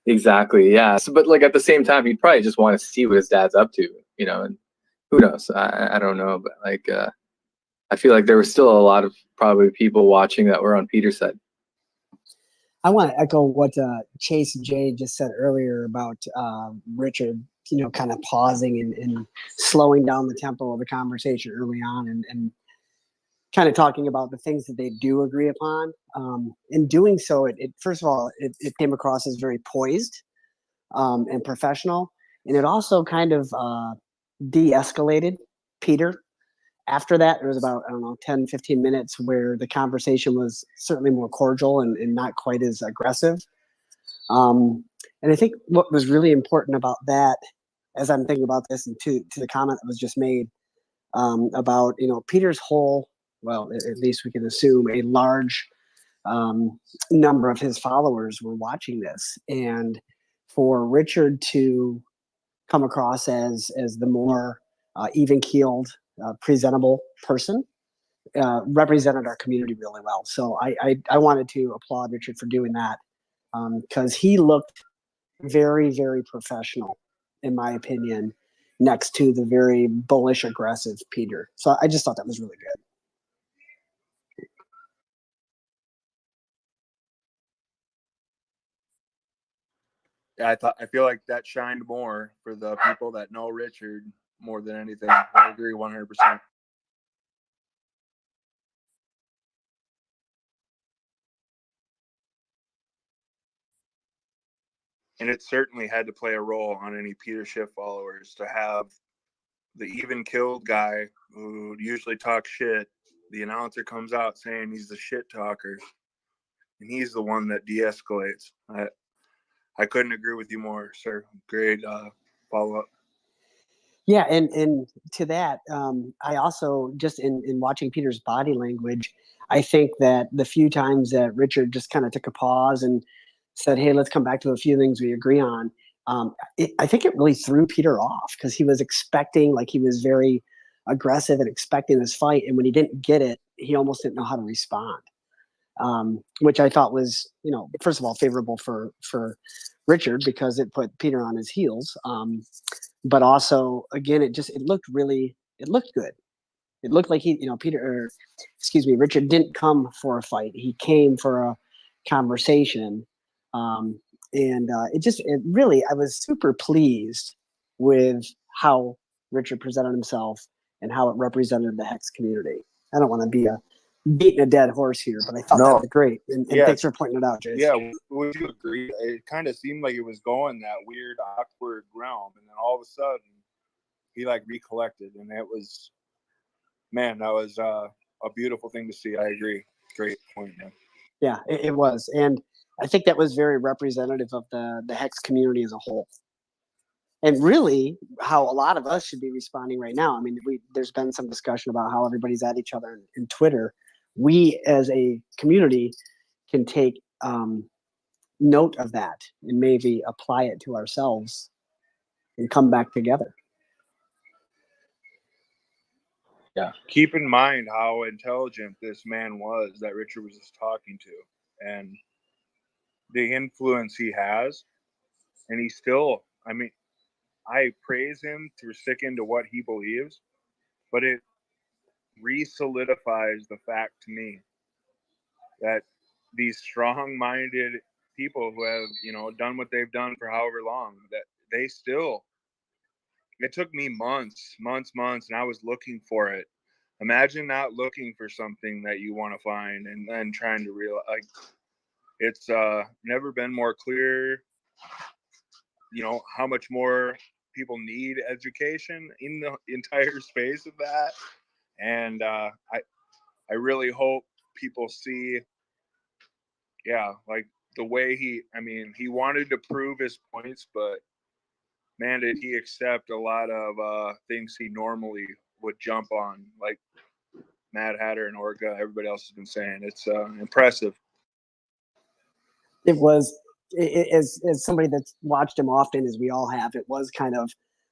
Exactly. Yeah. So, but like at the same time, he'd probably just want to see what his dad's up to, you know. And who knows? I don't know, but like I feel like there was still a lot of probably people watching that were on Peter's side.
I want to echo what Chase and Jay just said earlier about Richard, kind of pausing and slowing down the tempo of the conversation early on and kind of talking about the things that they do agree upon. In doing so, it first of all, it came across as very poised and professional. And it also kind of de-escalated Peter. After that, there was about, 10, 15 minutes where the conversation was certainly more cordial and not quite as aggressive. And I think what was really important about that, as I'm thinking about this and to the comment that was just made about, Peter's whole, well, at least we can assume a large number of his followers were watching this. And for Richard to come across as the more even-keeled, presentable person represented our community really well. So I wanted to applaud Richard for doing that because he looked very, very professional, in my opinion, next to the very bullish, aggressive Peter. So I just thought that was really good.
Yeah, I feel like that shined more for the people that know Richard more than anything. I agree 100%. And it certainly had to play a role on any Peter Schiff followers to have the even-killed guy who usually talks shit. The announcer comes out saying he's the shit talker, and he's the one that de-escalates. I couldn't agree with you more, sir. Great follow-up.
Yeah, and to that, I also just in watching Peter's body language, I think that the few times that Richard just kind of took a pause and said, "Hey, let's come back to a few things we agree on," I think it really threw Peter off because he was expecting, like he was very aggressive and expecting this fight, and when he didn't get it, he almost didn't know how to respond. Which I thought was, first of all, favorable for Richard because it put Peter on his heels. But also, again, it looked good. It looked like Richard didn't come for a fight. He came for a conversation. And I was super pleased with how Richard presented himself and how it represented the Hex community. I don't want to be beating a dead horse here, but I thought that was great. And thanks for pointing it out, Jason.
Yeah, would you agree? It kind of seemed like it was going that weird, awkward realm, and then all of a sudden, he recollected, and it was, man, that was a beautiful thing to see. I agree. Great point, man.
Yeah, it was, and I think that was very representative of the Hex community as a whole, and really how a lot of us should be responding right now. I mean, there's been some discussion about how everybody's at each other in Twitter. We as a community can take note of that and maybe apply it to ourselves and come back together.
Yeah.
Keep in mind how intelligent this man was that Richard was just talking to, and the influence he has. And he still, I mean, I praise him through sticking to what he believes, but it re-solidifies the fact to me that these strong-minded people who have, you know, done what they've done for however long, that they still, it took me months, and I was looking for it. Imagine not looking for something that you want to find and then trying to realize, like, it's never been more clear, you know, how much more people need education in the entire space of that. And I really hope people see, yeah, like the way he wanted to prove his points, but man, did he accept a lot of things he normally would jump on, like Mad Hatter and Orca, everybody else has been saying. It's impressive.
It was, as somebody that's watched him often, as we all have, it was kind of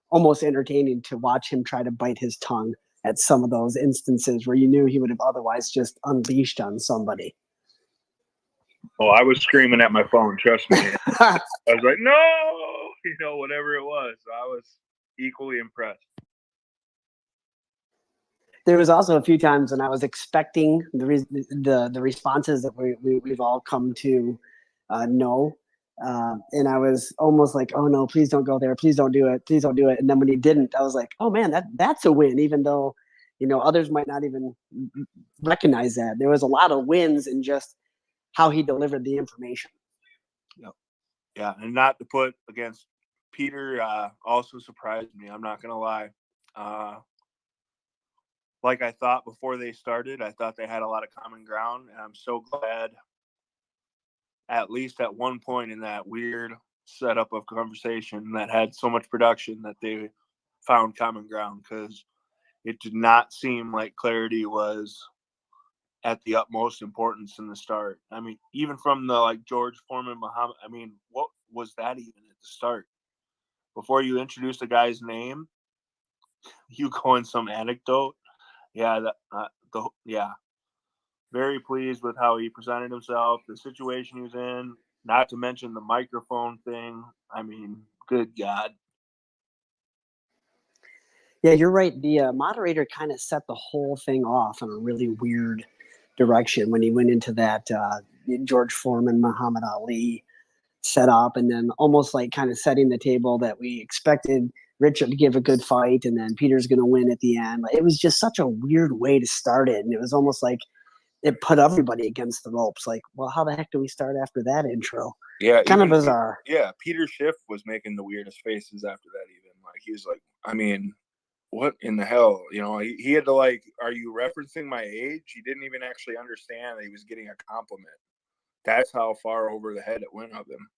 almost entertaining to watch him try to bite his tongue at some of those instances where you knew he would have otherwise just unleashed on somebody.
Oh, I was screaming at my phone, trust me. I was like, no, you know, whatever it was. I was equally impressed.
There was also a few times when I was expecting the responses that we've all come to know, and I was almost like, oh no, please don't go there, please don't do it, please don't do it. And then when he didn't, I was like, oh man, that's a win, even though, you know, others might not even recognize that. There was a lot of wins in just how he delivered the information.
Yep. Yeah, and not to put against Peter, also surprised me. I'm not gonna lie. Like I thought before they started, I thought they had a lot of common ground, and I'm so glad, at least at one point in that weird setup of conversation that had so much production, that they found common ground, because it did not seem like clarity was at the utmost importance in the start. I mean, even from the like George Foreman, Muhammad, I mean, what was that even at the start? Before you introduce a guy's name, you go in some anecdote. Yeah, yeah. Very pleased with how he presented himself, the situation he was in, not to mention the microphone thing. I mean, good God.
Yeah, you're right. The moderator kind of set the whole thing off in a really weird direction when he went into that George Foreman, Muhammad Ali setup, and then almost like kind of setting the table that we expected Richard to give a good fight, and then Peter's going to win at the end. It was just such a weird way to start it, and it was almost like it put everybody against the ropes. Like, well, how the heck do we start after that intro?
Yeah,
kind of bizarre.
Yeah, Peter Schiff was making the weirdest faces after that. Even like he was like, I mean, what in the hell? You know, he had to like, are you referencing my age? He didn't even actually understand that he was getting a compliment. That's how far over the head it went of him.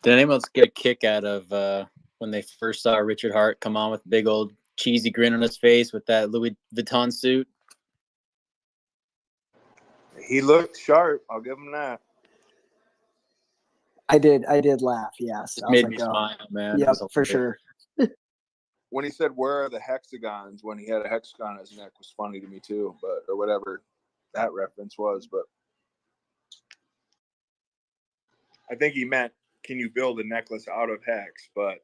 Did anyone else get a kick out of when they first saw Richard Hart come on with a big old cheesy grin on his face with that Louis Vuitton suit?
He looked sharp. I'll give him that.
I did laugh. Yes,
it made me smile, man.
Yeah, for sure.
When he said, "Where are the hexagons?" when he had a hexagon on his neck was funny to me too, but or whatever that reference was. But I think he meant, "Can you build a necklace out of hex?" But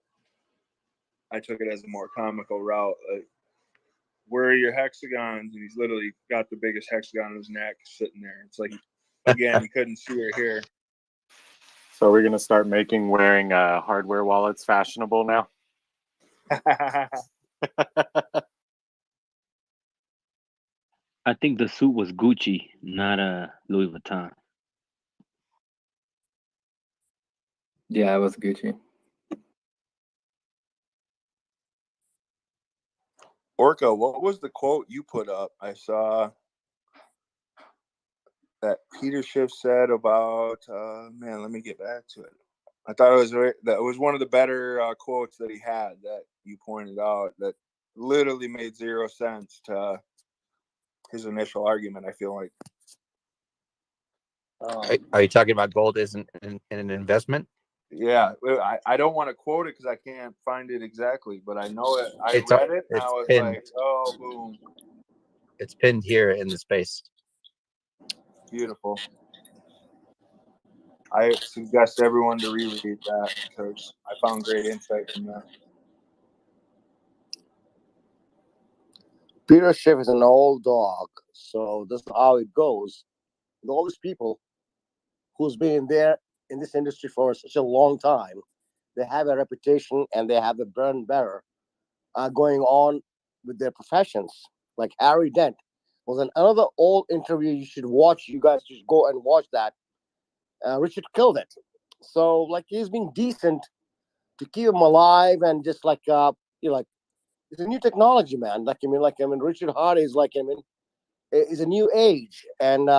I took it as a more comical route. Like, where are your hexagons? And he's literally got the biggest hexagon on his neck sitting there. It's like, again, you couldn't see or hear.
So we're gonna start making wearing hardware wallets fashionable now.
I think the suit was Gucci, not Louis Vuitton.
Yeah, it was Gucci.
Orca, what was the quote you put up? I saw that Peter Schiff said about man, let me get back to it. I thought that was one of the better quotes that he had that you pointed out that literally made zero sense to his initial argument. I feel like.
Are you talking about gold isn't an investment?
Yeah, I don't want to quote it because I can't find it exactly, but I know it. I
It's
read it and I
it's
was
pinned.
like, oh, boom.
It's pinned here in the space.
Beautiful. I suggest everyone to reread that because I found great insight from that.
Peter Schiff is an old dog, so this is how it goes. And all these people who's been there in this industry for such a long time, they have a reputation and they have a bread and butter going on with their professions. Like Harry Dent was another old interview you should watch. You guys just go and watch that. Richard killed it. So like he's being decent to keep him alive and just like like it's a new technology, man. Richard Hart is is a new age, and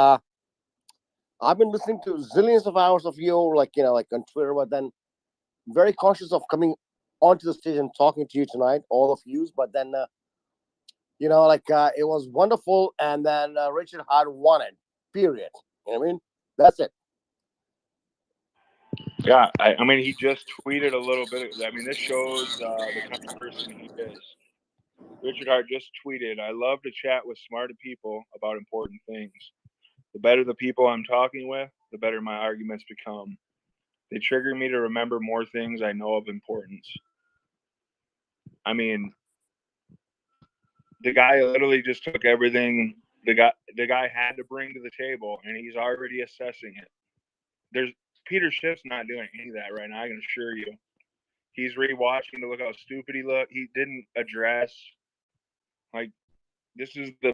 I've been listening to zillions of hours of you, like on Twitter, but then very cautious of coming onto the stage and talking to you tonight, all of you. But then, it was wonderful, and then Richard Hart won it. Period. You know what I mean? That's it.
Yeah, I mean, he just tweeted a little bit. I mean, this shows the kind of person he is. Richard Hart just tweeted, "I love to chat with smart people about important things. The better the people I'm talking with, the better my arguments become. They trigger me to remember more things I know of importance." I mean, the guy literally just took everything the guy had to bring to the table, and he's already assessing it. Peter Schiff's not doing any of that right now, I can assure you. He's rewatching to look how stupid he looked. He didn't address, like, this is the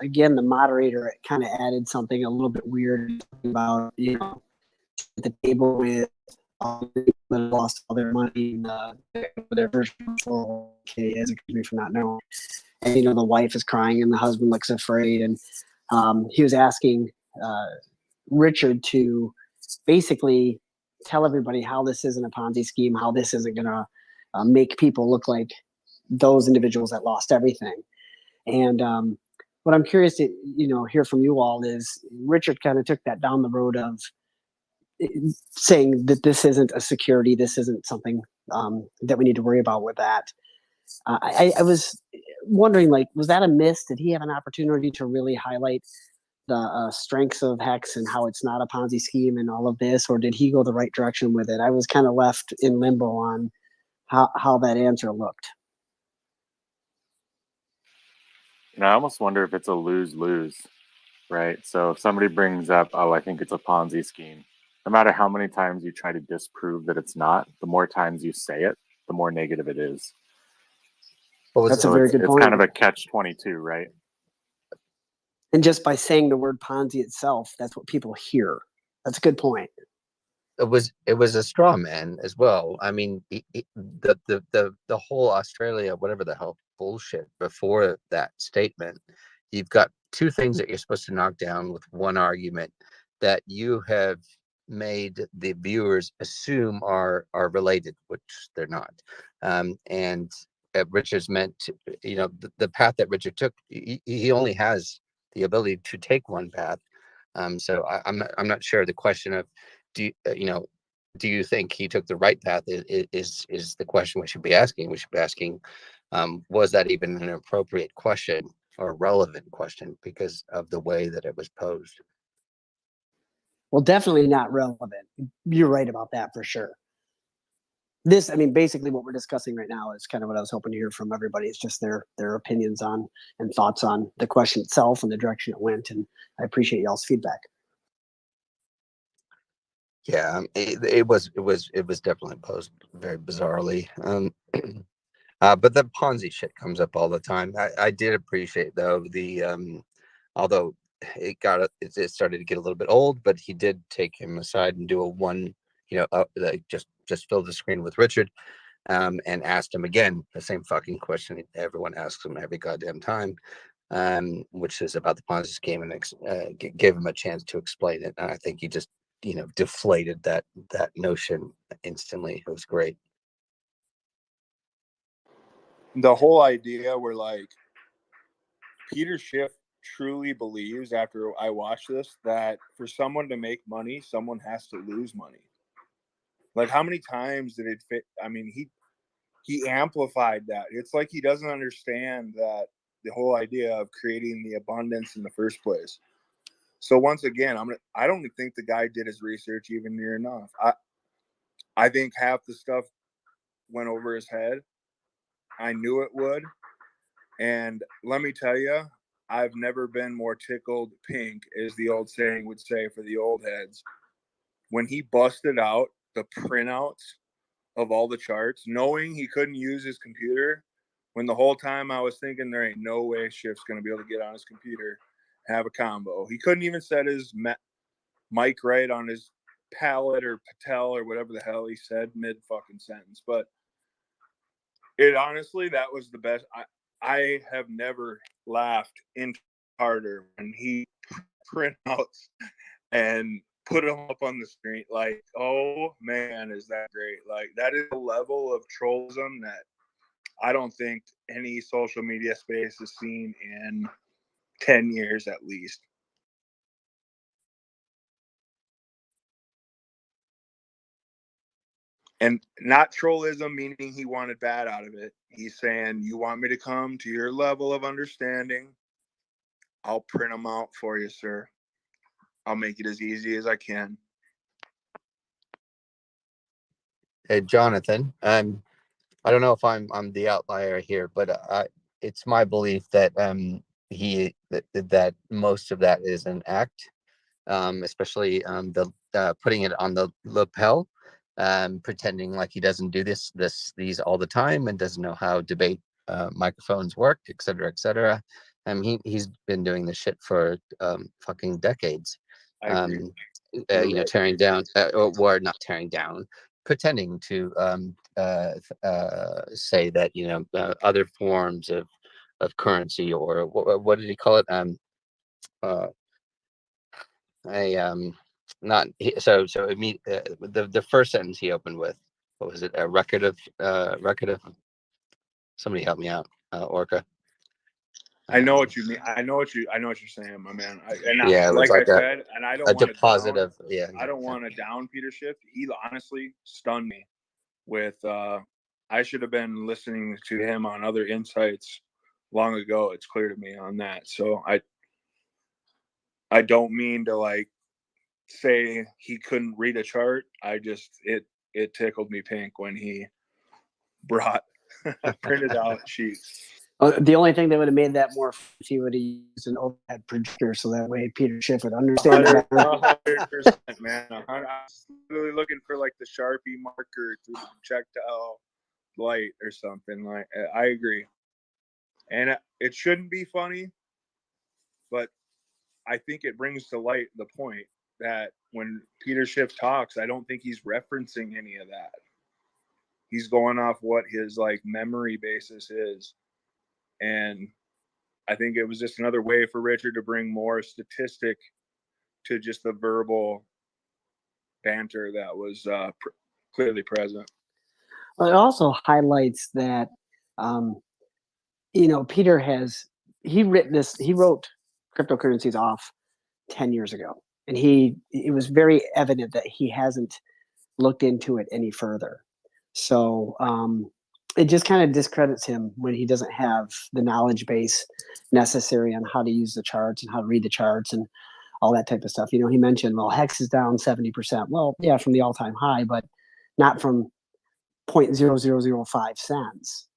Again, the moderator kind of added something a little bit weird about at the table with all the people that lost all their money in their first 401k, as it could be for not knowing. And the wife is crying and the husband looks afraid, and he was asking Richard to basically tell everybody how this isn't a Ponzi scheme, how this isn't going to make people look like those individuals that lost everything. And what I'm curious to hear from you all is Richard kind of took that down the road of saying that this isn't a security, this isn't something that we need to worry about with that. I was wondering, was that a miss? Did he have an opportunity to really highlight the strengths of Hex and how it's not a Ponzi scheme and all of this, or did he go the right direction with it? I was kind of left in limbo on how that answer looked.
I almost wonder if it's a lose-lose, right? So if somebody brings up, oh, I think it's a Ponzi scheme, no matter how many times you try to disprove that it's not, the more times you say it, the more negative it is.
That's a very good point.
It's kind of a catch-22, right?
And just by saying the word Ponzi itself, that's what people hear. That's a good point.
It was a straw man as well. I mean, the whole Australia, whatever the hell bullshit before that statement, you've got two things that you're supposed to knock down with one argument that you have made the viewers assume are related, which they're not. And Richard's meant to, the path that Richard took, he only has the ability to take one path. So I'm not sure. The question of do you think he took the right path is the question we should be asking. We should be asking, was that even an appropriate question or a relevant question because of the way that it was posed?
Well, definitely not relevant. You're right about that for sure. This, I mean, basically what we're discussing right now is kind of what I was hoping to hear from everybody. It's just their opinions on and thoughts on the question itself and the direction it went. And I appreciate y'all's feedback.
Yeah, it was definitely posed very bizarrely. But the Ponzi shit comes up all the time. I did appreciate though although it started to get a little bit old, but he did take him aside and do a one, just fill the screen with Richard, and asked him again the same fucking question everyone asks him every goddamn time, which is about the Ponzi scheme, and gave him a chance to explain it. And I think he just deflated that notion instantly. It was great.
The whole idea where like Peter Schiff truly believes, after I watch this, that for someone to make money, someone has to lose money. Like, how many times did it fit? I mean, he amplified that. It's like he doesn't understand that the whole idea of creating the abundance in the first place. So once again, I don't think the guy did his research even near enough. I think half the stuff went over his head. I knew it would. And let me tell you, I've never been more tickled pink, as the old saying would say for the old heads. When he busted out the printouts of all the charts, knowing he couldn't use his computer, when the whole time I was thinking there ain't no way Schiff's going to be able to get on his computer, have a combo. He couldn't even set his mic right on his palate or patel or whatever the hell he said mid fucking sentence. But it honestly, that was the best. I have never laughed in harder when he printouts and put them up on the screen. Like, oh man, is that great? Like, that is a level of trollism that I don't think any social media space has seen in 10 years at least. And not trollism meaning he wanted bad out of it. He's saying, you want me to come to your level of understanding? I'll print them out for you, sir. I'll make it as easy as I can.
Hey, Jonathan, I don't know if I'm the outlier here, but it's my belief that that most of that is an act, especially the putting it on the lapel, pretending like he doesn't do these all the time and doesn't know how debate microphones work, et cetera, et cetera. He's been doing this shit for fucking decades. Tearing down, or not tearing down, pretending to say that other forms of currency, or what did he call it? The first sentence he opened with, what was it? A record of somebody help me out, Orca.
I know what you mean. I know what you're saying, my man.
Like I
said, and I don't
a
want
deposit
to
of
I don't want to down Peter Schiff. He honestly stunned me with I should have been listening to him on other insights long ago. It's clear to me on that. So I don't mean to like say he couldn't read a chart. It tickled me pink when he brought printed out sheets.
The only thing that would have made that more fun, he would have used an overhead projector, so that way Peter Schiff would understand it better.
100%, man. I was literally looking for like the Sharpie marker to projectile light or something. Like, I agree, and it shouldn't be funny, but I think it brings to light the point that when Peter Schiff talks, I don't think he's referencing any of that. He's going off what his like memory basis is. And I think it was just another way for Richard to bring more statistic to just the verbal banter that was clearly present.
Well, it also highlights that Peter he wrote cryptocurrencies off 10 years ago, and it was very evident that he hasn't looked into it any further. So it just kind of discredits him when he doesn't have the knowledge base necessary on how to use the charts and how to read the charts and all that type of stuff. He mentioned, well, Hex is down 70%. Well, yeah, from the all-time high, but not from 0.0005 cents.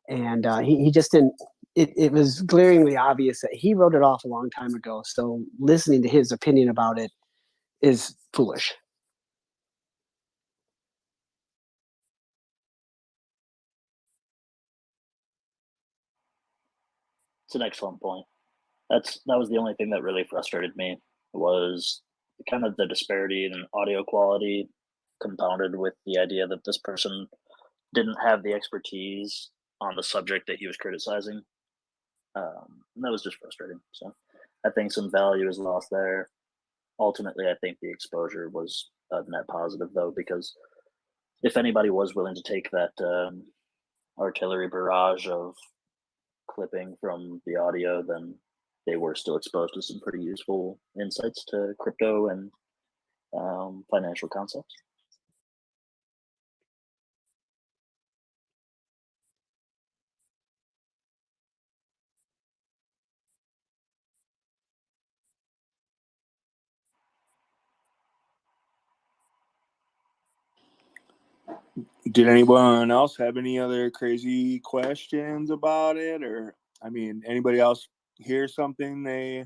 And he just didn't. It was glaringly obvious that he wrote it off a long time ago. So listening to his opinion about it is foolish.
It's an excellent point. That was the only thing that really frustrated me, was kind of the disparity in audio quality compounded with the idea that this person didn't have the expertise on the subject that he was criticizing. And that was just frustrating. So I think some value is lost there. Ultimately, I think the exposure was a net positive, though, because if anybody was willing to take that artillery barrage of clipping from the audio, then they were still exposed to some pretty useful insights to crypto and financial concepts.
Did anyone else have any other crazy questions about it? Or, anybody else hear something they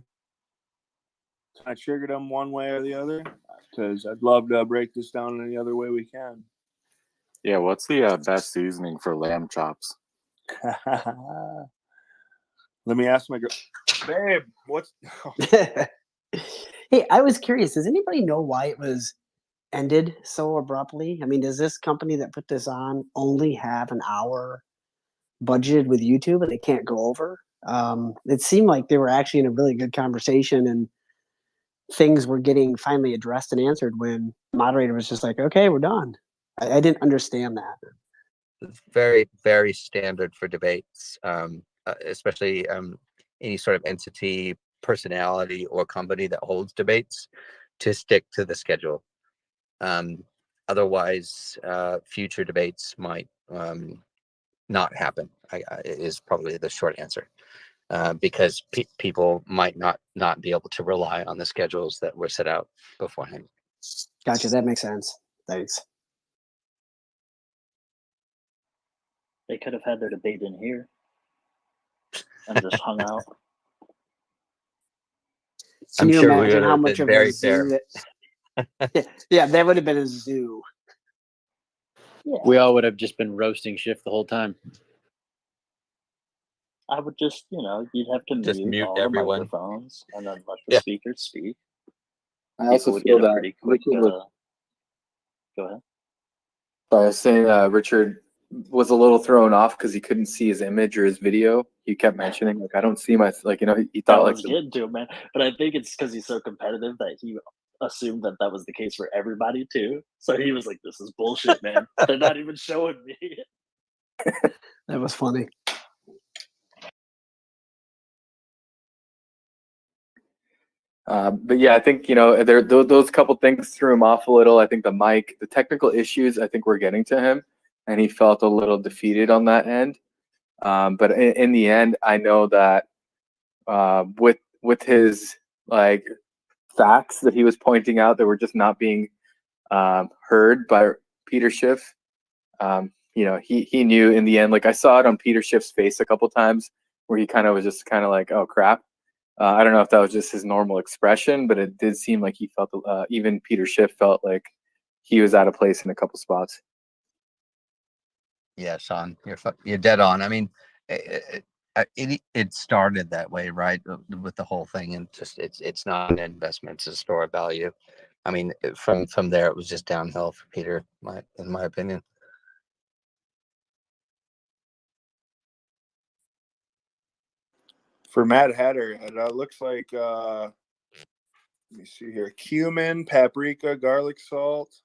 kind of triggered them one way or the other? Because I'd love to break this down any other way we can.
Yeah, what's the best seasoning for lamb chops?
Let me ask my girl. Babe, what's...
Hey, I was curious. Does anybody know why it was ended so abruptly? Does this company that put this on only have an hour budgeted with YouTube and they can't go over? It seemed like they were actually in a really good conversation and things were getting finally addressed and answered when the moderator was just like, okay, we're done. I didn't understand that.
It's very, very standard for debates, especially any sort of entity, personality, or company that holds debates, to stick to the schedule. Otherwise, future debates might not happen, is probably the short answer, because people might not be able to rely on the schedules that were set out beforehand.
Gotcha. That makes sense. Thanks.
They could have had their debate in here and just hung out.
Can you imagine how much of a zoo yeah, that would have been a zoo.
Yeah.
We all would have just been roasting Schiff the whole time.
I would just, you'd have to
Just mute
all
everyone.
the microphones and then let the speakers speak.
I also feel that
pretty quick. Go ahead.
I was saying Richard was a little thrown off because he couldn't see his image or his video. He kept mentioning, like, I don't see my, he thought
I was getting to him, man. But I think it's because he's so competitive that he assumed that was the case for everybody too. So he was like, "This is bullshit, man. They're not even showing me."
That was funny.
But yeah, I think those couple things threw him off a little. I think the technical issues, I think, were getting to him, and he felt a little defeated on that end. But in the end, I know that with his facts that he was pointing out that were just not being heard by Peter Schiff, he knew in the end. Like, I saw it on Peter Schiff's face a couple times where he was just like, oh crap. I don't know if that was just his normal expression, but it did seem like he felt, even Peter Schiff felt like he was out of place in a couple spots.
Yeah, Sean, you're dead on. It started that way, right, with the whole thing, and just it's not an investment; it's a store of value. From there, it was just downhill for Peter, in my opinion.
For Mad Hatter, it looks like, let me see here, cumin, paprika, garlic salt.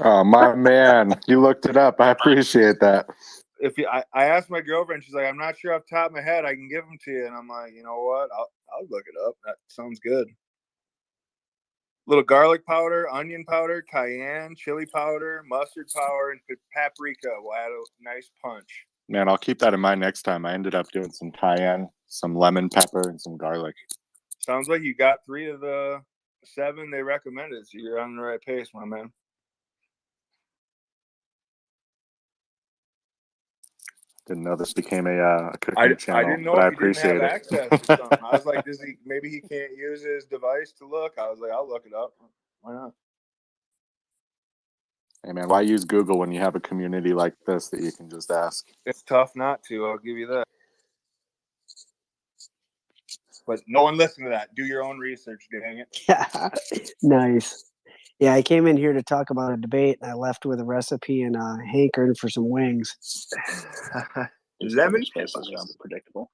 Oh, my man, you looked it up. I appreciate that.
I asked my girlfriend, she's like, I'm not sure off the top of my head. I can give them to you, and I'm like, you know what? I'll look it up. That sounds good. Little garlic powder, onion powder, cayenne, chili powder, mustard powder, and paprika will add a nice punch.
Man, I'll keep that in mind next time. I ended up doing some cayenne, some lemon pepper, and some garlic.
Sounds like you got 3 of the 7 they recommended, so you're on the right pace, my man.
Didn't know this became a cooking channel.
I didn't know
but I
if he didn't have
appreciate it.
access or something. I was like, maybe he can't use his device to look. I was like, I'll look it up. Why not?
Hey, man, why use Google when you have a community like this that you can just ask?
It's tough not to. I'll give you that. But no one listen to that. Do your own research, dang it.
Yeah, nice. Yeah, I came in here to talk about a debate, and I left with a recipe and a hankering for some wings.
Lemon
spaces are unpredictable.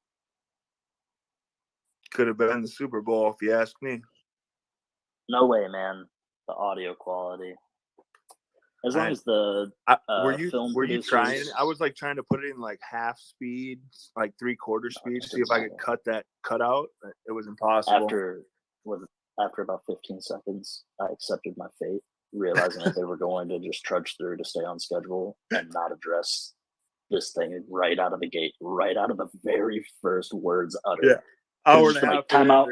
Could have been the Super Bowl if you ask me.
No way, man. The audio quality. As long as the
were you
producers...
trying? I was like trying to put it in like half speed, like 3/4 speed, to see if I could cut out. It was impossible.
After about 15 seconds, I accepted my fate, realizing that they were going to just trudge through to stay on schedule and not address this thing right out of the gate, right out of the very first words uttered.
Yeah, hour and a half.
Time out.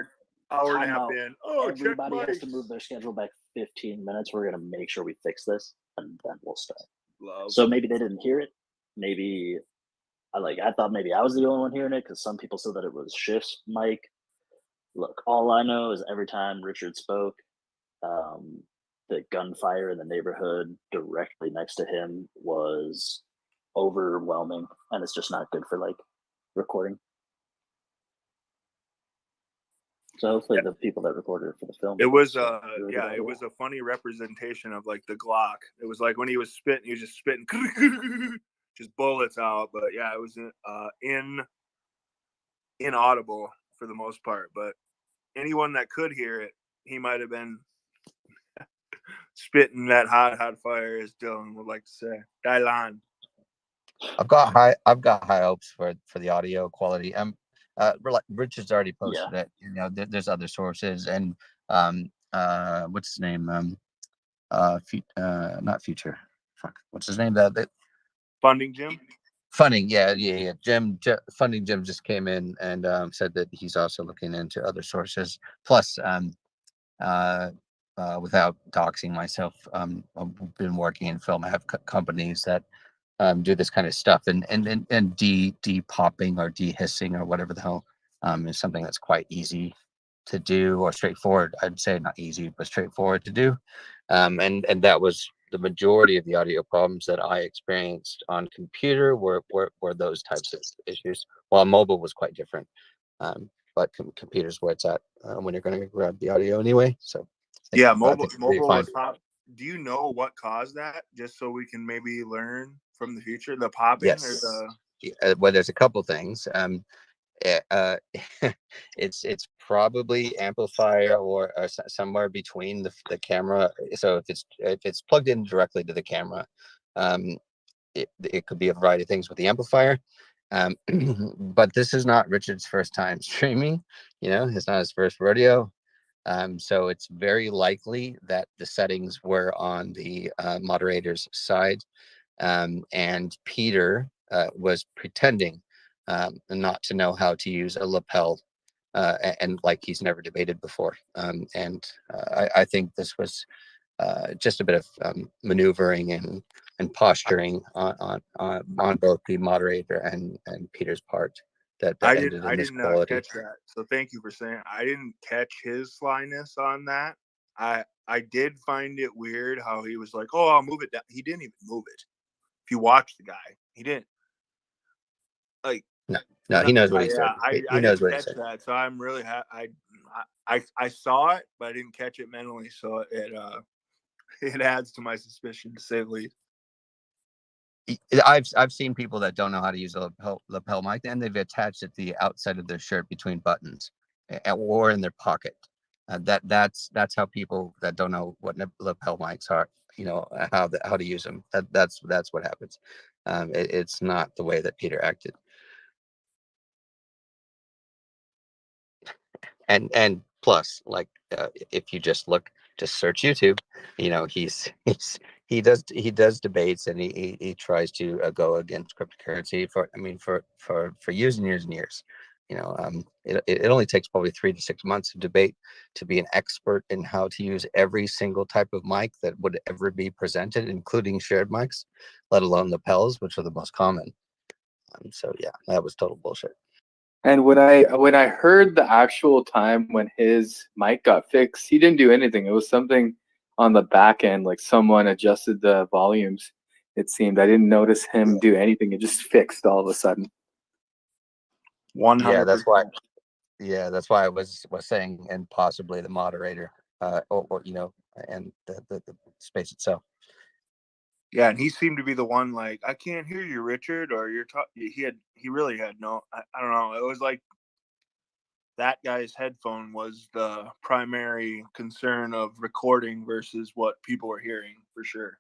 Hour and a half in. Oh,
everybody has to move their schedule back 15 minutes. We're gonna make sure we fix this, and then we'll start. So maybe they didn't hear it. Maybe I thought maybe I was the only one hearing it, because some people said that it was Schiff's mic. Look, all I know is every time Richard spoke, the gunfire in the neighborhood directly next to him was overwhelming, and it's just not good for recording. So hopefully the people that recorded it for the film.
It was it was a funny representation of like the Glock. It was like when he was spitting, he was just spitting just bullets out. But yeah, it was inaudible for the most part. But anyone that could hear it, he might have been spitting that hot fire, as Dylan would like to say. Dylan.
I've got high hopes for the audio quality. Richard's already posted it. You know, there's other sources, and what's his name? Not Future. Fuck, what's his name? The
Funding Jim.
Funding, yeah. Funding Jim just came in and said that he's also looking into other sources. Plus, without doxing myself, I've been working in film. I have companies that do this kind of stuff, and de-popping or de-hissing or whatever the hell is something that's quite easy to do, or straightforward. I'd say not easy, but straightforward to do. And that was the majority of the audio problems that I experienced on computer were those types of issues. While mobile was quite different, but computer's where it's at when you're going to grab the audio anyway. So
yeah, mobile was top. Do you know what caused that? Just so we can maybe learn from the future, the popping.
Yes.
Or the...
Well, there's a couple things. It's probably amplifier or somewhere between the camera. So if it's plugged in directly to the camera, it could be a variety of things with the amplifier. But this is not Richard's first time streaming. You know, it's not his first rodeo. So it's very likely that the settings were on the moderator's side, and Peter was pretending not to know how to use a lapel, and like he's never debated before. And I think this was just a bit of maneuvering and posturing on both the moderator and Peter's part. That
I
ended in this
didn't
quality.
catch that. So thank you for saying. I didn't catch his slyness on that. I did find it weird how he was like, "Oh, I'll move it down." He didn't even move it. If you watch the guy, he didn't. Like
no, he knows what he said.
I didn't catch that, so I'm really I saw it, but I didn't catch it mentally. So it adds to my suspicion, to say the least.
I've seen people that don't know how to use a lapel mic, and they've attached it to the outside of their shirt between buttons, or in their pocket. That's how people that don't know what lapel mics are how to use them. That's what happens. It's not the way that Peter acted. And plus, like, if you just search YouTube, he does debates, and he tries to go against cryptocurrency for years and years and years. It only takes probably 3 to 6 months of debate to be an expert in how to use every single type of mic that would ever be presented, including shared mics, let alone lapels, which are the most common. So yeah, that was total bullshit.
And when I heard the actual time when his mic got fixed, he didn't do anything. It was something on the back end, like someone adjusted the volumes. It seemed I didn't notice him do anything. It just fixed all of a sudden.
100%.
Yeah, that's why I was saying, and possibly the moderator, or and the space itself.
Yeah, and he seemed to be the one, like, I can't hear you, Richard, or you're talking. He really had no. I don't know. It was like that guy's headphone was the primary concern of recording versus what people were hearing, for sure.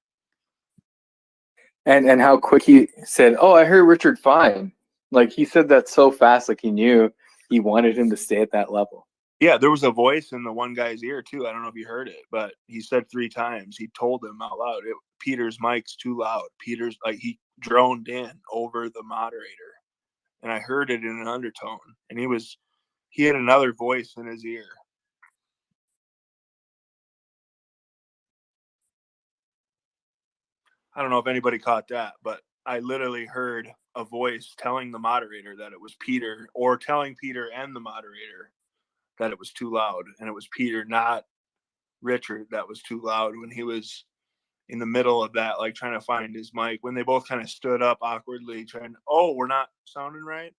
And how quick he said, "Oh, I heard Richard fine." Like, he said that so fast, like he knew he wanted him to stay at that level.
Yeah, there was a voice in the one guy's ear too. I don't know if you heard it, but he said 3 times. He told him out loud, Peter's mic's too loud. Peter's, like, he droned in over the moderator, and I heard it in an undertone. And he had another voice in his ear. I don't know if anybody caught that, but I literally heard a voice telling the moderator that it was Peter, or telling Peter and the moderator that it was too loud, and it was Peter, not Richard, that was too loud when he was in the middle of that, like trying to find his mic, when they both kind of stood up awkwardly trying, we're not sounding right.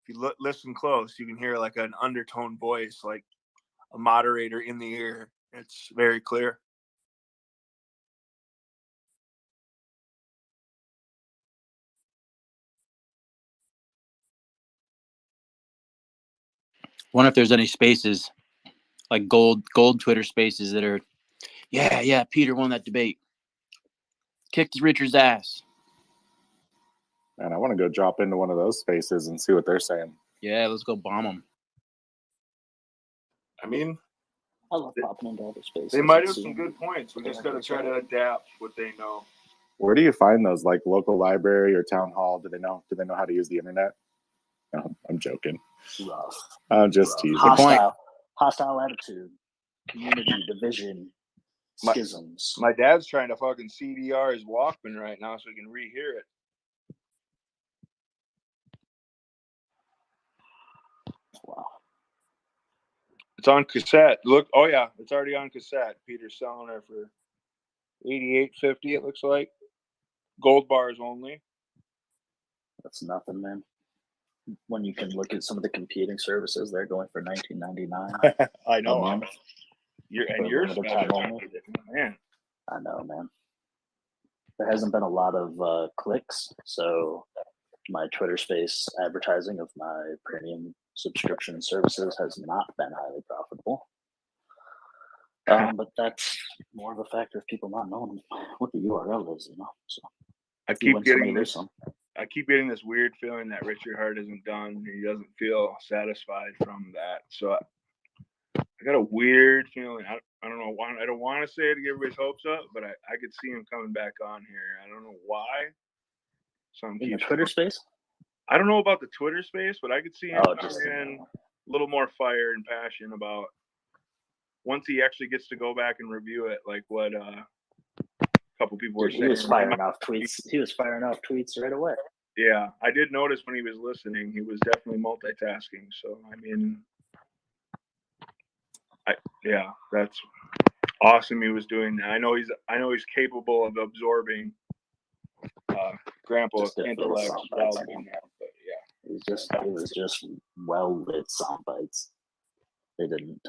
If you listen close, you can hear like an undertone voice, like a moderator in the ear. It's very clear.
Wonder if there's any spaces, like gold Twitter spaces that are, yeah, Peter won that debate, kicked Richard's ass.
And I want to go drop into one of those spaces and see what they're saying.
Yeah, let's go bomb them.
I mean,
I love popping into other spaces.
they might have some good points. We just got to try to adapt what they know.
Where do you find those? Like local library or town hall? Do they know how to use the internet? No, I'm joking.
Rough.
I'm just teasing.
Hostile attitude, community division, schisms.
My dad's trying to fucking CDR his Walkman right now so he can rehear it.
Wow.
It's on cassette. Look, oh yeah, it's already on cassette. Peter's selling it for $88.50. It looks like gold bars only.
That's nothing, man. When you can look at some of the competing services, they're going for $19.99.
I know.
A month.
You're special, man.
I know, man. There hasn't been a lot of clicks, so my Twitter Space advertising of my premium subscription services has not been highly profitable. But that's more of a factor of people not knowing what the URL is, So
I keep getting this weird feeling that Richard Hart isn't done. He doesn't feel satisfied from that. So I got a weird feeling. I don't know why. I don't want to say it to get everybody's hopes up, but I could see him coming back on here. I don't know why.
In the Twitter Space?
I don't know about the Twitter Space, but I could see him
just
in a little more fire and passion about once he actually gets to go back and review it, like what a couple people were saying.
He was firing off tweets. He was firing off tweets right away.
Yeah, I did notice when he was listening, he was definitely multitasking. So I mean, that's awesome. He was doing that. I know he's capable of absorbing Grandpa's intellect while doing that. But yeah,
it was just well lit sound bites. They didn't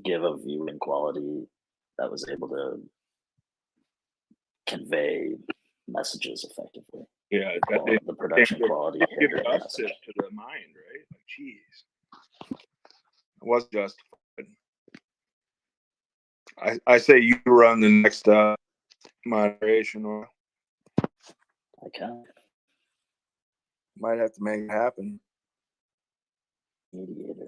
give a viewing quality that was able to convey messages effectively.
Yeah,
the production quality
give justice to the mind, right? Like, geez, it was justified. I I say you run the next moderation, or
I can.
Might have to make it happen.
Mediator.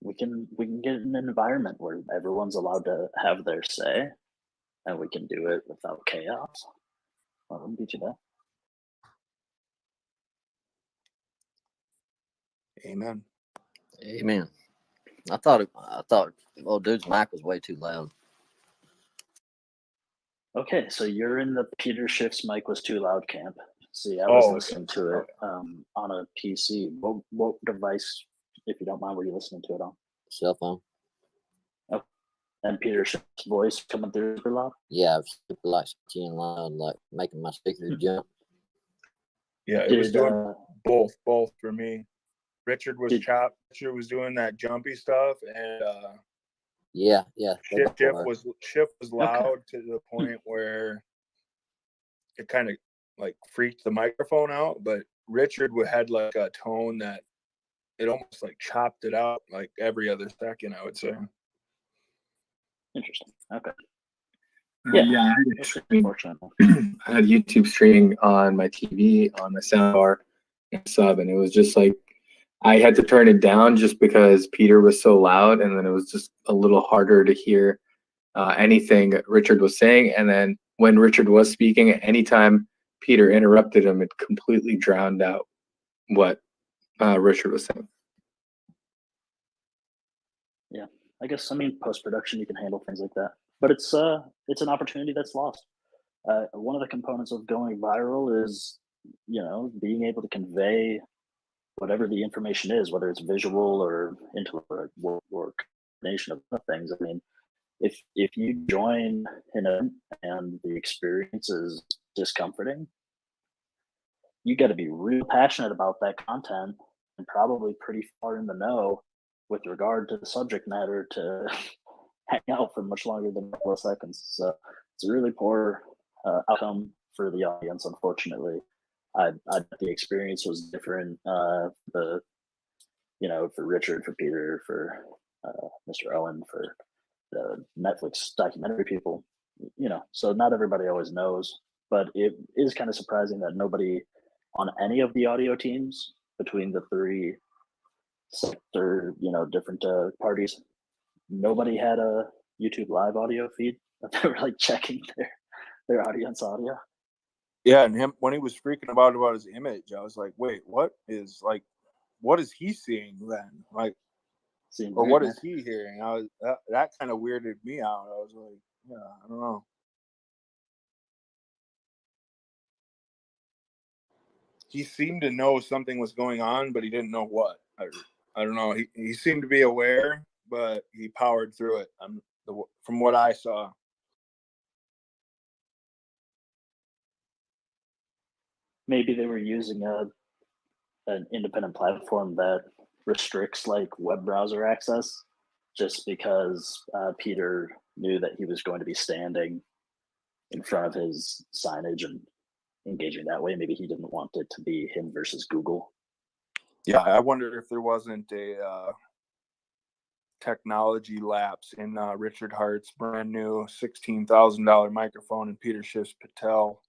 We can get an environment where everyone's allowed to have their say, and we can do it without chaos. I wouldn't beat you there.
Amen.
Amen. I thought old dude's mic was way too loud.
Okay, so you're in the Peter Schiff's mic was too loud camp. See, I was listening to it on a PC. What device, if you don't mind, were you listening to it on?
Cell phone.
Oh, and Peter Schiff's voice coming through super loud?
Yeah, super like and loud, like making my speakers jump.
Yeah, it was doing both for me. Richard was doing that jumpy stuff, and
yeah.
Schiff was loud to the point where it kind of like freaked the microphone out. But Richard had like a tone that it almost like chopped it out like every other second, I would say.
Interesting. Okay.
Yeah, I had YouTube streaming on my TV, on my soundbar, and sub, and it was just like I had to turn it down just because Peter was so loud, and then it was just a little harder to hear anything Richard was saying. And then when Richard was speaking, anytime Peter interrupted him, it completely drowned out what Richard was saying.
Yeah, I guess post-production you can handle things like that, but it's an opportunity that's lost. One of the components of going viral is being able to convey whatever the information is, whether it's visual or intellect or combination of things. I mean, if you join in and the experience is discomforting, you got to be real passionate about that content and probably pretty far in the know with regard to the subject matter to hang out for much longer than a couple of seconds. So it's a really poor outcome for the audience, unfortunately. The experience was different. For Richard, for Peter, for Mr. Owen, for the Netflix documentary people, so not everybody always knows, but it is kind of surprising that nobody on any of the audio teams between the three sector, different parties, nobody had a YouTube live audio feed that they were like checking their audience audio.
Yeah, and him when he was freaking about his image, I was like, wait, what is he seeing then? Like, or what is he hearing? That kind of weirded me out. I was like, yeah, I don't know. He seemed to know something was going on, but he didn't know what. I don't know. He seemed to be aware, but he powered through it. From what I saw.
Maybe they were using an independent platform that restricts like web browser access, just because Peter knew that he was going to be standing in front of his signage and engaging that way. Maybe he didn't want it to be him versus Google.
Yeah, I wonder if there wasn't a technology lapse in Richard Hart's brand new $16,000 microphone and Peter Schiff's Patel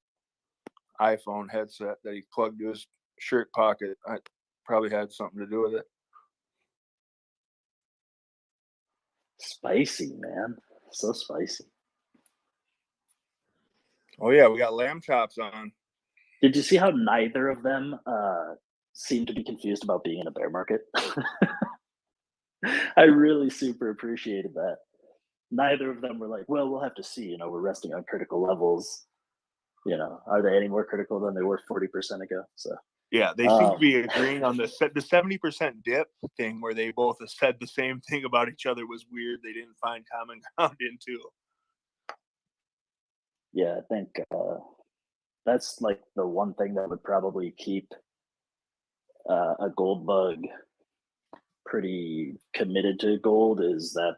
iPhone headset that he plugged to his shirt pocket. I probably had something to do with it.
Spicy, man. So spicy.
Oh yeah, we got lamb chops on.
Did you see how neither of them seemed to be confused about being in a bear market? I really super appreciated that. Neither of them were like, well, we'll have to see, we're resting on critical levels. Are they any more critical than they were 40% ago? So
yeah, they seem to be agreeing on the 70% dip thing, where they both said the same thing about each other was weird. They didn't find common ground into.
Yeah, I think that's like the one thing that would probably keep a gold bug pretty committed to gold, is that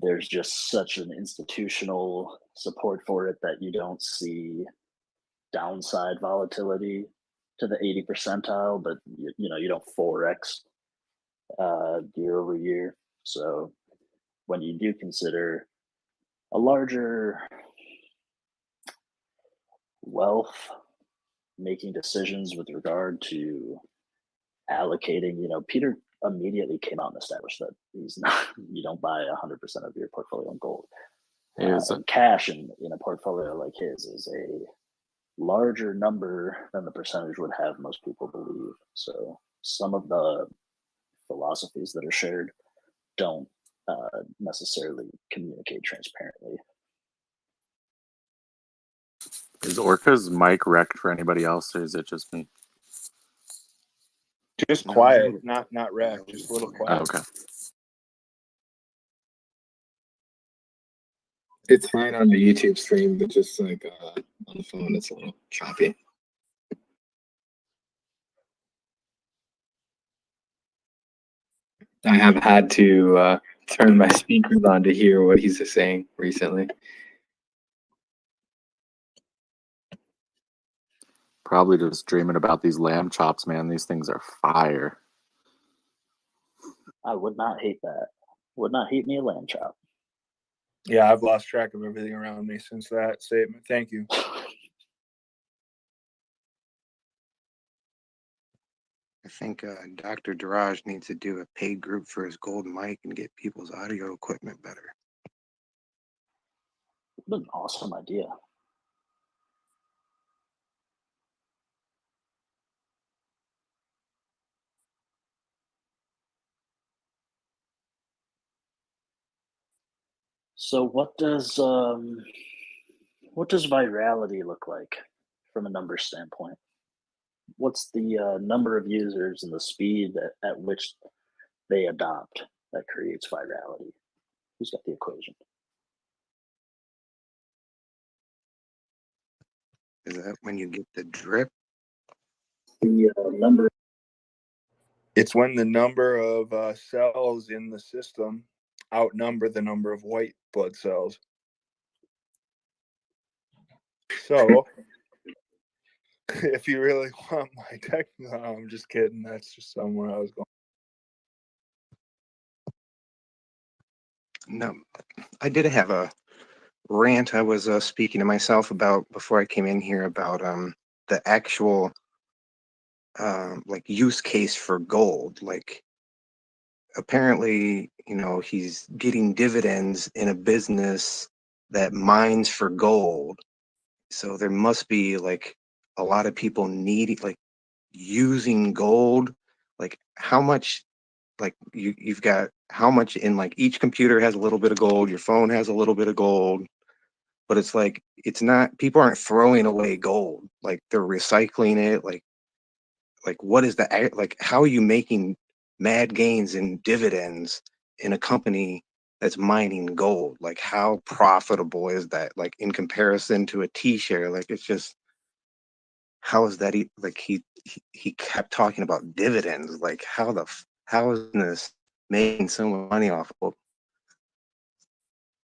there's just such an institutional support for it that you don't see downside volatility to the 80 percentile, but you don't 4x year over year. So when you do consider a larger wealth making decisions with regard to allocating, Peter immediately came out and established that he's not, you don't buy 100% of your portfolio in gold. And cash in a portfolio like his is a larger number than the percentage would have most people believe. So some of the philosophies that are shared don't necessarily communicate transparently.
Is Orca's mic wrecked for anybody else, or is it just me?
Just quiet, not red, just a little quiet.
Oh, okay.
It's fine on the YouTube stream, but just like on the phone, it's a little choppy. I have had to turn my speakers on to hear what he's saying recently.
Probably just dreaming about these lamb chops, man. These things are fire.
I would not hate that. Would not hate me a lamb chop.
Yeah, I've lost track of everything around me since that statement. Thank you.
I think Dr. Daraj needs to do a paid group for his gold mic and get people's audio equipment better.
What an awesome idea. So what does virality look like from a numbers standpoint? What's the number of users and the speed at which they adopt that creates virality? Who's got the equation?
Is that when you get the drip?
The number.
It's when the number of cells in the system outnumber the number of white blood cells. So, if you really want my technical, no, I'm just kidding. That's just somewhere I was going.
No, I did have a rant I was speaking to myself about before I came in here about the actual like use case for gold. Like apparently, he's getting dividends in a business that mines for gold. So there must be like a lot of people needing, like using gold. Like how much, like you've got how much in, like each computer has a little bit of gold, your phone has a little bit of gold, but it's like, it's not, people aren't throwing away gold. Like they're recycling it. Like what is the, like, how are you making mad gains in dividends in a company that's mining gold? Like how profitable is that? Like in comparison to a T-share, like it's just, how is that? Like he kept talking about dividends. Like how is this making so much money off of?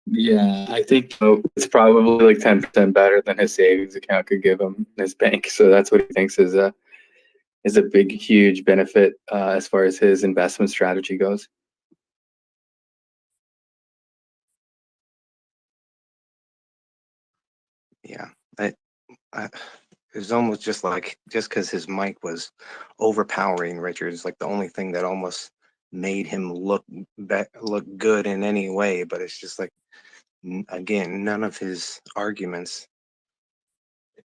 Yeah, I think it's probably like 10% better than his savings account could give him in his bank. So that's what he thinks is a big, huge benefit as far as his investment strategy goes.
Yeah, I it was almost just like, just because his mic was overpowering Richards, like the only thing that almost made him look good in any way. But it's just like, again, none of his arguments.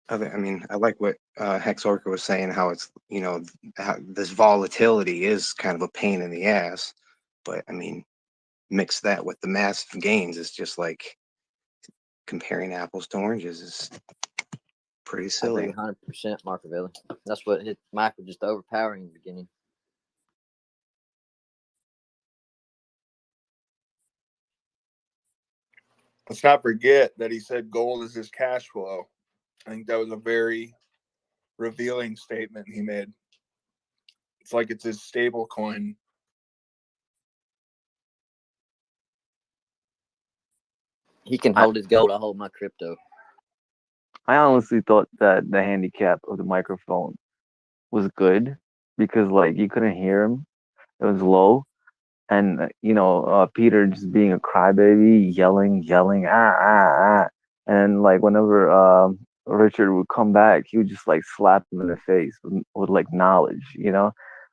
I mean, I like what Hex Orca was saying, how it's, how this volatility is kind of a pain in the ass. But I mean, mix that with the massive gains, it's just like comparing apples to oranges is pretty silly.
I agree 100%, Marcavelli. That's what his mic was just overpowering in the beginning.
Let's not forget that he said gold is his cash flow. I think that was a very revealing statement he made. It's like it's his stable coin.
He can hold his gold. I hold my crypto.
I honestly thought that the handicap of the microphone was good because, like, you couldn't hear him. It was low, and Peter just being a crybaby, yelling, and like whenever Richard would come back, he would just like slap him in the face with like knowledge.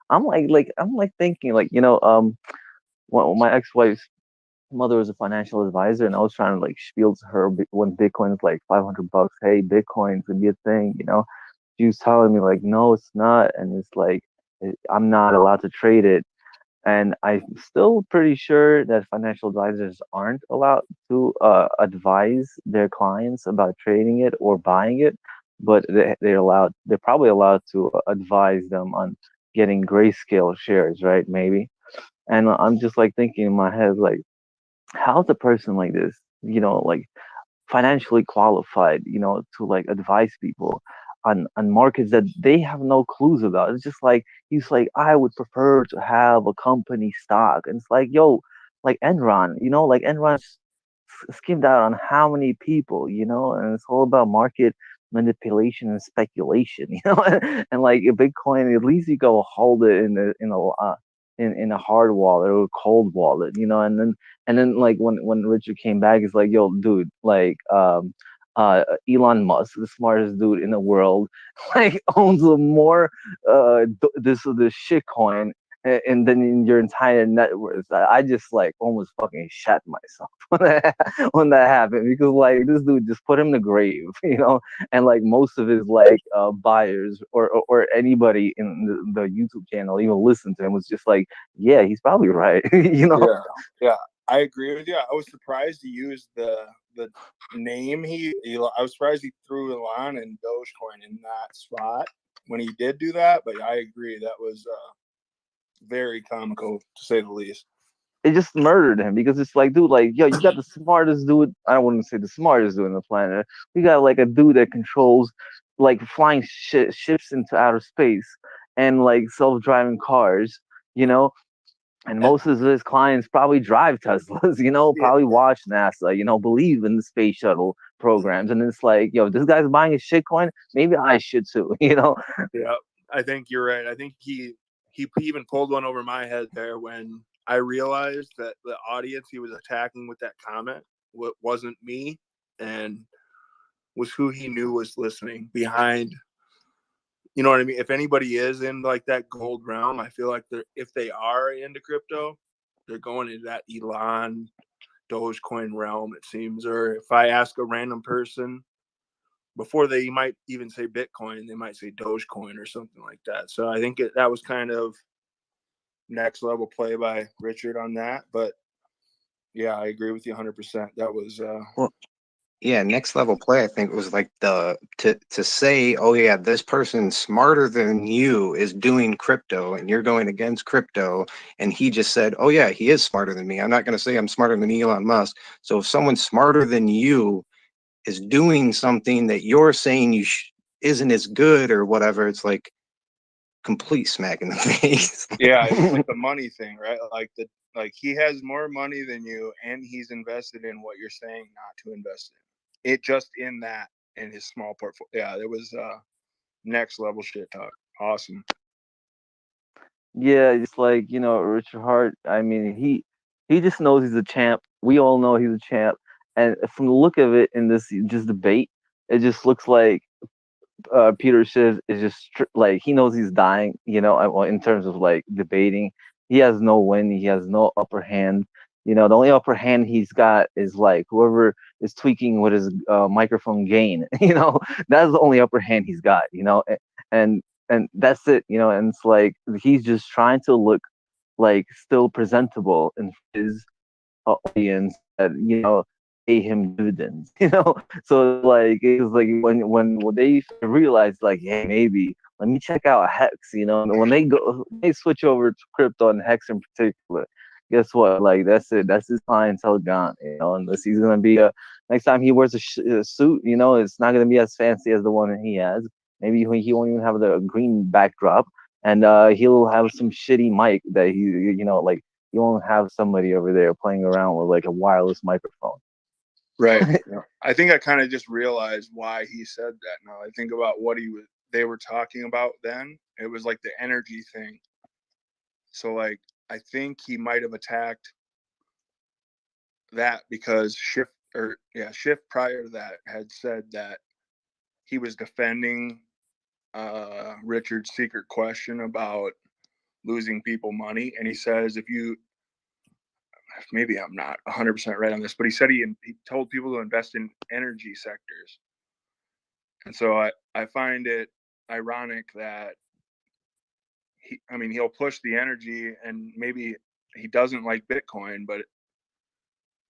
I'm like thinking like when my ex-wife's mother was a financial advisor, and I was trying to like spiel to her when Bitcoin is like $500. Hey, Bitcoin could be a thing. She was telling me like, no, it's not, and it's like I'm not allowed to trade it. And I'm still pretty sure that financial advisors aren't allowed to advise their clients about trading it or buying it, but they're probably allowed to advise them on getting grayscale shares, right? Maybe. And I'm just like thinking in my head, like, how's a person like this, like financially qualified, to like advise people on markets that they have no clues about. It's just like he's like, I would prefer to have a company stock, and it's like, yo, like Enron, like Enron skimmed out on how many people, and it's all about market manipulation and speculation, and like Bitcoin, at least you go hold it in a hard wallet or a cold wallet, and then like when Richard came back, it's like, yo, dude, like Elon Musk, the smartest dude in the world, like owns more this shit coin and then in your entire net worth. I just like almost fucking shat myself when that happened, because like this dude just put him in the grave, and like most of his like buyers or anybody in the YouTube channel even listened to him was just like, yeah, he's probably right.
Yeah, I agree with you. I was surprised he used the name I was surprised he threw Elon and Dogecoin in that spot when he did do that, but I agree that was very comical to say the least.
It just murdered him, because it's like, dude, like, yo, you got the smartest dude. I don't want to say the smartest dude on the planet. You got like a dude that controls like flying ships into outer space and like self-driving cars, and most of his clients probably drive Teslas, probably watch NASA, believe in the space shuttle programs. And it's like, yo, this guy's buying a shitcoin. Maybe I should too,
Yeah, I think you're right. I think he even pulled one over my head there when I realized that the audience he was attacking with that comment wasn't me, and was who he knew was listening behind. You know what I mean? If anybody is in like that gold realm, I feel like if they are into crypto, they're going into that Elon, Dogecoin realm, it seems. Or if I ask a random person, before they might even say Bitcoin, they might say Dogecoin or something like that. So I think that was kind of next level play by Richard on that. But yeah, I agree with you 100%. That was
Well, yeah, next level play, I think, was like to say, oh yeah, this person smarter than you is doing crypto and you're going against crypto. And he just said, oh yeah, he is smarter than me. I'm not going to say I'm smarter than Elon Musk. So if someone smarter than you is doing something that you're saying isn't as good or whatever, it's like complete smack in the face.
Yeah, it's like the money thing, right? Like he has more money than you, and he's invested in what you're saying not to invest in. It just in his small portfolio. Yeah, there was next level shit talk. Awesome.
Yeah, it's like, Richard Hart. I mean, he just knows he's a champ. We all know he's a champ, and from the look of it in this just debate, it just looks like Peter Schiff is just like, he knows he's dying. In terms of like debating, he has no win. He has no upper hand. The only upper hand he's got is like whoever is tweaking with his microphone gain. That's the only upper hand he's got. And that's it. And it's like he's just trying to look like still presentable in his audience that pay him dividends. So like it's like when they realize like, hey, maybe let me check out Hex. And when they switch over to crypto and Hex in particular, guess what? Like that's it. That's his clientele gone. Unless he's gonna be next time he wears a suit. It's not gonna be as fancy as the one that he has. Maybe he won't even have the green backdrop, and he'll have some shitty mic that like you won't have somebody over there playing around with like a wireless microphone.
Right. I think I kind of just realized why he said that now. I think about what they were talking about then. It was like the energy thing. So like I think he might have attacked that because Schiff prior to that had said that he was defending Richard's secret question about losing people money. And he says, maybe I'm not 100% right on this, but he said he told people to invest in energy sectors. And so I find it ironic that he'll push the energy, and maybe he doesn't like Bitcoin, but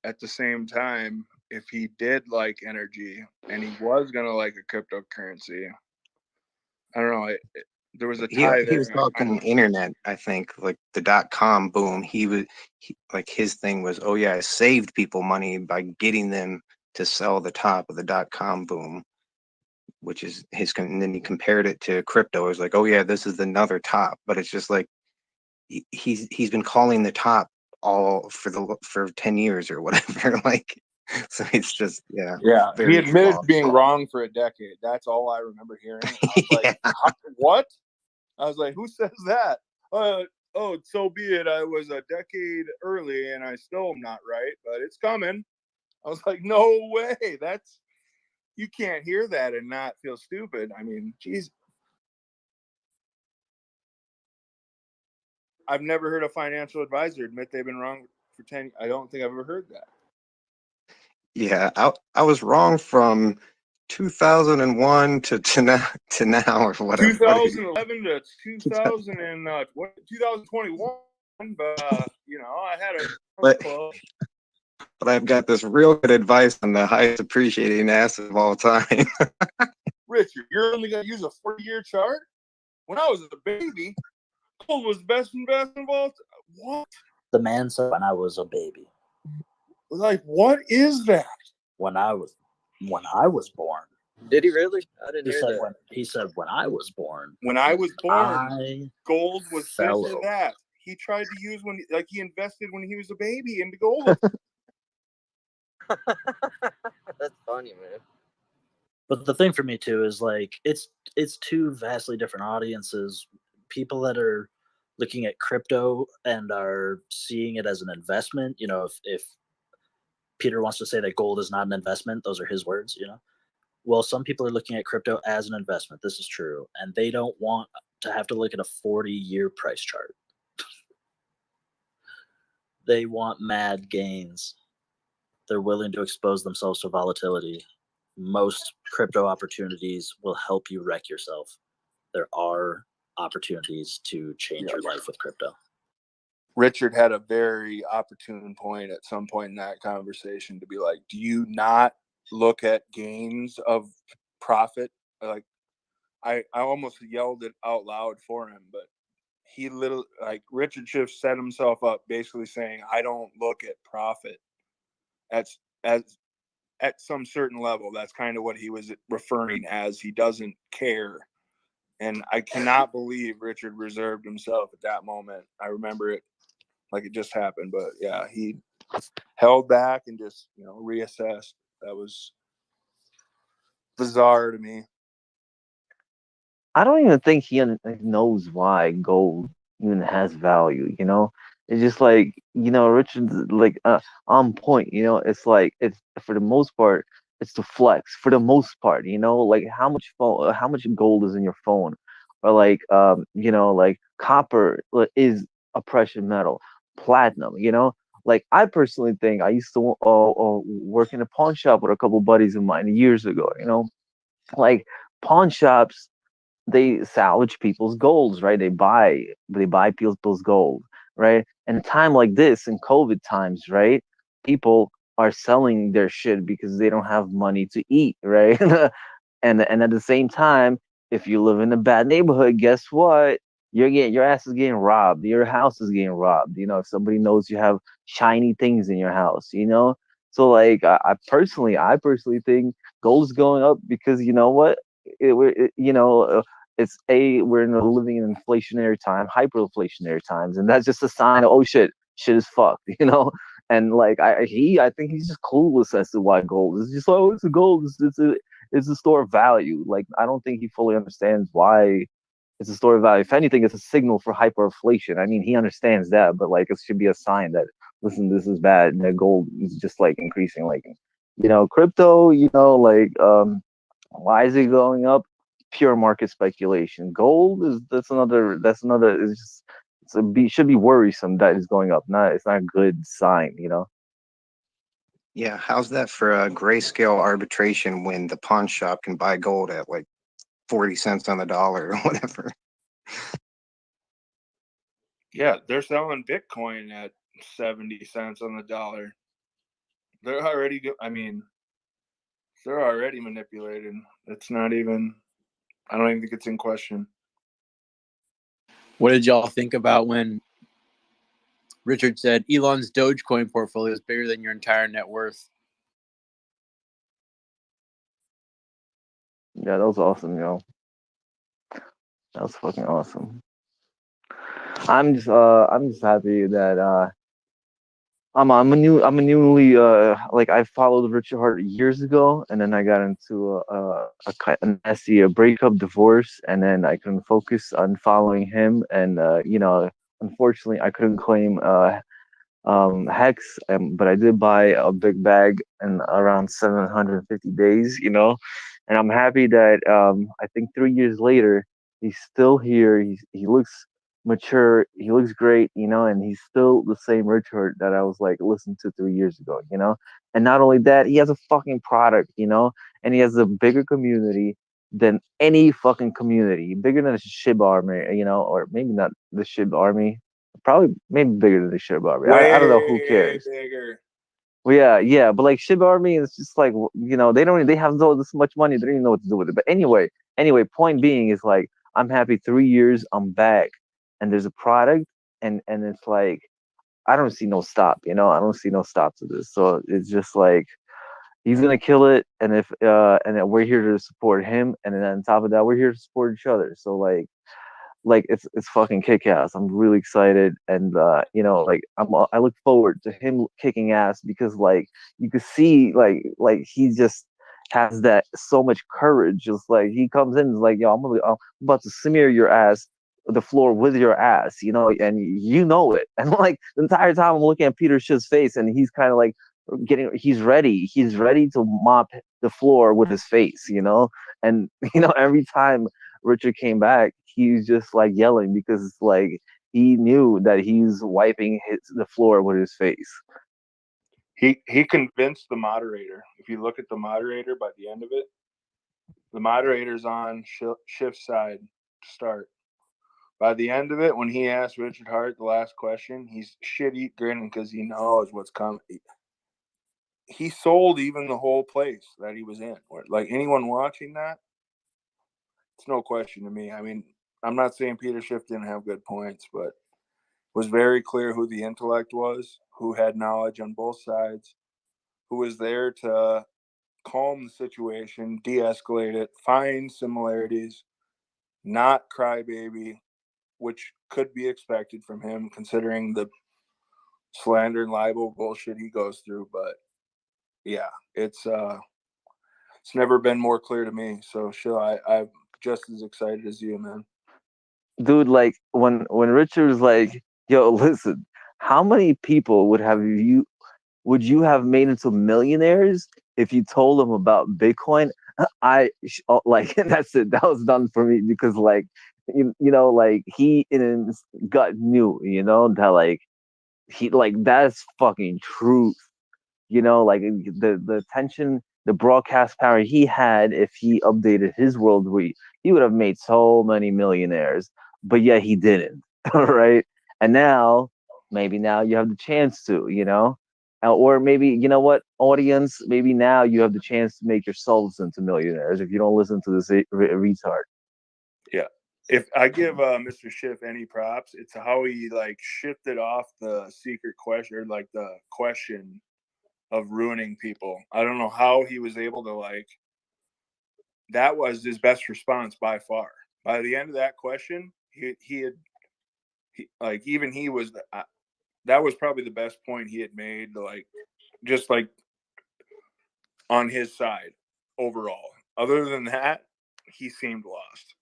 at the same time, if he did like energy and he was going to like a cryptocurrency, I don't know. There was a tie there.
He was talking internet, I think, like the .com boom. Like his thing was, oh yeah, I saved people money by getting them to sell the top of the .com boom, which is his. And then he compared it to crypto. It was like, oh yeah, this is another top. But it's just like he's been calling the top all for 10 years or whatever. Like, so it's just
Yeah,
very
he admitted
flawed.
being wrong for a decade. That's all I remember hearing. I was like, what? I was like, who says that? Oh, so be it. I was a decade early and I still am not right, but it's coming. I was like, no way. You can't hear that and not feel stupid. I mean, geez. I've never heard a financial advisor admit they've been wrong for 10. I don't think I've ever heard that.
Yeah, I was wrong from 2001 to now or whatever.
2011 to 2021, but I had a
But
close.
but I've got this real good advice on the highest appreciating asset of all time.
Richard, you're only going to use a 40-year chart? When I was a baby, gold was the best investment of all time. What?
The man said when I was a baby.
Like, what is that?
When I was born.
Did he really? I didn't hear that.
He said when I was born.
When I was born, gold was this or that. He tried to use he invested when he was a baby into gold.
That's funny, man.
But the thing for me too is like it's two vastly different audiences. People that are looking at crypto and are seeing it as an investment. If Peter wants to say that gold is not an investment, those are his words. Well, some people are looking at crypto as an investment. This is true, and they don't want to have to look at a 40-year price chart. They want mad gains. They're willing to expose themselves to volatility. Most crypto opportunities will help you wreck yourself. There are opportunities to change your life with crypto.
Richard had a very opportune point at some point in that conversation to be like, do you not look at gains of profit? Like, I almost yelled it out loud for him, but he Richard Schiff set himself up basically saying, I don't look at profit at some certain level. That's kind of what he was referring as. He doesn't care. And I cannot believe Richard reserved himself at that moment. I remember it like it just happened, but yeah, he held back and just, reassessed. That was bizarre to me.
I don't even think he knows why gold even has value. It's just like Richard's like on point. It's like it's for the most part it's the flex for the most part. Like how much gold is in your phone, or like like copper is a precious metal, platinum. Like I personally think I used to work in a pawn shop with a couple buddies of mine years ago. Like pawn shops, they salvage people's golds, right? They buy people's gold, right? And a time like this in COVID times, right? People are selling their shit because they don't have money to eat, right? and at the same time, if you live in a bad neighborhood, guess what? Your ass is getting robbed. Your house is getting robbed. If somebody knows you have shiny things in your house, So like I personally think gold's going up because you know what? We're living in inflationary time, hyperinflationary times, and that's just a sign of, oh shit is fucked, And like I think he's just clueless as to why gold is just it's a gold, it's a store of value. Like I don't think he fully understands why It's a store of value. If anything, it's a signal for hyperinflation. I mean, he understands that, but like it should be a sign that listen, this is bad, and that gold is just like increasing. Like, crypto, why is it going up? Pure market speculation. Gold is that's another it's just should be worrisome that it's going up. It's not a good sign.
Yeah, how's that for a grayscale arbitration when the pawn shop can buy gold at like 40 cents on the dollar or whatever?
Yeah, they're selling Bitcoin at 70 cents on the dollar. They're already they're already manipulated. It's not even, I don't even think it's in question.
What did y'all think about when Richard said Elon's Dogecoin portfolio is bigger than your entire net worth?
Yeah, that was awesome, yo. That was fucking awesome. I'm just happy that I'm a newly like I followed Richard Hart years ago, and then I got into a messy breakup, divorce, and then I couldn't focus on following him, and unfortunately I couldn't claim Hex, but I did buy a big bag in around 750 days, and I'm happy that I think 3 years later he's still here. He looks mature, he looks great, and he's still the same Richard that I was like listening to 3 years ago, and not only that, he has a fucking product, and he has a bigger community than any fucking community, bigger than the SHIB army, or maybe not the SHIB army. Probably maybe bigger than the SHIB army. I don't know. Who cares?
Bigger.
Well, yeah, but like SHIB army is just like they have this much money, they don't even know what to do with it. But anyway, point being is like I'm happy. 3 years, I'm back, and there's a product, and it's like I don't see no stop. I don't see no stop to this. So it's just like he's gonna kill it, and and then we're here to support him, and then on top of that, we're here to support each other. So like it's fucking kick ass. I'm really excited, and like I look forward to him kicking ass because like you can see like he just has that so much courage. Just like he comes in, is like, yo, I'm about to smear your ass the floor with your ass, and it. And like the entire time I'm looking at Peter Schiff's face, and he's kind of like he's ready to mop the floor with his face, and every time Richard came back, he's just like yelling because it's like he knew that he's wiping the floor with his face.
He convinced the moderator. If you look at the moderator by the end of it, the moderator's on Schiff's side to start. By the end of it, when he asked Richard Hart the last question, he's shit-eat grinning because he knows what's coming. He sold even the whole place that he was in. Like anyone watching that, it's no question to me. I mean, I'm not saying Peter Schiff didn't have good points, but was very clear who the intellect was, who had knowledge on both sides, who was there to calm the situation, de-escalate it, find similarities, not crybaby, which could be expected from him considering the slander and libel bullshit he goes through. But yeah, it's never been more clear to me. So sure, I'm just as excited as you, man.
Dude, like when Richard was like, yo, listen, how many people would you have made into millionaires if you told them about Bitcoin? Like that's it. That was done for me because like like he in his gut knew, that like he like that's fucking truth. Like the attention, the broadcast power he had if he updated his world, he would have made so many millionaires, but yet he didn't. Right? And maybe now you have the chance to, or maybe what, audience, maybe now you have the chance to make yourselves into millionaires if you don't listen to this retard.
Yeah. If I give Mr. Schiff any props, it's how he like shifted off the secret question, or like the question of ruining people. I don't know how he was able to that was his best response by far. By the end of that question, he was that was probably the best point he had made, just on his side overall. Other than that, he seemed lost.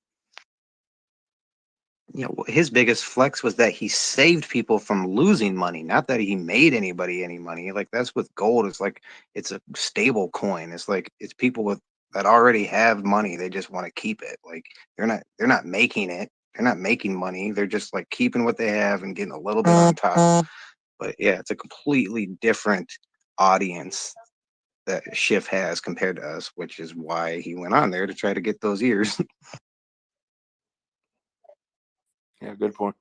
you know, his biggest flex was that he saved people from losing money, not that he made anybody any money. Like that's with gold. It's like it's a stable coin. It's like it's people with that already have money. They just want to keep it. Like they're not making it. They're not making money. They're just like keeping what they have and getting a little bit on top. But yeah, it's a completely different audience that Schiff has compared to us, which is why he went on there to try to get those ears.
Yeah, good point.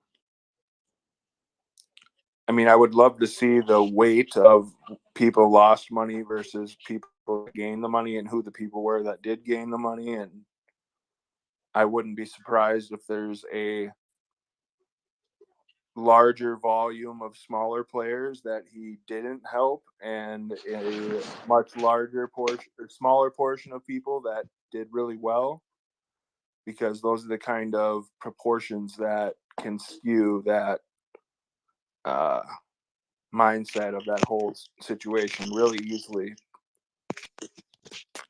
I mean, I would love to see the weight of people lost money versus people that gained the money and who the people were that did gain the money. And I wouldn't be surprised if there's a larger volume of smaller players that he didn't help and a much larger portion or smaller portion of people that did really well, because those are the kind of proportions that can skew that mindset of that whole situation really easily.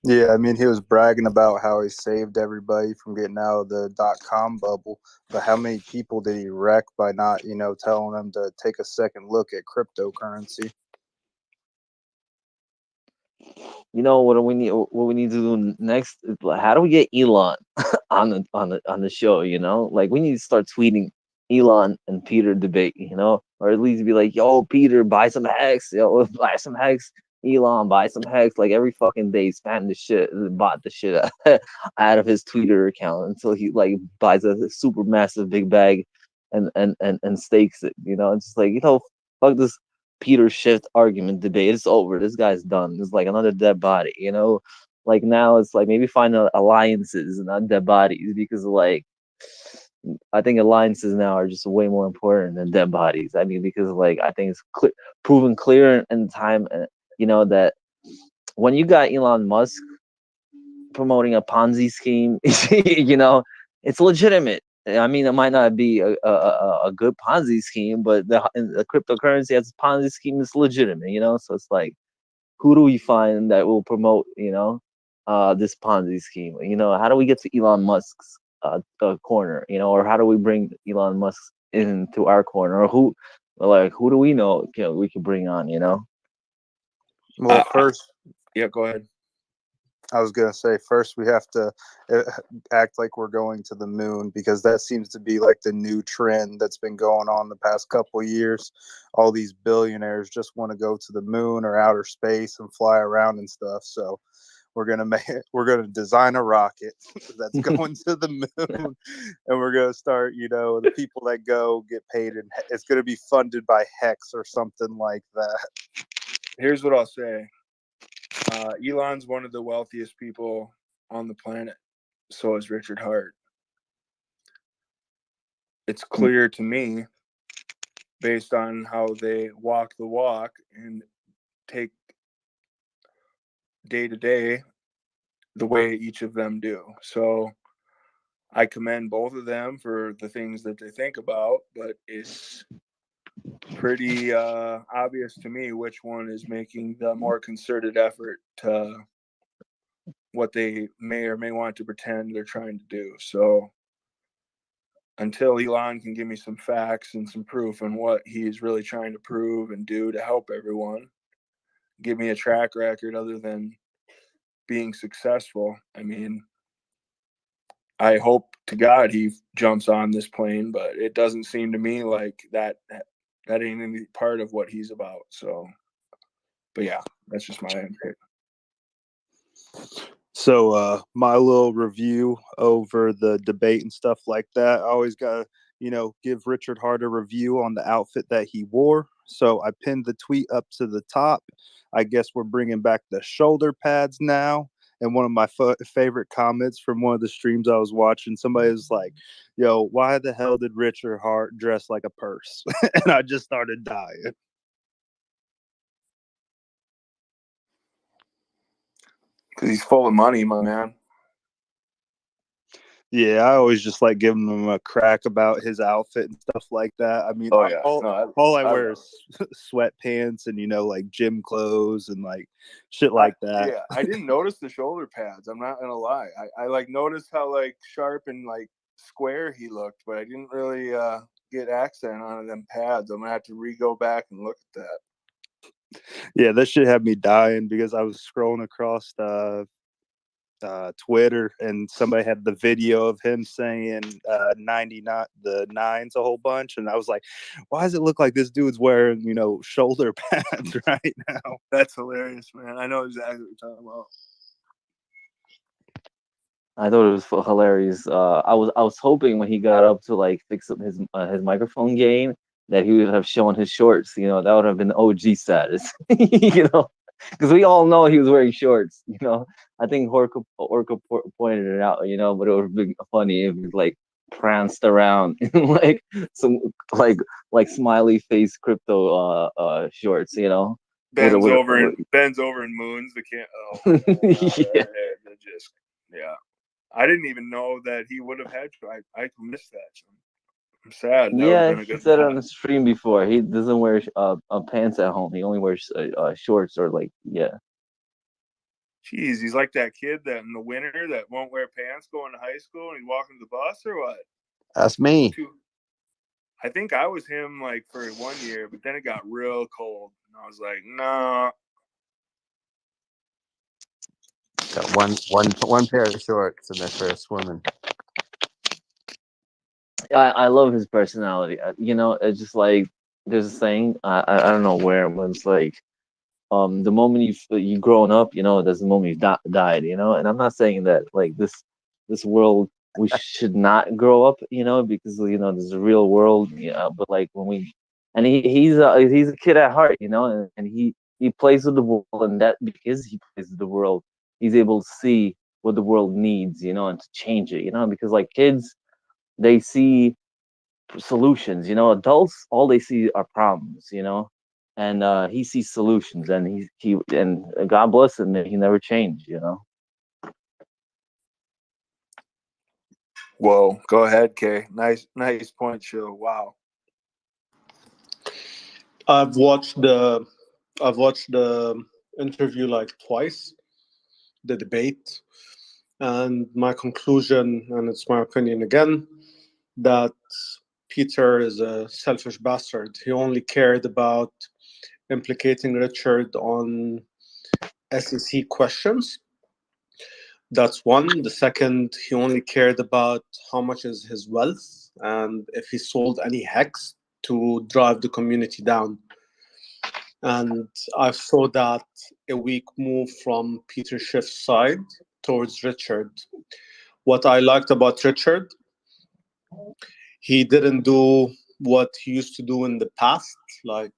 Yeah, I mean, he was bragging about how he saved everybody from getting out of the .com bubble, but how many people did he wreck by not, you know, telling them to take a second look at cryptocurrency?
You know what we need? What we need to do next is like, how do we get Elon on the show? You know, like we need to start tweeting Elon and Peter debate. You know, or at least be like, "Yo, Peter, buy some hex. Yo, buy some hex. Elon, buy some hex." Like every fucking day, spam the shit, bought the shit out of his Twitter account until he like buys a super massive big bag and stakes it. You know, it's just like, you know, fuck this Peter Schiff argument debate. It's over. This guy's done. It's like another dead body, you know? Like now it's like maybe find alliances and not dead bodies, because like I think alliances now are just way more important than dead bodies. I mean, because like I think it's proven clear in time, you know, that when you got Elon Musk promoting a Ponzi scheme, you know, it's legitimate. I mean, it might not be a good Ponzi scheme, but the cryptocurrency as a Ponzi scheme is legitimate, you know? So it's like, who do we find that will promote, you know, this Ponzi scheme? You know, how do we get to Elon Musk's corner, you know, or how do we bring Elon Musk into our corner? Or who do we know, you know, we can bring on, you know?
Well, first,
yeah, go ahead.
I was going to say, first we have to act like we're going to the moon, because that seems to be like the new trend that's been going on the past couple of years. All these billionaires just want to go to the moon or outer space and fly around and stuff. So we're going to design a rocket that's going to the moon, and we're going to start, you know, the people that go get paid, and it's going to be funded by Hex or something like that.
Here's what I'll say. Elon's one of the wealthiest people on the planet. So is Richard Hart. It's clear to me, based on how they walk the walk and take day to day the way each of them do. So I commend both of them for the things that they think about, but it's pretty obvious to me which one is making the more concerted effort to what they may or may want to pretend they're trying to do. So until Elon can give me some facts and some proof on what he's really trying to prove and do to help everyone, give me a track record other than being successful, I mean, I hope to God he jumps on this plane, but it doesn't seem to me like that ain't any part of what he's about. So, but yeah, that's just my input.
So my little review over the debate and stuff like that, I always gotta, you know, give Richard Hart a review on the outfit that he wore. So I pinned the tweet up to the top. I guess we're bringing back the shoulder pads now. And one of my favorite comments from one of the streams I was watching, somebody was like, "Yo, why the hell did Richard Hart dress like a purse?" And I just started dying.
Because he's full of money, my man.
Yeah, I always just like giving him a crack about his outfit and stuff like that. I mean, all I wear is sweatpants and, you know, like gym clothes and like shit like that.
Yeah, I didn't notice the shoulder pads. I'm not gonna lie. I like noticed how like sharp and like square he looked, but I didn't really get accent on them pads. I'm gonna have to go back and look at that.
Yeah, that shit had me dying because I was scrolling across Twitter and somebody had the video of him saying 99 the nines a whole bunch, and I was like, why does it look like this dude's wearing shoulder pads right now?
That's hilarious, man. I know exactly what you're talking about.
I thought it was hilarious. I was hoping when he got up to like fix up his microphone game that he would have shown his shorts. That would have been OG status. Because we all know he was wearing shorts. I think Orca pointed it out. But it would have been funny if he like pranced around in like some like smiley face crypto shorts.
Bends over and moons the can. Oh,
yeah.
Yeah. I didn't even know that he would have had to. I missed that. I'm sad. That would have been a
He
good
said it on the stream before. He doesn't wear pants at home. He only wears shorts or yeah.
Jeez, he's like that kid that in the winter that won't wear pants going to high school and he's walking the bus or what?
That's me.
I think I was him like for 1 year, but then it got real cold and I was like, nah.
Got one pair of shorts and they're for swimming.
I love his personality. It's just like there's a saying. I don't know where it was like, the moment you grown up, that's the moment you died. And I'm not saying that like this world we should not grow up, because there's a real world. But like and he's a kid at heart, and he plays with the world, and that because he plays with the world, he's able to see what the world needs, and to change it, because like kids, they see solutions. Adults, all they see are problems. And he sees solutions, and and God bless him, he never changed.
Whoa, go ahead, Kay. Nice point, Chill. Wow.
I've watched the interview like twice, the debate, and my conclusion, and it's my opinion again, that Peter is a selfish bastard. He only cared about implicating Richard on SEC questions. That's one. The second, he only cared about how much is his wealth and if he sold any hex to drive the community down. And I saw that a weak move from Peter Schiff's side towards Richard. What I liked about Richard, he didn't do what he used to do in the past, like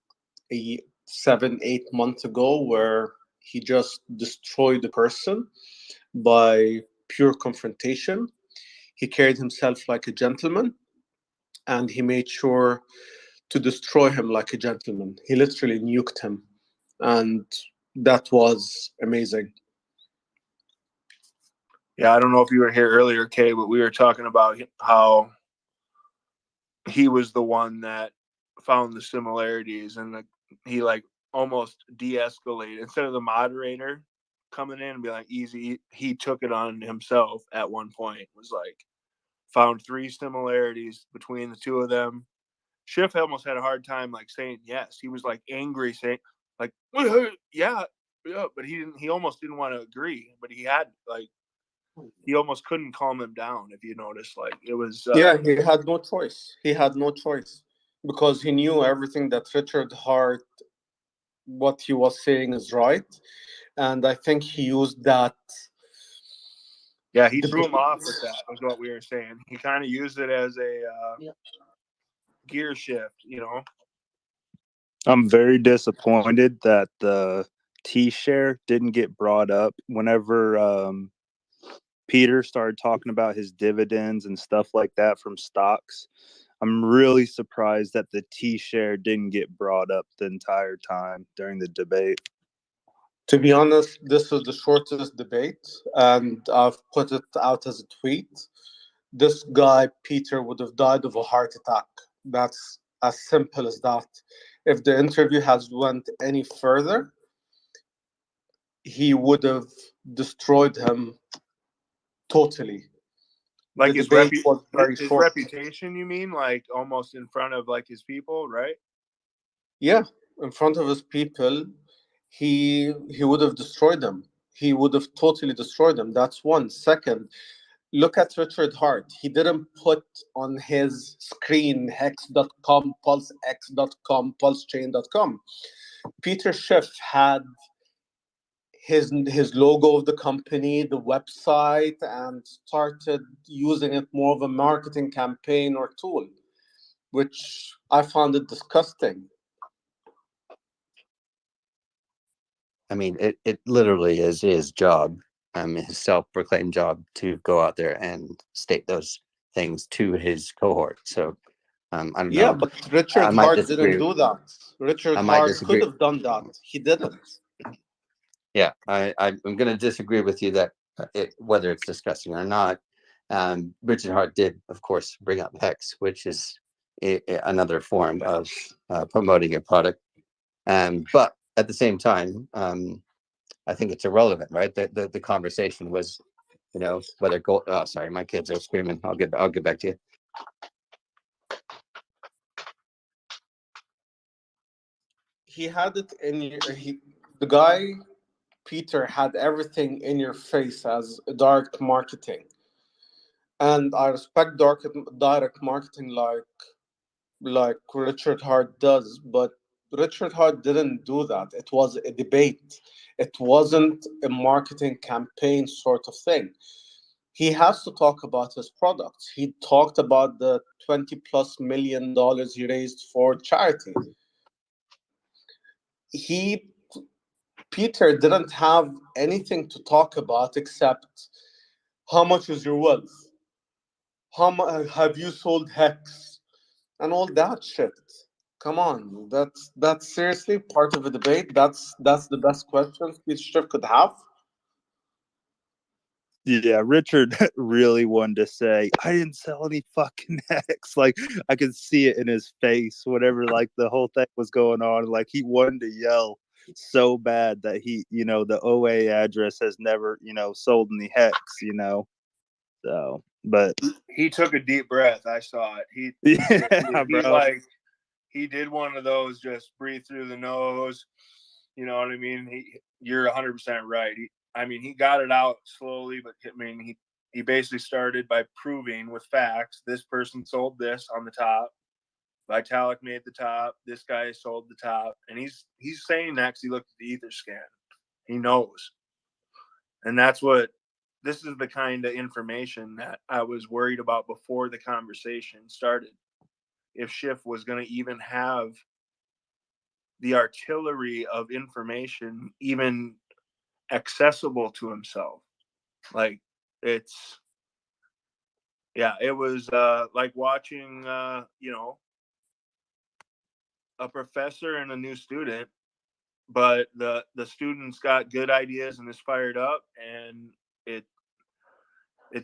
7-8 months ago, where he just destroyed the person by pure confrontation. He carried himself like a gentleman, and he made sure to destroy him like a gentleman. He literally nuked him, and that was amazing.
Yeah, I don't know if you were here earlier, Kay, but we were talking about how he was the one that found the similarities, and he like almost de-escalated. Instead of the moderator coming in and be like easy, he took it on himself at one point. It was like found 3 similarities between the two of them. Schiff almost had a hard time like saying yes. He was like angry, saying like yeah, but he almost didn't want to agree, but he almost couldn't calm him down. If you notice, like it was
yeah, he had no choice. He had no choice because he knew everything that Richard Hart, what he was saying is right, and I think he used that.
Yeah, he threw him off with that, was what we were saying. He kind of used it as a gear shift,
I'm very disappointed that the T-share didn't get brought up whenever Peter started talking about his dividends and stuff like that from stocks. I'm really surprised that the T-share didn't get brought up the entire time during the debate.
To be honest, this is the shortest debate, and I've put it out as a tweet. This guy, Peter, would have died of a heart attack. That's as simple as that. If the interview has went any further, he would have destroyed him totally.
Like
The debate was very
his
short.
reputation, you mean? Like almost in front of like his people, right?
Yeah, in front of his people, he would have destroyed them. He would have totally destroyed them. That's one. Second, look at Richard Hart. He didn't put on his screen hex.com, pulsex.com, pulsechain.com. Peter Schiff had his logo of the company, the website, and started using it more of a marketing campaign or tool, which I found it disgusting.
I mean, it literally is his job, his self-proclaimed job, to go out there and state those things to his cohort. So I don't
Yeah,
know.
but Richard
I might
Hart didn't
disagree.
do that. Richard
I might
Hart could
disagree.
have done that. He didn't.
Yeah, I'm going to disagree with you that whether it's disgusting or not. Richard Hart did, of course, bring up Hex, which is another form of promoting a product. But at the same time, I think it's irrelevant, right? The conversation was, whether gold. Oh, sorry, my kids are screaming. I'll get back to you.
He had it in the guy Peter had everything in your face as direct marketing, and I respect direct marketing like Richard Hart does, but Richard Hart didn't do that. It was a debate. It wasn't a marketing campaign sort of thing. He has to talk about his products. He talked about the $20+ million he raised for charity. Peter didn't have anything to talk about except how much is your wealth? How much have you sold Hex? And all that shit. Come on, that's seriously part of a debate. That's the best questions Peter Schiff could have.
Yeah, Richard really wanted to say, I didn't sell any fucking Hex. Like, I could see it in his face, whatever, like, the whole thing was going on. Like, he wanted to yell so bad that he, the OA address has never, sold any Hex, So, but
He took a deep breath. I saw it. He
bro.
He did one of those, just breathe through the nose. You know what I mean? You're 100% right. He got it out slowly, but he basically started by proving with facts this person sold this on the top. Vitalik made the top. This guy sold the top, and he's saying that because he looked at the ether scan. He knows, and this is the kind of information that I was worried about before the conversation started. If Schiff was going to even have the artillery of information even accessible to himself, like it was like watching a professor and a new student, but the student's got good ideas and is fired up, and it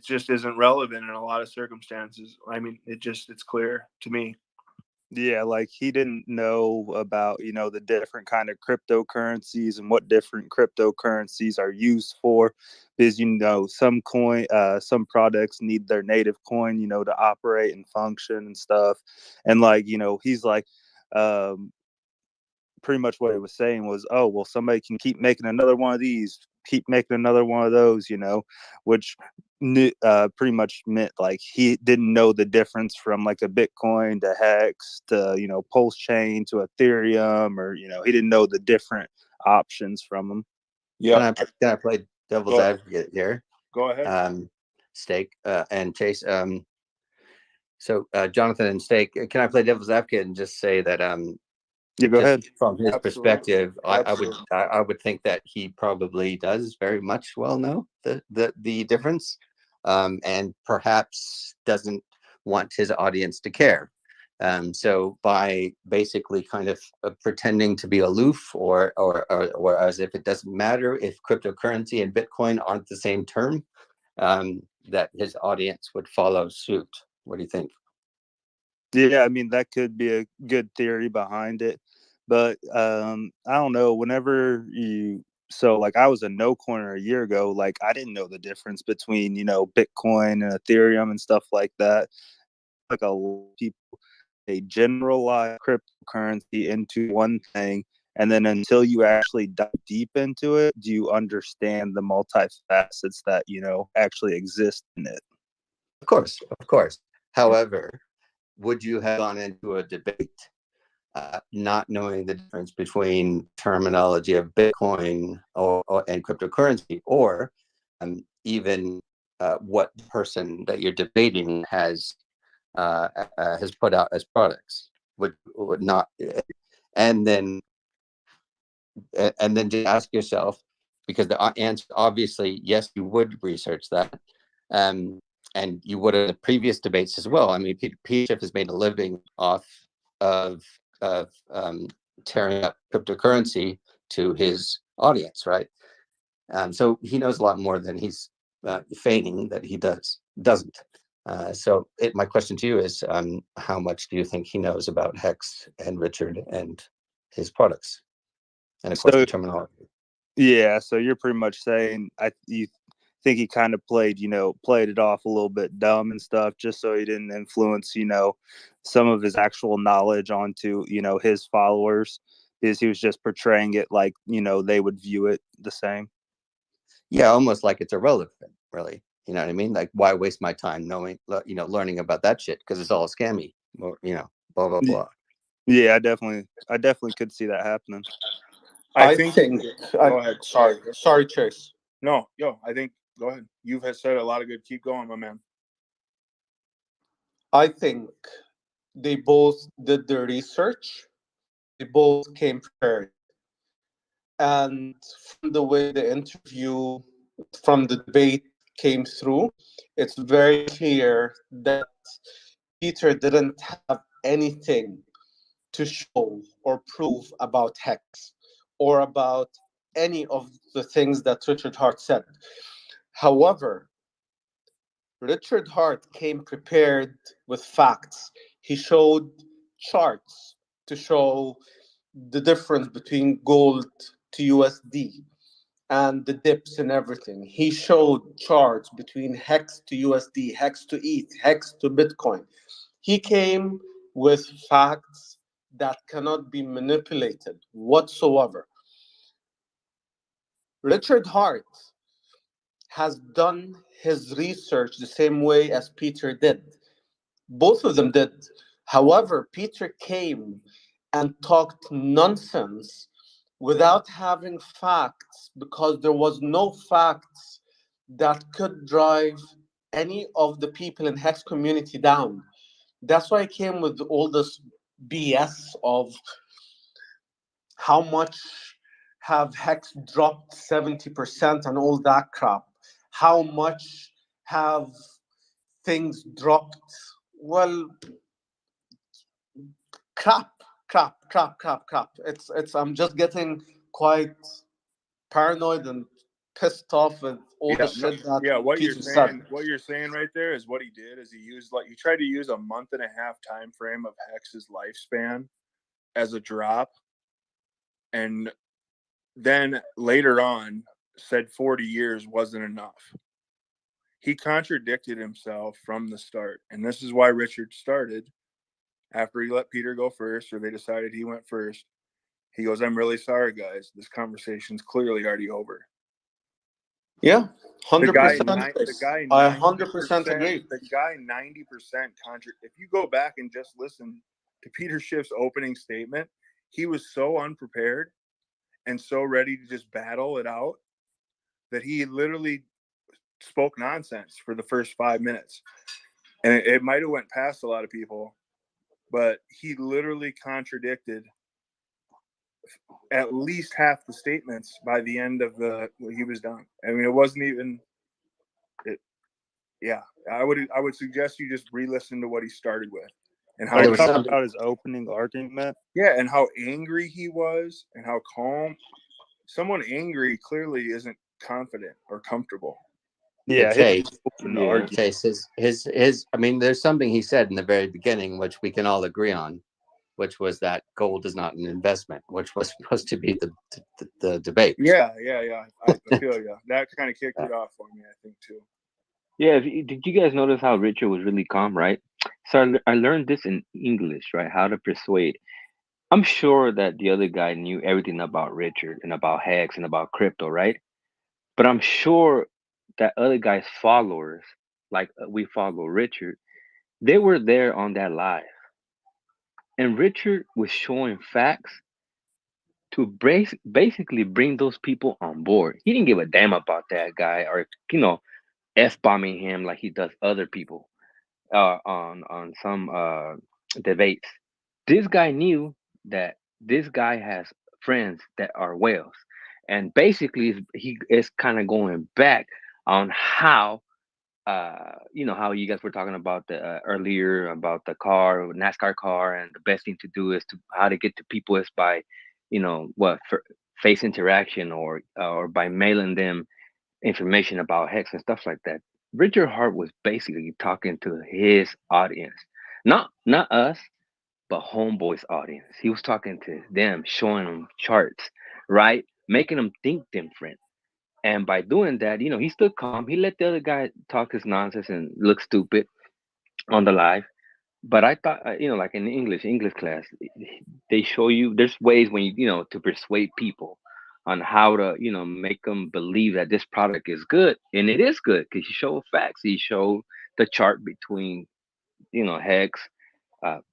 just isn't relevant in a lot of circumstances. It's clear to me.
Yeah, like he didn't know about, the different kind of cryptocurrencies and what different cryptocurrencies are used for. Because, some products need their native coin, to operate and function and stuff. And he's like, pretty much what he was saying was, oh, well, somebody can keep making another one of these, keep making another one of those, which pretty much meant like he didn't know the difference from like a Bitcoin to Hex to, Pulse chain to Ethereum, or, he didn't know the different options from them.
Yeah.
Can I play devil's advocate here?
Go ahead.
Steak and Chase. So Jonathan and Steak, can I play devil's advocate and just say that
yeah, go ahead.
From his
Absolutely.
perspective,
Absolutely.
I would think that he probably does very much well know the difference, and perhaps doesn't want his audience to care. So by basically kind of pretending to be aloof, or as if it doesn't matter if cryptocurrency and Bitcoin aren't the same term, that his audience would follow suit. What do you think?
Yeah, that could be a good theory behind it. But I don't know, whenever you So like I was a no coiner a year ago. Like I didn't know the difference between, Bitcoin and Ethereum and stuff like that. Like a lot of people, they generalize cryptocurrency into one thing, and then until you actually dive deep into it, do you understand the multifacets that actually exist in it?
Of course. However, would you have gone into a debate not knowing the difference between terminology of Bitcoin and cryptocurrency, or even what person that you're debating has put out as products? Would not, and then just ask yourself, because the answer obviously yes, you would research that. And you would have the previous debates as well. I mean, Peter Schiff has made a living off of tearing up cryptocurrency to his audience, right? So he knows a lot more than he's feigning that he doesn't. So my question to you is, how much do you think he knows about Hex and Richard and his products, and of course the terminology?
Yeah, so you're pretty much saying you think he kind of played it off a little bit dumb and stuff, just so he didn't influence some of his actual knowledge onto his followers, because he was just portraying it like they would view it the same.
Yeah, almost like it's irrelevant, really. You know what I mean? Like, why waste my time learning about that shit, because it's all scammy, or blah blah blah.
Yeah, I definitely could see that happening.
I think. Go ahead. Sorry, Chase.
No, I think. Go ahead. You've said a lot of good. Keep going, my man.
I think they both did their research. They both came prepared. And from the way the interview, from the debate came through, it's very clear that Peter didn't have anything to show or prove about Hex or about any of the things that Richard Hart said. However, Richard Hart came prepared with facts. He showed charts to show the difference between gold to USD and the dips and everything. He showed charts between Hex to USD, Hex to ETH, Hex to Bitcoin. He came with facts that cannot be manipulated whatsoever. Richard Hart has done his research the same way as Peter did. Both of them did. However, Peter came and talked nonsense without having facts, because there was no facts that could drive any of the people in Hex community down. That's why I came with all this BS of how much have Hex dropped 70% and all that crap. How much have things dropped? Well, crap. It's I'm just getting quite paranoid and pissed off with all the shit that
What
Peter
you're
said.
saying, right there is what he did is he tried to use a month and a half time frame of Hex's lifespan as a drop, and then later on said 40 years wasn't enough. He contradicted himself from the start, and this is why Richard started after he let Peter go first, or they decided he went first. He goes, "I'm really sorry, guys. This conversation's clearly already over."
Yeah, 100%.
The guy,
I 100% agree.
The guy 90% if you go back and just listen to Peter Schiff's opening statement, he was so unprepared and so ready to just battle it out that he literally spoke nonsense for the first 5 minutes. And it might have went past a lot of people, but he literally contradicted at least half the statements by the end of he was done. I mean, it wasn't even yeah. I would suggest you just re-listen to what he started with, and how
he talked about his opening argument.
Yeah, and how angry he was and how calm. Someone angry clearly isn't confident or comfortable.
Yeah, Chase, his I mean, there's something he said in the very beginning which we can all agree on. which was that gold is not an investment, which was supposed to be the debate.
Yeah. I feel you. That kind of kicked it off for me, I think, too.
Yeah, did you guys notice how Richard was really calm, right? So I learned this in English, right? How to persuade. I'm sure that the other guy knew everything about Richard and about Hex and about crypto, right? But I'm sure that other guy's followers, like we follow Richard, they were there on that live. And Richard was showing facts to basically bring those people on board. He didn't give a damn about that guy or, F-bombing him like he does other people on some debates. This guy knew that this guy has friends that are whales, and basically he is kind of going back on how how you guys were talking about the earlier about the NASCAR car, and the best thing to do is to how to get to people is by for face interaction or by mailing them information about Hex and stuff like that. Richard Hart was basically talking to his audience, not us, but Homeboy's audience. He was talking to them, showing them charts, right, making them think different. And by doing that, he stood calm. He let the other guy talk his nonsense and look stupid on the live. But I thought, like in English class, they show you there's ways when to persuade people on how to, make them believe that this product is good, and it is good because you show facts. You show the chart between, Hex,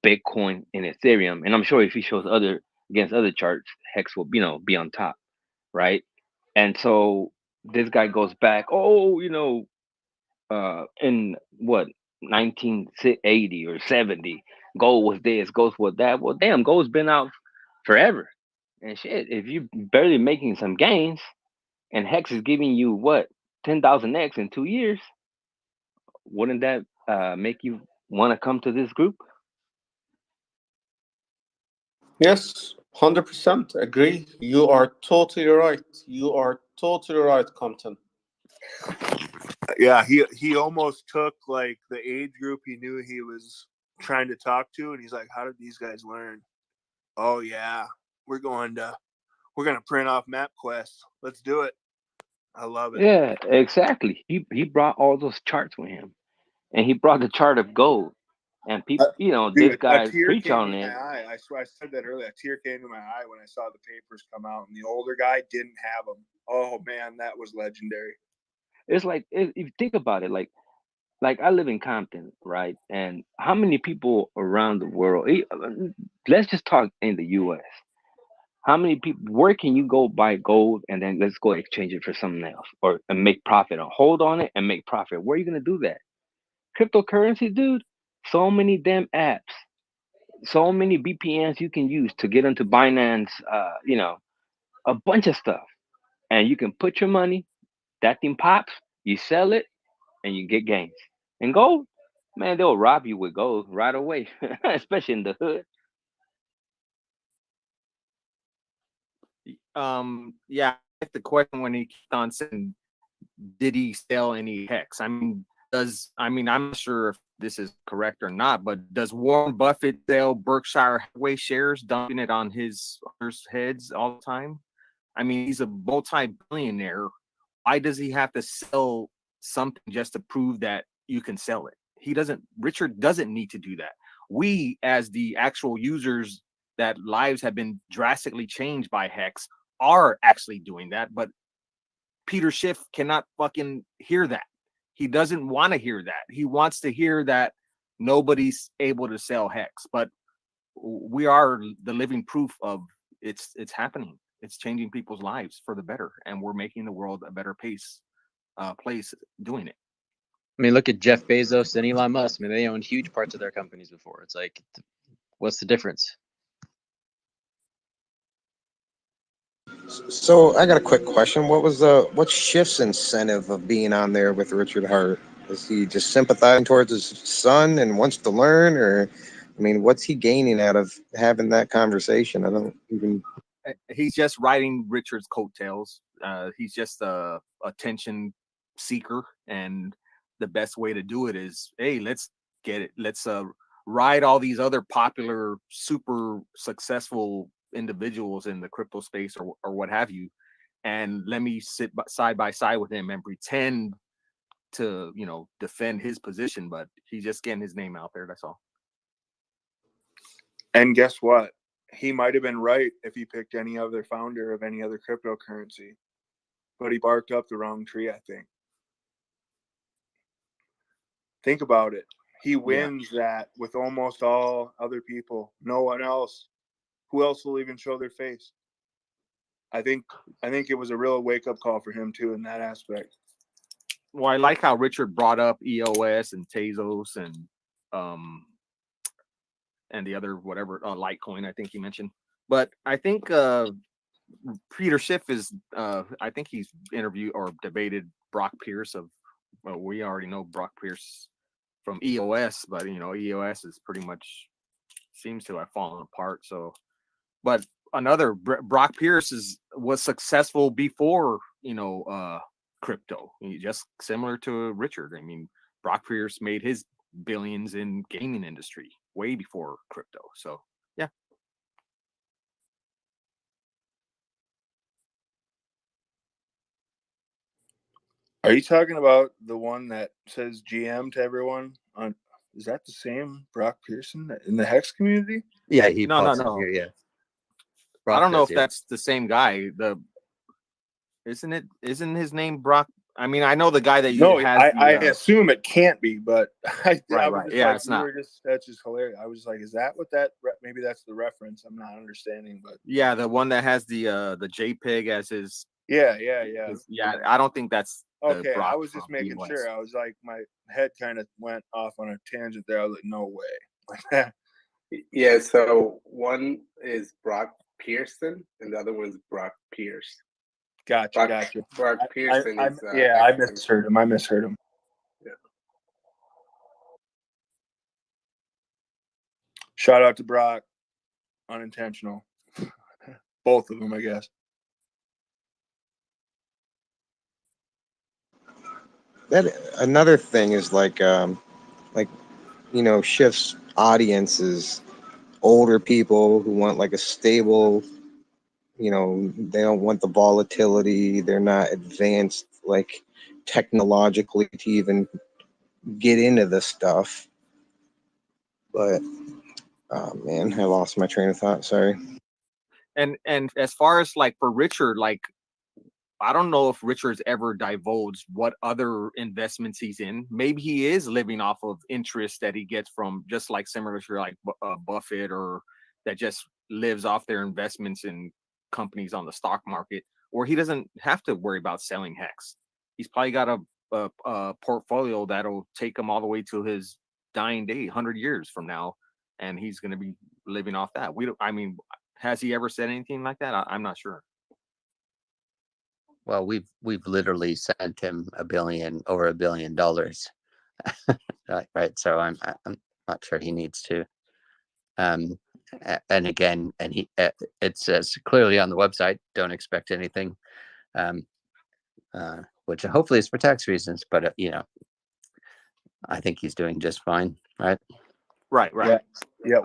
Bitcoin, and Ethereum, and I'm sure if he shows against other charts, Hex will, be on top, right? And so this guy goes back, in what 1980 or 70, gold was this, gold was that. Well, damn, gold's been out forever. And shit, if you barely making some gains, and Hex is giving you what 10,000x in 2 years, wouldn't that make you want to come to this group?
Yes, 100% agree. You are totally right. Compton.
Yeah, he almost took like the age group he knew he was trying to talk to, and he's like, "How did these guys learn?" Oh yeah, we're gonna print off MapQuest. Let's do it. I love it.
Yeah, exactly. He brought all those charts with him, and he brought the chart of gold. And people, this
Dude, a
guy
tear
preach
came
on
to my
it.
eye. I swear, I said that earlier. A tear came to my eye when I saw the papers come out, and the older guy didn't have them. Oh man, that was legendary.
It's like if you think about it, like I live in Compton, right? And how many people around the world? Let's just talk in the U.S. How many people? Where can you go buy gold and then let's go exchange it for something else, or and make profit, or hold on it and make profit? Where are you gonna do that? Cryptocurrency, dude. So many damn apps, so many VPNs you can use to get into Binance. A bunch of stuff, and you can put your money. That thing pops. You sell it, and you get gains. And gold, man, they'll rob you with gold right away, especially in the hood.
Yeah, I like the question when he kept on saying, did he sell any Hex? I'm not sure if this is correct or not, but does Warren Buffett sell Berkshire Hathaway shares, dumping it on his heads all the time? I mean, he's a multi-billionaire. Why does he have to sell something just to prove that you can sell it? Richard doesn't need to do that. We, as the actual users that lives have been drastically changed by Hex, are actually doing that. But Peter Schiff cannot fucking hear that. He doesn't want to hear that. He wants to hear that nobody's able to sell Hex. But we are the living proof of it's happening. It's changing people's lives for the better, and we're making the world a better place doing it.
I mean, look at Jeff Bezos and Elon Musk. I mean, they owned huge parts of their companies before. It's like, what's the difference?
So I got a quick question. What's Schiff's incentive of being on there with Richard Hart? Is he just sympathizing towards his son and wants to learn, or I mean, what's he gaining out of having that conversation? I don't even.
He's just riding Richard's coattails. He's just a attention seeker, and the best way to do it is, hey, let's get it. Let's ride all these other popular, super successful individuals in the crypto space or what have you, and let me sit side by side with him and pretend to, you know, defend his position, but he's just getting his name out there. That's all.
And guess what? He might have been right if he picked any other founder of any other cryptocurrency, but he barked up the wrong tree, I think. Think about it. He wins that with almost all other people. No one else. Who else will even show their face? I think it was a real wake-up call for him too in that aspect.
Well, I like how Richard brought up EOS and Tezos and the other whatever Litecoin I think he mentioned. But I think Peter Schiff is I think he's interviewed or debated Brock Pierce of, well, we already know Brock Pierce from EOS, but you know, EOS is pretty much seems to have fallen apart. So, but another Brock Pierce was successful before, you know, crypto, just similar to Richard. I mean, Brock Pierce made his billions in gaming industry way before crypto. So yeah.
Are you talking about the one that says GM to everyone? Is that the same Brock Pearson in the Hex community?
Yeah, he
no.
here, yeah.
I don't know if
yeah.
that's the same guy. Isn't his name Brock? I mean, I know the guy that
No,
has
I assume it can't be, but I
right.
was just
Yeah,
like,
it's not.
That's just hilarious. I was like, is that what that? Maybe that's the reference. I'm not understanding, but
yeah, the one that has the JPEG as his.
Yeah.
I don't think that's
okay.
Brock
I was just making
EOS.
sure. I was like, my head kind of went off on a tangent there. I was like, no way.
Yeah. So one is Brock Pearson, and the other one's Brock Pierce.
Gotcha.
Brock Pearson is.
I misheard him.
Yeah.
Shout out to Brock. Unintentional. Both of them, I guess.
That another thing is like you know, Schiff's audience is older people who want like a stable, you know, they don't want the volatility, they're not advanced like technologically to even get into this stuff. But oh man, I lost my train of thought, sorry.
And as far as like for Richard, like I don't know if Richard's ever divulged what other investments he's in. Maybe he is living off of interest that he gets from, just like similar to like Buffett, or that just lives off their investments in companies on the stock market, or he doesn't have to worry about selling Hex. He's probably got a portfolio that'll take him all the way to his dying day, 100 years from now, and he's going to be living off that. I mean, has he ever said anything like that? I'm not sure.
Well, we've literally sent him over $1 billion, right? So I'm not sure he needs to. And again, it says clearly on the website, don't expect anything, which hopefully is for tax reasons. But you know, I think he's doing just fine, right?
Right.
Yeah.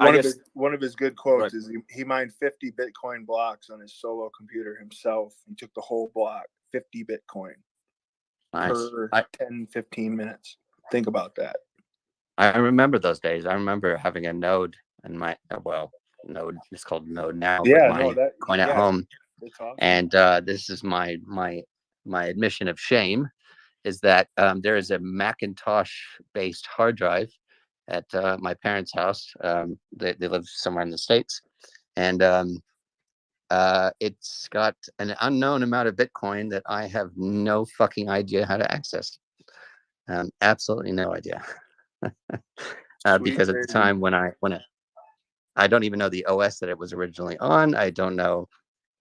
One of his good quotes is he mined 50 Bitcoin blocks on his solo computer himself. He took the whole block, 50 Bitcoin per 10, 15 minutes. Think about that.
I remember those days. I remember having a node in my node. It's called node now.
Yeah,
but my coin at home. Awesome. And this is my admission of shame, is that there is a Macintosh-based hard drive at my parents' house. They live somewhere in the States, and it's got an unknown amount of Bitcoin that I have no fucking idea how to access. Absolutely no idea. Because at the time when I don't even know the OS that it was originally on. I don't know.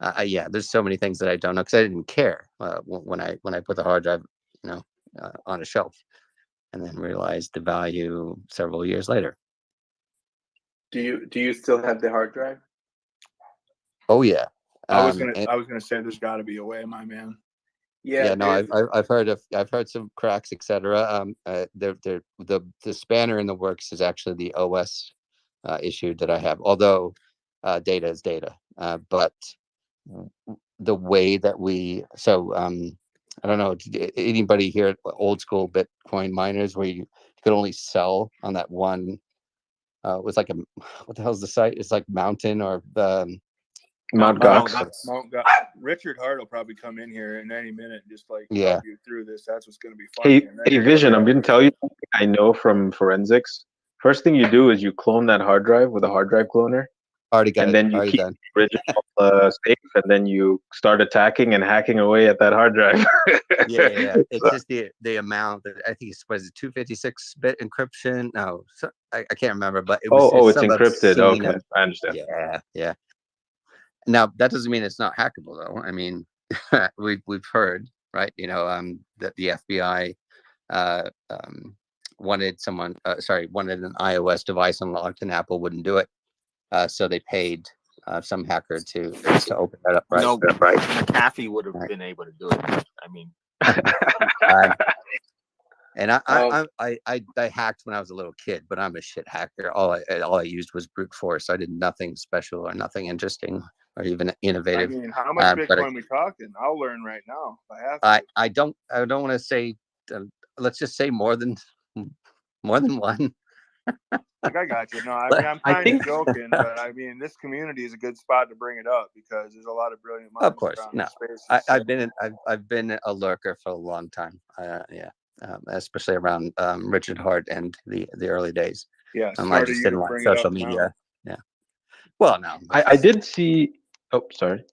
There's so many things that I don't know because I didn't care when I put the hard drive, on a shelf, and then realized the value several years later.
Do you still have the hard drive?
Oh yeah.
I was gonna say there's got to be a way, my man.
Yeah,
No, I've heard some cracks, etc. The spanner in the works is actually the OS issue that I have. Although data is data, but the way that I don't know, anybody here old school Bitcoin miners where you could only sell on that one. It was like what the hell's the site? It's like Mountain or
Mount
Gox.
Gox. Richard Hart will probably come in here in any minute and just like
Yeah.
help you through this. That's what's going to be funny.
Hey, hey, Vision, I'm going to tell you something I know from forensics. First thing you do is you clone that hard drive with a hard drive cloner.
Already got
and
it.
then you
Already
keep
done.
the original safe, and then you start attacking and hacking away at that hard drive.
Yeah. It's just the amount that I think was 256-bit encryption. No, I can't remember, but it was
it's
some
encrypted.
obscene
Okay, I understand.
Yeah. Now that doesn't mean it's not hackable, though. I mean, we've heard, right? That the FBI wanted an iOS device unlocked, and Apple wouldn't do it. So they paid some hacker to open that up, right?
No,
right.
McAfee would have been able to do it. I mean,
and I hacked when I was a little kid, but I'm a shit hacker. All I used was brute force. I did nothing special or nothing interesting or even innovative.
I mean, how much Bitcoin we talking? I'll learn right now if I have to.
I don't want to say. Let's just say more than one.
Like, I got you. No, I mean, I'm kind of joking, but I mean, this community is a good spot to bring it up because there's a lot of brilliant minds.
Of course, no. I've been a lurker for a long time. Especially around Richard Hart and the early days.
Yeah,
I just didn't like social media.
Now.
Yeah. Well, no.
I did see. Oh, sorry.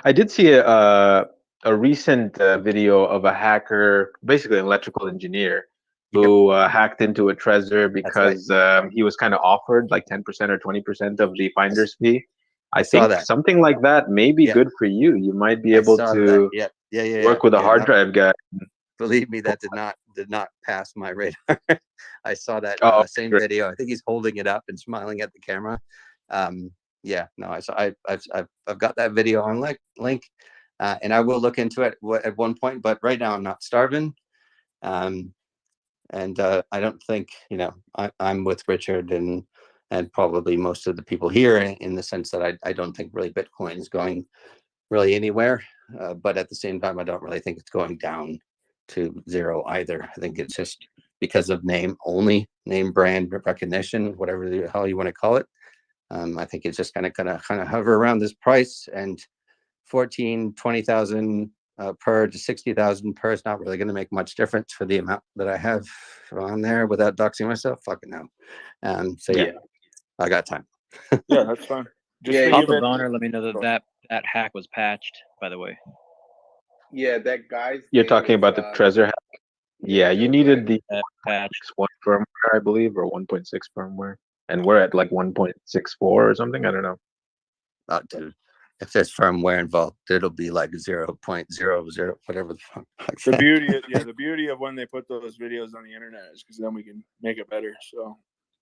I did see a recent video of a hacker, basically an electrical engineer, who hacked into a Trezor because he was kind of offered like 10% or 20% of the finder's fee. I think something like that may be good for you. You might be able to work with a hard drive guy.
Believe me, that did not pass my radar. I saw that same video. I think he's holding it up and smiling at the camera. I've got that video on link, and I will look into it at one point. But right now, I'm not starving. And I don't think, I'm with Richard and probably most of the people here in the sense that I don't think really Bitcoin is going really anywhere. But at the same time, I don't really think it's going down to zero either. I think it's just because of name brand recognition, whatever the hell you want to call it. I think it's just gonna hover around this price, and 20,000 per to 60,000 per is not really going to make much difference for the amount that I have on there without doxing myself. Fucking no. I got time.
Yeah, that's fine.
Papa Boehner let me know that hack was patched, by the way.
Yeah, that guy's.
You're talking about the Trezor hack? Yeah, you needed the
patch
1 firmware, I believe, or 1.6 firmware. And we're at like 1.64 or something. I don't know.
Oh, dude. If there's firmware involved, it'll be like 0.00, whatever the fuck.
The beauty of when they put those videos on the internet is because then we can make it better. So,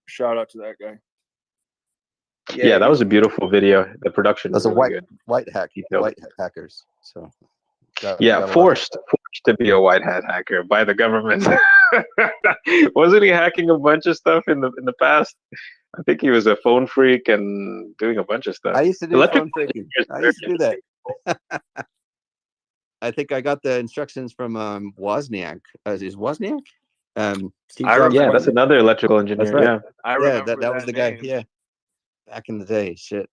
shout out to that guy.
Yeah, that was a beautiful video. The production was really good.
White hackers. So.
Forced to be a white hat hacker by the government. Wasn't he hacking a bunch of stuff in the past? I think he was a phone freak and doing a bunch of stuff.
I used to do phone freaking. I used to do that. I think I got the instructions from Wozniak. Is Wozniak?
That's another electrical engineer.
That's right.
Yeah,
I remember
that was the
name.
guy. Yeah, back in the day. Shit.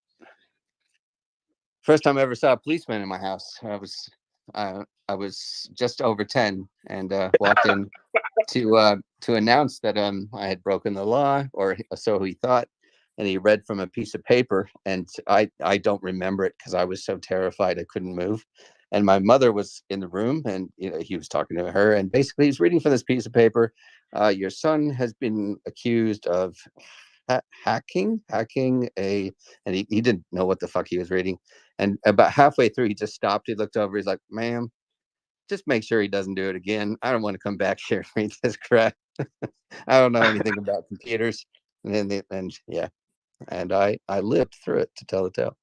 First time I ever saw a policeman in my house. I was just over 10 and walked in to announce that I had broken the law, or so he thought, and he read from a piece of paper, and I don't remember it because I was so terrified I couldn't move, and my mother was in the room, and he was talking to her, and basically he's reading from this piece of paper. Your son has been accused of hacking and he didn't know what the fuck he was reading, and about halfway through he just stopped. He looked over, he's like, ma'am, just make sure he doesn't do it again. I don't want to come back here and read this crap. I don't know anything about computers. And I lived through it, to tell the tale.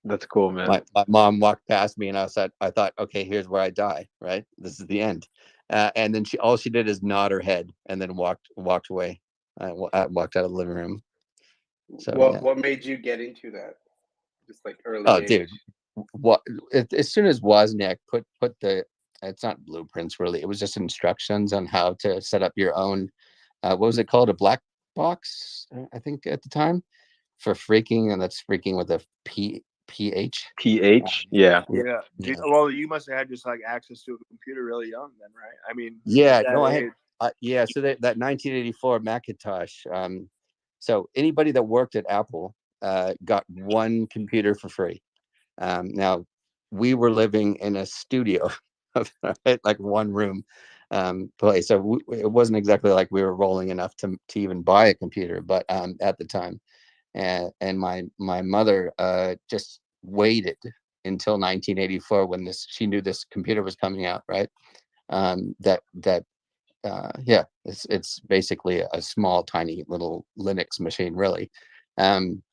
That's cool, man.
My mom walked past me, and I thought, okay, here's where I die. Right, this is the end. And then all she did is nod her head, and then walked away. I walked out of the living room. So yeah.
What made you get into that? Just like early
Oh,
age.
dude, what? As soon as Wozniak put the, it's not blueprints really. It was just instructions on how to set up your own. What was it called? A black box, I think at the time, for freaking, and that's freaking with a PH.
Yeah.
Yeah. Well, you must have had just like access to a computer really young then, right? I mean,
Yeah,
at that
no, I
age.
had, yeah. So that 1984 Macintosh. So anybody that worked at Apple got one computer for free. Now, we were living in a studio, like one room place. So it wasn't exactly like we were rolling enough to even buy a computer, but at the time, and my mother just waited until 1984 when she knew this computer was coming out, right? Yeah, it's basically a small, tiny little Linux machine, really. And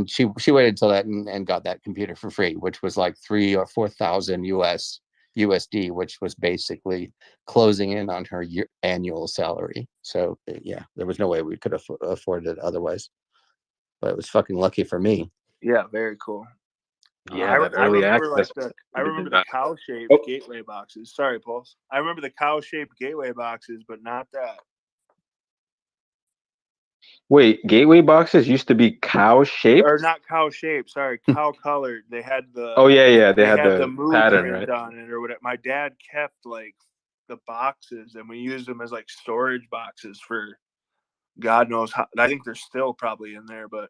she waited until that and got that computer for free, which was like 3,000 or 4,000 USD, which was basically closing in on her annual salary. So yeah, there was no way we could afford it otherwise. But it was fucking lucky for me.
Yeah, very cool.
Yeah,
I
that early
remember
access.
I remember the cow-shaped gateway boxes. Sorry, Pulse. I remember the cow-shaped gateway boxes, but not that.
Wait, gateway boxes used to be cow shaped?
Or not cow-shaped. Sorry, cow-colored. They had the.
Oh yeah, they
They
had
the
the
moo
pattern,
print
right?
on it or whatever. My dad kept like the boxes, and we used them as like storage boxes for God knows how. I think they're still probably in there, but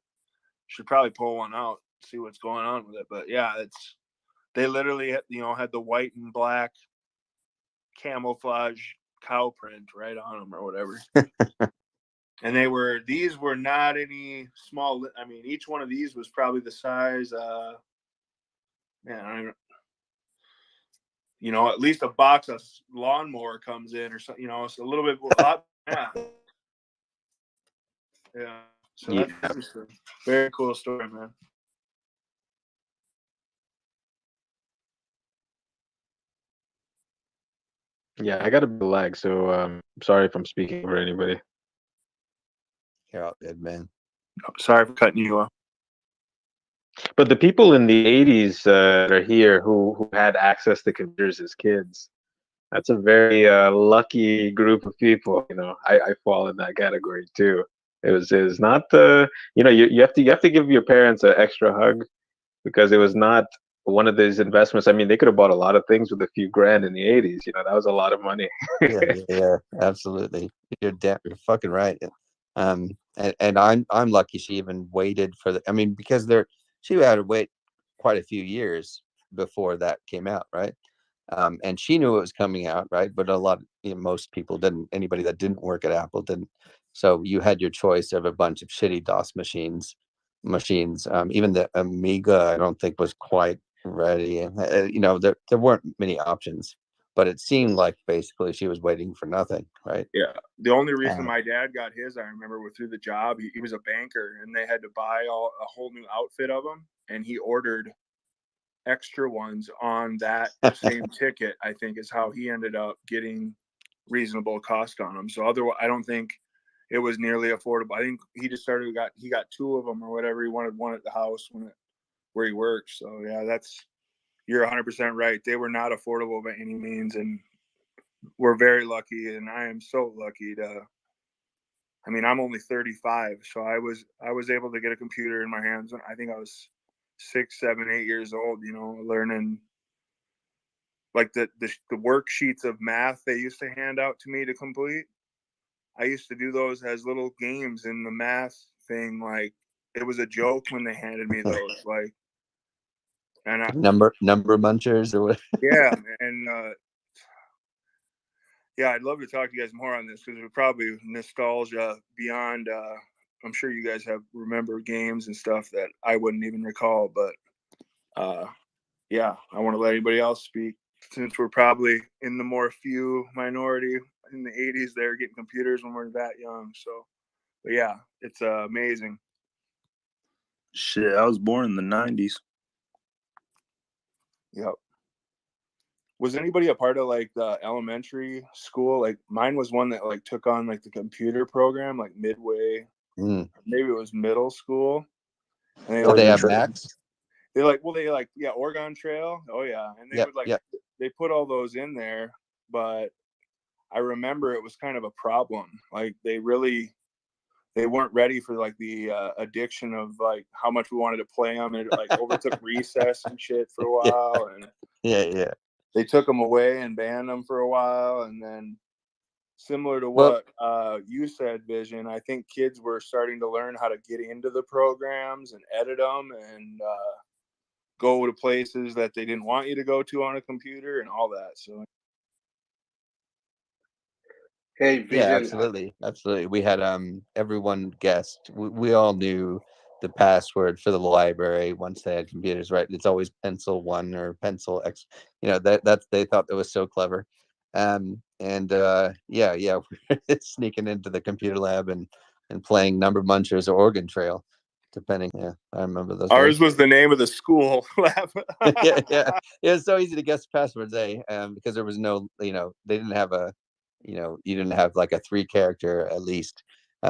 should probably pull one out, see what's going on with it. But yeah, they literally had the white and black camouflage cow print right on them or whatever. And these were not any small. I mean, each one of these was probably the size. Man, I don't even, at least a box of lawnmower comes in or something. It's a little bit a lot. Yeah. Yeah. So that's interesting. Very cool story, man.
Yeah, I got a bit of lag, so sorry if I'm speaking over anybody.
You're all good, man.
Sorry for cutting you off.
But the people in the 80s that are here who had access to computers as kids, that's a very lucky group of people. I fall in that category too. It was not you have to give your parents an extra hug because it was not one of these investments. I mean, they could have bought a lot of things with a few grand in the 80s. That was a lot of money.
yeah, absolutely. You're fucking right. And I'm lucky she even waited for I mean, because she had to wait quite a few years before that came out, right? And she knew it was coming out, right? But most people didn't. Anybody that didn't work at Apple didn't. So you had your choice of a bunch of shitty DOS machines. Even the Amiga, I don't think was quite ready. There weren't many options, but it seemed like basically she was waiting for nothing, right?
Yeah. The only reason my dad got his, I remember, was through the job. He was a banker, and they had to buy a whole new outfit of them, and he ordered extra ones on that same ticket. I think is how he ended up getting reasonable cost on them. So otherwise, I don't think it was nearly affordable. I think he just he got two of them or whatever. He wanted one at the house where he worked. So yeah, you're 100% right. They were not affordable by any means, and we're very lucky. And I am so lucky I mean, I'm only 35, so I was able to get a computer in my hands. I think I was 6, 7, 8 years old. Learning like the worksheets of math they used to hand out to me to complete. I used to do those as little games in the math thing. Like it was a joke when they handed me those. Like, and
number munchers or what?
Yeah, and yeah, I'd love to talk to you guys more on this because we're probably nostalgia beyond. I'm sure you guys remember games and stuff that I wouldn't even recall, but yeah, I want to let anybody else speak since we're probably in the more few minority in the 80s. They were getting computers when we're that young. So, but yeah, it's amazing. Shit, I was born in the 90s. Yep. Was anybody a part of like the elementary school? Like mine was one that like took on like the computer program like midway. Maybe it was middle school. And
Did they have Macs?
They Oregon Trail. Oh yeah. And they would like they put all those in there, but I remember it was kind of a problem. Like they weren't ready for like the addiction of like how much we wanted to play them. It like overtook recess and shit for a while, and they took them away and banned them for a while, and then similar to what you said, Vision, I think kids were starting to learn how to get into the programs and edit them and go to places that they didn't want you to go to on a computer and all that. So.
Hey, Vision.
Yeah, absolutely. We had everyone guessed. We all knew the password for the library once they had computers, right? It's always pencil 1 or pencil X. You know, that's they thought that was so clever. We're sneaking into the computer lab and playing Number Munchers or Oregon Trail, depending. Yeah, I remember those.
Ours was the name of the school lab.
yeah. It was so easy to guess passwords, because there was no, they didn't have a. You didn't have like a 3-character at least.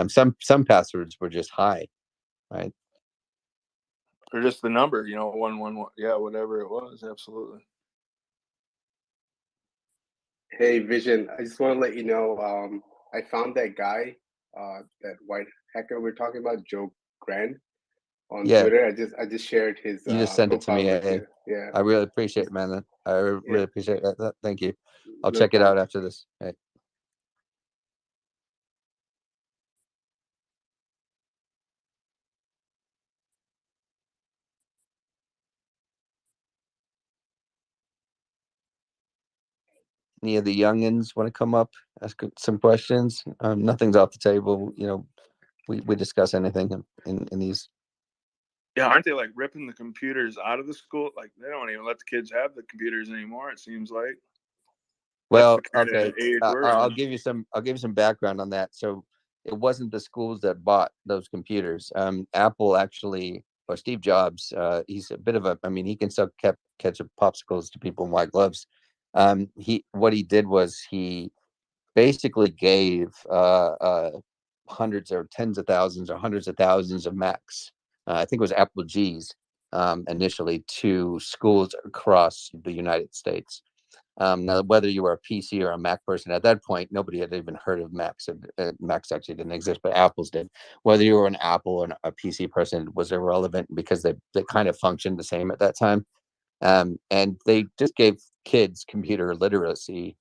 Some passwords were just high, right?
Or just the number, 111. Yeah, whatever it was. Absolutely.
Hey, Vision. I just want to let you know. I found that guy, that white hacker we're talking about, Joe Grand, on Twitter. I just shared his.
You just sent it to me.
Yeah.
I really appreciate it, man. I really appreciate that. Thank you. I'll
No
check it out
problem.
after this. Hey. Any of the youngins want to come up, ask some questions? Nothing's off the table. We discuss anything in these.
Yeah, aren't they like ripping the computers out of the school? Like they don't even let the kids have the computers anymore. It seems like.
Well,
That's the kind
okay.
of age we're
I'll
in.
give you some background on that. So it wasn't the schools that bought those computers. Apple actually, or Steve Jobs, he's a bit of a. I mean, he can still catch popsicles to people in white gloves. What he did was he basically gave hundreds or tens of thousands or hundreds of thousands of Macs. I think it was Apple G's initially to schools across the United States. Now, whether you were a PC or a Mac person at that point, nobody had even heard of Macs. Macs actually didn't exist, but Apple's did. Whether you were an Apple or a PC person was irrelevant because they kind of functioned the same at that time. And they just gave kids computer literacy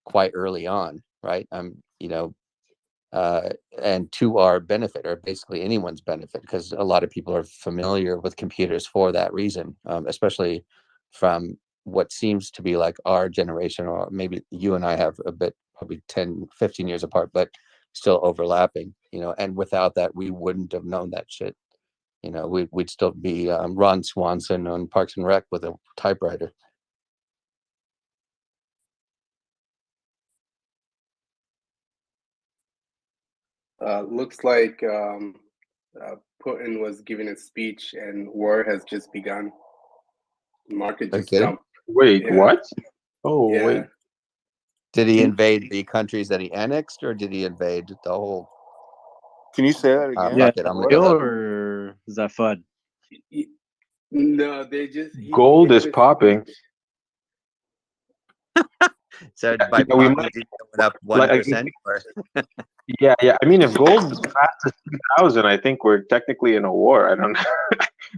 quite early on, right? And to our benefit, or basically anyone's benefit, because a lot of people are familiar with computers for that reason, especially from what seems to be like our generation, or maybe you and I have a bit, probably 10, 15 years apart, but still overlapping, and without that, we wouldn't have known that shit. We'd still be Ron Swanson on Parks and Rec with a typewriter.
Looks like Putin was giving a speech and war has just begun. The market just jumped.
Wait,
Yeah.
what? Oh,
Yeah.
wait.
Did he invade the countries that he annexed, or did he invade the whole?
Can you say that again?
Fuck it, I'm looking it up.
Or is that FUD?
No, they just
Gold is popping.
So by
we
popping,
might
it went up 1%.
Yeah. I mean, if gold passes 2,000, I think we're technically in a war. I don't know.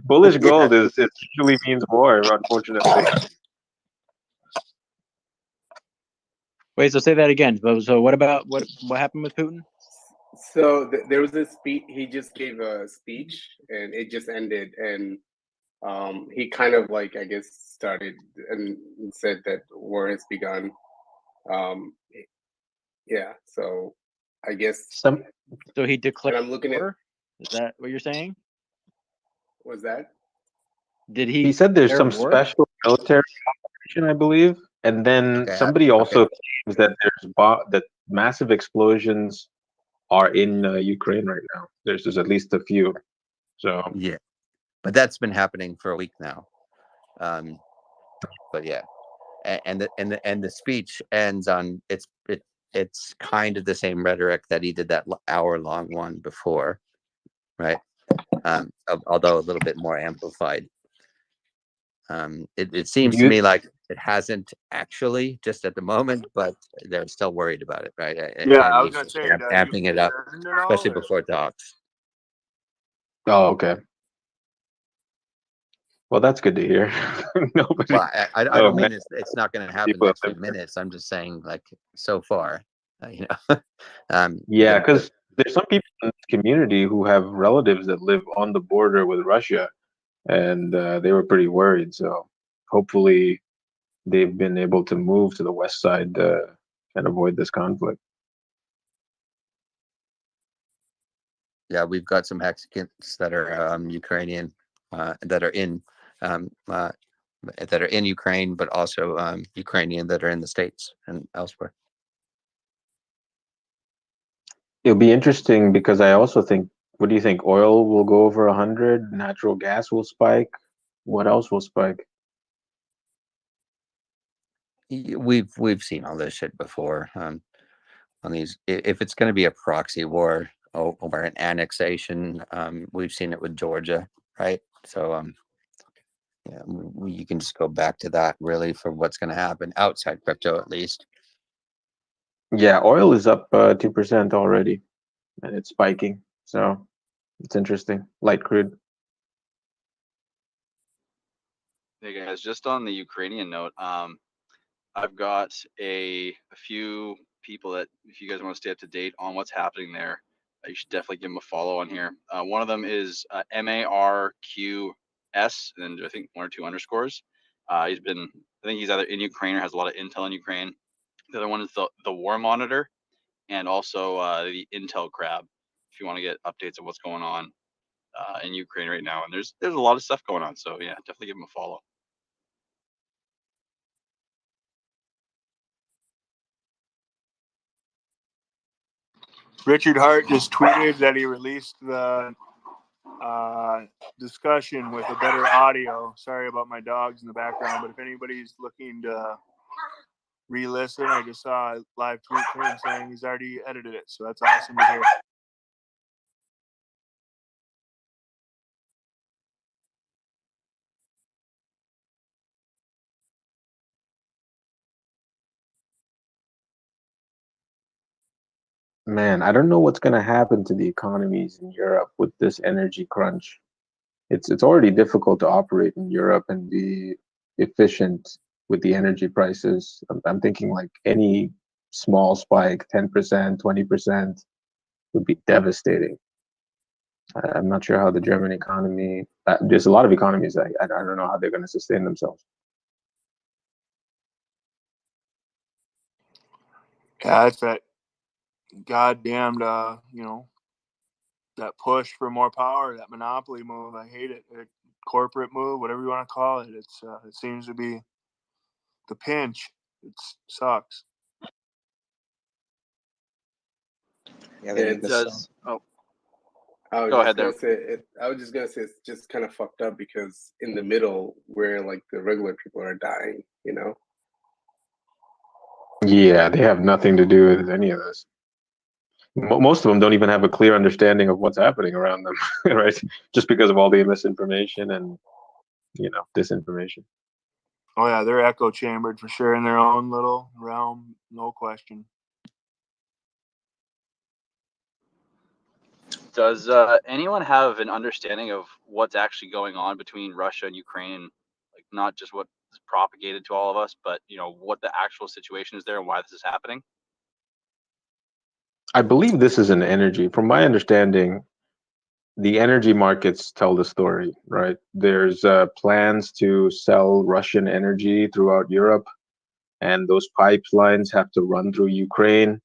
Bullish gold it usually means war, unfortunately.
Wait, so say that again. So what happened with Putin?
So there was a speech. He just gave a speech, and it just ended. And he kind of like, I guess, started and said that war has begun. Yeah. So I guess.
So he declared.
And I'm looking
war? Is that what you're saying?
Was that?
Did he?
He said there's
declare
some
war?
special military operation, I believe, and then somebody also claims that that massive explosions are in Ukraine right now. There's at least a few. So
yeah, but that's been happening for a week now. But yeah, and the speech ends on it's kind of the same rhetoric that he did that hour-long one before, right? Although a little bit more amplified. It seems to me like it hasn't actually just at the moment, but they're still worried about it, right?
Yeah,
And
I was
he's
gonna
just
say, you
amping it up,
concerned at all,
especially
or?
before talks.
Oh, okay. Well, that's good to hear. Nobody.
Well, I
Oh
don't
man,
mean it's not going to happen
people.
next few minutes. I'm just saying, like, so far, you know.
Yeah, because there's some people in this community who have relatives that live on the border with Russia, and they were pretty worried. So hopefully, they've been able to move to the west side and avoid this conflict.
Yeah, we've got some Mexicans that are Ukrainian that are in Ukraine, but also Ukrainian that are in the States and elsewhere.
It'll be interesting because I also think, what do you think? Oil will go over 100, natural gas will spike. What else will spike?
We've seen all this shit before on these. If it's going to be a proxy war or an annexation, we've seen it with Georgia, right? So yeah, you can just go back to that really for what's going to happen outside crypto, at least.
Yeah, oil is up 2% already, and it's spiking. So it's interesting. Light crude.
Hey guys, just on the Ukrainian note, I've got a few people that, if you guys want to stay up to date on what's happening there, you should definitely give them a follow on here. One of them is MARQS, and I think 1 or 2 underscores. I think he's either in Ukraine or has a lot of intel in Ukraine. The other one is the War Monitor, and also the Intel Crab, if you want to get updates of what's going on in Ukraine right now. And there's a lot of stuff going on, so yeah, definitely give them a follow.
Richard Hart just tweeted that he released the discussion with a better audio. Sorry about my dogs in the background, but if anybody's looking to re-listen, I just saw a live tweet from him saying he's already edited it, so that's awesome to hear.
Man, I don't know what's going to happen to the economies in Europe with this energy crunch. It's already difficult to operate in Europe and be efficient with the energy prices. I'm thinking like any small spike, 10%, 20% would be devastating. I'm not sure how the German economy, there's a lot of economies, I don't know how they're going to sustain themselves.
Yeah, it's that goddamned, that push for more power, that monopoly move. I hate it. Corporate move, whatever you want to call it. It seems to be the pinch. It sucks.
Yeah,
It does.
Oh,
Go ahead there.
I was just gonna say it's just kind of fucked up because in the middle, where like the regular people are dying, you know.
Yeah, they have nothing to do with any of this. Most of them don't even have a clear understanding of what's happening around them, right? Just because of all the misinformation and, disinformation.
Oh yeah, they're echo chambered for sure in their own little realm, no question.
Does anyone have an understanding of what's actually going on between Russia and Ukraine? Like, not just what is propagated to all of us, but what the actual situation is there and why this is happening?
I believe this is an energy. From my understanding, the energy markets tell the story, right? There's plans to sell Russian energy throughout Europe, and those pipelines have to run through Ukraine.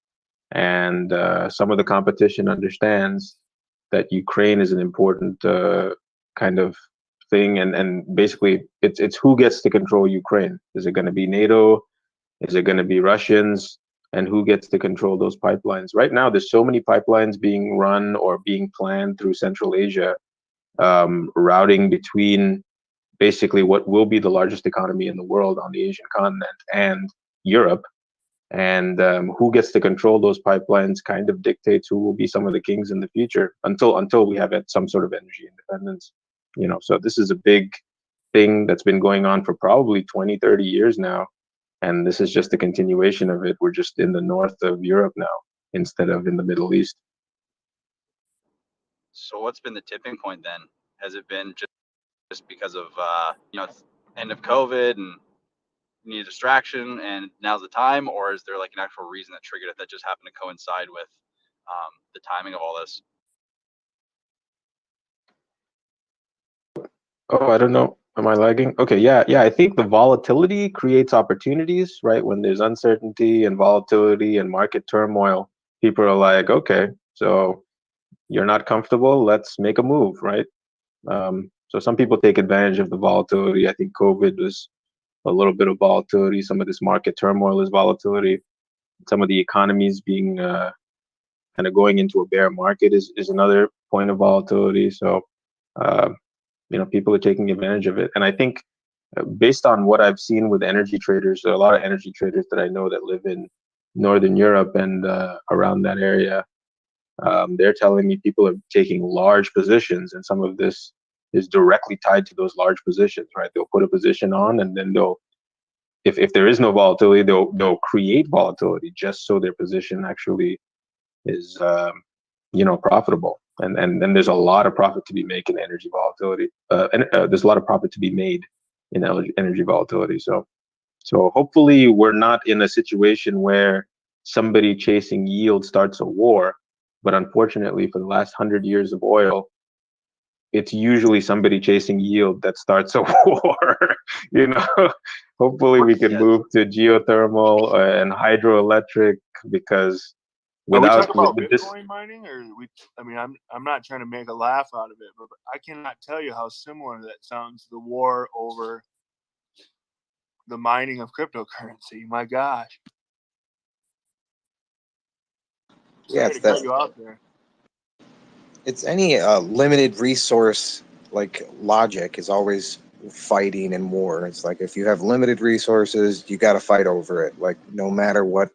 And some of the competition understands that Ukraine is an important kind of thing, and basically it's who gets to control Ukraine. Is it going to be NATO? Is it going to be Russians? And who gets to control those pipelines? Right now, there's so many pipelines being run or being planned through Central Asia routing between basically what will be the largest economy in the world on the Asian continent and Europe. And who gets to control those pipelines kind of dictates who will be some of the kings in the future until we have some sort of energy independence. So this is a big thing that's been going on for probably 20, 30 years now. And this is just a continuation of it. We're just in the north of Europe now instead of in the Middle East.
So what's been the tipping point then? Has it been just because of end of COVID and you need a distraction and now's the time, or is there like an actual reason that triggered it that just happened to coincide with the timing of all this?
Oh, I don't know. Am I lagging? Okay, yeah. I think the volatility creates opportunities, right? When there's uncertainty and volatility and market turmoil, people are like, okay, so you're not comfortable, let's make a move, right? So some people take advantage of the volatility. I think COVID was a little bit of volatility. Some of this market turmoil is volatility. Some of the economies being kind of going into a bear market is another point of volatility. So, people are taking advantage of it. And I think based on what I've seen with energy traders, there are a lot of energy traders that I know that live in Northern Europe and around that area. They're telling me people are taking large positions, and some of this is directly tied to those large positions, right? They'll put a position on, and then if there is no volatility, they'll create volatility just so their position actually is, profitable. And then there's a lot of profit to be made in energy volatility. There's a lot of profit to be made in energy volatility. So hopefully we're not in a situation where somebody chasing yield starts a war. But unfortunately, for the last 100 years of oil, it's usually somebody chasing yield that starts a war. Hopefully we can move to geothermal and hydroelectric, because
Are we
without
talking about
with this,
Bitcoin mining, or I'm not trying to make a laugh out of it, but I cannot tell you how similar that sounds to the war over the mining of cryptocurrency. My gosh.
Yeah,
Sorry to cut you off there.
It's any limited resource like logic is always fighting and war. It's like if you have limited resources, you got to fight over it. Like no matter what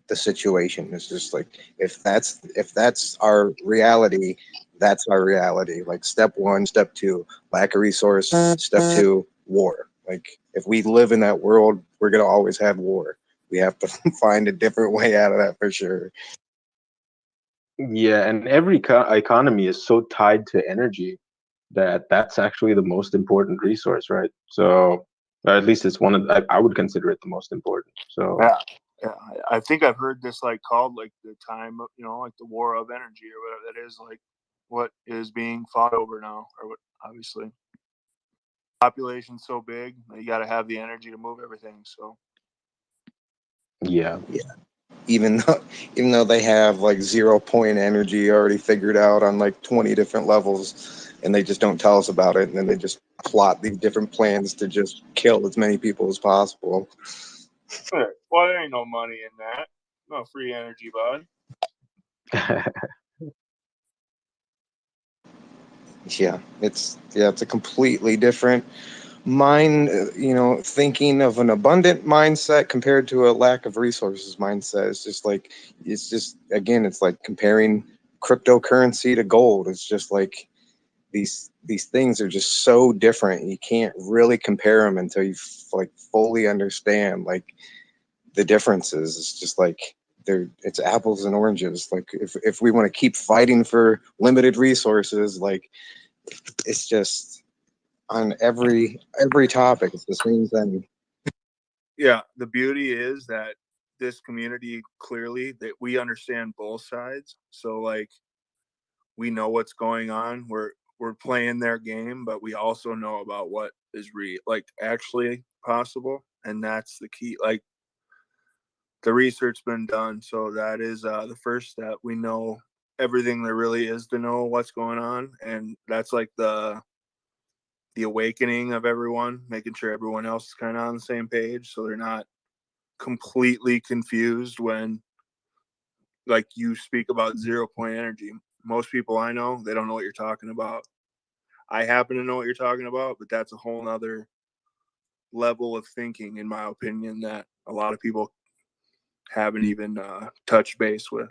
the situation, it's just like if that's our reality, that's our reality. Like step one, step two, lack of resource. Step two, war. Like if we live in that world, we're gonna always have war. We have to find a different way out of that for sure.
yeah, and every economy is so tied to energy that's actually the most important resource, right? So, or at least it's one of I would consider it the most important. So
Yeah, I think I've heard this called the time of like the war of energy or whatever that is, like what is being fought over now, or what obviously population's so big you got to have the energy to move everything. So
yeah.
Even though they have like 0 point energy already figured out on like 20 different levels, and they just don't tell us about it, and then they just plot these different plans to just kill as many people as possible.
well, there ain't no money in that. No free energy, bud.
Yeah, it's a completely different mind, thinking of an abundant mindset compared to a lack of resources mindset. It's just again, it's like comparing cryptocurrency to gold. It's just like these things are just so different. You can't really compare them until you fully understand the differences. It's just like it's apples and oranges. Like if we want to keep fighting for limited resources, like it's just on every topic, it's the same thing.
Yeah, the beauty is that this community clearly that we understand both sides. So we know what's going on. We're playing their game, but we also know about what is actually possible, and that's the key. Like the research been done, so that is the first step. We know everything there really is to know what's going on, and that's like the awakening of everyone, making sure everyone else is kind of on the same page so they're not completely confused when like you speak about 0 point energy. Most people I know, they don't know what you're talking about. I happen to know what you're talking about, but that's a whole nother level of thinking, in my opinion, that a lot of people haven't even touched base with.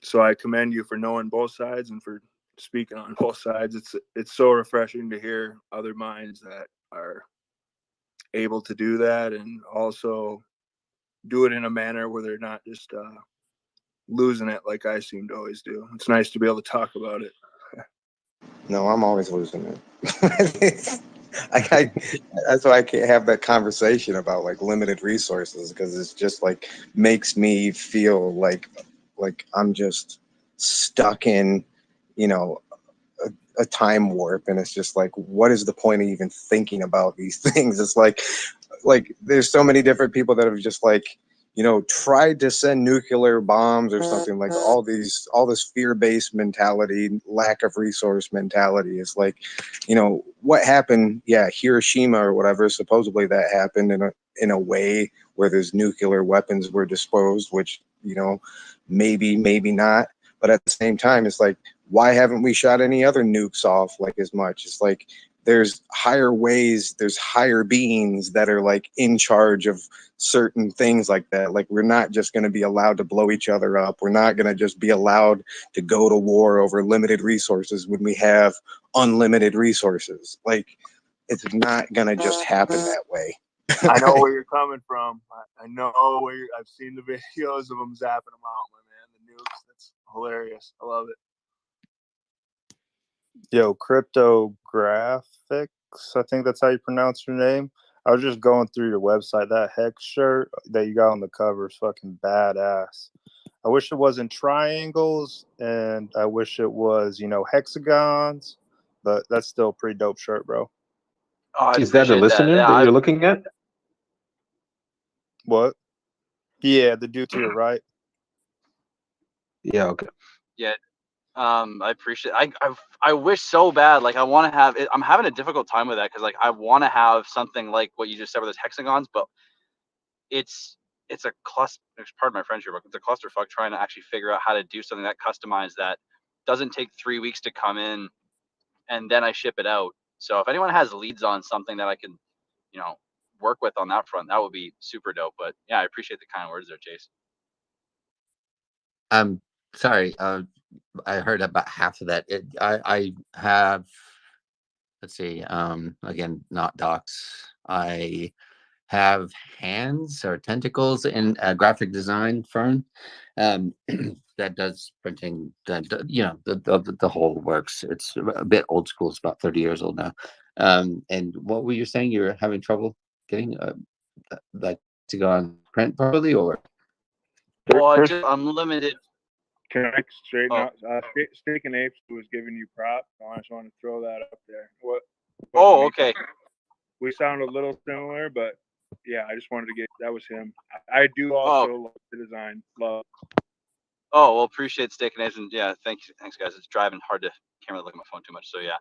So I commend you for knowing both sides and for speaking on both sides. It's so refreshing to hear other minds that are able to do that and also do it in a manner where they're not just losing it like I seem to always do. It's nice to be able to talk about it.
No, I'm always losing it. That's why I can't have that conversation about like limited resources, because it's just like makes me feel like I'm just stuck in, you know, a time warp, and it's just like, what is the point of even thinking about these things? It's like there's so many different people that have just like, you know, tried to send nuclear bombs or something, like all this fear-based mentality, lack of resource mentality. Is like, you know, what happened? Yeah, Hiroshima or whatever, supposedly that happened in a way where there's nuclear weapons were disposed, which, you know, maybe not. But at the same time, it's like, why haven't we shot any other nukes off like as much? It's like, there's higher ways, there's higher beings that are like in charge of certain things like that. Like, we're not just going to be allowed to blow each other up. We're not going to just be allowed to go to war over limited resources when we have unlimited resources. Like, it's not going to just happen that way.
I know where you're coming from. I know where I've seen the videos of them zapping them out, my man. The nukes, that's hilarious. I love it.
Yo, Crypto Graphics, I think that's how you pronounce your name. I was just going through your website. That Hex shirt that you got on the cover is fucking badass. I wish it wasn't triangles, and I wish it was, you know, hexagons, but that's still a pretty dope shirt, bro.
Oh,
Is that the listener that you're looking at?
What? Yeah, the dude to your right.
Yeah, okay.
Yeah, I appreciate. I wish so bad. Like, I want to have it. I'm having a difficult time with that because like I want to have something like what you just said with those hexagons, but it's a cluster. Pardon my French here, but it's a clusterfuck trying to actually figure out how to do something that customized that doesn't take 3 weeks to come in, and then I ship it out. So if anyone has leads on something that I can, you know, work with on that front, that would be super dope. But yeah, I appreciate the kind words there, Chase.
Sorry, I heard about half of that. I have, let's see, again, not docs. I have hands or tentacles in a graphic design firm that does printing. That, you know, the whole works. It's a bit old school. It's about 30 years old now. And what were you saying? You're having trouble getting like to go on print properly, or?
Well, just unlimited.
Can I straighten out? Stick and Apes was giving you props. I just want to throw that up there.
Oh, okay.
We sound a little similar, but yeah, I just wanted to get that was him. I do also love the design. Love.
Oh, well, appreciate Steak and Apes, and yeah, thanks guys. It's driving hard to can't really look at my phone too much, so yeah.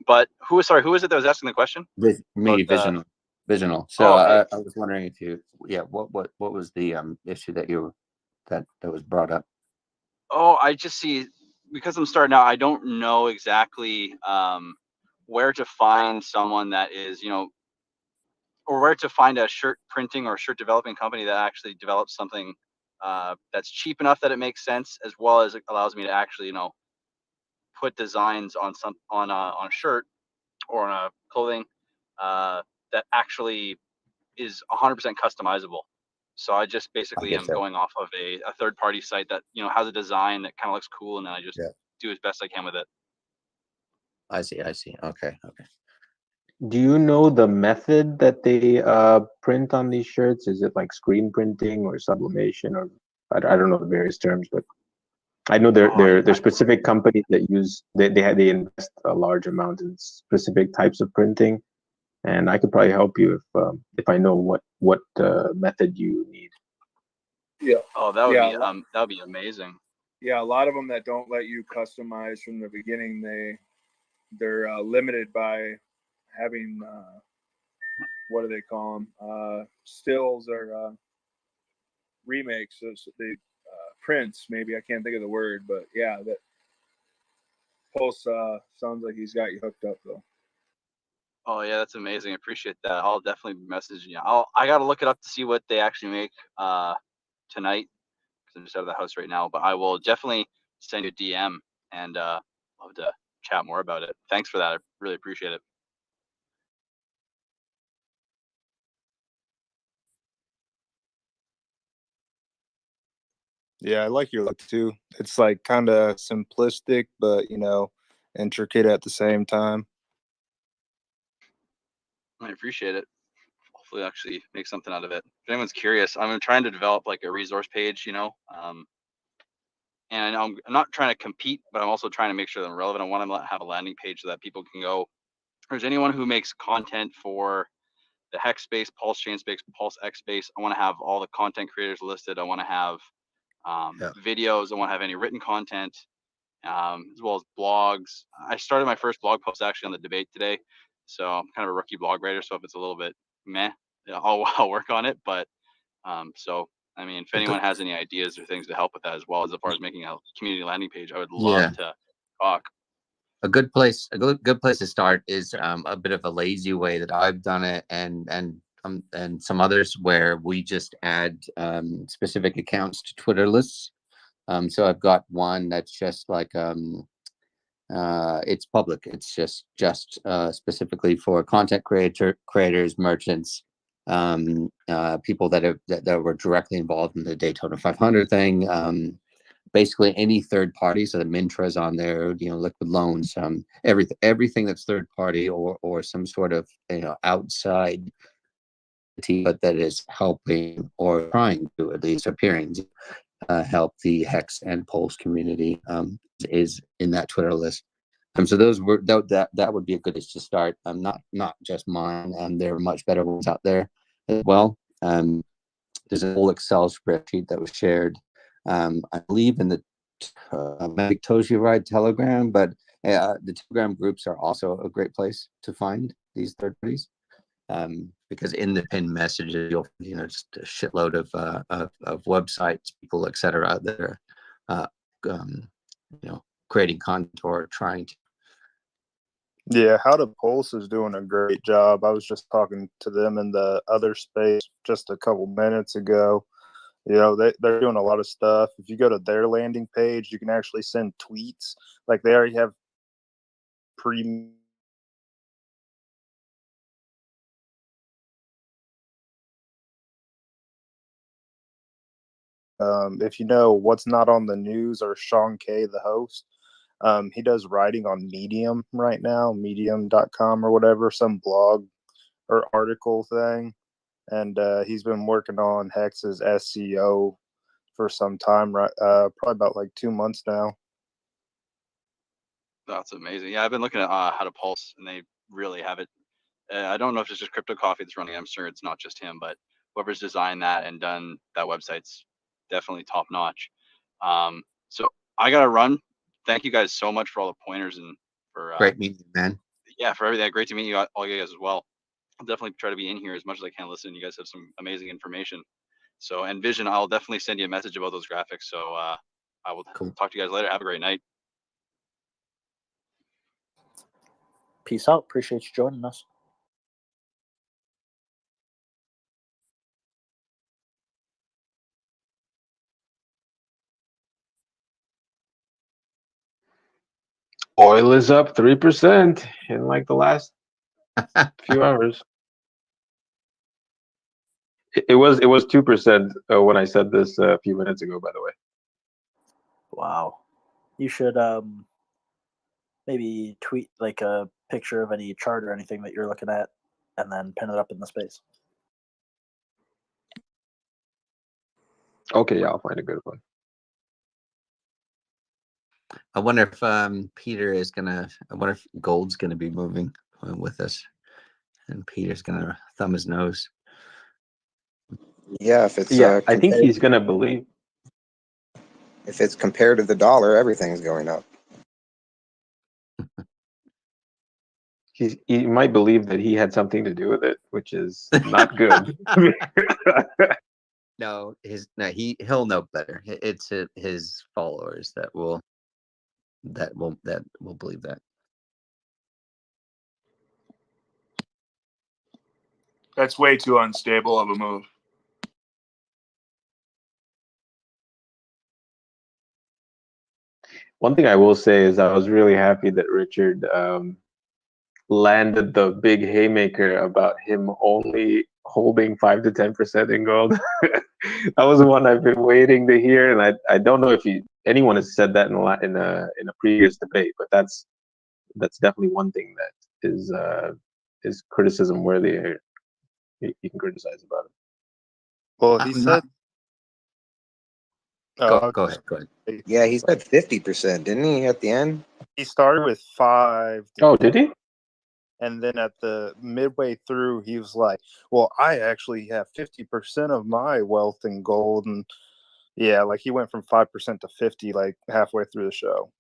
But who was it that was asking the question?
Me,
About,
Visional. So
okay.
I was wondering if you, yeah, what was the issue that that was brought up?
Oh, I just see, because I'm starting out, I don't know exactly where to find someone that is, you know, or where to find a shirt printing or shirt developing company that actually develops something that's cheap enough that it makes sense, as well as it allows me to actually, you know, put designs on a shirt or on a clothing that actually is 100% customizable. So I just basically am going off of a third party site that, you know, has a design that kind of looks cool, and then I just do as best I can with it.
I see. Okay.
Do you know the method that they print on these shirts? Is it like screen printing or sublimation, or I don't know the various terms, but I know there are specific companies that use they invest a large amount in specific types of printing, and I could probably help you if I know what method you need.
Yeah.
Oh, that would be amazing.
Yeah, a lot of them that don't let you customize from the beginning, they're limited by having what do they call them? Stills or remakes. So the prints, maybe I can't think of the word, but yeah, that Pulse sounds like he's got you hooked up though.
Oh yeah, that's amazing. I appreciate that. I'll definitely be messaging you. I gotta look it up to see what they actually make tonight because I'm just out of the house right now. But I will definitely send you a DM and love to chat more about it. Thanks for that. I really appreciate it.
Yeah, I like your look too. It's like kind of simplistic, but you know, intricate at the same time.
I appreciate it. Hopefully, actually make something out of it. If anyone's curious, I'm trying to develop like a resource page, you know, and I'm not trying to compete, but I'm also trying to make sure that I'm relevant. I want to have a landing page so that people can go. There's anyone who makes content for the Hex space, Pulse Chain space, PulseX space. I want to have all the content creators listed. I want to have videos. I want to have any written content, as well as blogs. I started my first blog post actually on the debate today, so I'm kind of a rookie blog writer. So if it's a little bit meh, I'll work on it. But so I mean, if anyone has any ideas or things to help with that, as well as far as making a community landing page, I would love to talk.
A good place to start is a bit of a lazy way that I've done it, and some others where we just add specific accounts to Twitter lists. So I've got one that's just like it's public. It's just specifically for content creators, merchants, people that were directly involved in the Daytona 500 thing. Basically any third party, so the Mintra's on there, you know, Liquid Loans, everything that's third party or some sort of, you know, outside team, but that is helping or trying to at least appearing to help the Hex and Pulse community is in that Twitter list. So those were that would be a good place to start. Not just mine. There are much better ones out there as well. There's a whole Excel spreadsheet that was shared, I believe, in the Magic Toji Ride Telegram, but the Telegram groups are also a great place to find these third parties, because in the pinned messages you'll just a shitload of websites, people, etc. that are creating content or trying to.
Yeah, How to Pulse is doing a great job. I was just talking to them in the other space just a couple minutes ago. You know, they're doing a lot of stuff. If you go to their landing page, you can actually send tweets. Like they already have if you know What's Not on the News or Sean Kay, the host, he does writing on Medium right now, medium.com or whatever, some blog or article thing. And he's been working on Hex's SEO for some time, right? Probably about like 2 months now.
That's amazing. Yeah, I've been looking at How to Pulse, and they really have it. I don't know if it's just Crypto Coffee that's running it. I'm sure it's not just him, but whoever's designed that and done that website's definitely top notch. So I gotta run. Thank you guys so much for all the pointers and for
Great meeting you, man.
Yeah, for everything. Great to meet you all, you guys as well. I'll definitely try to be in here as much as I can listen. You guys have some amazing information. So, and Vision, I'll definitely send you a message about those graphics. So I will talk to you guys later. Have a great night.
Peace out. Appreciate you joining us.
Oil is up 3% in like the last few hours. It was 2% when I said this a few minutes ago, by the way.
Wow. You should maybe tweet like a picture of any chart or anything that you're looking at and then pin it up in the space.
Okay, yeah, I'll find a good one.
I wonder if Peter is gonna. I wonder if gold's gonna be moving with us, and Peter's gonna thumb his nose.
Yeah, if it's
I think he's gonna believe.
If it's compared to the dollar, everything's going up.
he might believe that he had something to do with it, which is not good.
No, he'll know better. It's his followers that will believe that.
That's way too unstable of a move.
One thing I will say is I was really happy that Richard landed the big haymaker about him only holding 5 to 10% in gold. That was the one I've been waiting to hear, and I don't know if anyone has said that in a previous debate, but that's definitely one thing that is criticism worthy here. You can criticize about it.
Well, he said.
Go ahead.
Yeah, he said 50%, didn't he, at the end?
He started with 5.
Oh, did he?
And then at the midway through, he was like, "Well, I actually have 50% of my wealth in gold," and yeah, like he went from 5% to 50, like halfway through the show.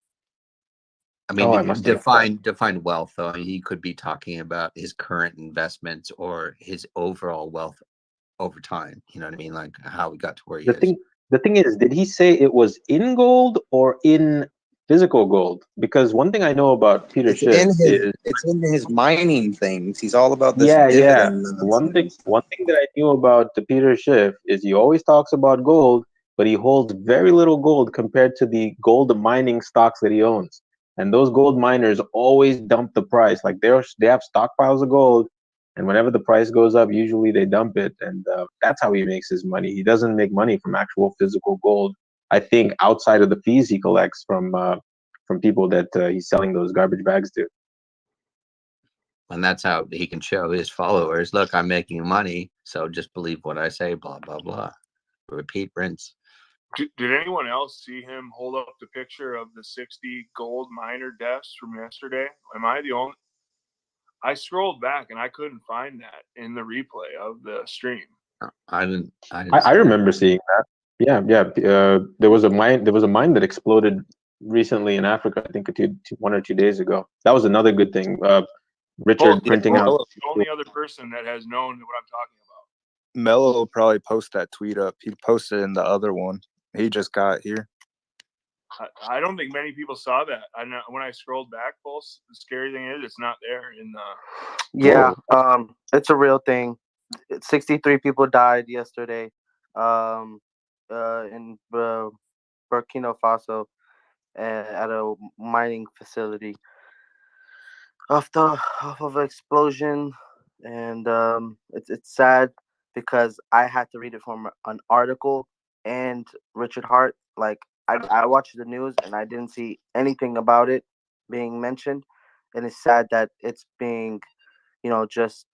I mean, define wealth though. I mean, he could be talking about his current investments or his overall wealth over time. You know what I mean? Like how he got to where he is.
The thing is, did he say it was in gold or in physical gold? Because one thing I know about Peter Schiff is
it's in his mining things. He's all about this
yeah.
dividend.
One thing that I knew about the Peter Schiff is he always talks about gold, but he holds very little gold compared to the gold mining stocks that he owns. And those gold miners always dump the price. Like they have stockpiles of gold, and whenever the price goes up, usually they dump it, and that's how he makes his money. He doesn't make money from actual physical gold. I think outside of the fees he collects from people that he's selling those garbage bags to.
And that's how he can show his followers, look, I'm making money, so just believe what I say, blah, blah, blah. Repeat, rinse.
Did anyone else see him hold up the picture of the 60 gold miner deaths from yesterday? Am I the only? I scrolled back and I couldn't find that in the replay of the stream.
I remember seeing that. Yeah. There was a mine that exploded recently in Africa. I think 1 or 2 days ago. That was another good thing. Richard printing out.
The only other person that has known what I'm talking about.
Mello will probably post that tweet up. He posted in the other one. He just got here.
I don't think many people saw that. When I scrolled back, Pulse, the scary thing is it's not there in the.
Yeah, it's a real thing. 63 people died yesterday, in Burkina Faso, at a mining facility off of an explosion, and it's sad because I had to read it from an article and Richard Hart. Like I watched the news and I didn't see anything about it being mentioned, and it's sad that it's being, just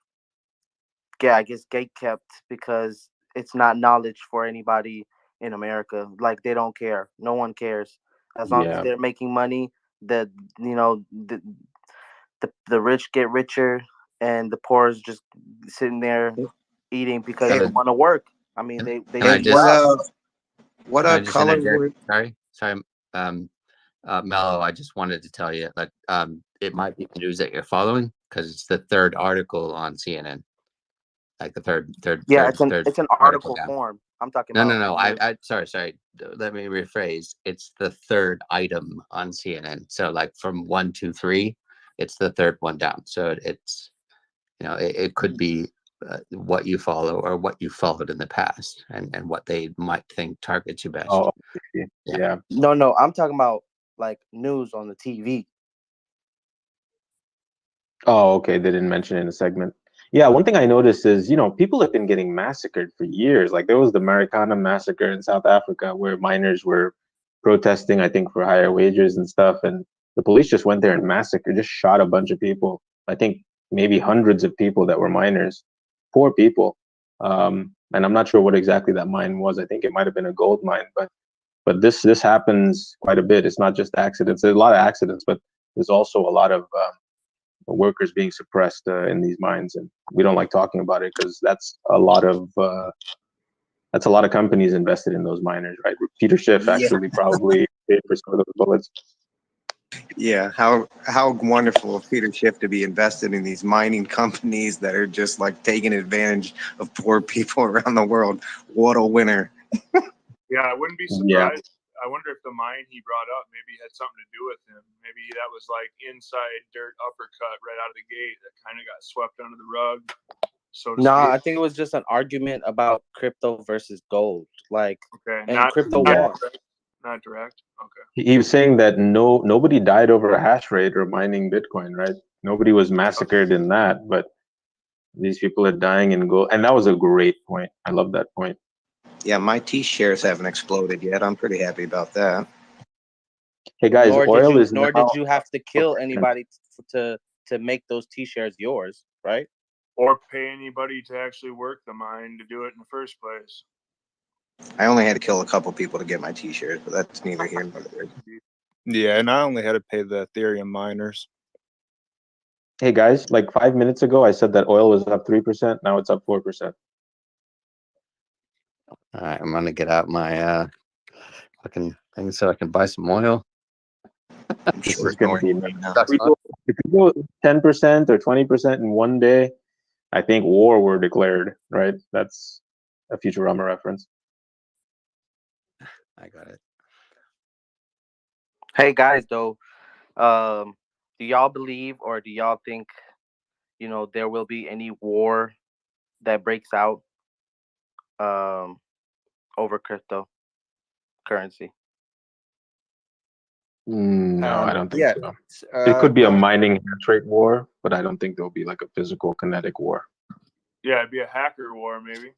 I guess gate kept because it's not knowledge for anybody in America. Like they don't care. No one cares. As long as they're making money, the rich get richer and the poor is just sitting there eating because they want to work. I mean, they
what color?
Sorry, Mello. I just wanted to tell you that it might be the news that you're following because it's the third article on CNN. Like the third.
Yeah, it's an article form. I'm talking about.
No. I sorry. Let me rephrase. It's the third item on CNN. So like from 1, 2, 3, it's the third one down. So it's, it could be what you follow or what you followed in the past, and what they might think targets you best.
Oh, yeah.
No. I'm talking about like news on the TV.
Oh, okay. They didn't mention it in the segment. Yeah, one thing I noticed is, people have been getting massacred for years. Like there was the Marikana massacre in South Africa where miners were protesting, I think, for higher wages and stuff. And the police just went there and just shot a bunch of people. I think maybe hundreds of people that were miners, poor people. And I'm not sure what exactly that mine was. I think it might have been a gold mine, but this happens quite a bit. It's not just accidents. There's a lot of accidents, but there's also a lot of workers being suppressed in these mines, and we don't like talking about it because that's a lot of companies invested in those miners, right? Peter Schiff actually probably paid for some of those bullets.
Yeah, how wonderful of Peter Schiff to be invested in these mining companies that are just like taking advantage of poor people around the world. What a winner.
Yeah, I wouldn't be
Yeah.
surprised. I wonder if the mine he brought up maybe had something to do with him. Maybe that was like inside dirt uppercut right out of the gate that kind of got swept under the rug, so to
No,
speak.
I think it was just an argument about crypto versus gold, like,
Okay,
and crypto
Yeah.
won.
not direct. Okay.
He was saying that nobody died over a hash rate or mining Bitcoin, right? Nobody was massacred in that, but these people are dying in gold. And that was a great point. I love that point.
Yeah, my T shares haven't exploded yet. I'm pretty happy about that.
Hey guys,
Nor
oil is
did
now
you have to kill anybody to make those T-shares yours, right?
Or pay anybody to actually work the mine to do it in the first place.
I only had to kill a couple people to get my T shares, but that's neither here nor there.
Yeah, and I only had to pay the Ethereum miners.
Hey guys, like 5 minutes ago, I said that oil was up 3%. Now it's up 4%.
All right, I'm gonna get out my fucking thing so I can buy some oil.
This is going to be if we go 10% or 20% in one day, I think war were declared, right? That's a Futurama reference.
I got it.
Hey guys, though, do y'all believe or do y'all think, there will be any war that breaks out over cryptocurrency?
No, I don't think
Yeah.
so. It could be a mining hash rate war, but I don't think there'll be like a physical kinetic war.
Yeah, it'd be a hacker war, maybe.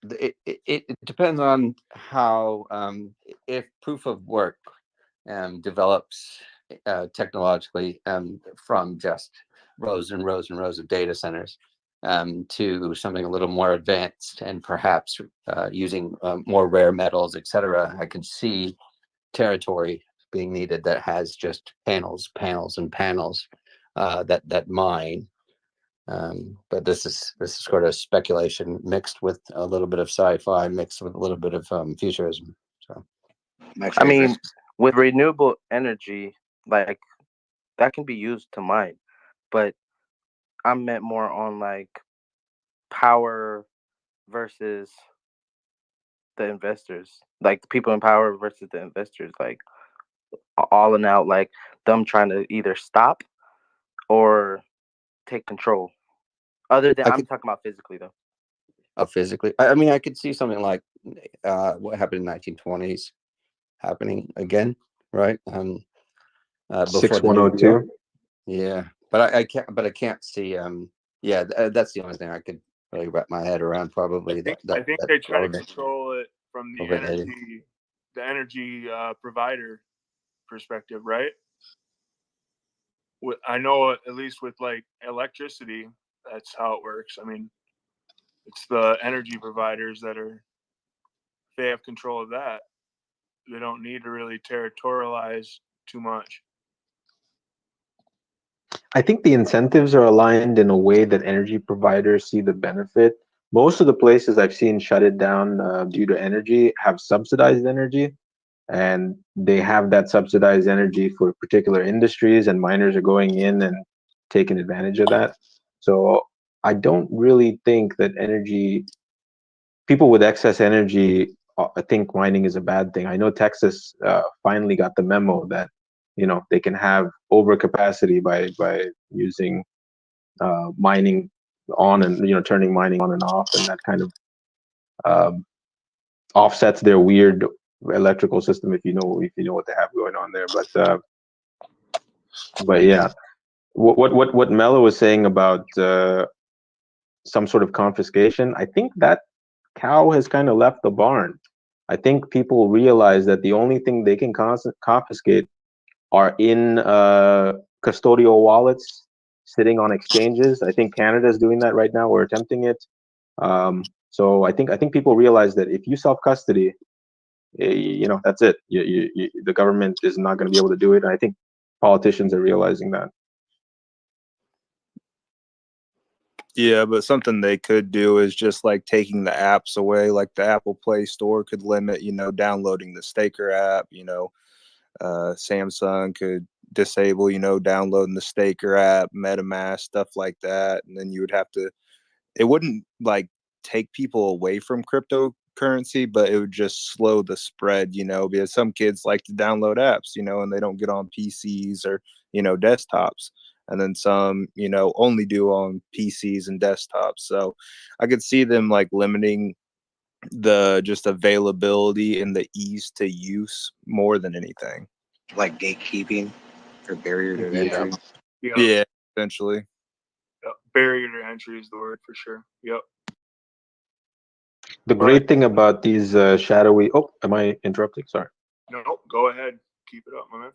It depends on how if proof of work develops technologically from just rows and rows and rows of data centers to something a little more advanced and perhaps using more rare metals, etc. I can see territory being needed that has just panels and panels that mine. But this is sort of speculation mixed with a little bit of sci-fi, mixed with a little bit of futurism. So,
I mean, with renewable energy, like that can be used to mine, but I meant more on like power versus the investors, like the people in power versus the investors, like all in out, like them trying to either stop or take control. Other than I'm talking about physically though.
physically, I mean, I could see something like what happened in 1920s happening again, right? Before the New
6102.
Deal. Yeah, but I can't. But I can't see. Yeah, that's the only thing I could really wrap my head around. Probably
I think they try to
relevant.
control it from the
Overhead.
energy provider perspective, right? I know at least with like electricity, that's how it works. I mean, it's the energy providers they have control of that. They don't need to really territorialize too much.
I think the incentives are aligned in a way that energy providers see the benefit. Most of the places I've seen shut it down due to energy have subsidized energy, and they have that subsidized energy for particular industries, and miners are going in and taking advantage of that. So I don't really think that people with excess energy, I think mining is a bad thing. I know Texas finally got the memo that they can have overcapacity by using mining on and turning mining on and off, and that kind of offsets their weird electrical system if you know what they have going on there. But yeah, what Mello was saying about some sort of confiscation, I think that cow has kind of left the barn. I think people realize that the only thing they can confiscate are in custodial wallets sitting on exchanges. I think Canada's doing that right now. We're attempting it. So I think people realize that if you self custody, that's it. The government is not going to be able to do it. And I think politicians are realizing that.
Yeah, but something they could do is just like taking the apps away. Like the Apple Play Store could limit, downloading the Staker app, Samsung could disable, downloading the Staker app, MetaMask, stuff like that. And then you would have to, it wouldn't like take people away from cryptocurrency, but it would just slow the spread, because some kids like to download apps, and they don't get on PCs or, desktops. And then some, only do on PCs and desktops. So I could see them like limiting the just availability and the ease to use more than anything.
Like gatekeeping or barrier to entry.
Yeah, essentially.
Yep. Barrier to entry is the word for sure. Yep.
The great thing about these shadowy. Oh, am I interrupting? Sorry.
No, go ahead. Keep it up, my man.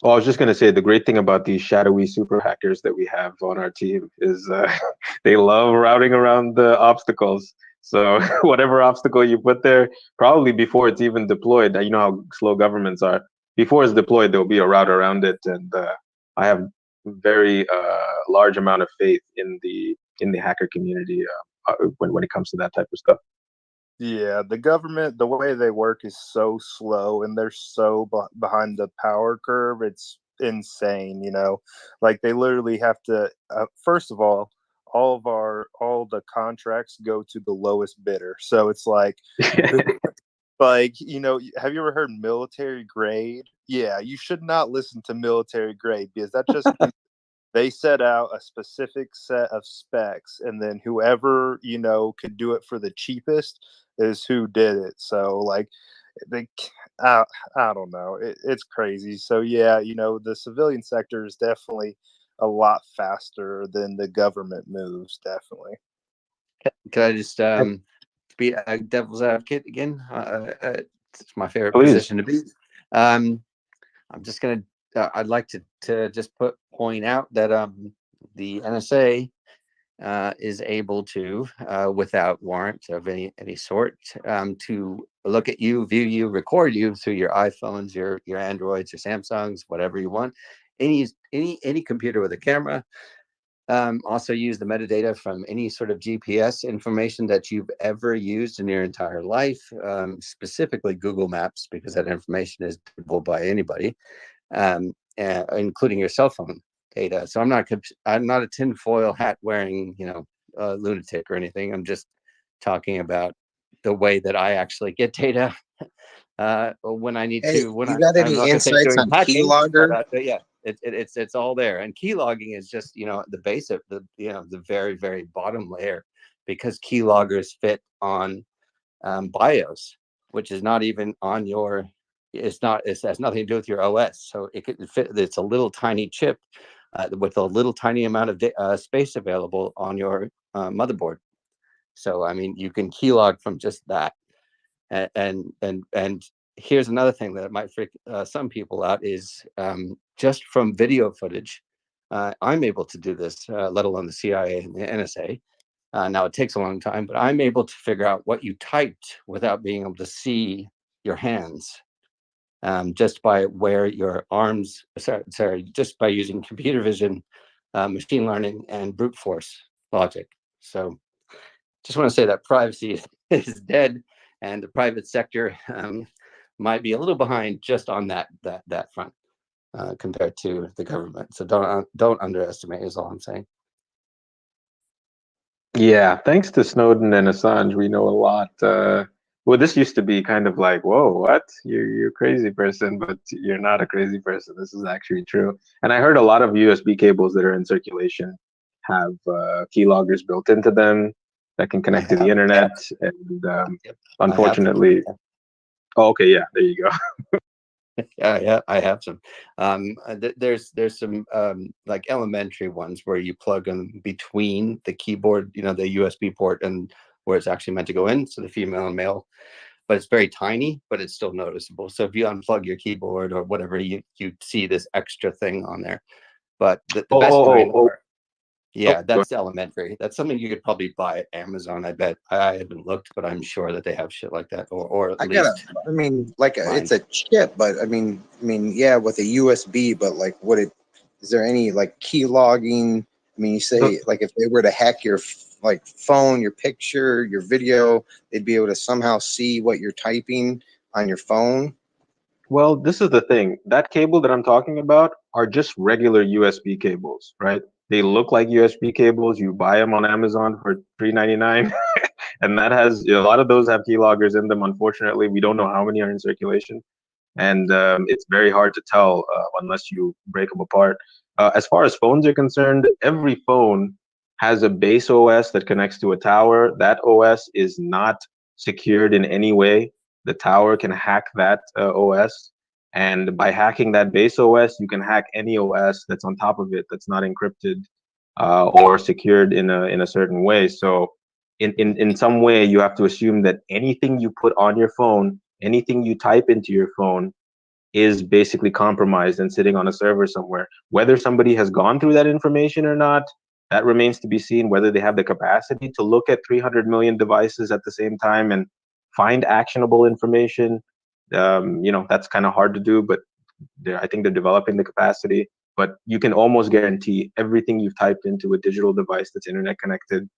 Oh, I was just gonna say the great thing about these shadowy super hackers that we have on our team is they love routing around the obstacles. So whatever obstacle you put there, probably before it's even deployed, you know how slow governments are. Before it's deployed, there'll be a route around it, and I have very large amount of faith in the hacker community when it comes to that type of stuff.
Yeah, the government, the way they work is so slow and they're so behind the power curve. It's insane, like they literally have to, first of all the contracts go to the lowest bidder. So it's like, like, have you ever heard military grade? Yeah, you should not listen to military grade because that just they set out a specific set of specs, and then whoever could do it for the cheapest is who did it. So like they I don't know, it's crazy. So yeah, the civilian sector is definitely a lot faster than the government moves. Definitely.
Can I just be a devil's advocate again? It's my favorite
Please.
position to be. I'm just gonna. I'd like to just point out that the NSA is able to, without warrant of any sort, to look at you, view you, record you through your iPhones, your Androids, your Samsungs, whatever you want, any computer with a camera. Also use the metadata from any sort of GPS information that you've ever used in your entire life, specifically Google Maps, because that information is visible by anybody, including your cell phone data. So I'm not a tinfoil hat wearing, lunatic or anything. I'm just talking about the way that I actually get data when I need to. When
you got
I'm
any
not
insights
doing
on
hacking,
keylogger?
but yeah, it's all there. And keylogging is just the base of the very, very bottom layer, because keyloggers fit on BIOS, which is not even on your. It has nothing to do with your OS. So it could fit. It's a little tiny chip with a little tiny amount of space available on your motherboard. So I mean, you can keylog from just that. And here's another thing that might freak some people out is just from video footage. I'm able to do this, let alone the CIA and the NSA. Now it takes a long time, but I'm able to figure out what you typed without being able to see your hands, just by where your arms. Sorry, just by using computer vision, machine learning, and brute force logic. So, just want to say that privacy is dead, and the private sector might be a little behind just on that front compared to the government. So don't underestimate is all I'm saying.
Yeah, thanks to Snowden and Assange, we know a lot. Well, this used to be kind of like, whoa, what? You're a crazy person, but you're not a crazy person. This is actually true. And I heard a lot of USB cables that are in circulation have keyloggers built into them that can connect to the internet. And unfortunately, oh, okay, yeah, there you go.
Yeah, I have some. There's some like elementary ones where you plug them between the keyboard, the USB port, and where it's actually meant to go in, so the female and male. But it's very tiny, but it's still noticeable. So if you unplug your keyboard or whatever, you see this extra thing on there. But the best kind are. Yeah, that's elementary. That's something you could probably buy at Amazon. I bet. I haven't looked, but I'm sure that they have shit like that, or at least.
It's a chip, but I mean, yeah, with a USB, but like, is there any like key logging? I mean, you say like if they were to hack your like phone, your picture, your video, they'd be able to somehow see what you're typing on your phone.
Well, this is the thing. That cable that I'm talking about are just regular USB cables, right? They look like USB cables. You buy them on Amazon for $3.99, and that has a lot of those have keyloggers in them. Unfortunately, we don't know how many are in circulation, and it's very hard to tell unless you break them apart. As far as phones are concerned, every phone has a base OS that connects to a tower. That OS is not secured in any way. The tower can hack that OS, and by hacking that base OS, you can hack any OS that's on top of it that's not encrypted or secured in a certain way. So in some way, you have to assume that anything you put on your phone, anything you type into your phone, is basically compromised and sitting on a server somewhere. Whether somebody has gone through that information or not, that remains to be seen. Whether they have the capacity to look at 300 million devices at the same time and find actionable information, that's kind of hard to do, but I think they're developing the capacity. But you can almost guarantee everything you've typed into a digital device that's internet connected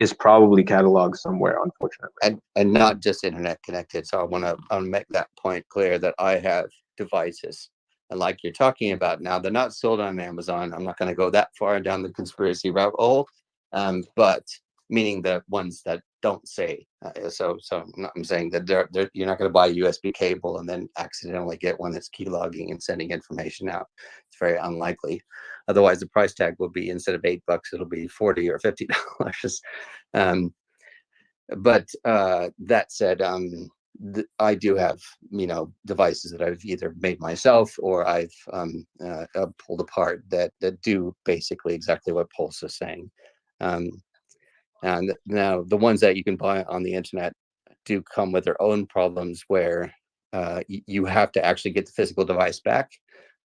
is probably cataloged somewhere, unfortunately.
And not just internet connected. So I want to make that point clear that I have devices, and like you're talking about now, they're not sold on Amazon. I'm not going to go that far down the conspiracy rabbit hole, but meaning the ones that don't say. I'm saying that you're not going to buy a USB cable and then accidentally get one that's keylogging and sending information out. It's very unlikely. Otherwise, the price tag will be, instead of $8, it'll be $40 or $50. But that said, I do have devices that I've either made myself or I've pulled apart that do basically exactly what Pulse is saying. And now the ones that you can buy on the internet do come with their own problems, where you have to actually get the physical device back.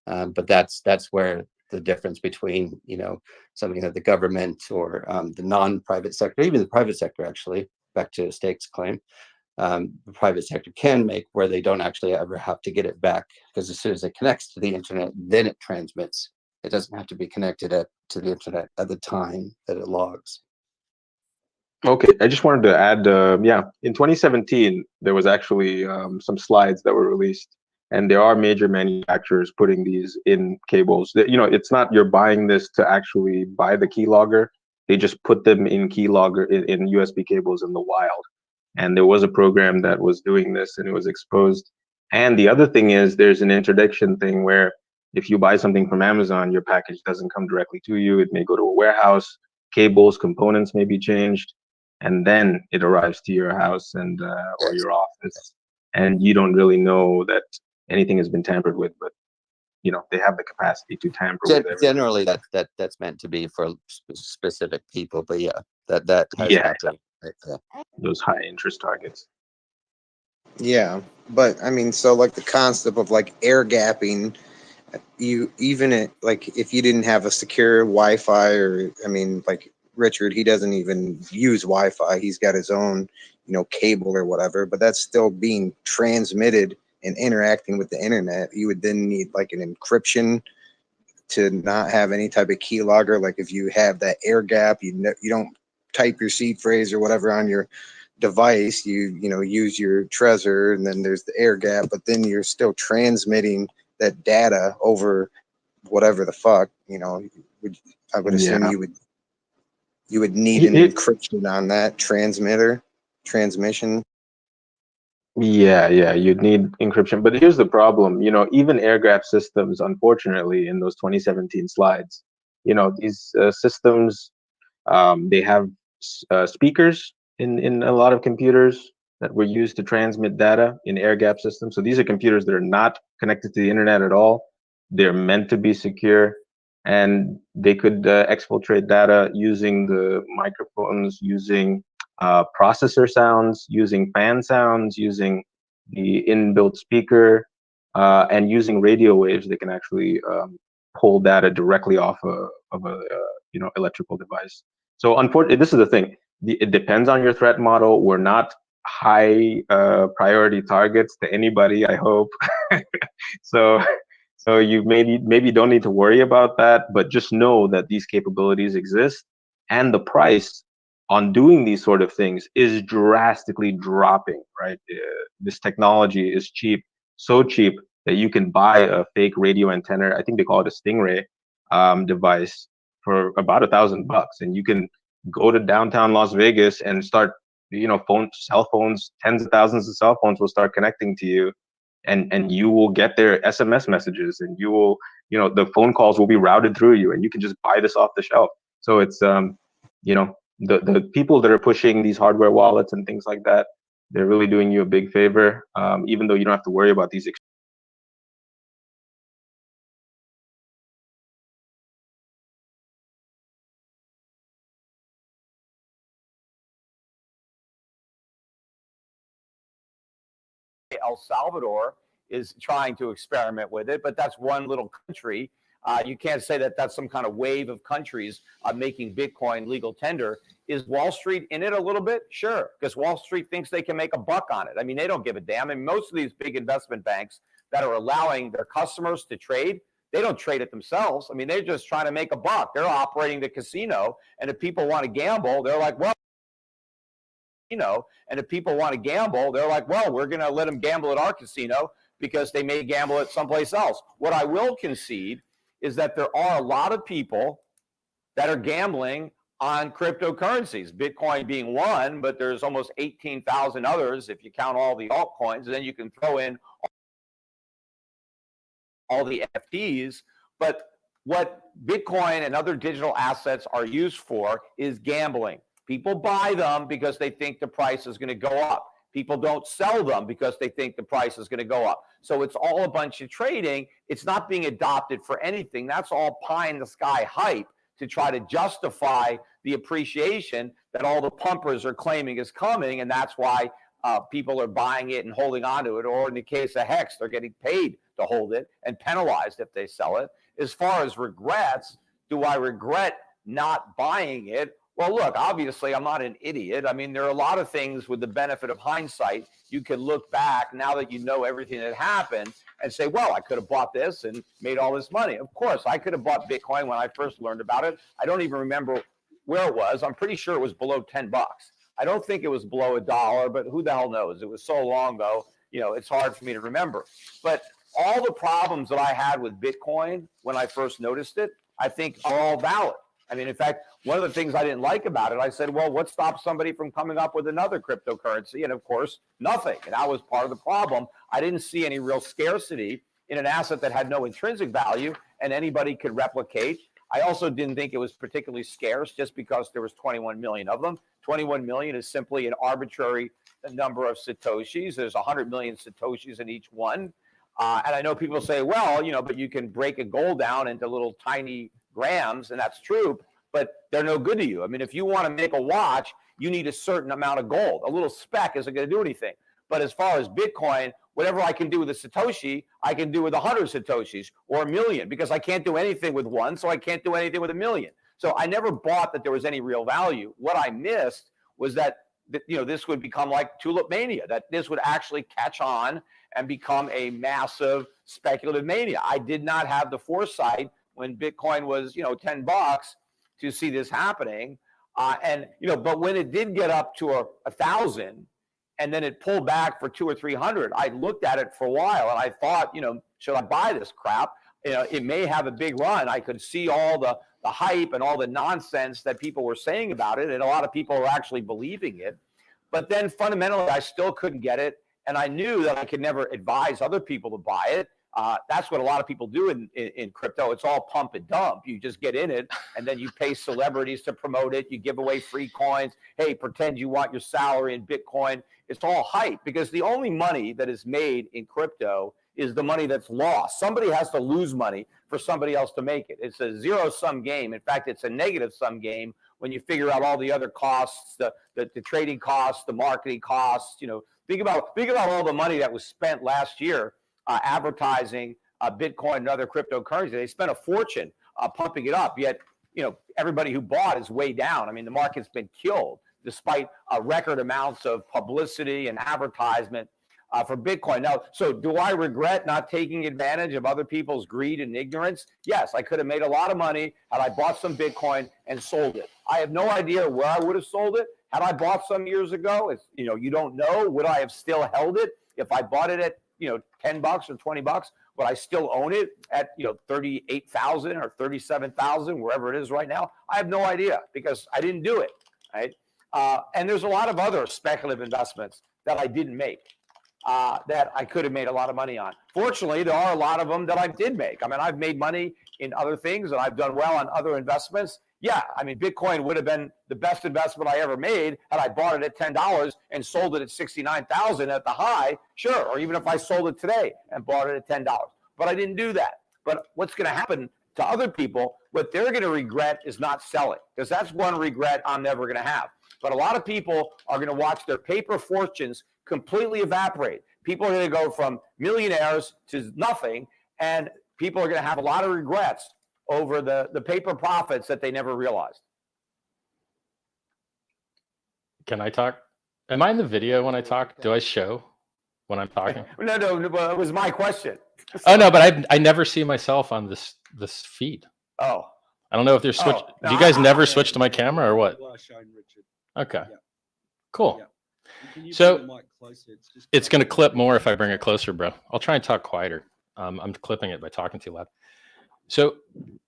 But that's where the difference between something that the government or the non-private sector, even the private sector, actually, back to Stake's claim, the private sector can make, where they don't actually ever have to get it back, because as soon as it connects to the internet, then it transmits. It doesn't have to be connected to the internet at the time that it logs.
Okay, I just wanted to add, in 2017, there was actually some slides that were released, and there are major manufacturers putting these in cables. It's not you're buying this to actually buy the keylogger. They just put them in keylogger in USB cables in the wild. And there was a program that was doing this, and it was exposed. And the other thing is, there's an interdiction thing where if you buy something from Amazon, your package doesn't come directly to you. It may go to a warehouse. Cables, components may be changed, and then it arrives to your house and or your office, and you don't really know that anything has been tampered with, but they have the capacity to tamper with everything.
Generally that's meant to be for specific people, but that has happened.
Those high interest targets.
Yeah, but I mean, so like the concept of like air gapping, like if you didn't have a secure Wi-Fi, or I mean, like Richard, he doesn't even use Wi-Fi. He's got his own, cable or whatever, but that's still being transmitted and interacting with the internet. You would then need like an encryption to not have any type of keylogger. Like if you have that air gap, you don't type your seed phrase or whatever on your device. You use your Trezor, and then there's the air gap, but then you're still transmitting that data over whatever the fuck. I would assume you would need an encryption on that transmission.
Yeah, you'd need encryption. But here's the problem, even air gap systems, unfortunately, in those 2017 slides, these systems, they have speakers in a lot of computers that were used to transmit data in air gap systems. So these are computers that are not connected to the internet at all. They're meant to be secure, and they could exfiltrate data using the microphones, using processor sounds, using fan sounds, using the inbuilt speaker, and using radio waves. They can actually pull data directly off of a electrical device. So unfortunately, this is the thing. It depends on your threat model. We're not high priority targets to anybody, I hope. So you maybe don't need to worry about that, but just know that these capabilities exist, and the price on doing these sort of things is drastically dropping, right? This technology is cheap, so cheap that you can buy a fake radio antenna. I think they call it a Stingray device for about $1,000, and you can go to downtown Las Vegas and start, cell phones, tens of thousands of cell phones will start connecting to you, and you will get their SMS messages, and you will, the phone calls will be routed through you, and you can just buy this off the shelf. So it's, the people that are pushing these hardware wallets and things like that, they're really doing you a big favor, even though you don't have to worry about these
El Salvador is trying to experiment with it, but that's one little country. You can't say that that's some kind of wave of countries making Bitcoin legal tender. Is Wall Street in it a little bit? Sure, because Wall Street thinks they can make a buck on it. I mean, they don't give a damn. And most of these big investment banks that are allowing their customers to trade, they don't trade it themselves. I mean, they're just trying to make a buck. They're operating the casino, and if people want to gamble, they're like, well, and if people want to gamble, they're like, well, we're going to let them gamble at our casino because they may gamble at someplace else. What I will concede is that there are a lot of people that are gambling on cryptocurrencies, Bitcoin being one, but there's almost 18,000 others if you count all the altcoins, and then you can throw in all the NFTs. But what Bitcoin and other digital assets are used for is gambling. People buy them because they think the price is going to go up. People don't sell them because they think the price is going to go up. So it's all a bunch of trading. It's not being adopted for anything. That's all pie in the sky hype to try to justify the appreciation that all the pumpers are claiming is coming. And that's why people are buying it and holding on to it. Or in the case of Hex, they're getting paid to hold it and penalized if they sell it. As far as regrets, do I regret not buying it? Well, look, obviously, I'm not an idiot. I mean, there are a lot of things with the benefit of hindsight. You can look back now that you know everything that happened and say, well, I could have bought this and made all this money. Of course, I could have bought Bitcoin when I first learned about it. I don't even remember where it was. I'm pretty sure it was below $10. I don't think it was below $1, but who the hell knows? It was so long ago, it's hard for me to remember. But all the problems that I had with Bitcoin when I first noticed it, I think are all valid. I mean, in fact, one of the things I didn't like about it, I said, well, what stops somebody from coming up with another cryptocurrency? And of course, nothing. And that was part of the problem. I didn't see any real scarcity in an asset that had no intrinsic value and anybody could replicate. I also didn't think it was particularly scarce just because there was 21 million of them. 21 million is simply an arbitrary number of Satoshis. There's 100 million Satoshis in each one. And I know people say, well, but you can break a gold down into little tiny grams, and that's true, but they're no good to you. I mean, if you want to make a watch, you need a certain amount of gold. A little speck isn't going to do anything. But as far as Bitcoin, whatever I can do with a Satoshi, I can do with 100 Satoshis or a million, because I can't do anything with one, so I can't do anything with a million. So I never bought that there was any real value. What I missed was that this would become like tulip mania, that this would actually catch on and become a massive speculative mania. I did not have the foresight when Bitcoin was, $10 to see this happening. But when it did get up to 1,000 and then it pulled back for 200 or 300, I looked at it for a while and I thought, should I buy this crap? It may have a big run. I could see all the hype and all the nonsense that people were saying about it. And a lot of people were actually believing it. But then fundamentally, I still couldn't get it. And I knew that I could never advise other people to buy it. That's what a lot of people do in crypto. It's all pump and dump. You just get in it, and then you pay celebrities to promote it. You give away free coins. Hey, pretend you want your salary in Bitcoin. It's all hype, because the only money that is made in crypto is the money that's lost. Somebody has to lose money for somebody else to make it. It's a zero-sum game. In fact, it's a negative-sum game when you figure out all the other costs, the trading costs, the marketing costs. Think about all the money that was spent last year advertising Bitcoin and other cryptocurrencies. They spent a fortune pumping it up, yet everybody who bought is way down. I mean, the market's been killed despite record amounts of publicity and advertisement for Bitcoin. Now, so do I regret not taking advantage of other people's greed and ignorance? Yes, I could have made a lot of money had I bought some Bitcoin and sold it. I have no idea where I would have sold it. Had I bought some years ago, you don't know. Would I have still held it if I bought it at $10 or $20, would I still own it at 38,000 or 37,000, wherever it is right now? I have no idea because I didn't do it, right? And there's a lot of other speculative investments that I didn't make that I could have made a lot of money on. Fortunately, there are a lot of them that I did make. I mean, I've made money in other things and I've done well on other investments. Yeah, I mean, Bitcoin would have been the best investment I ever made had I bought it at $10 and sold it at 69,000 at the high, sure. Or even if I sold it today and bought it at $10. But I didn't do that. But what's going to happen to other people, what they're going to regret is not selling, because that's one regret I'm never going to have. But a lot of people are going to watch their paper fortunes completely evaporate. People are going to go from millionaires to nothing, and people are going to have a lot of regrets over the paper profits that they never realized.
Can I talk? Am I in the video when I talk? Do I show when I'm talking?
No, it was my question.
Oh no, but I never see myself on this feed.
Oh.
I don't know if there's switch. Do you guys never switch to my camera or what? Okay. Cool. So it's going to clip more if I bring it closer, bro. I'll try and talk quieter. I'm clipping it by talking too loud. So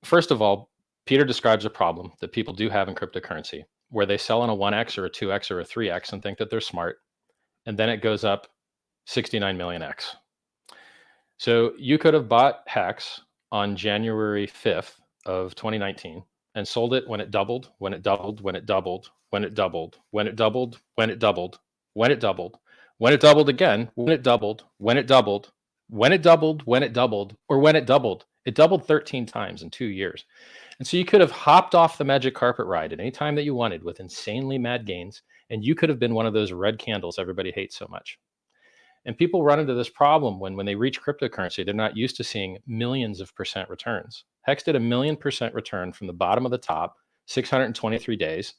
first of all, Peter describes a problem that people do have in cryptocurrency where they sell on a 1x or a 2x or a 3x and think that they're smart. And then it goes up 69 million X. So you could have bought Hex on January 5th of 2019 and sold it when it doubled, when it doubled, when it doubled, when it doubled, when it doubled, when it doubled, when it doubled, when it doubled again, when it doubled, when it doubled, when it doubled, when it doubled, or when it doubled. It doubled 13 times in 2 years. And so you could have hopped off the magic carpet ride at any time that you wanted with insanely mad gains, and you could have been one of those red candles everybody hates so much. And people run into this problem when they reach cryptocurrency, they're not used to seeing millions of percent returns. Hex did 1,000,000% return from the bottom of the top, 623 days.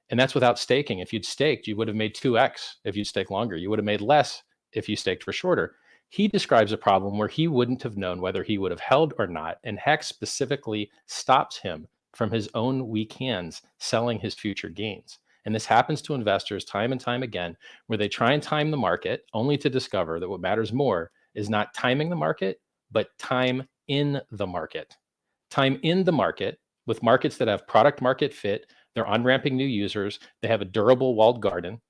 And that's without staking. If you'd staked, you would have made 2x if you'd staked longer. You would have made less if you staked for shorter. He describes a problem where he wouldn't have known whether he would have held or not. And Hex specifically stops him from his own weak hands selling his future gains. And this happens to investors time and time again, where they try and time the market only to discover that what matters more is not timing the market, but time in the market. Time in the market with markets that have product market fit, they're on-ramping new users, they have a durable walled garden.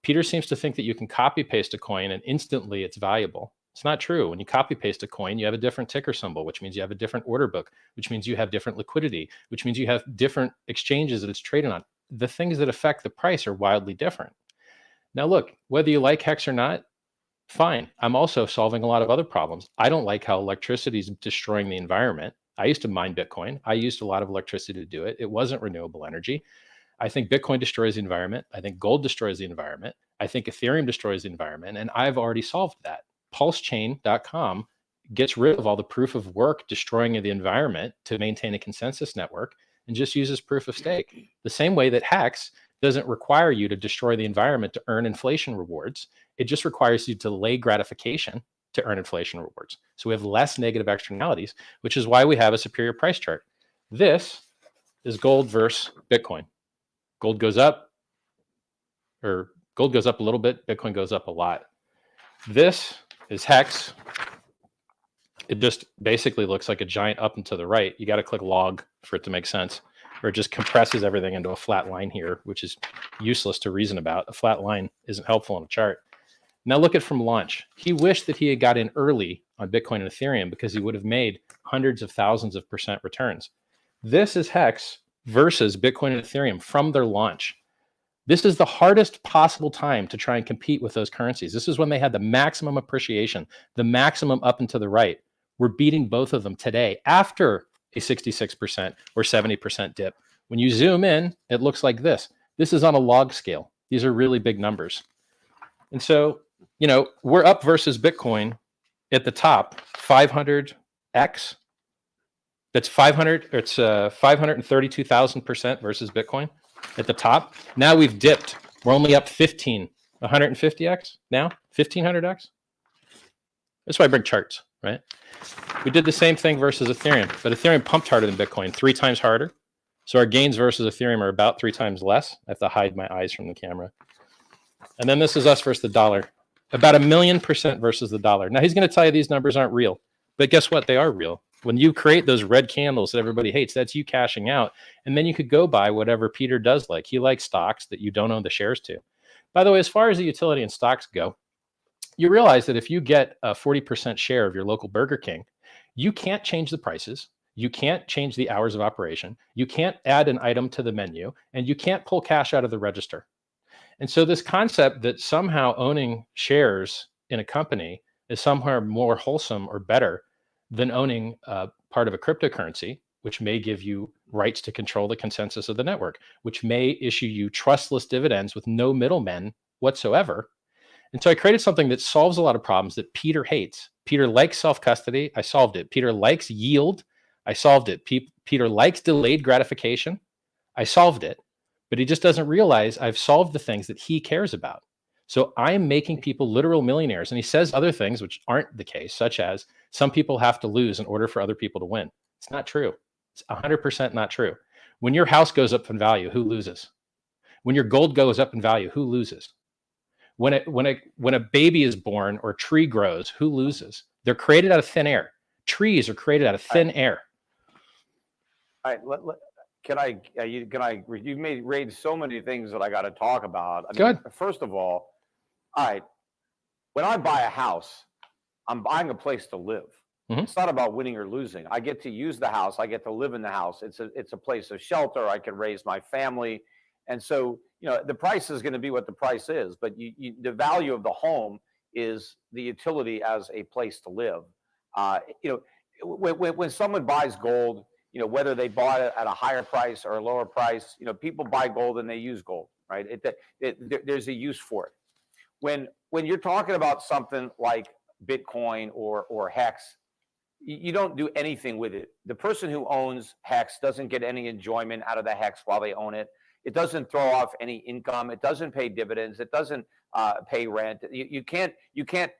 Peter seems to think that you can copy paste a coin and instantly it's valuable. It's not true. When you copy paste a coin, you have a different ticker symbol, which means you have a different order book, which means you have different liquidity, which means you have different exchanges that it's traded on. The things that affect the price are wildly different. Now look, whether you like Hex or not, fine. I'm also solving a lot of other problems. I don't like how electricity is destroying the environment. I used to mine Bitcoin. I used a lot of electricity to do it. It wasn't renewable energy. I think Bitcoin destroys the environment. I think gold destroys the environment. I think Ethereum destroys the environment. And I've already solved that. PulseChain.com gets rid of all the proof of work destroying the environment to maintain a consensus network and just uses proof of stake. The same way that Hex doesn't require you to destroy the environment to earn inflation rewards. It just requires you to delay gratification to earn inflation rewards. So we have less negative externalities, which is why we have a superior price chart. This is gold versus Bitcoin. Gold goes up, or gold goes up a little bit, Bitcoin goes up a lot. This is Hex. It just basically looks like a giant up and to the right. You got to click log for it to make sense, or it just compresses everything into a flat line here, which is useless to reason about. A flat line isn't helpful in a chart. Now look at from launch. He wished that he had got in early on Bitcoin and Ethereum because he would have made hundreds of thousands of percent returns. This is Hex versus Bitcoin and Ethereum from their launch. This is the hardest possible time to try and compete with those currencies. This is when they had the maximum appreciation, the maximum up and to the right. We're beating both of them today after a 66% or 70% dip. When you zoom in, it looks like this. This is on a log scale. These are really big numbers. And so, you know, we're up versus Bitcoin at the top, 500x. That's 500, or it's 532,000% versus Bitcoin at the top. Now we've dipped. We're only up 150x now, 1500x. That's why I bring charts, right? We did the same thing versus Ethereum, but Ethereum pumped harder than Bitcoin, 3 times harder. So our gains versus Ethereum are about 3 times less. I have to hide my eyes from the camera. And then this is us versus the dollar. about 1,000,000% versus the dollar. Now he's going to tell you these numbers aren't real, but guess what? They are real. When you create those red candles that everybody hates, that's you cashing out. And then you could go buy whatever Peter does like. He likes stocks that you don't own the shares to. By the way, as far as the utility and stocks go, you realize that if you get a 40% share of your local Burger King, you can't change the prices. You can't change the hours of operation. You can't add an item to the menu, and you can't pull cash out of the register. And so this concept that somehow owning shares in a company is somewhere more wholesome or better than owning part of a cryptocurrency, which may give you rights to control the consensus of the network, which may issue you trustless dividends with no middlemen whatsoever. And so I created something that solves a lot of problems that Peter hates. Peter likes self-custody. I solved it. Peter likes yield. I solved it. Peter likes delayed gratification. I solved it. But he just doesn't realize I've solved the things that he cares about. So I'm making people literal millionaires. And he says other things which aren't the case, such as some people have to lose in order for other people to win. It's not true. It's 100% not true. When your house goes up in value, who loses? When your gold goes up in value, who loses? When a baby is born or a tree grows, who loses? They're created out of thin air. Trees are created out of thin air.
All right, you've raised so many things that I got to talk about. I mean, first of all right, when I buy a house, I'm buying a place to live. It's not about winning or losing. I get to use the house. I get to live in the house. It's a place of shelter. I can raise my family. And so, the price is going to be what the price is, but the value of the home is the utility as a place to live. When someone buys gold, whether they bought it at a higher price or a lower price, people buy gold and they use gold, right? There's a use for it. When you're talking about something like Bitcoin or Hex, you don't do anything with it. The person who owns Hex doesn't get any enjoyment out of the Hex while they own it. It doesn't throw off any income. It doesn't pay dividends. It doesn't pay rent. You can't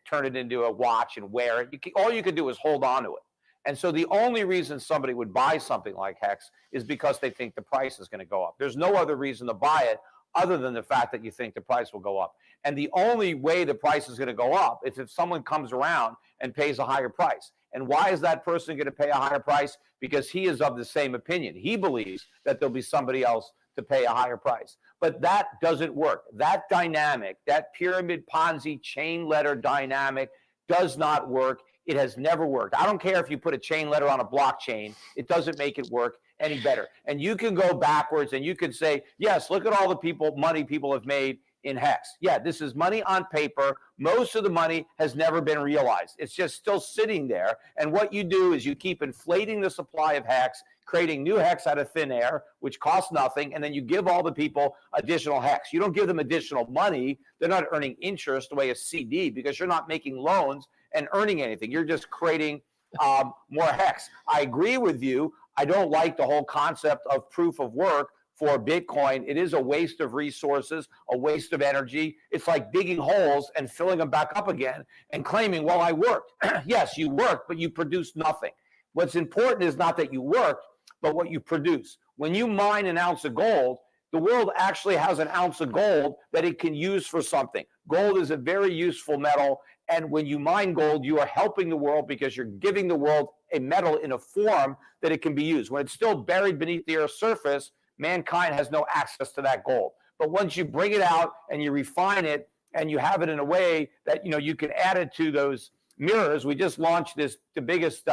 turn it into a watch and wear it. All you can do is hold on to it. And so the only reason somebody would buy something like Hex is because they think the price is going to go up. There's no other reason to buy it other than the fact that you think the price will go up. And the only way the price is going to go up is if someone comes around and pays a higher price. And why is that person going to pay a higher price? Because he is of the same opinion. He believes that there'll be somebody else to pay a higher price. But that doesn't work. That dynamic, that pyramid Ponzi chain letter dynamic does not work. It has never worked. I don't care if you put a chain letter on a blockchain. It doesn't make it work any better. And you can go backwards and you can say, yes, look at all the money people have made in Hex. Yeah, this is money on paper. Most of the money has never been realized. It's just still sitting there. And what you do is you keep inflating the supply of Hex, creating new Hex out of thin air, which costs nothing, and then you give all the people additional Hex. You don't give them additional money. They're not earning interest the way a CD because you're not making loans and earning anything. You're just creating more Hex. I agree with you. I don't like the whole concept of proof of work for Bitcoin. It is a waste of resources, a waste of energy. It's like digging holes and filling them back up again and claiming, well, I worked. Yes, you worked, but you produced nothing. What's important is not that you worked, but what you produce. When you mine an ounce of gold, the world actually has an ounce of gold that it can use for something. Gold is a very useful metal. And when you mine gold, you are helping the world because you're giving the world a metal in a form that it can be used. When it's still buried beneath the Earth's surface, mankind has no access to that gold. But once you bring it out and you refine it and you have it in a way that you can add it to those mirrors. We just launched the biggest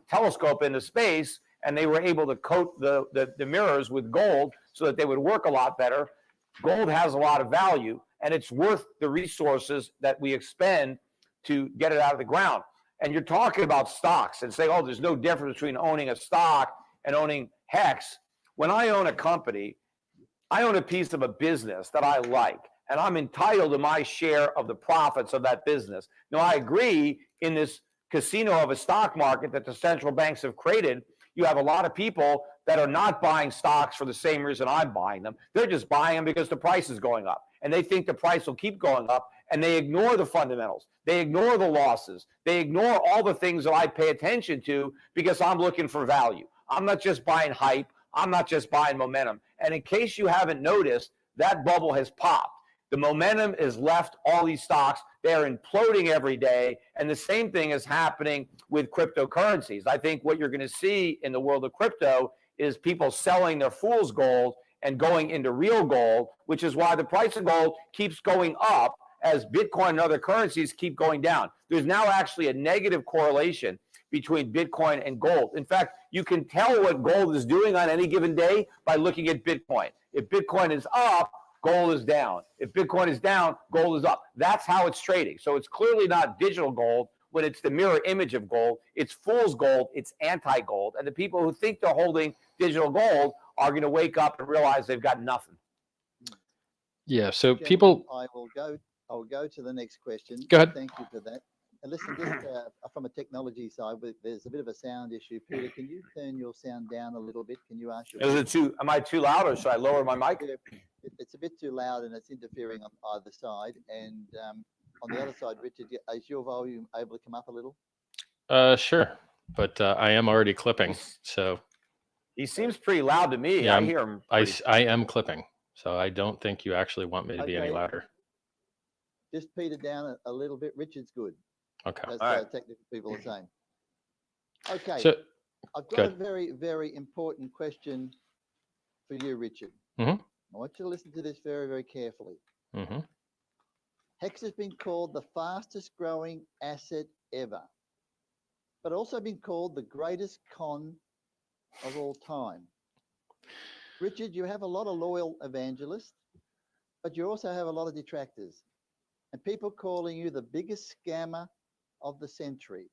telescope into space, and they were able to coat the mirrors with gold so that they would work a lot better. Gold has a lot of value, and it's worth the resources that we expend to get it out of the ground. And you're talking about stocks and say, oh, there's no difference between owning a stock and owning Hex. When I own a company, I own a piece of a business that I like, and I'm entitled to my share of the profits of that business. Now, I agree in this casino of a stock market that the central banks have created, you have a lot of people that are not buying stocks for the same reason I'm buying them. They're just buying them because the price is going up, and they think the price will keep going up, and they ignore the fundamentals. They ignore the losses. They ignore all the things that I pay attention to because I'm looking for value. I'm not just buying hype. I'm not just buying momentum. And in case you haven't noticed, that bubble has popped. The momentum is left all these stocks. They're imploding every day. And the same thing is happening with cryptocurrencies. I think what you're going to see in the world of crypto is people selling their fool's gold and going into real gold, which is why the price of gold keeps going up as Bitcoin and other currencies keep going down. There's now actually a negative correlation between Bitcoin and gold. In fact, you can tell what gold is doing on any given day by looking at Bitcoin. If Bitcoin is up, gold is down. If Bitcoin is down, gold is up. That's how it's trading. So it's clearly not digital gold when it's the mirror image of gold. It's fool's gold. It's anti-gold. And the people who think they're holding digital gold are going to wake up and realize they've got nothing.
Yeah. So
Gentlemen,
people.
I will go to the next question.
Go ahead.
Thank you for that. And listen, just from a technology side, there's a bit of a sound issue. Peter, can you turn your sound down a little bit? Can you ask your
Am I too loud, or should I lower my mic?
It's a bit too loud and it's interfering on either side. And on the other side, Richard, is your volume able to come up a little?
Sure, but I am already clipping, so.
He seems pretty loud to me.
Yeah,
I hear him.
I am clipping, so I don't think you actually want me to be any
Okay.
louder.
Just Peter down a little bit. Richard's good.
Okay.
That's
All right.
technical people are saying. Okay.
So,
I've got
good.
a very, very important question for you, Richard.
Mm-hmm.
I want you to listen to this very, very carefully.
Mm-hmm.
HEX has been called the fastest growing asset ever, but also been called the greatest con of all time. Richard, you have a lot of loyal evangelists, but you also have a lot of detractors and people calling you the biggest scammer of the century,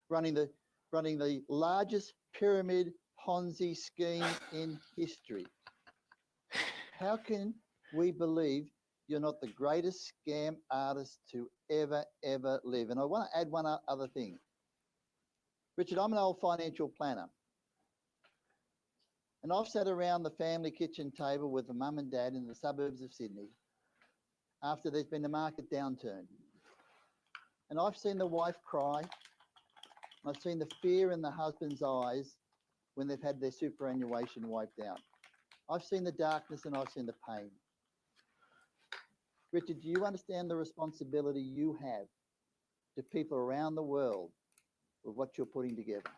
running the largest pyramid Ponzi scheme in history. How can we believe you're not the greatest scam artist to ever live? And I want to add one other thing. Richard, I'm an old financial planner. And I've sat around the family kitchen table with the mum and dad in the suburbs of Sydney after there's been a market downturn. And I've seen the wife cry. I've seen the fear in the husband's eyes when they've had their superannuation wiped out. I've seen the darkness and I've seen the pain. Richard, do you understand the responsibility you have to people around the world with what you're putting together?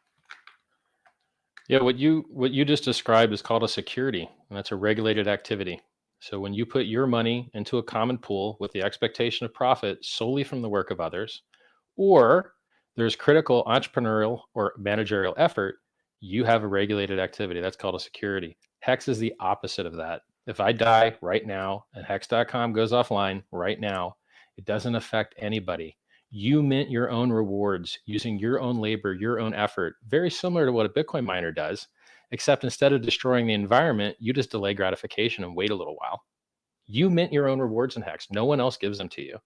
Yeah, what you just described is called a security, and that's a regulated activity. So when you put your money into a common pool with the expectation of profit solely from the work of others, or there's critical entrepreneurial or managerial effort, you have a regulated activity. That's called a security. HEX is the opposite of that. If I die right now and hex.com goes offline right now, it doesn't affect anybody. You mint your own rewards using your own labor, your own effort, very similar to what a Bitcoin miner does, except instead of destroying the environment, you just delay gratification and wait a little while. You mint your own rewards in HEX. No one else gives them to you.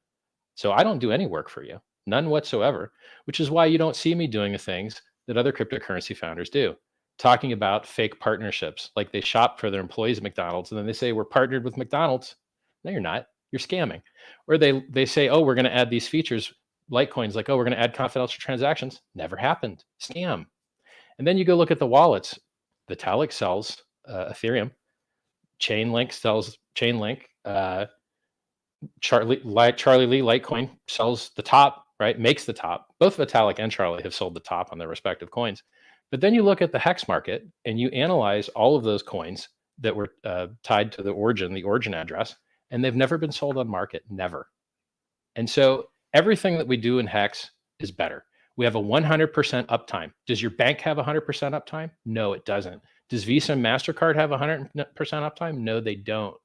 So I don't do any work for you, none whatsoever, which is why you don't see me doing the things that other cryptocurrency founders do, talking about fake partnerships, like they shop for their employees at McDonald's and then they say, we're partnered with McDonald's. No, you're not. You're scamming. Or they say, oh, we're going to add these features, Litecoins, like, oh, we're going to add confidential transactions. Never happened. Scam. And then you go look at the wallets. Vitalik sells Ethereum. Chainlink sells Chainlink. Charlie Lee Litecoin sells the top, right? Makes the top. Both Vitalik and Charlie have sold the top on their respective coins. But then you look at the HEX market and you analyze all of those coins that were tied to the origin address, and they've never been sold on market, never. And so everything that we do in HEX is better. We have a 100% uptime. Does your bank have 100% uptime? No, it doesn't. Does Visa and MasterCard have 100% uptime? No, they don't.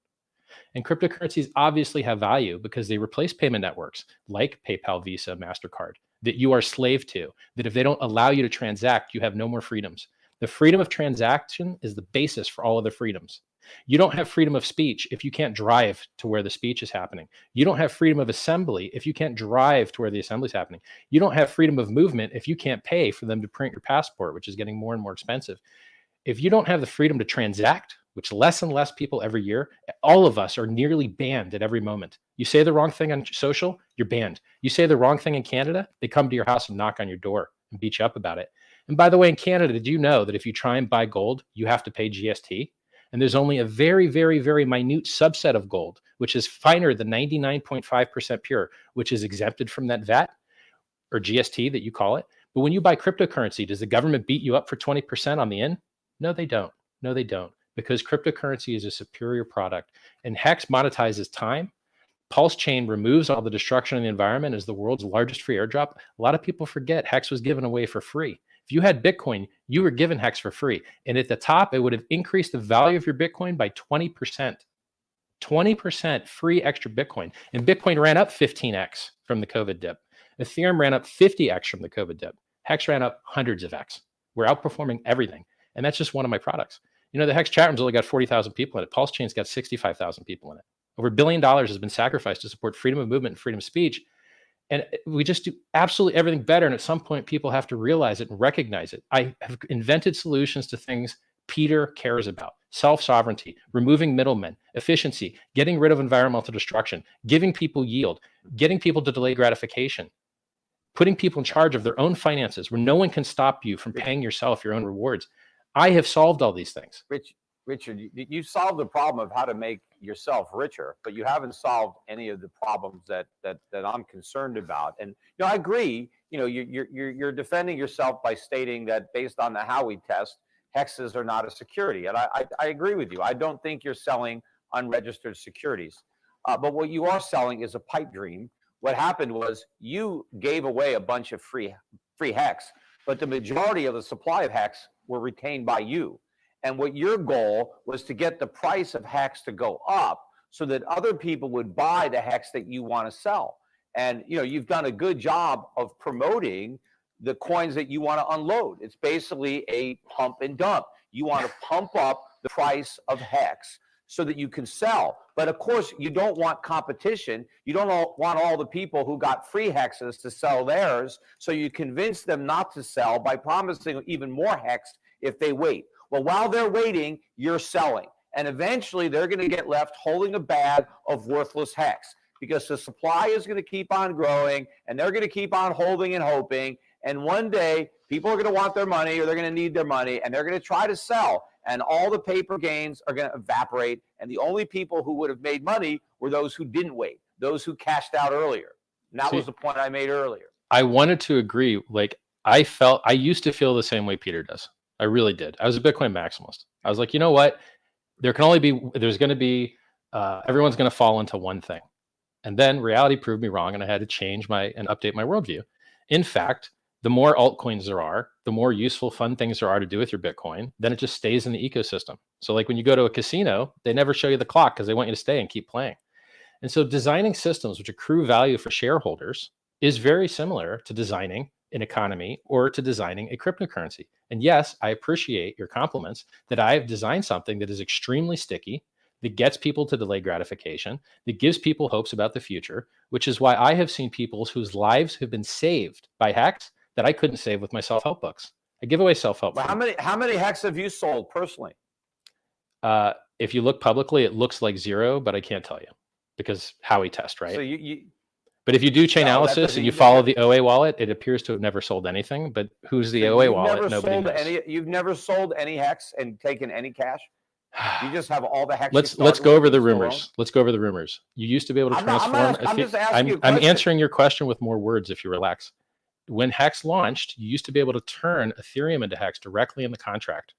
And cryptocurrencies obviously have value because they replace payment networks like PayPal, Visa, MasterCard that you are slave to, that if they don't allow you to transact, you have no more freedoms. The freedom of transaction is the basis for all other freedoms. You don't have freedom of speech if you can't drive to where the speech is happening. You don't have freedom of assembly if you can't drive to where the assembly is happening. You don't have freedom of movement if you can't pay for them to print your passport, which is getting more and more expensive. If you don't have the freedom to transact, which less and less people every year, all of us are nearly banned at every moment. You say the wrong thing on social, you're banned. You say the wrong thing in Canada, they come to your house and knock on your door and beat you up about it. And by the way, in Canada, did you know that if you try and buy gold, you have to pay GST? And there's only a very, very, very minute subset of gold, which is finer than 99.5% pure, which is exempted from that VAT or GST that you call it. But when you buy cryptocurrency, does the government beat you up for 20% on the in? No, they don't. No, they don't. Because cryptocurrency is a superior product. And Hex monetizes time. Pulse Chain removes all the destruction in the environment as the world's largest free airdrop. A lot of people forget Hex was given away for free. If you had Bitcoin, you were given Hex for free. And at the top, it would have increased the value of your Bitcoin by 20%. 20% free extra Bitcoin. And Bitcoin ran up 15x from the COVID dip. Ethereum ran up 50x from the COVID dip. Hex ran up hundreds of X. We're outperforming everything. And that's just one of my products. You know, the Hex chat room's only got 40,000 people in it. Pulse Chain's got 65,000 people in it. Over $1 billion has been sacrificed to support freedom of movement and freedom of speech. And we just do absolutely everything better. And at some point, people have to realize it and recognize it. I have invented solutions to things Peter cares about: self-sovereignty, removing middlemen, efficiency, getting rid of environmental destruction, giving people yield, getting people to delay gratification, putting people in charge of their own finances where no one can stop you from paying yourself your own rewards. I have solved all these things.
Richard, you solved the problem of how to make yourself richer, but you haven't solved any of the problems that I'm concerned about. And I agree. You're defending yourself by stating that based on the Howey test, hexes are not a security, and I agree with you. I don't think you're selling unregistered securities, but what you are selling is a pipe dream. What happened was you gave away a bunch of free hex, but the majority of the supply of hex were retained by you. And what your goal was to get the price of hex to go up so that other people would buy the hex that you want to sell. And you've done a good job of promoting the coins that you want to unload. It's basically a pump and dump. You want to pump up the price of hex so that you can sell. But of course, you don't want competition. You don't want all the people who got free hexes to sell theirs. So you convince them not to sell by promising even more hex if they wait. Well, while they're waiting, you're selling. And eventually they're going to get left holding a bag of worthless hex because the supply is going to keep on growing and they're going to keep on holding and hoping. And one day people are going to want their money or they're going to need their money and they're going to try to sell. And all the paper gains are going to evaporate. And the only people who would have made money were those who didn't wait, those who cashed out earlier. And that was the point I made earlier.
I wanted to agree. I used to feel the same way Peter does. I really did. I was a Bitcoin maximalist. I was like, you know what? There's going to be, everyone's going to fall into one thing. And then reality proved me wrong and I had to change and update my worldview. In fact, the more altcoins there are, the more useful, fun things there are to do with your Bitcoin, then it just stays in the ecosystem. So like when you go to a casino, they never show you the clock because they want you to stay and keep playing. And so designing systems which accrue value for shareholders is very similar to designing an economy or to designing a cryptocurrency. And yes, I appreciate your compliments that I've designed something that is extremely sticky, that gets people to delay gratification, that gives people hopes about the future, which is why I have seen people whose lives have been saved by hex that I couldn't save with my self-help books. I give away self-help.
Well, how many hex have you sold personally?
If you look publicly, it looks like 0, but I can't tell you because Howey test, right?
So you
but if you do chainalysis and you follow the OA wallet, it appears to have never sold anything. But who's the OA wallet? Nobody knows.
You've never sold any hex and taken any cash? You just have all the hex.
Let's go over the rumors. Let's go over the rumors. You used to be able to transform. I'm answering your question with more words if you relax. When Hex launched, you used to be able to turn Ethereum into Hex directly in the contract.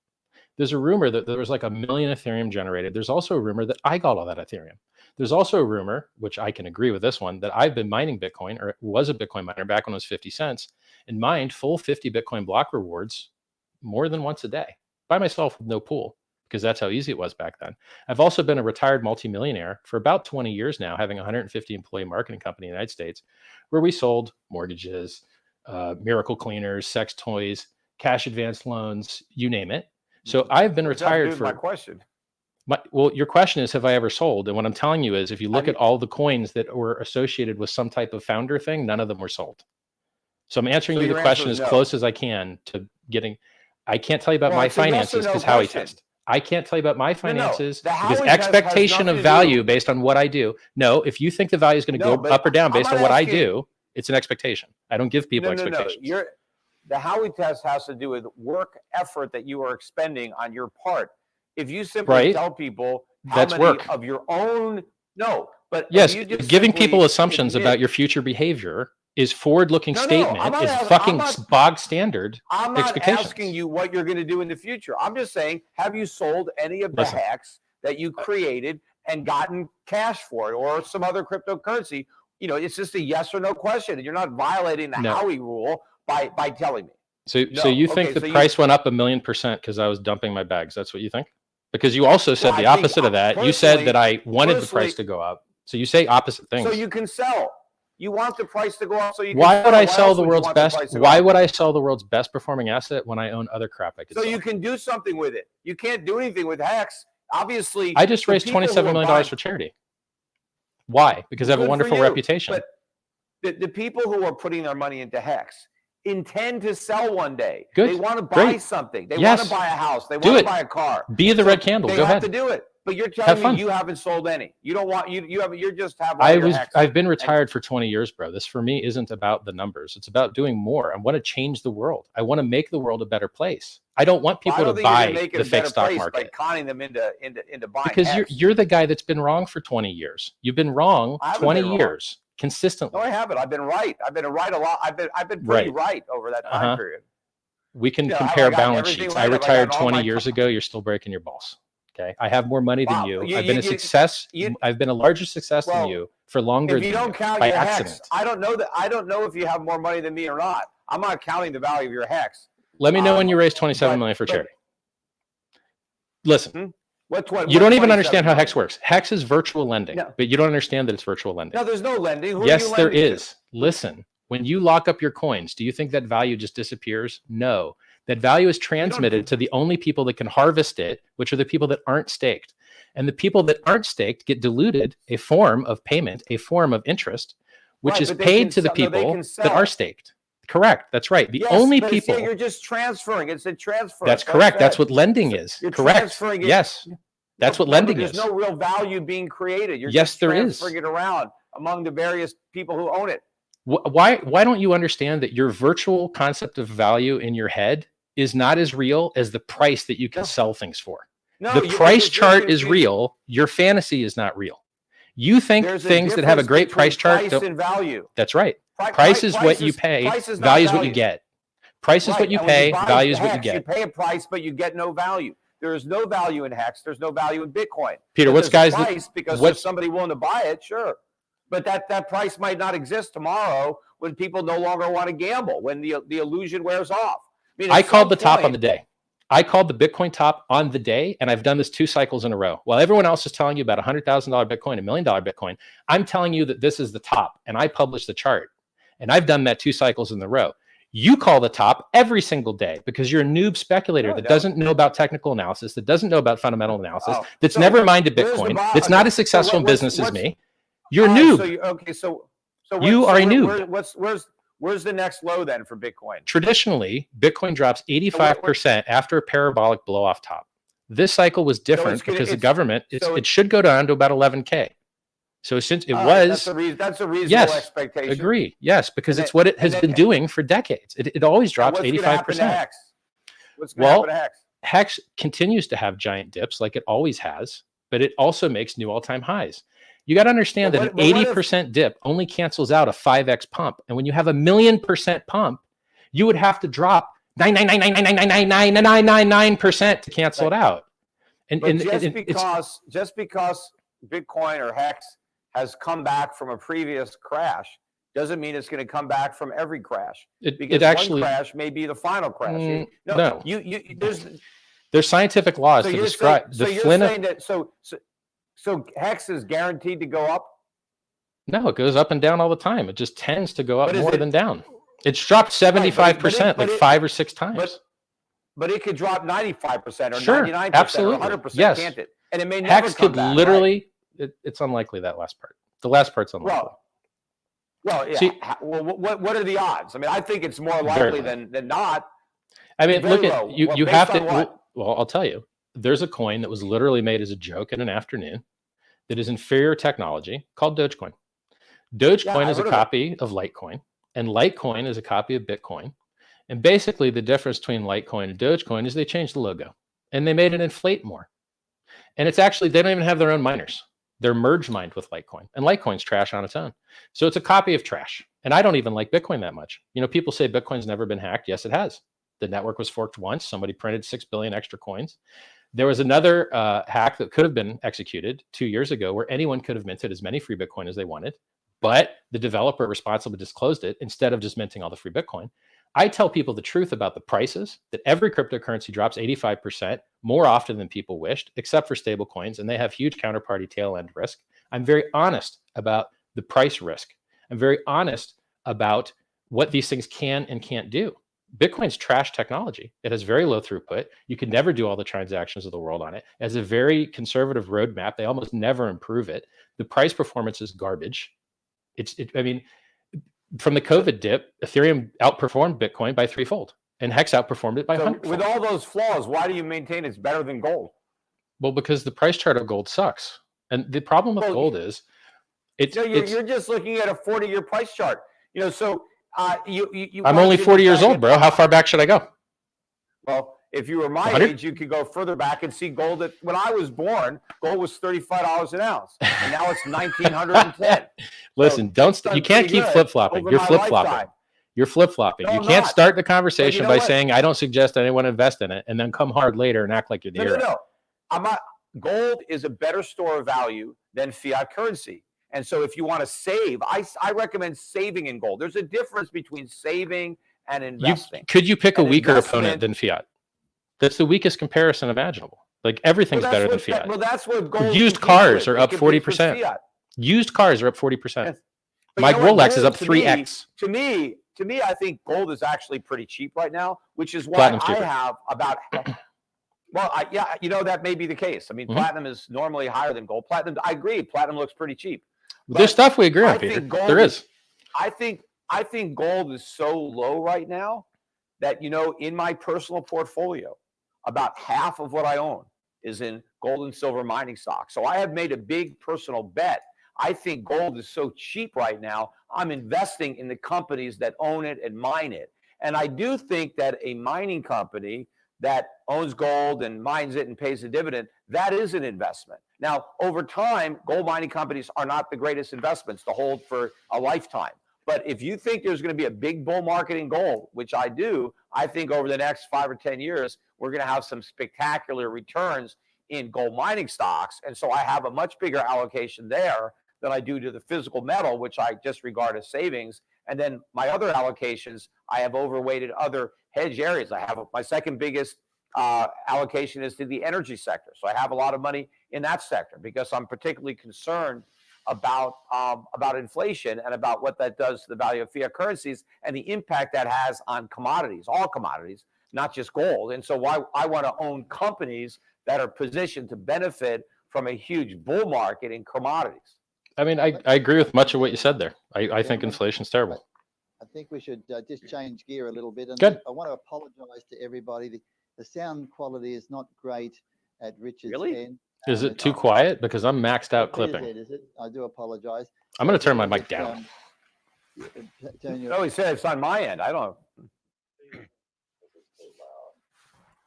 There's a rumor that there was like 1 million Ethereum generated. There's also a rumor that I got all that Ethereum. There's also a rumor, which I can agree with this one, that I've been mining Bitcoin or was a Bitcoin miner back when it was 50 cents and mined full 50 Bitcoin block rewards more than once a day by myself with no pool because that's how easy it was back then. I've also been a retired multimillionaire for about 20 years now, having a 150 employee marketing company in the United States where we sold mortgages, miracle cleaners, sex toys, cash advance loans, you name it. So I've been retired for
my question.
Well, your question is, have I ever sold? And what I'm telling you is, if you look at all the coins that were associated with some type of founder thing, none of them were sold. So I'm answering you the question as close as I can to getting. I can't tell you about my finances because Howey test. I can't tell you about my finances because expectation of value based on what I do. No, if you think the value is going to go up or down based on what I do, it's an expectation. I don't give people expectations.
The Howey test has to do with work effort that you are expending on your part. If you simply tell people how many of your own No, but
Yes,
you just
giving
simply
people assumptions
admit-
about your future behavior is forward-looking
No,
statement.
I'm not
Is
ask-
fucking
I'm not-
bog standard
I'm not
expectations.
asking you what you're going to do in the future. I'm just saying, have you sold any of the
Listen.
hacks that you created and gotten cash for it, or some other cryptocurrency? You know, it's just a yes or no question. You're not violating the
No.
Howey rule by telling me.
So
No.
you think
Okay,
the
so you-
price went up 1,000,000% because I was dumping my bags? That's what you think? Because you also said
Well,
the
I think
opposite of that. You said that I wanted the
personally-
price to go up. So you say opposite things.
So you can sell. You want the price to go up, so you can
Why
sell.
would I
Why
sell
else
the
would you
world's
want the
best?
price to go
Why
up?
would I sell the world's best performing asset when I own other crap I could
So
sell?
you can do something with it. You can't do anything with hacks. Obviously,
I just
the
raised
people who
$27
are
million
buying-
for charity. Why? Because I have a
Good for
wonderful
you.
reputation.
But the people who are putting their money into hex intend to sell one day.
Good.
They want to buy
Great.
something. They
Yes.
want to buy a house. They
Do
want
it.
to buy a car.
Be the red candle.
They
Go
have
ahead.
to do it. But you're
Have
telling
fun.
me you haven't sold any. You don't want you have you just have all your hacks.
I've been retired for 20 years, bro. This for me isn't about the numbers. It's about doing more. I want to change the world. I want to make the world a better place. I don't want
Well, I
people
don't
to
think you're
buy
gonna make it
the
a better
fake stock
place
market.
by conning them into buying
Because
hex.
you're the guy that's been wrong for 20 years. You've been wrong
I haven't
20
been wrong.
years consistently.
No, I haven't. I've been right. I've been right a lot. I've been pretty
Right.
right over that time period.
We can
Yeah,
compare
have I gotten
balance
everything
sheets.
right?
I
Have I
retired
gotten all
20
my
years ago. You're still breaking your balls. Okay. I have more money
Wow.
than you.
You-
I've been
you-
a success.
you-
I've been a larger success than
Well,
you for longer
If you
than
don't
you
count
by
your
accident.
hex, I don't know that. I don't know if you have more money than me or not. I'm not counting the value of your hex.
Let me know when you raise 27 million for
but-
charity. Listen,
What
you don't even
27
understand how
million?
Hex works. Hex is virtual lending,
No.
but you don't understand that it's virtual lending.
No, there's no lending. Who are
Yes,
you
there
lending to?
is. Listen, when you lock up your coins, do you think that value just disappears? No. That value is transmitted to the only people that can harvest it, which are the people that aren't staked. And the people that aren't staked get diluted a form of payment, a form of interest, which
Right,
is
but they
paid
can
to the
sell- no, they
people
can
that
sell
are
it.
staked. Correct. That's right. The
Yes,
only
but it's-
people.
yeah, you're just transferring. It's a transfer.
That's
what I
correct. That's
said.
what lending is.
You're
Correct.
transferring it-
Yes. That's what
No, but
lending
there's
is.
no real value being created. You're
Yes,
just
there is.
transferring it around among the various people who own it.
Why don't you understand that your virtual concept of value in your head is not as real as the price that you can sell things for?
No,
the
you-
price
because you're
chart is
confused.
real. Your fantasy is not real. You think
There's a
things that have a
difference
great
between
price chart.
price and value.
That's right.
Pri-
Price
pri-
is
price
what you
is-
pay.
price is not
Value is what you
value.
get. Price is
Right,
what you
and when
pay.
buy
Value is what you
Hex,
get.
You pay a price, but you get no value. There is no value in Hex. There's no value in Bitcoin.
Peter,
But
what's
there's a
guys that-
price because
what's-
there's somebody willing to buy it, sure. But that price might not exist tomorrow when people no longer want to gamble, when the illusion wears off. mean,
I
at
called
some
the top on
point-
the day. I called the Bitcoin top on the day, and I've done this 2 cycles in a row. While everyone else is telling you about $100,000 Bitcoin, $1 million Bitcoin, I'm telling you that this is the top, and I publish the chart. And I've done that 2 cycles in a row. You call the top every single day because you're a noob speculator
No, I
that
don't.
doesn't know about technical analysis, that doesn't know about fundamental analysis,
Oh,
that's
so
never minded
where's the
Bitcoin,
bo-
that's not
okay,
as successful in
what's-
business as
what's-
me. You're a
all right,
noob.
So so
You are a noob.
Where's the next low then for Bitcoin?
Traditionally, Bitcoin drops 85% after a parabolic blow off top. This cycle was different
gonna-
because the
it's-
government,
so
it should go down to about 11K. So since it
All right,
was,
that's a reasonable
yes,
expectation.
agree, yes, because
And
it's
then-
what it has
and
been
then-
doing for decades. It always
Now,
drops
what's gonna happen to
85%.
Hex? What's going to
Well,
happen to Hex?
Hex continues to have giant dips like it always has, but it also makes new all-time highs. You got to understand
But
that
what-
an
but what if-
80% dip only cancels out a 5x pump. And when you have a 1,000,000% pump, you would have to drop 99999999999% to cancel it out. And,
But
and
just
it's
because Bitcoin or Hex has come back from a previous crash doesn't mean it's going to come back from every crash.
It
because
actually-
one crash may be the final crash.
no.
There's
there's scientific laws
so
to
you're
describe
saying,
the
you're
Flynn.
saying that so Hex is guaranteed to go up.
No, it goes up and down all the time. It just tends to go up
But is
more
it-
than down. It's dropped 75%,
but
like
it-
5 or 6 times.
But it could drop 95% or
Sure,
99%
absolutely.
or 100%,
Yes.
can't it? And it may never
Hex
come
could
back,
literally, it's unlikely, that last part. The last part's unlikely.
Well, yeah.
See-
well, what are the odds? I mean, I think it's more
Very
likely
low.
than not.
I mean,
Very
look at
low.
you.
Well,
You
based
have to.
on what?
Well, I'll tell you. There's a coin that was literally made as a joke in an afternoon that is inferior technology called Dogecoin. Dogecoin
I
is a
heard of it.
copy of Litecoin, and Litecoin is a copy of Bitcoin. And basically, the difference between Litecoin and Dogecoin is they changed the logo and they made it inflate more. And it's actually they don't even have their own miners. They're merge mined with Litecoin, and Litecoin's trash on its own. So it's a copy of trash. And I don't even like Bitcoin that much. You know, people say Bitcoin's never been hacked. Yes, it has. The network was forked once. Somebody printed 6 billion extra coins. There was another hack that could have been executed 2 years ago where anyone could have minted as many free Bitcoin as they wanted, but the developer responsible disclosed it instead of just minting all the free Bitcoin. I tell people the truth about the prices, that every cryptocurrency drops 85% more often than people wished, except for stable coins, and they have huge counterparty tail end risk. I'm very honest about the price risk. I'm very honest about what these things can and can't do. Bitcoin's trash technology. It has very low throughput. You can never do all the transactions of the world on it. It has a very conservative roadmap. They almost never improve it. The price performance is garbage. I mean, from the COVID dip, Ethereum outperformed Bitcoin by 3-fold, and Hex outperformed it by 100.
With all those flaws, why do you maintain it's better than gold?
Well, because the price chart of gold sucks. And the problem with gold is
you're just looking at a 40-year price chart. You know, so
I'm only 40 years old, bro. How far back should I go?
Well, if you were my
100?
age, you could go further back and see gold. When I was born, gold was $35 an ounce, and now it's $1,910.
Listen, you can't keep flip flopping. You're flip flopping. You're flip flopping.
No,
you
I'm
can't
not.
start the conversation by
what?
saying I don't suggest anyone invest in it, and then come hard later and act like you're the hero.
No. I'm not. Gold is a better store of value than fiat currency. And so if you want to save, I recommend saving in gold. There's a difference between saving and investing.
Could you pick a weaker opponent than fiat? That's the weakest comparison imaginable. Like everything's better than fiat.
Well, that's what gold.
Used cars are up 40%. Used cars are up 40%.
Yes.
My Rolex is up 3x.
To me, I think gold is actually pretty cheap right now, which is why
Platinum's
I
cheaper.
have about. Well, yeah, you know, that may be the case. I mean, platinum is normally higher than gold. Platinum, I agree. Platinum looks pretty cheap.
There's stuff we agree on, Peter. There is.
I think gold is so low right now that, you know, in my personal portfolio, about half of what I own is in gold and silver mining stocks. So I have made a big personal bet. I think gold is so cheap right now, I'm investing in the companies that own it and mine it. And I do think that a mining company that owns gold and mines it and pays a dividend, that is an investment. Now, over time, gold mining companies are not the greatest investments to hold for a lifetime. But if you think there's going to be a big bull market in gold, which I do, I think over the next 5 or 10 years, we're going to have some spectacular returns in gold mining stocks. And so I have a much bigger allocation there than I do to the physical metal, which I just regard as savings. And then my other allocations, I have overweighted other hedge areas. I have my second biggest allocation is to the energy sector. So I have a lot of money in that sector because I'm particularly concerned about inflation and about what that does to the value of fiat currencies and the impact that has on commodities, all commodities, not just gold. And so why I want to own companies that are positioned to benefit from a huge bull market in commodities.
I mean, I agree with much of what you said there. I think inflation's terrible.
I think we should just change gear a little bit. And
Good.
I want to apologize to everybody. The sound quality is not great at Richard's end.
Is it too quiet? Because I'm maxed out
Peter's
clipping.
end, is it? I do apologize.
I'm going to turn my mic down.
Turn your,
No, he said it's on my end. I don't.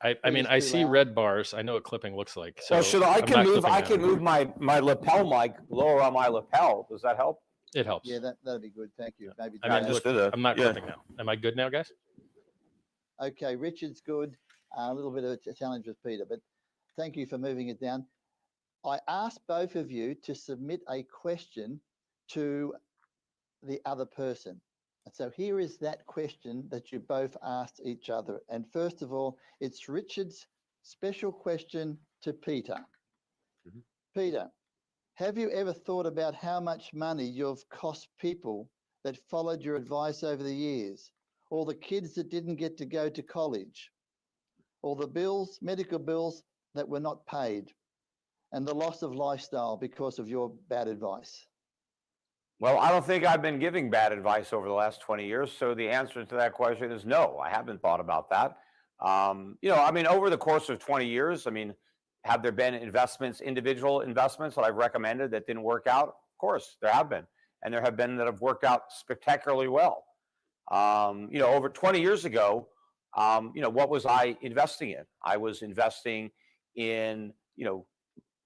I mean, I see red bars. I know what clipping looks like. So
Well, should I
I'm
can
not
move?
clipping
I
now.
can move my lapel mic lower on my lapel. Does that help?
It helps.
yeah, that'd be good. Thank you. Maybe
I mean,
just
look,
did it.
I'm not
Yeah.
clipping now. Am I good now, guys?
Okay, Richard's good. A little bit of a challenge with Peter, but thank you for moving it down. I asked both of you to submit a question to the other person. And so here is that question that you both asked each other. And first of all, it's Richard's special question to Peter. Peter, have you ever thought about how much money you've cost people that followed your advice over the years? Or the kids that didn't get to go to college? Or the bills, medical bills that were not paid? And the loss of lifestyle because of your bad advice?
Well, I don't think I've been giving bad advice over the last 20 years. So the answer to that question is no, I haven't thought about that. You know, I mean, over the course of 20 years, I mean, have there been investments, individual investments that I've recommended that didn't work out? Of course, there have been. And there have been that have worked out spectacularly well. You know, over 20 years ago, you know, what was I investing in? I was investing in, you know,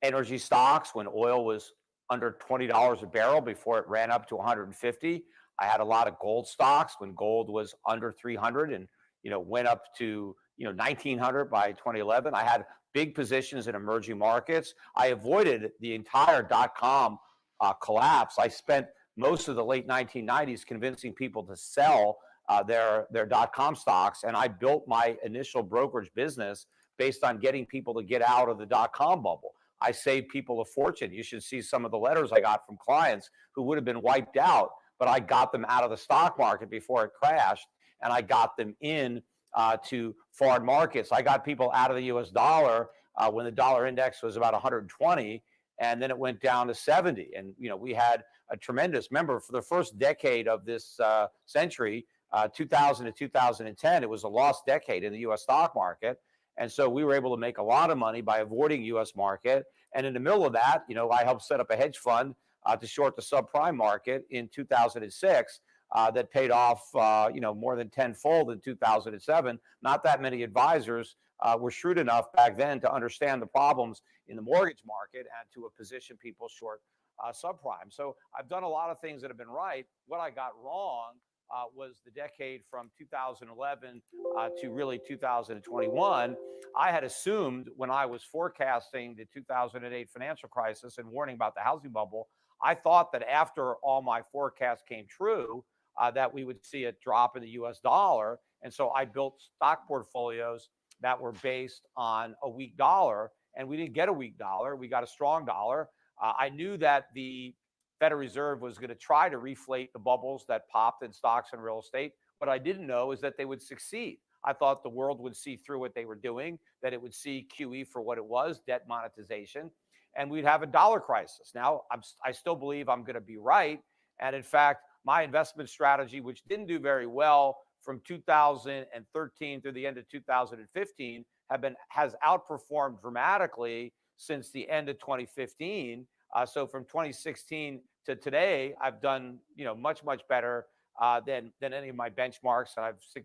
energy stocks when oil was under $20 a barrel before it ran up to 150. I had a lot of gold stocks when gold was under 300 and, went up to, 1900 by 2011. I had big positions in emerging markets. I avoided the entire dot-com collapse. I spent most of the late 1990s convincing people to sell their dot-com stocks, and I built my initial brokerage business based on getting people to get out of the dot-com bubble. I saved people a fortune. You should see some of the letters I got from clients who would have been wiped out, but I got them out of the stock market before it crashed, and I got them in to foreign markets. I got people out of the US dollar when the dollar index was about 120, and then it went down to 70. And, we had a tremendous, remember, for the first decade of this century, 2000 to 2010, it was a lost decade in the US stock market. And so we were able to make a lot of money by avoiding US market. And in the middle of that, I helped set up a hedge fund to short the subprime market in 2006 that paid off, more than tenfold in 2007. Not that many advisors were shrewd enough back then to understand the problems in the mortgage market and to position people short subprime. So I've done a lot of things that have been right. What I got wrong was the decade from 2011 to really 2021. I had assumed when I was forecasting the 2008 financial crisis and warning about the housing bubble, I thought that after all my forecasts came true, that we would see a drop in the US dollar. And so I built stock portfolios that were based on a weak dollar, and we didn't get a weak dollar. We got a strong dollar. I knew that the Federal Reserve was going to try to reflate the bubbles that popped in stocks and real estate. What I didn't know is that they would succeed. I thought the world would see through what they were doing, that it would see QE for what it was, debt monetization, and we'd have a dollar crisis. Now, I still believe I'm going to be right. And in fact, my investment strategy, which didn't do very well from 2013 through the end of 2015, has outperformed dramatically since the end of 2015. So from 2016 to today, I've done much better than any of my benchmarks,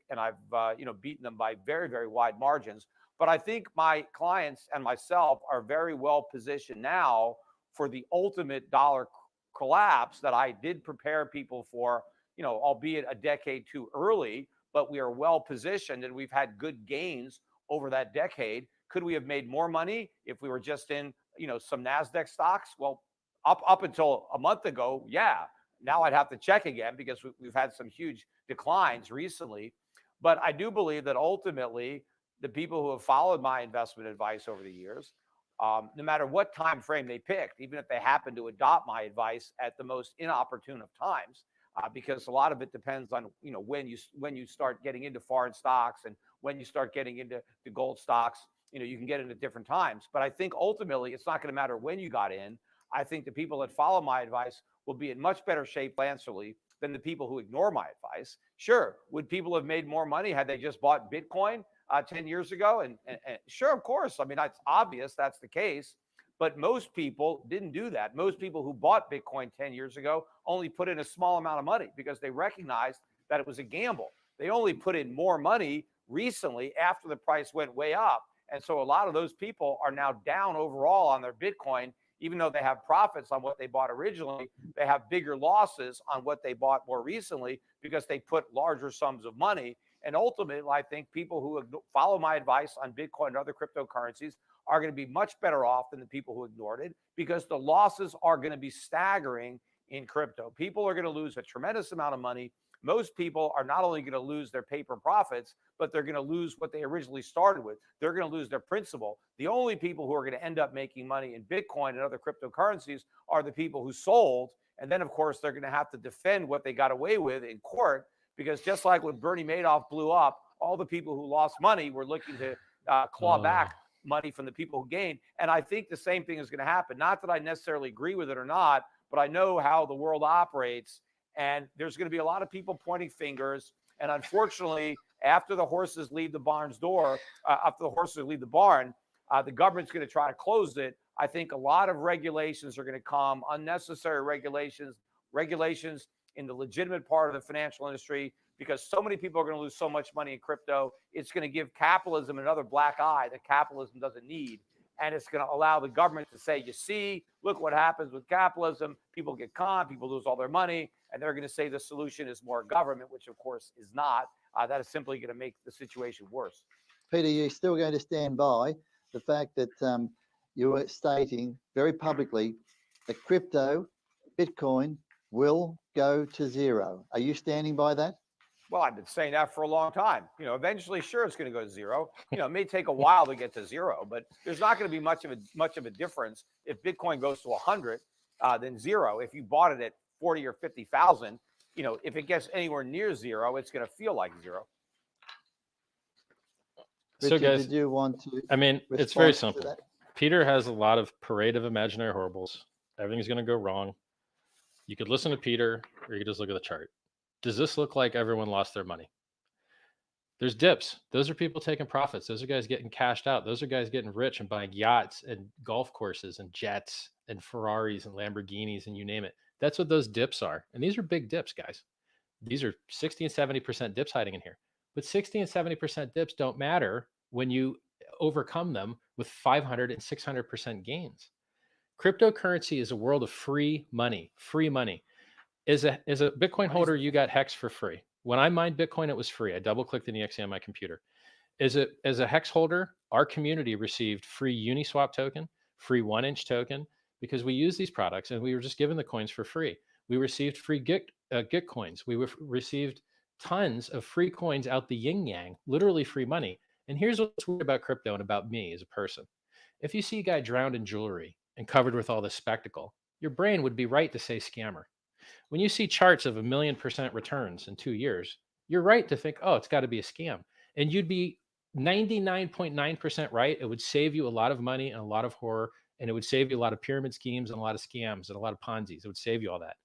and I've beaten them by very, very wide margins. But I think my clients and myself are very well positioned now for the ultimate dollar collapse that I did prepare people for, albeit a decade too early. But we are well positioned, and we've had good gains over that decade. Could we have made more money if we were just in some NASDAQ stocks? Well, up until a month ago, yeah. Now I'd have to check again because we've had some huge declines recently. But I do believe that ultimately the people who have followed my investment advice over the years, no matter what time frame they picked, even if they happen to adopt my advice at the most inopportune of times, because a lot of it depends on when you start getting into foreign stocks and when you start getting into the gold stocks. You can get into different times. But I think ultimately it's not going to matter when you got in. I think the people that follow my advice will be in much better shape financially than the people who ignore my advice. Sure, would people have made more money had they just bought Bitcoin 10 years ago? And sure, of course. I mean, it's obvious that's the case. But most people didn't do that. Most people who bought Bitcoin 10 years ago only put in a small amount of money because they recognized that it was a gamble. They only put in more money recently after the price went way up. And so a lot of those people are now down overall on their Bitcoin. Even though they have profits on what they bought originally, they have bigger losses on what they bought more recently because they put larger sums of money. And ultimately, I think people who follow my advice on Bitcoin and other cryptocurrencies are going to be much better off than the people who ignored it because the losses are going to be staggering in crypto. People are going to lose a tremendous amount of money. Most people are not only going to lose their paper profits, but they're going to lose what they originally started with. They're going to lose their principal. The only people who are going to end up making money in Bitcoin and other cryptocurrencies are the people who sold. And then, of course, they're going to have to defend what they got away with in court because just like when Bernie Madoff blew up, all the people who lost money were looking to claw back money from the people who gained. And I think the same thing is going to happen. Not that I necessarily agree with it or not, but I know how the world operates. And there's going to be a lot of people pointing fingers. And unfortunately, after the horses leave the barn's door, after the horses leave the barn, the government's going to try to close it. I think a lot of regulations are going to come, unnecessary regulations in the legitimate part of the financial industry, because so many people are going to lose so much money in crypto. It's going to give capitalism another black eye that capitalism doesn't need. and it's going to allow the government to say, you see, look what happens with capitalism. People get conned, people lose all their money, and they're going to say the solution is more government, which of course is not. That is simply going to make the situation worse.
Peter, you're still going to stand by the fact that you were stating very publicly that crypto, Bitcoin, will go to zero. Are you standing by that?
Well, I've been saying that for a long time. Eventually, sure, it's going to go to zero. It may take a while to get to zero, but there's not going to be much of a difference if Bitcoin goes to 100 than zero. If you bought it at 40 or 50,000, if it gets anywhere near zero, it's going to feel like zero.
So,
Richard,
guys,
did you want to?
I mean, it's very simple. Peter has a lot of parade of imaginary horribles. Everything's going to go wrong. You could listen to Peter, or you could just look at the chart. Does this look like everyone lost their money? There's dips. Those are people taking profits. Those are guys getting cashed out. Those are guys getting rich and buying yachts and golf courses and jets and Ferraris and Lamborghinis and you name it. That's what those dips are. And these are big dips, guys. These are 60 and 70% dips hiding in here. But 60 and 70% dips don't matter when you overcome them with 500 and 600% gains. Cryptocurrency is a world of free money. Free money. As a Bitcoin holder, you got Hex for free. When I mined Bitcoin, it was free. I double-clicked an EXE on my computer. As a Hex holder, our community received free Uniswap token, free 1-inch token, because we use these products and we were just given the coins for free. We received free Git coins. We received tons of free coins out the yin yang, literally free money. And here's what's weird about crypto and about me as a person. If you see a guy drowned in jewelry and covered with all this spectacle, your brain would be right to say scammer. When you see charts of 1,000,000% returns in 2 years, you're right to think, oh, it's got to be a scam. And you'd be 99.9% right. It would save you a lot of money and a lot of horror, and it would save you a lot of pyramid schemes and a lot of scams and a lot of Ponzi's. It would save you all that.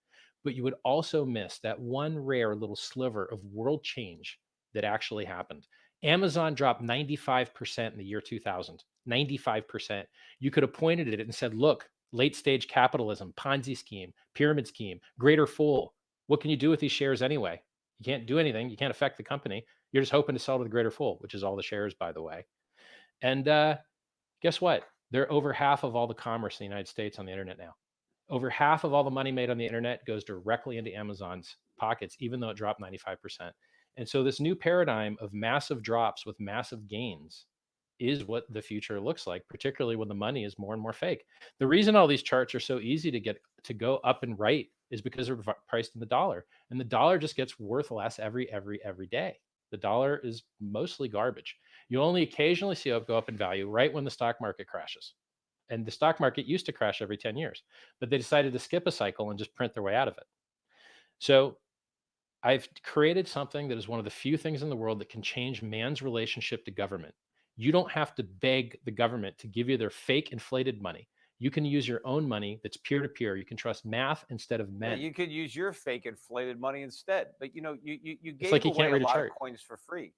But you would also miss that one rare little sliver of world change that actually happened. Amazon dropped 95% in the year 2000, 95%. You could have pointed at it and said, look, late stage capitalism, Ponzi scheme, pyramid scheme, greater fool. What can you do with these shares anyway? You can't do anything. You can't affect the company. You're just hoping to sell to the greater fool, which is all the shares, by the way. And guess what? They're over half of all the commerce in the United States on the internet now. Over half of all the money made on the internet goes directly into Amazon's pockets, even though it dropped 95%. And so this new paradigm of massive drops with massive gains is what the future looks like, particularly when the money is more and more fake. The reason all these charts are so easy to get to go up and right is because they're priced in the dollar, and the dollar just gets worth less every day. The dollar is mostly garbage. You only occasionally see it go up in value right when the stock market crashes. And the stock market used to crash every 10 years, but they decided to skip a cycle and just print their way out of it. So I've created something that is one of the few things in the world that can change man's relationship to government. You don't have to beg the government to give you their fake inflated money. You can use your own money that's peer-to-peer. You can trust math instead of men.
Yeah, you could use your fake inflated money instead. But you gave
like you
away
can't read
a
a
lot
chart.
of coins for free.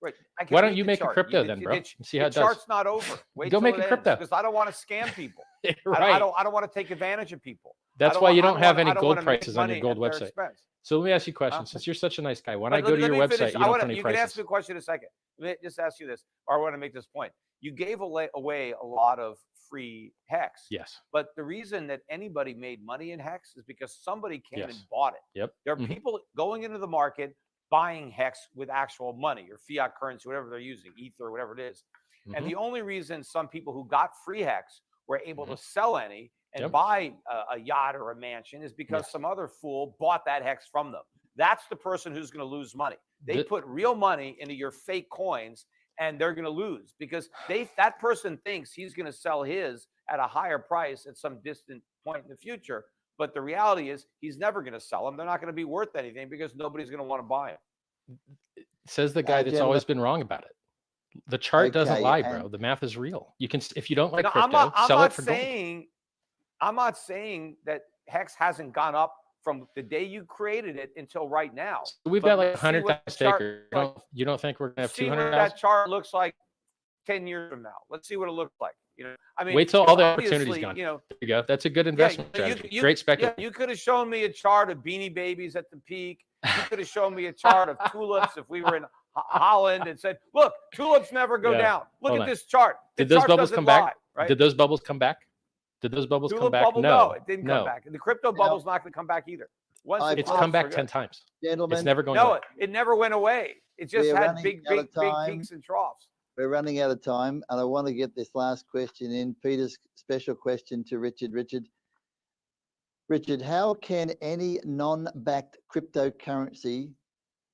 Right.
Why don't you make a crypto then, bro? And see how it
the
does.
chart's not over. Wait
Go
till
make
it
a crypto.
because I don't want to scam people.
Right.
I don't want to take advantage of people.
That's why you don't have any
I
gold
wanna make
prices on your
money
gold
at their
website.
expense.
So let me ask you a question. Since you're such a nice guy, when
But
I go to your
let me
website,
finish.
you don't put any
You
prices.
can ask me a question in a second. Let me just ask you this, or I want to make this point. You gave away a lot of free Hex.
Yes.
But the reason that anybody made money in Hex is because somebody came and
Yes.
bought it.
Yep.
There are people going into the market buying Hex with actual money or fiat currency, whatever they're using, Ether, whatever it is. And the only reason some people who got free Hex were able to sell any and buy a yacht or a mansion is because some other fool bought that Hex from them. That's the person who's going to lose money. They put real money into your fake coins, and they're going to lose because that person thinks he's going to sell his at a higher price at some distant point in the future. But the reality is he's never going to sell them. They're not going to be worth anything because nobody's going to want to buy them.
Says the guy that's always been wrong about it. The chart doesn't lie, bro. The math is real. You can, if you don't like crypto, sell it for gold.
I'm not saying that Hex hasn't gone up from the day you created it until right now.
So we've got like 100,000 stakers. You don't think we're gonna have 200,000?
That chart looks like 10 years from now. Let's see what it looks like. I mean,
wait till all the opportunities gone.
There
you go. That's a good investment strategy. Great speculation.
Yeah, you could have shown me a chart of Beanie Babies at the peak. You could have shown me a chart of tulips if we were in Holland and said, look, tulips never go down. Look at this chart.
Did those bubbles come back?
right?
Did those bubbles come back? Did those bubbles come
Tulip
back?
bubble,
No,
it didn't come back. And the crypto
Now-
bubble's not going to come back either. Once
it's come back 10 times.
Gentlemen,
It's never going
No,
away.
it never went away. It just
We're
had
running
big
out of time.
peaks and troughs.
We're running out of time, and I want to get this last question in. Peter's special question to Richard. Richard, how can any non-backed cryptocurrency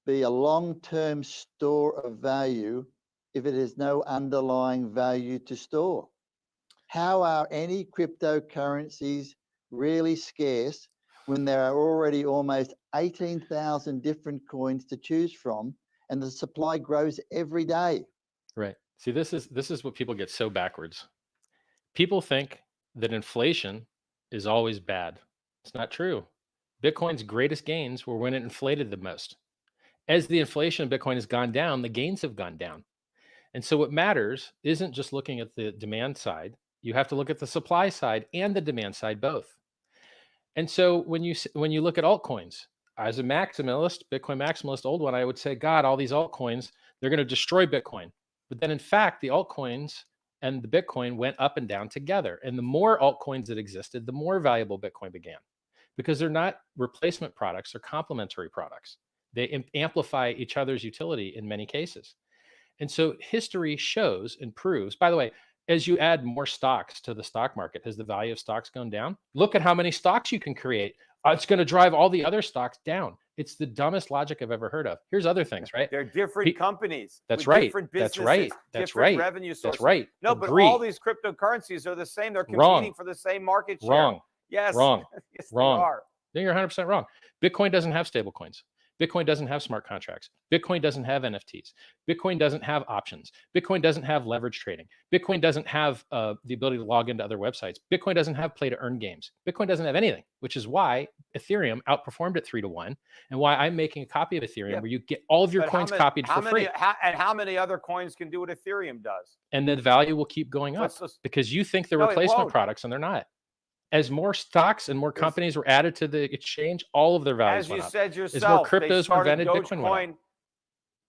be a long-term store of value if it has no underlying value to store? How are any cryptocurrencies really scarce when there are already almost 18,000 different coins to choose from, and the supply grows every day?
Right. See, this is what people get so backwards. People think that inflation is always bad. It's not true. Bitcoin's greatest gains were when it inflated the most. As the inflation of Bitcoin has gone down, the gains have gone down. And so what matters isn't just looking at the demand side. You have to look at the supply side and the demand side both. And so when you look at altcoins, as a maximalist, Bitcoin maximalist, old one, I would say, God, all these altcoins, they're going to destroy Bitcoin. But then in fact, the altcoins and the Bitcoin went up and down together. And the more altcoins that existed, the more valuable Bitcoin began, because they're not replacement products, they're complementary products. They amplify each other's utility in many cases. And so history shows and proves, by the way, as you add more stocks to the stock market, has the value of stocks gone down? Look at how many stocks you can create. It's going to drive all the other stocks down. It's the dumbest logic I've ever heard of. Here's other things, right?
They're different companies.
That's
with
right.
Different
That's
businesses,
right. That's
different
right.
revenue sources.
That's right.
No,
Agree.
but all these cryptocurrencies are the same. They're competing
Wrong.
for the same market share.
Wrong.
Yes.
Wrong.
Yes,
Wrong.
they are.
No, you're 100% wrong. Bitcoin doesn't have stable coins. Bitcoin doesn't have smart contracts. Bitcoin doesn't have NFTs. Bitcoin doesn't have options. Bitcoin doesn't have leverage trading. Bitcoin doesn't have the ability to log into other websites. Bitcoin doesn't have play to earn games. Bitcoin doesn't have anything, which is why Ethereum outperformed at 3-1, and why I'm making a copy of Ethereum where you get all of your coins copied for free.
And how many other coins can do what Ethereum does?
And the value will keep going up because you think they're replacement products and they're not. As more stocks and more companies were added to the exchange, all of their values went up.
As you said yourself,
as more cryptos were invented, Bitcoin went up.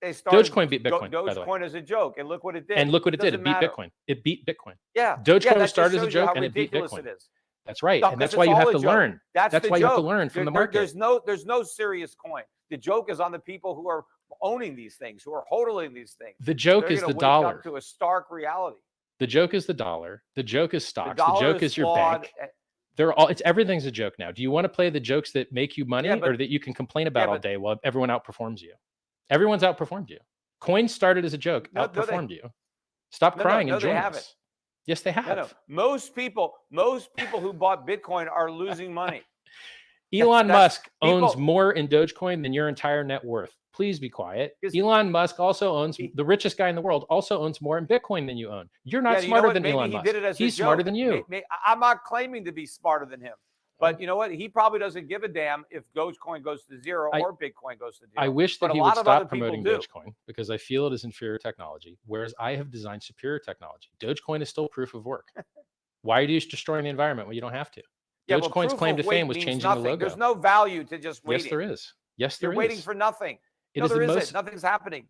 They started
Dogecoin beat Bitcoin, by the way.
Dogecoin as a joke, and look what it did.
And look what it did. It beat
matter.
Bitcoin. It beat Bitcoin.
Yeah.
Dogecoin
that
started as a
just shows you
joke
how
and it beat
ridiculous
Bitcoin.
It is.
That's right.
No,
and that's
'cause
why
it's
you have
all
to
a joke.
learn. That's why you have to learn from the market.
There's no serious coin. The joke is on the people who are owning these things, who are hodling these things.
The joke
They're
is
gonna
the
wake
dollar.
up to a stark reality.
The joke is the dollar. The joke is stocks. The
dollar
joke
is
is your
flawed.
bank. They're all. It's everything's a joke now. Do you want to play the jokes that make you money,
Yeah, but-
or that you can complain about
yeah,
all
but-
day while everyone outperforms you? Everyone's outperformed you. Coins started as a joke,
No,
outperformed you. Stop crying and
they
join
haven't.
us. Yes, they have.
No. Most people who bought Bitcoin are losing money.
Elon Musk
people-
owns more in Dogecoin than your entire net worth. Please be quiet. Elon Musk also owns, the richest guy in the world, also owns more in Bitcoin than you own. You're not
Yeah, you know
smarter
what?
than
Maybe
Elon
he
Musk.
did it as a
He's smarter
joke.
than you.
I'm not claiming to be smarter than him. But you know what? He probably doesn't give a damn if Dogecoin goes to zero or Bitcoin goes to zero.
I wish
But
that
a
he
lot
would
of other
stop
people
promoting
do.
Dogecoin because I feel it is inferior technology, whereas I have designed superior technology. Dogecoin is still proof of work. Why are you destroying the environment when you don't have to?
Yeah, but
Dogecoin's
proof
claim
of
to
weight
fame was
means
changing
nothing.
the logo.
There's no value to just waiting.
Yes, there is. Yes, there
You're waiting
is.
for nothing.
It
No,
is the
there
most
isn't. Nothing's happening.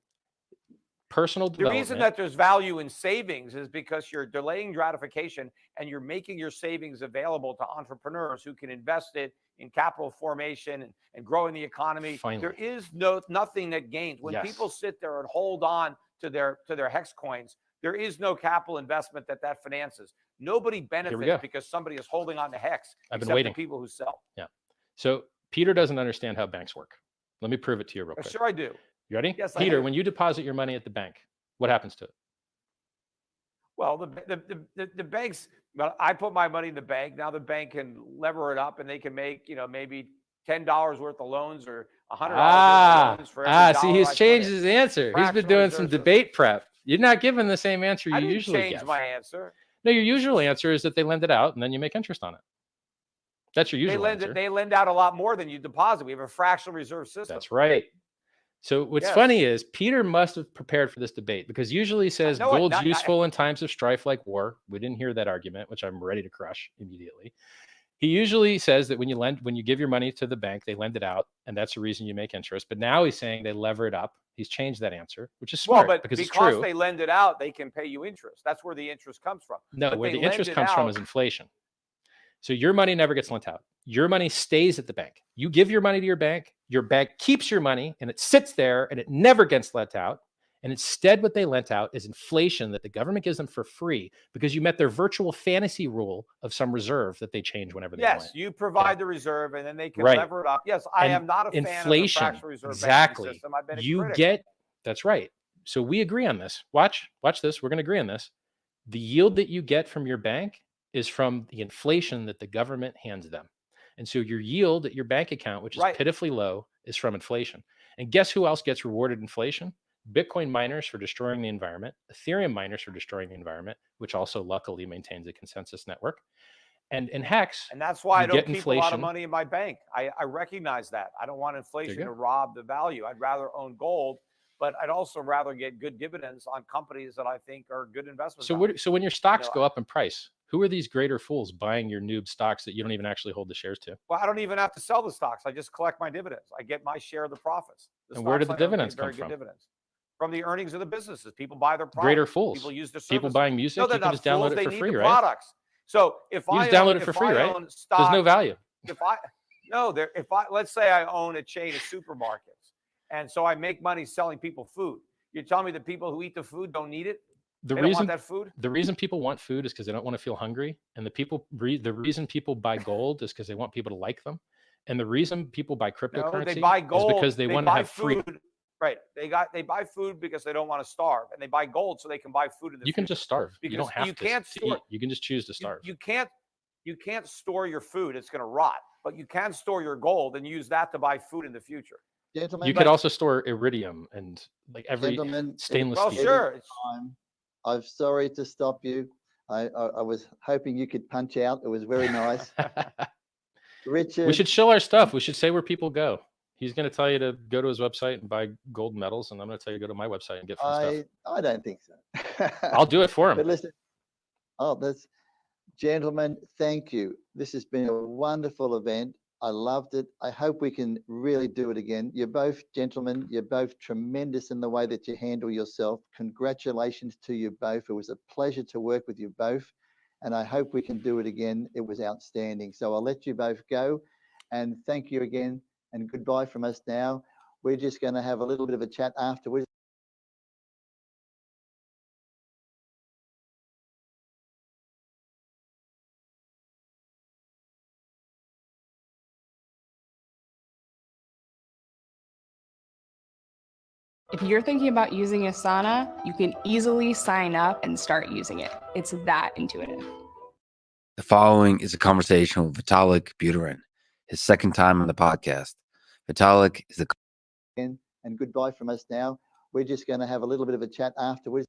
personal
The
development.
reason that there's value in savings is because you're delaying gratification and you're making your savings available to entrepreneurs who can invest it in capital formation and growing the economy.
Finally.
There is nothing that gains. When
Yes.
people sit there and hold on to their hex coins, there is no capital investment that finances. Nobody
go.
benefits because somebody is holding on to hex.
I've been
except
waiting.
the people who sell.
Yeah. So Peter doesn't understand how banks work. Let me prove it to you real quick.
Sure, I do.
You ready?
Yes, I
Peter,
do.
when you deposit your money at the bank, what happens to it?
Well, the banks. Well, I put my money in the bank. Now the bank can lever it up, and they can make maybe $10 worth of loans or $100 worth of loans for every
See,
dollar
he's
I put
changed
in.
his answer. He's been
Fractional
doing some
reserves.
debate prep. You're not giving the same answer you
I didn't
usually
change
give.
my answer.
No, your usual answer is that they lend it out and then you make interest on it. That's your usual answer.
They lend out a lot more than you deposit. We have a fractional reserve system.
That's right. So what's
Yes.
funny is Peter must have prepared for this debate because usually he says
know it.
gold's
Not-
useful in times of strife like war. We didn't hear that argument, which I'm ready to crush immediately. He usually says that when you give your money to the bank, they lend it out, and that's the reason you make interest. But now he's saying they lever it up. He's changed that answer, which is smart because it's true.
They lend it out, they can pay you interest. That's where the interest comes from.
No,
but
where the interest comes from is inflation. So your money never gets lent out. Your money stays at the bank. You give your money to your bank keeps your money, and it sits there, and it never gets lent out. And instead, what they lent out is inflation that the government gives them for free because you met their virtual fantasy rule of some reserve that they change whenever they want.
Yes, you provide the reserve, and then they can
Right.
lever it up. Yes, I am not a fan of the fractional reserve
exactly.
banking system. I've been a
you
critic.
get that's right. So we agree on this. Watch this. We're going to agree on this. The yield that you get from your bank is from the inflation that the government hands them. And so your yield at your bank account, which is pitifully low, is from inflation. And guess who else gets rewarded inflation? Bitcoin miners for destroying the environment, Ethereum miners for destroying the environment, which also luckily maintains a consensus network. And in Hex,
and that's why I don't keep
inflation.
a lot of money in my bank. I recognize that. I don't want inflation to rob the value. I'd rather own gold, but I'd also rather get good dividends on companies that I think are good investments.
So when your stocks go up in price, who are these greater fools buying your noob stocks that you don't even actually hold the shares to?
Well, I don't even have to sell the stocks. I just collect my dividends. I get my share of the profits.
And where do the dividends come from?
Dividends. From the earnings of the businesses. People buy their products.
Greater fools.
People use their services.
People buying music,
no,
you can just download it for free, right?
Products. So if
you
I
just download it for free, right? There's no value.
Let's say I own a chain of supermarkets, and so I make money selling people food. You're telling me that people who eat the food don't need it? They don't want that food?
The reason people want food is because they don't want to feel hungry, and the reason people buy gold is because they want people to like them, and the reason people buy cryptocurrency
they buy gold,
is because they want to have free.
Right. They buy food because they don't want to starve, and they buy gold so they can buy food in the future.
You can just starve.
Because
you don't have to eat. You can just choose to starve.
You can't store your food. It's going to rot. But you can store your gold and use that to buy food in the future.
Gentlemen,
you could also store iridium and like every stainless steel.
Sure.
I'm sorry to stop you. I was hoping you could punch out. It was very nice. Richard.
We should show our stuff. We should say where people go. He's going to tell you to go to his website and buy gold medals, and I'm going to tell you to go to my website and get free stuff.
I don't think so.
I'll do it for him.
But listen, gentlemen, thank you. This has been a wonderful event. I loved it. I hope we can really do it again. You're both gentlemen. You're both tremendous in the way that you handle yourself. Congratulations to you both. It was a pleasure to work with you both, and I hope we can do it again. It was outstanding. So I'll let you both go, and thank you again. And goodbye from us now. We're just going to have a little bit of a chat afterwards.
If you're thinking about using Asana, you can easily sign up and start using it. It's that intuitive.
The following is a conversation with Vitalik Buterin, his second time on the podcast. Vitalik is the...
And goodbye from us now. We're just going to have a little bit of a chat afterwards.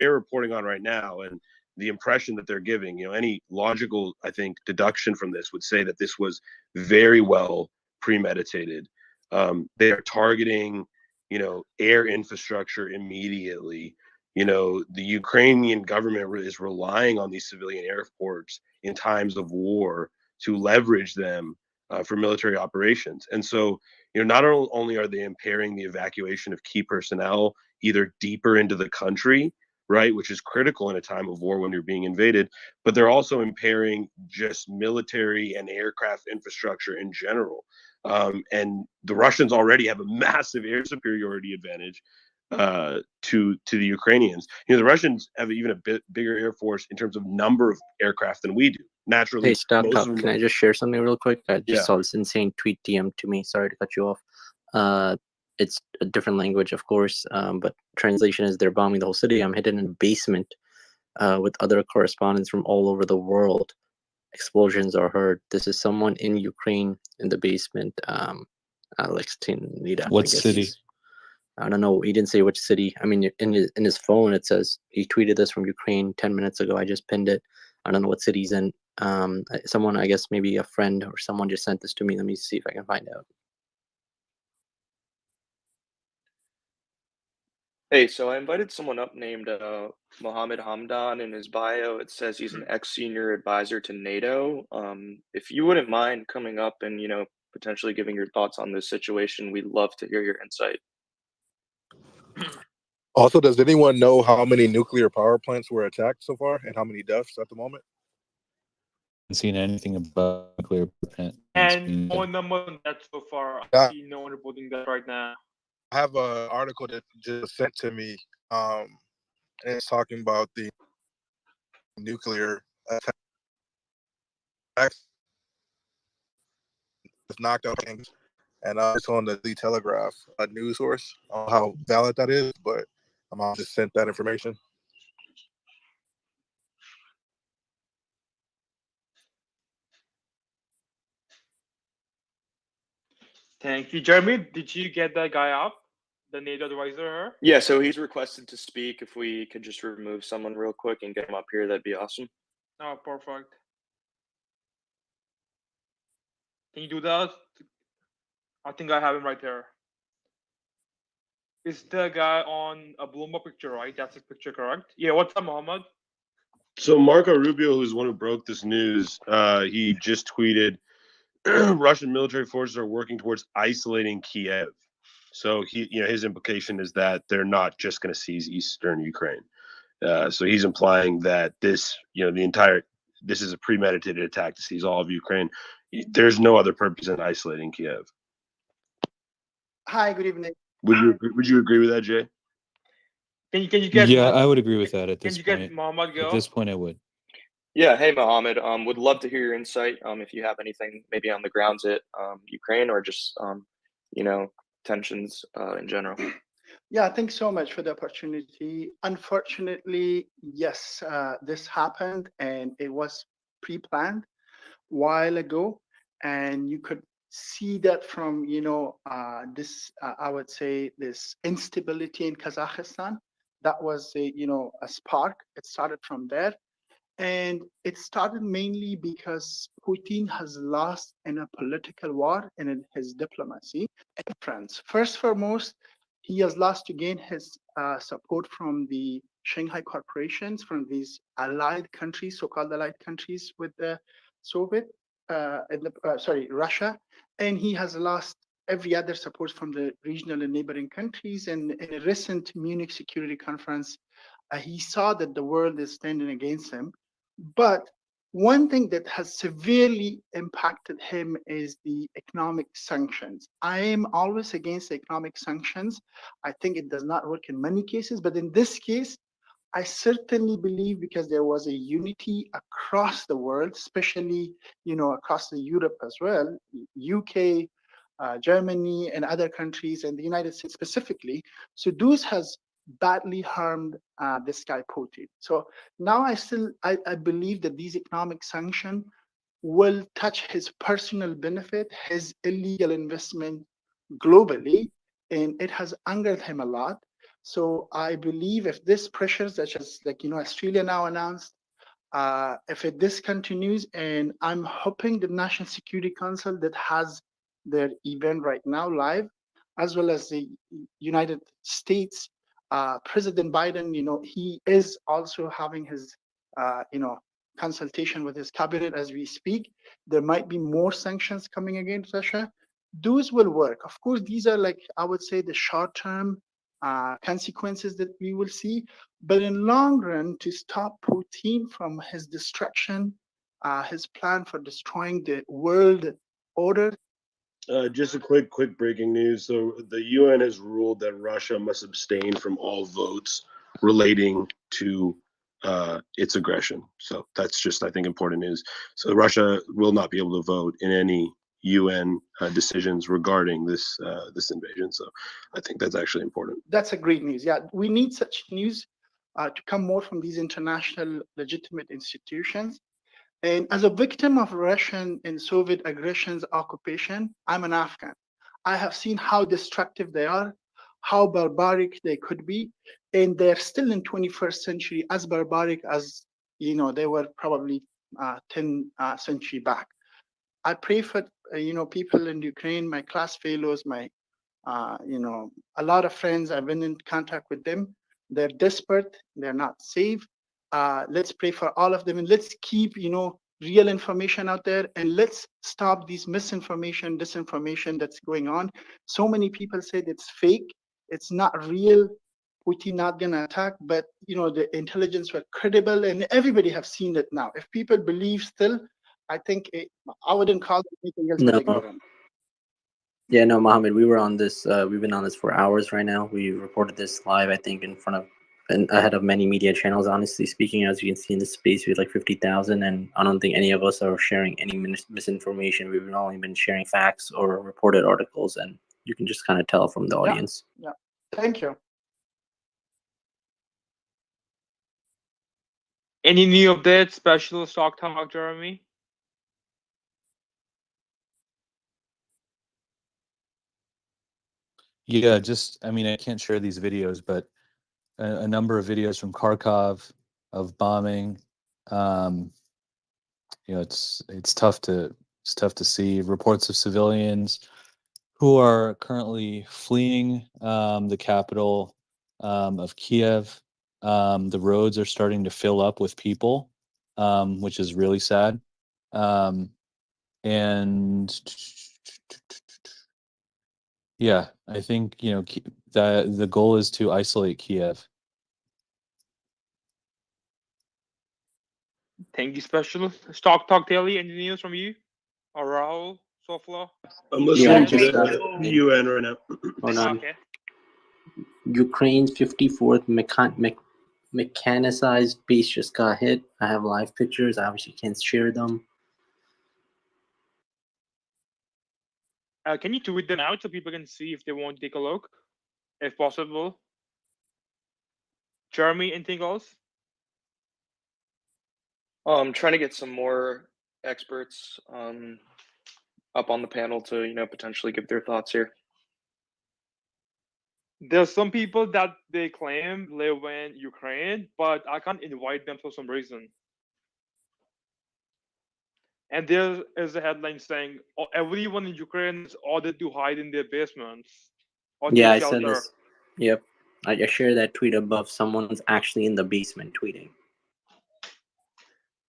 they're reporting on right now and the impression that they're giving, any logical, I think, deduction from this would say that this was very well premeditated. They are targeting, air infrastructure immediately. The Ukrainian government is relying on these civilian airports in times of war to leverage them for military operations. And so, not only are they impairing the evacuation of key personnel either deeper into the country, right, which is critical in a time of war when you're being invaded, but they're also impairing just military and aircraft infrastructure in general. And the Russians already have a massive air superiority advantage to the Ukrainians. The Russians have even a bit bigger air force in terms of number of aircraft than we do. Naturally,
Hey, Stock
most
Top,
of them
can I just share something real quick? I just
Yeah.
saw this insane tweet DM to me. Sorry to cut you off. It's a different language, of course, but translation is they're bombing the whole city. I'm hidden in a basement with other correspondents from all over the world. Explosions are heard. This is someone in Ukraine in the basement. Alex Tinida.
What city?
I don't know. He didn't say which city. I mean, in his phone, it says he tweeted this from Ukraine 10 minutes ago. I just pinned it. I don't know what city he's in. Someone, I guess maybe a friend or someone just sent this to me. Let me see if I can find out.
Hey, so I invited someone up named Mohammed Hamdan. In his bio, it says he's an ex-senior advisor to NATO. If you wouldn't mind coming up and, potentially giving your thoughts on this situation, we'd love to hear your insight.
Also, does anyone know how many nuclear power plants were attacked so far and how many deaths at the moment?
Haven't seen anything about nuclear plant.
And no number on that so far. I
Yeah.
see no one reporting that right now.
I have an article that just sent to me, and it's talking about the nuclear attacks. It's knocked out things, and it's on the Telegraph, a news source. I don't know how valid that is, but I just sent that information.
Thank you. Jeremy, did you get that guy up? The NATO advisor?
Yeah, so he's requested to speak. If we could just remove someone real quick and get him up here, that'd be awesome.
Oh, perfect. Can you do that? I think I have him right there. Is the guy on a Bloomberg picture, right? That's his picture, correct? Yeah, what's up, Mohammed?
So Marco Rubio, who's the one who broke this news, he just tweeted, Russian military forces are working towards isolating Kiev. So his implication is that they're not just going to seize eastern Ukraine. So he's implying that this is a premeditated attack to seize all of Ukraine. There's no other purpose in isolating Kiev.
Hi, good evening.
Would you agree with that, Jay?
Can you get?
Yeah, I would agree with that at
Can
this
you
point.
get Mohammed go?
At this point, I would.
Yeah, hey Mohammed, would love to hear your insight. If you have anything maybe on the grounds at Ukraine or just tensions in general.
Yeah, thanks so much for the opportunity. Unfortunately, yes, this happened and it was pre-planned a while ago, and you could see that from this I would say this instability in Kazakhstan. That was a spark. It started from there. And it started mainly because Putin has lost in a political war and in his diplomacy and France. First foremost, he has lost again his support from the Shanghai corporations, from these allied countries, so-called allied countries with the Soviet, Russia, and he has lost every other support from the regional and neighboring countries. And in a recent Munich Security Conference, he saw that the world is standing against him. But one thing that has severely impacted him is the economic sanctions. I am always against economic sanctions. I think it does not work in many cases, but in this case, I certainly believe because there was a unity across the world, especially across the Europe as well, UK, Germany, and other countries, and the United States specifically. So those has badly harmed this guy Putin. So now I believe that these economic sanctions will touch his personal benefit, his illegal investment globally, and it has angered him a lot. So I believe if this pressure, such as like Australia now announced, if this continues, and I'm hoping the National Security Council that has their event right now live, as well as the United States, President Biden, he is also having his, consultation with his cabinet as we speak. There might be more sanctions coming against Russia. Those will work. Of course, these are like, I would say, the short-term consequences that we will see. But in long run, to stop Putin from his destruction, his plan for destroying the world order.
Just a quick breaking news. So the UN has ruled that Russia must abstain from all votes relating to its aggression. So that's just, I think, important news. So Russia will not be able to vote in any UN decisions regarding this invasion. So I think that's actually important.
That's a great news. Yeah, we need such news to come more from these international legitimate institutions. And as a victim of Russian and Soviet aggression's occupation, I'm an Afghan. I have seen how destructive they are, how barbaric they could be, and they're still in 21st century as barbaric as they were probably 10 century back. I pray for people in Ukraine, my class fellows, my a lot of friends. I've been in contact with them. They're desperate. They're not safe. Let's pray for all of them, and let's keep real information out there, and let's stop this misinformation, disinformation that's going on. So many people said it's fake, it's not real, Putin not gonna attack, but the intelligence were credible, and everybody have seen it now. If people believe still, I think I wouldn't call it anything else but
No.
ignorant.
Yeah, no, Mohammed, we were on this. We've been on this for hours right now. We reported this live, I think, in front of and ahead of many media channels. Honestly speaking, as you can see in this space, we had like 50,000, and I don't think any of us are sharing any misinformation. We've only been sharing facts or reported articles, and you can just kind of tell from the audience.
Yeah. Thank you.
Any new updates, special stock talk, Jeremy?
Yeah, I mean, I can't share these videos, but a number of videos from Kharkov of bombing. It's tough to see reports of civilians who are currently fleeing the capital of Kiev. The roads are starting to fill up with people, which is really sad. And yeah, I think that the goal is to isolate Kiev.
Thank you, special stock talk daily. Any news from you, or Rahul, Sofla?
I'm listening to the UN right now.
Hold on.
Okay.
Ukraine's 54th mechanized base just got hit. I have live pictures. I obviously can't share them.
Can you tweet them out so people can see if they want to take a look, if possible? Jeremy, anything else?
I'm trying to get some more experts up on the panel to potentially give their thoughts here.
There's some people that they claim live in Ukraine, but I can't invite them for some reason. And there is a headline saying everyone in Ukraine is ordered to hide in their basements or
Yeah,
to
I said
shelter.
this. Yep. I shared that tweet above. Someone's actually in the basement tweeting.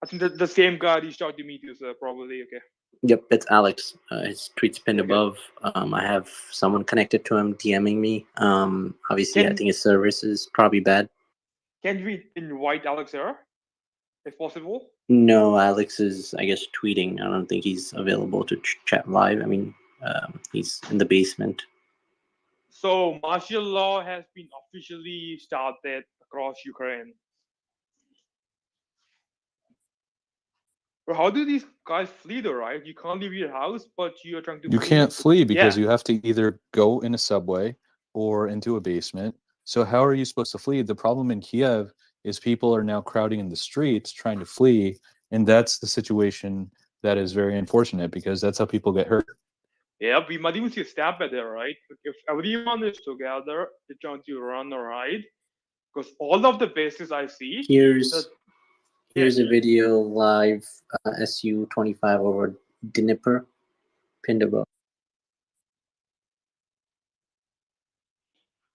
I think the same guy reached out to me too, so probably okay.
Yep, it's Alex. His tweet's pinned above. I have someone connected to him DMing me. Obviously, I think his service is probably bad.
Can we invite Alex here, if possible?
No, Alex is, I guess, tweeting. I don't think he's available to chat live. I mean, he's in the basement.
So martial law has been officially started across Ukraine. But how do these guys flee though, right? You can't leave your house, but you're trying to
You
flee.
can't flee because
Yeah.
you have to either go in a subway or into a basement. So how are you supposed to flee? The problem in Kiev is people are now crowding in the streets trying to flee, and that's the situation that is very unfortunate because that's how people get hurt.
Yeah, we might even see a stab at there, right? If everyone is together, it's going to run a ride. Because all of the bases I see,
Here's a video live SU-25 over Dnipro, pinned above.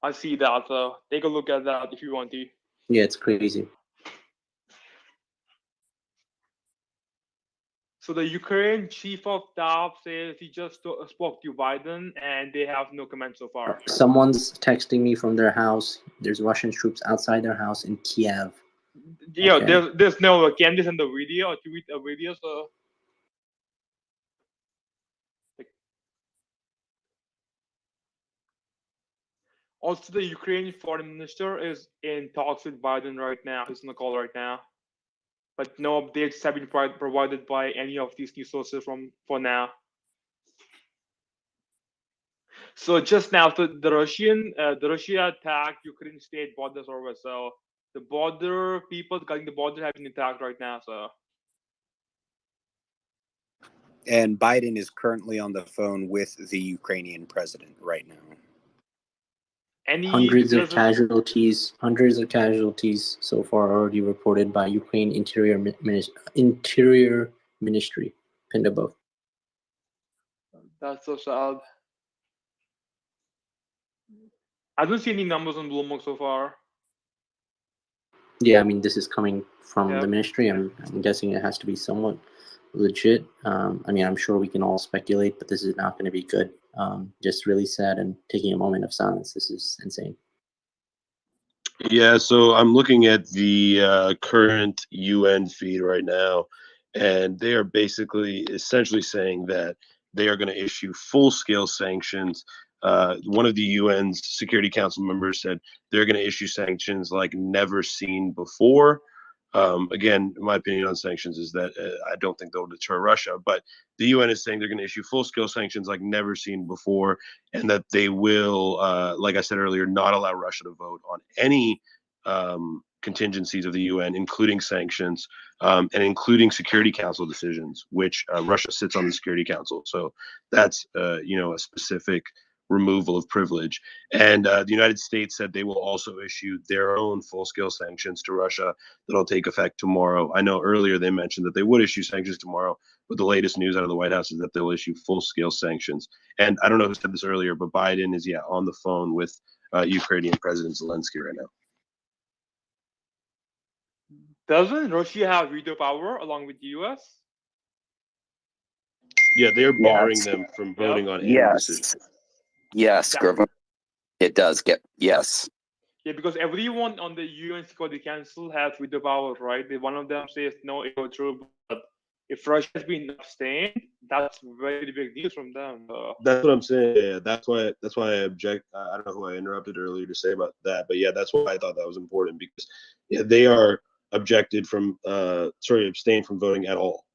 I see that. Take a look at that if you want to.
Yeah, it's crazy.
So the Ukraine chief of staff says he just spoke to Biden, and they have no comment so far.
Someone's texting me from their house. There's Russian troops outside their house in Kiev.
Yeah,
Okay.
there's no can they send the video or tweet a video? So also the Ukrainian foreign minister is in talks with Biden right now. He's on the call right now, but no updates have been provided by any of these news sources for now. So just now, the Russia attacked Ukraine state border over. So the border people guarding the border have been attacked right now. So
And Biden is currently on the phone with the Ukrainian president right now.
Hundreds of casualties so far already reported by Ukraine Interior Ministry, pinned above.
That's so sad. I don't see any numbers on Bloomberg so far.
Yeah, I mean, this is coming from the ministry. I'm guessing it has to be somewhat legit. I mean, I'm sure we can all speculate, but this is not going to be good. Just really sad and taking a moment of silence. This is insane.
Yeah, so I'm looking at the current UN feed right now, and they are basically essentially saying that they are going to issue full-scale sanctions. One of the UN's Security Council members said they're going to issue sanctions like never seen before. Again, my opinion on sanctions is that I don't think they'll deter Russia, but the UN is saying they're going to issue full-scale sanctions like never seen before, and that they will, like I said earlier, not allow Russia to vote on any contingencies of the UN, including sanctions and including Security Council decisions, which Russia sits on the Security Council. So that's, a specific removal of privilege. And the United States said they will also issue their own full-scale sanctions to Russia that'll take effect tomorrow. I know earlier they mentioned that they would issue sanctions tomorrow, but the latest news out of the White House is that they'll issue full-scale sanctions. And I don't know who said this earlier, but Biden is on the phone with Ukrainian President Zelensky right now.
Doesn't Russia have veto power along with the US?
Yeah, they're barring them from voting on any decision.
Yes, Grover. It does get yes.
Yeah, because everyone on the UN Security Council has veto power, right? One of them says no, it was true, but if Russia has been abstained, that's very big news from them.
That's what I'm saying. Yeah, that's why I object. I don't know who I interrupted earlier to say about that, but yeah, that's why I thought that was important, because they are abstained from voting at all,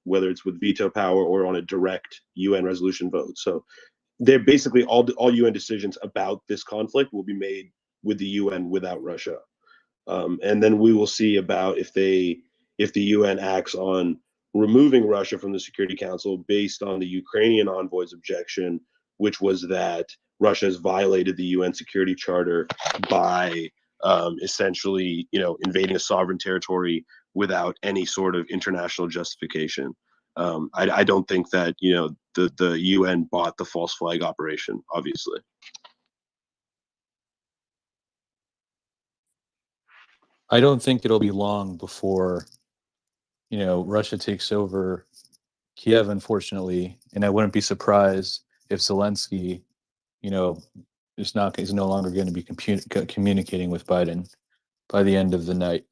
whether it's with veto power or on a direct UN resolution vote. So they're basically all UN decisions about this conflict will be made with the UN without Russia, and then we will see about if the UN acts on removing Russia from the Security Council based on the Ukrainian envoy's objection, which was that Russia has violated the UN Security Charter by essentially, invading a sovereign territory without any sort of international justification. I don't think that the UN bought the false flag operation, obviously.
I don't think it'll be long before, Russia takes over Kiev, unfortunately, and I wouldn't be surprised if Zelensky, is no longer going to be communicating with Biden by the end of the night.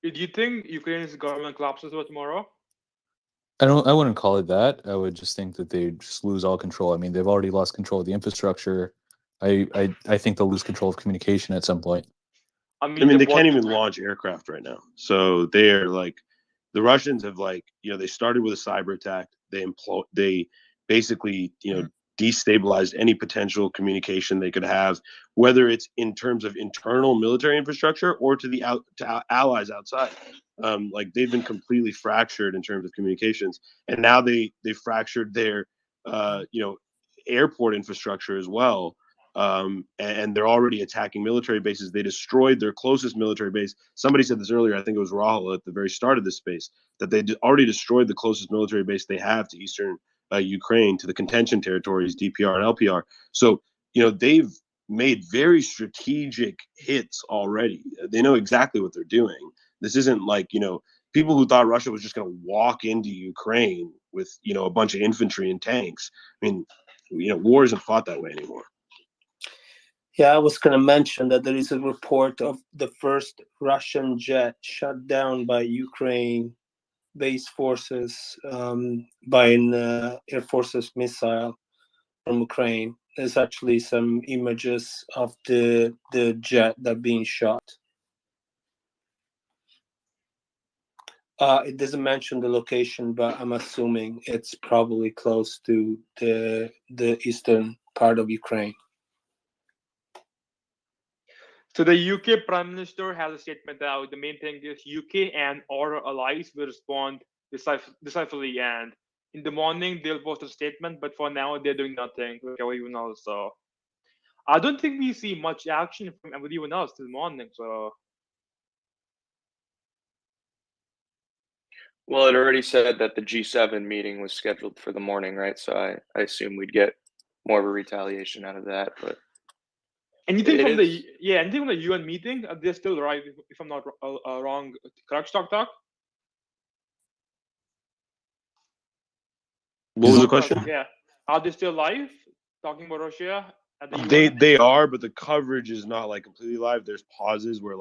Do you think Ukraine's government collapses by tomorrow?
I wouldn't call it that. I would just think that they just lose all control. I mean, they've already lost control of the infrastructure. I think they'll lose control of communication at some point.
I
mean, they can't even launch aircraft right now. So they're the Russians have they started with a cyber attack. They basically, destabilized any potential communication they could have, whether it's in terms of internal military infrastructure or to allies outside. Like they've been completely fractured in terms of communications, and now they fractured their airport infrastructure as well. And they're already attacking military bases. They destroyed their closest military base. Somebody said this earlier. I think it was Rahul at the very start of this space, that they already destroyed the closest military base they have to eastern Ukraine, to the contention territories, DPR and LPR. So they've made very strategic hits already. They know exactly what they're doing. This isn't like people who thought Russia was just going to walk into Ukraine with a bunch of infantry and tanks. I mean, war isn't fought that way anymore.
Yeah, I was going to mention that there is a report of the first Russian jet shot down by Ukraine base forces by an Air Force's missile from Ukraine. There's actually some images of the jet that being shot. It doesn't mention the location, but I'm assuming it's probably close to the eastern part of Ukraine.
So the UK Prime Minister has a statement out. The main thing is UK and our allies will respond decisively, and in the morning they'll post a statement, but for now they're doing nothing like everyone else. So I don't think we see much action from everyone else till morning. So
Well, it already said that the G7 meeting was scheduled for the morning, right? So I assume we'd get more of a retaliation out of that. But
anything from the UN meeting, they're still right. If I'm not wrong, correct, Talk.
What was the question?
Yeah, are they still live talking about Russia at the UN?
They are, but the coverage is not like completely live. There's pauses where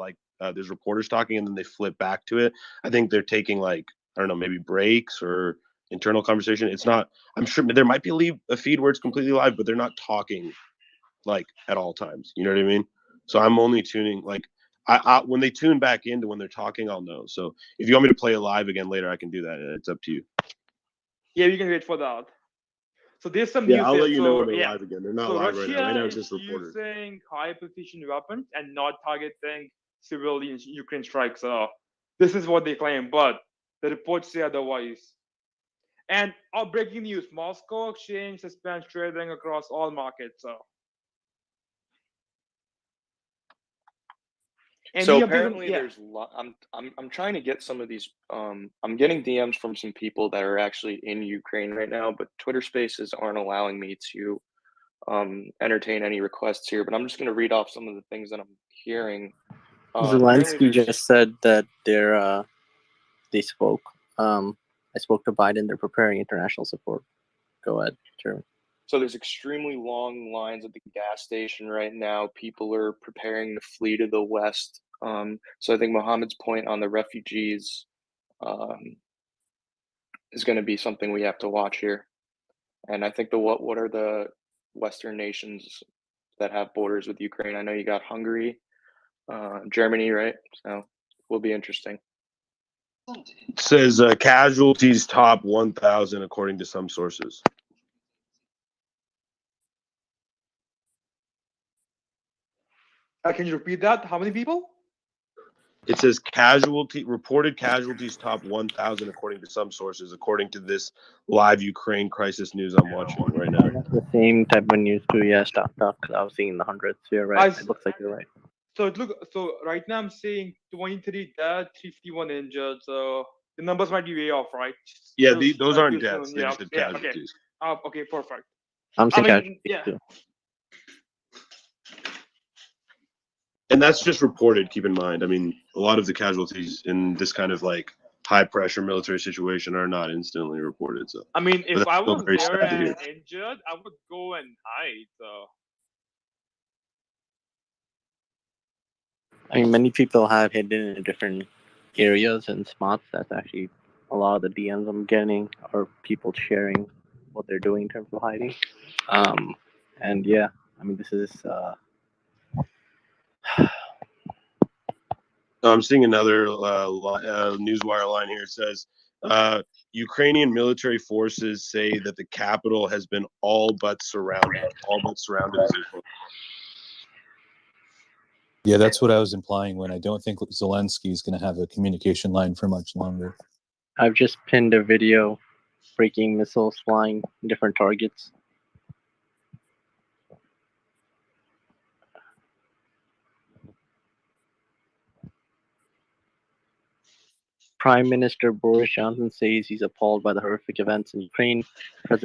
there's reporters talking and then they flip back to it. I think they're taking I don't know, maybe breaks or internal conversation. It's not. I'm sure there might be a feed where it's completely live, but they're not talking at all times. You know what I mean? So I'm only tuning I when they tune back into when they're talking, I'll know. So if you want me to play it live again later, I can do that. It's up to you.
Yeah, we can wait for that. So there's some
Yeah,
news.
I'll let you know when
they're
live again. They're not live right now. Right now it's just reported.
Using high precision weapons and not targeting civilian Ukraine strikes. So this is what they claim, but the reports say otherwise. And our breaking news: Moscow exchange suspends trading across all markets.
So apparently there's I'm trying to get some of these I'm getting DMs from some people that are actually in Ukraine right now, but Twitter Spaces aren't allowing me to entertain any requests here, but I'm just going to read off some of the things that I'm hearing.
Zelensky just said that they spoke. I spoke to Biden. They're preparing international support. Go ahead, Jeremy.
So there's extremely long lines at the gas station right now. People are preparing to flee to the west. So I think Mohammed's point on the refugees is going to be something we have to watch here. And I think what are the Western nations that have borders with Ukraine? I know you got Hungary, Germany, right? So will be interesting.
It says casualties top 1,000 according to some sources.
Can you repeat that? How many people?
It says reported casualties top 1,000 according to some sources, according to this live Ukraine crisis news I'm watching right now.
The same type of news too. Yeah, stock. I was seeing the hundreds. You're right. It looks like you're right.
So right now I'm seeing 23 dead, 51 injured. So the numbers might be way off, right?
Yeah, those aren't deaths. They just said casualties.
Okay, perfect.
I'm saying casualties too.
And that's just reported, keep in mind. I mean, a lot of the casualties in this kind of high pressure military situation are not instantly reported. So
I mean, if I was there and injured, I would go and hide. So
I mean, many people have hidden in different areas and spots. That's actually a lot of the DMs I'm getting are people sharing what they're doing in terms of hiding. And yeah, I mean, this is
I'm seeing another Newswire line here. It says Ukrainian military forces say that the capital has been all but surrounded. All but surrounded.
Yeah, that's what I was implying when I don't think Zelensky is going to have a communication line for much longer.
I've just pinned a video breaking missiles flying different targets. Prime Minister Boris Johnson says he's appalled by the horrific events in Ukraine.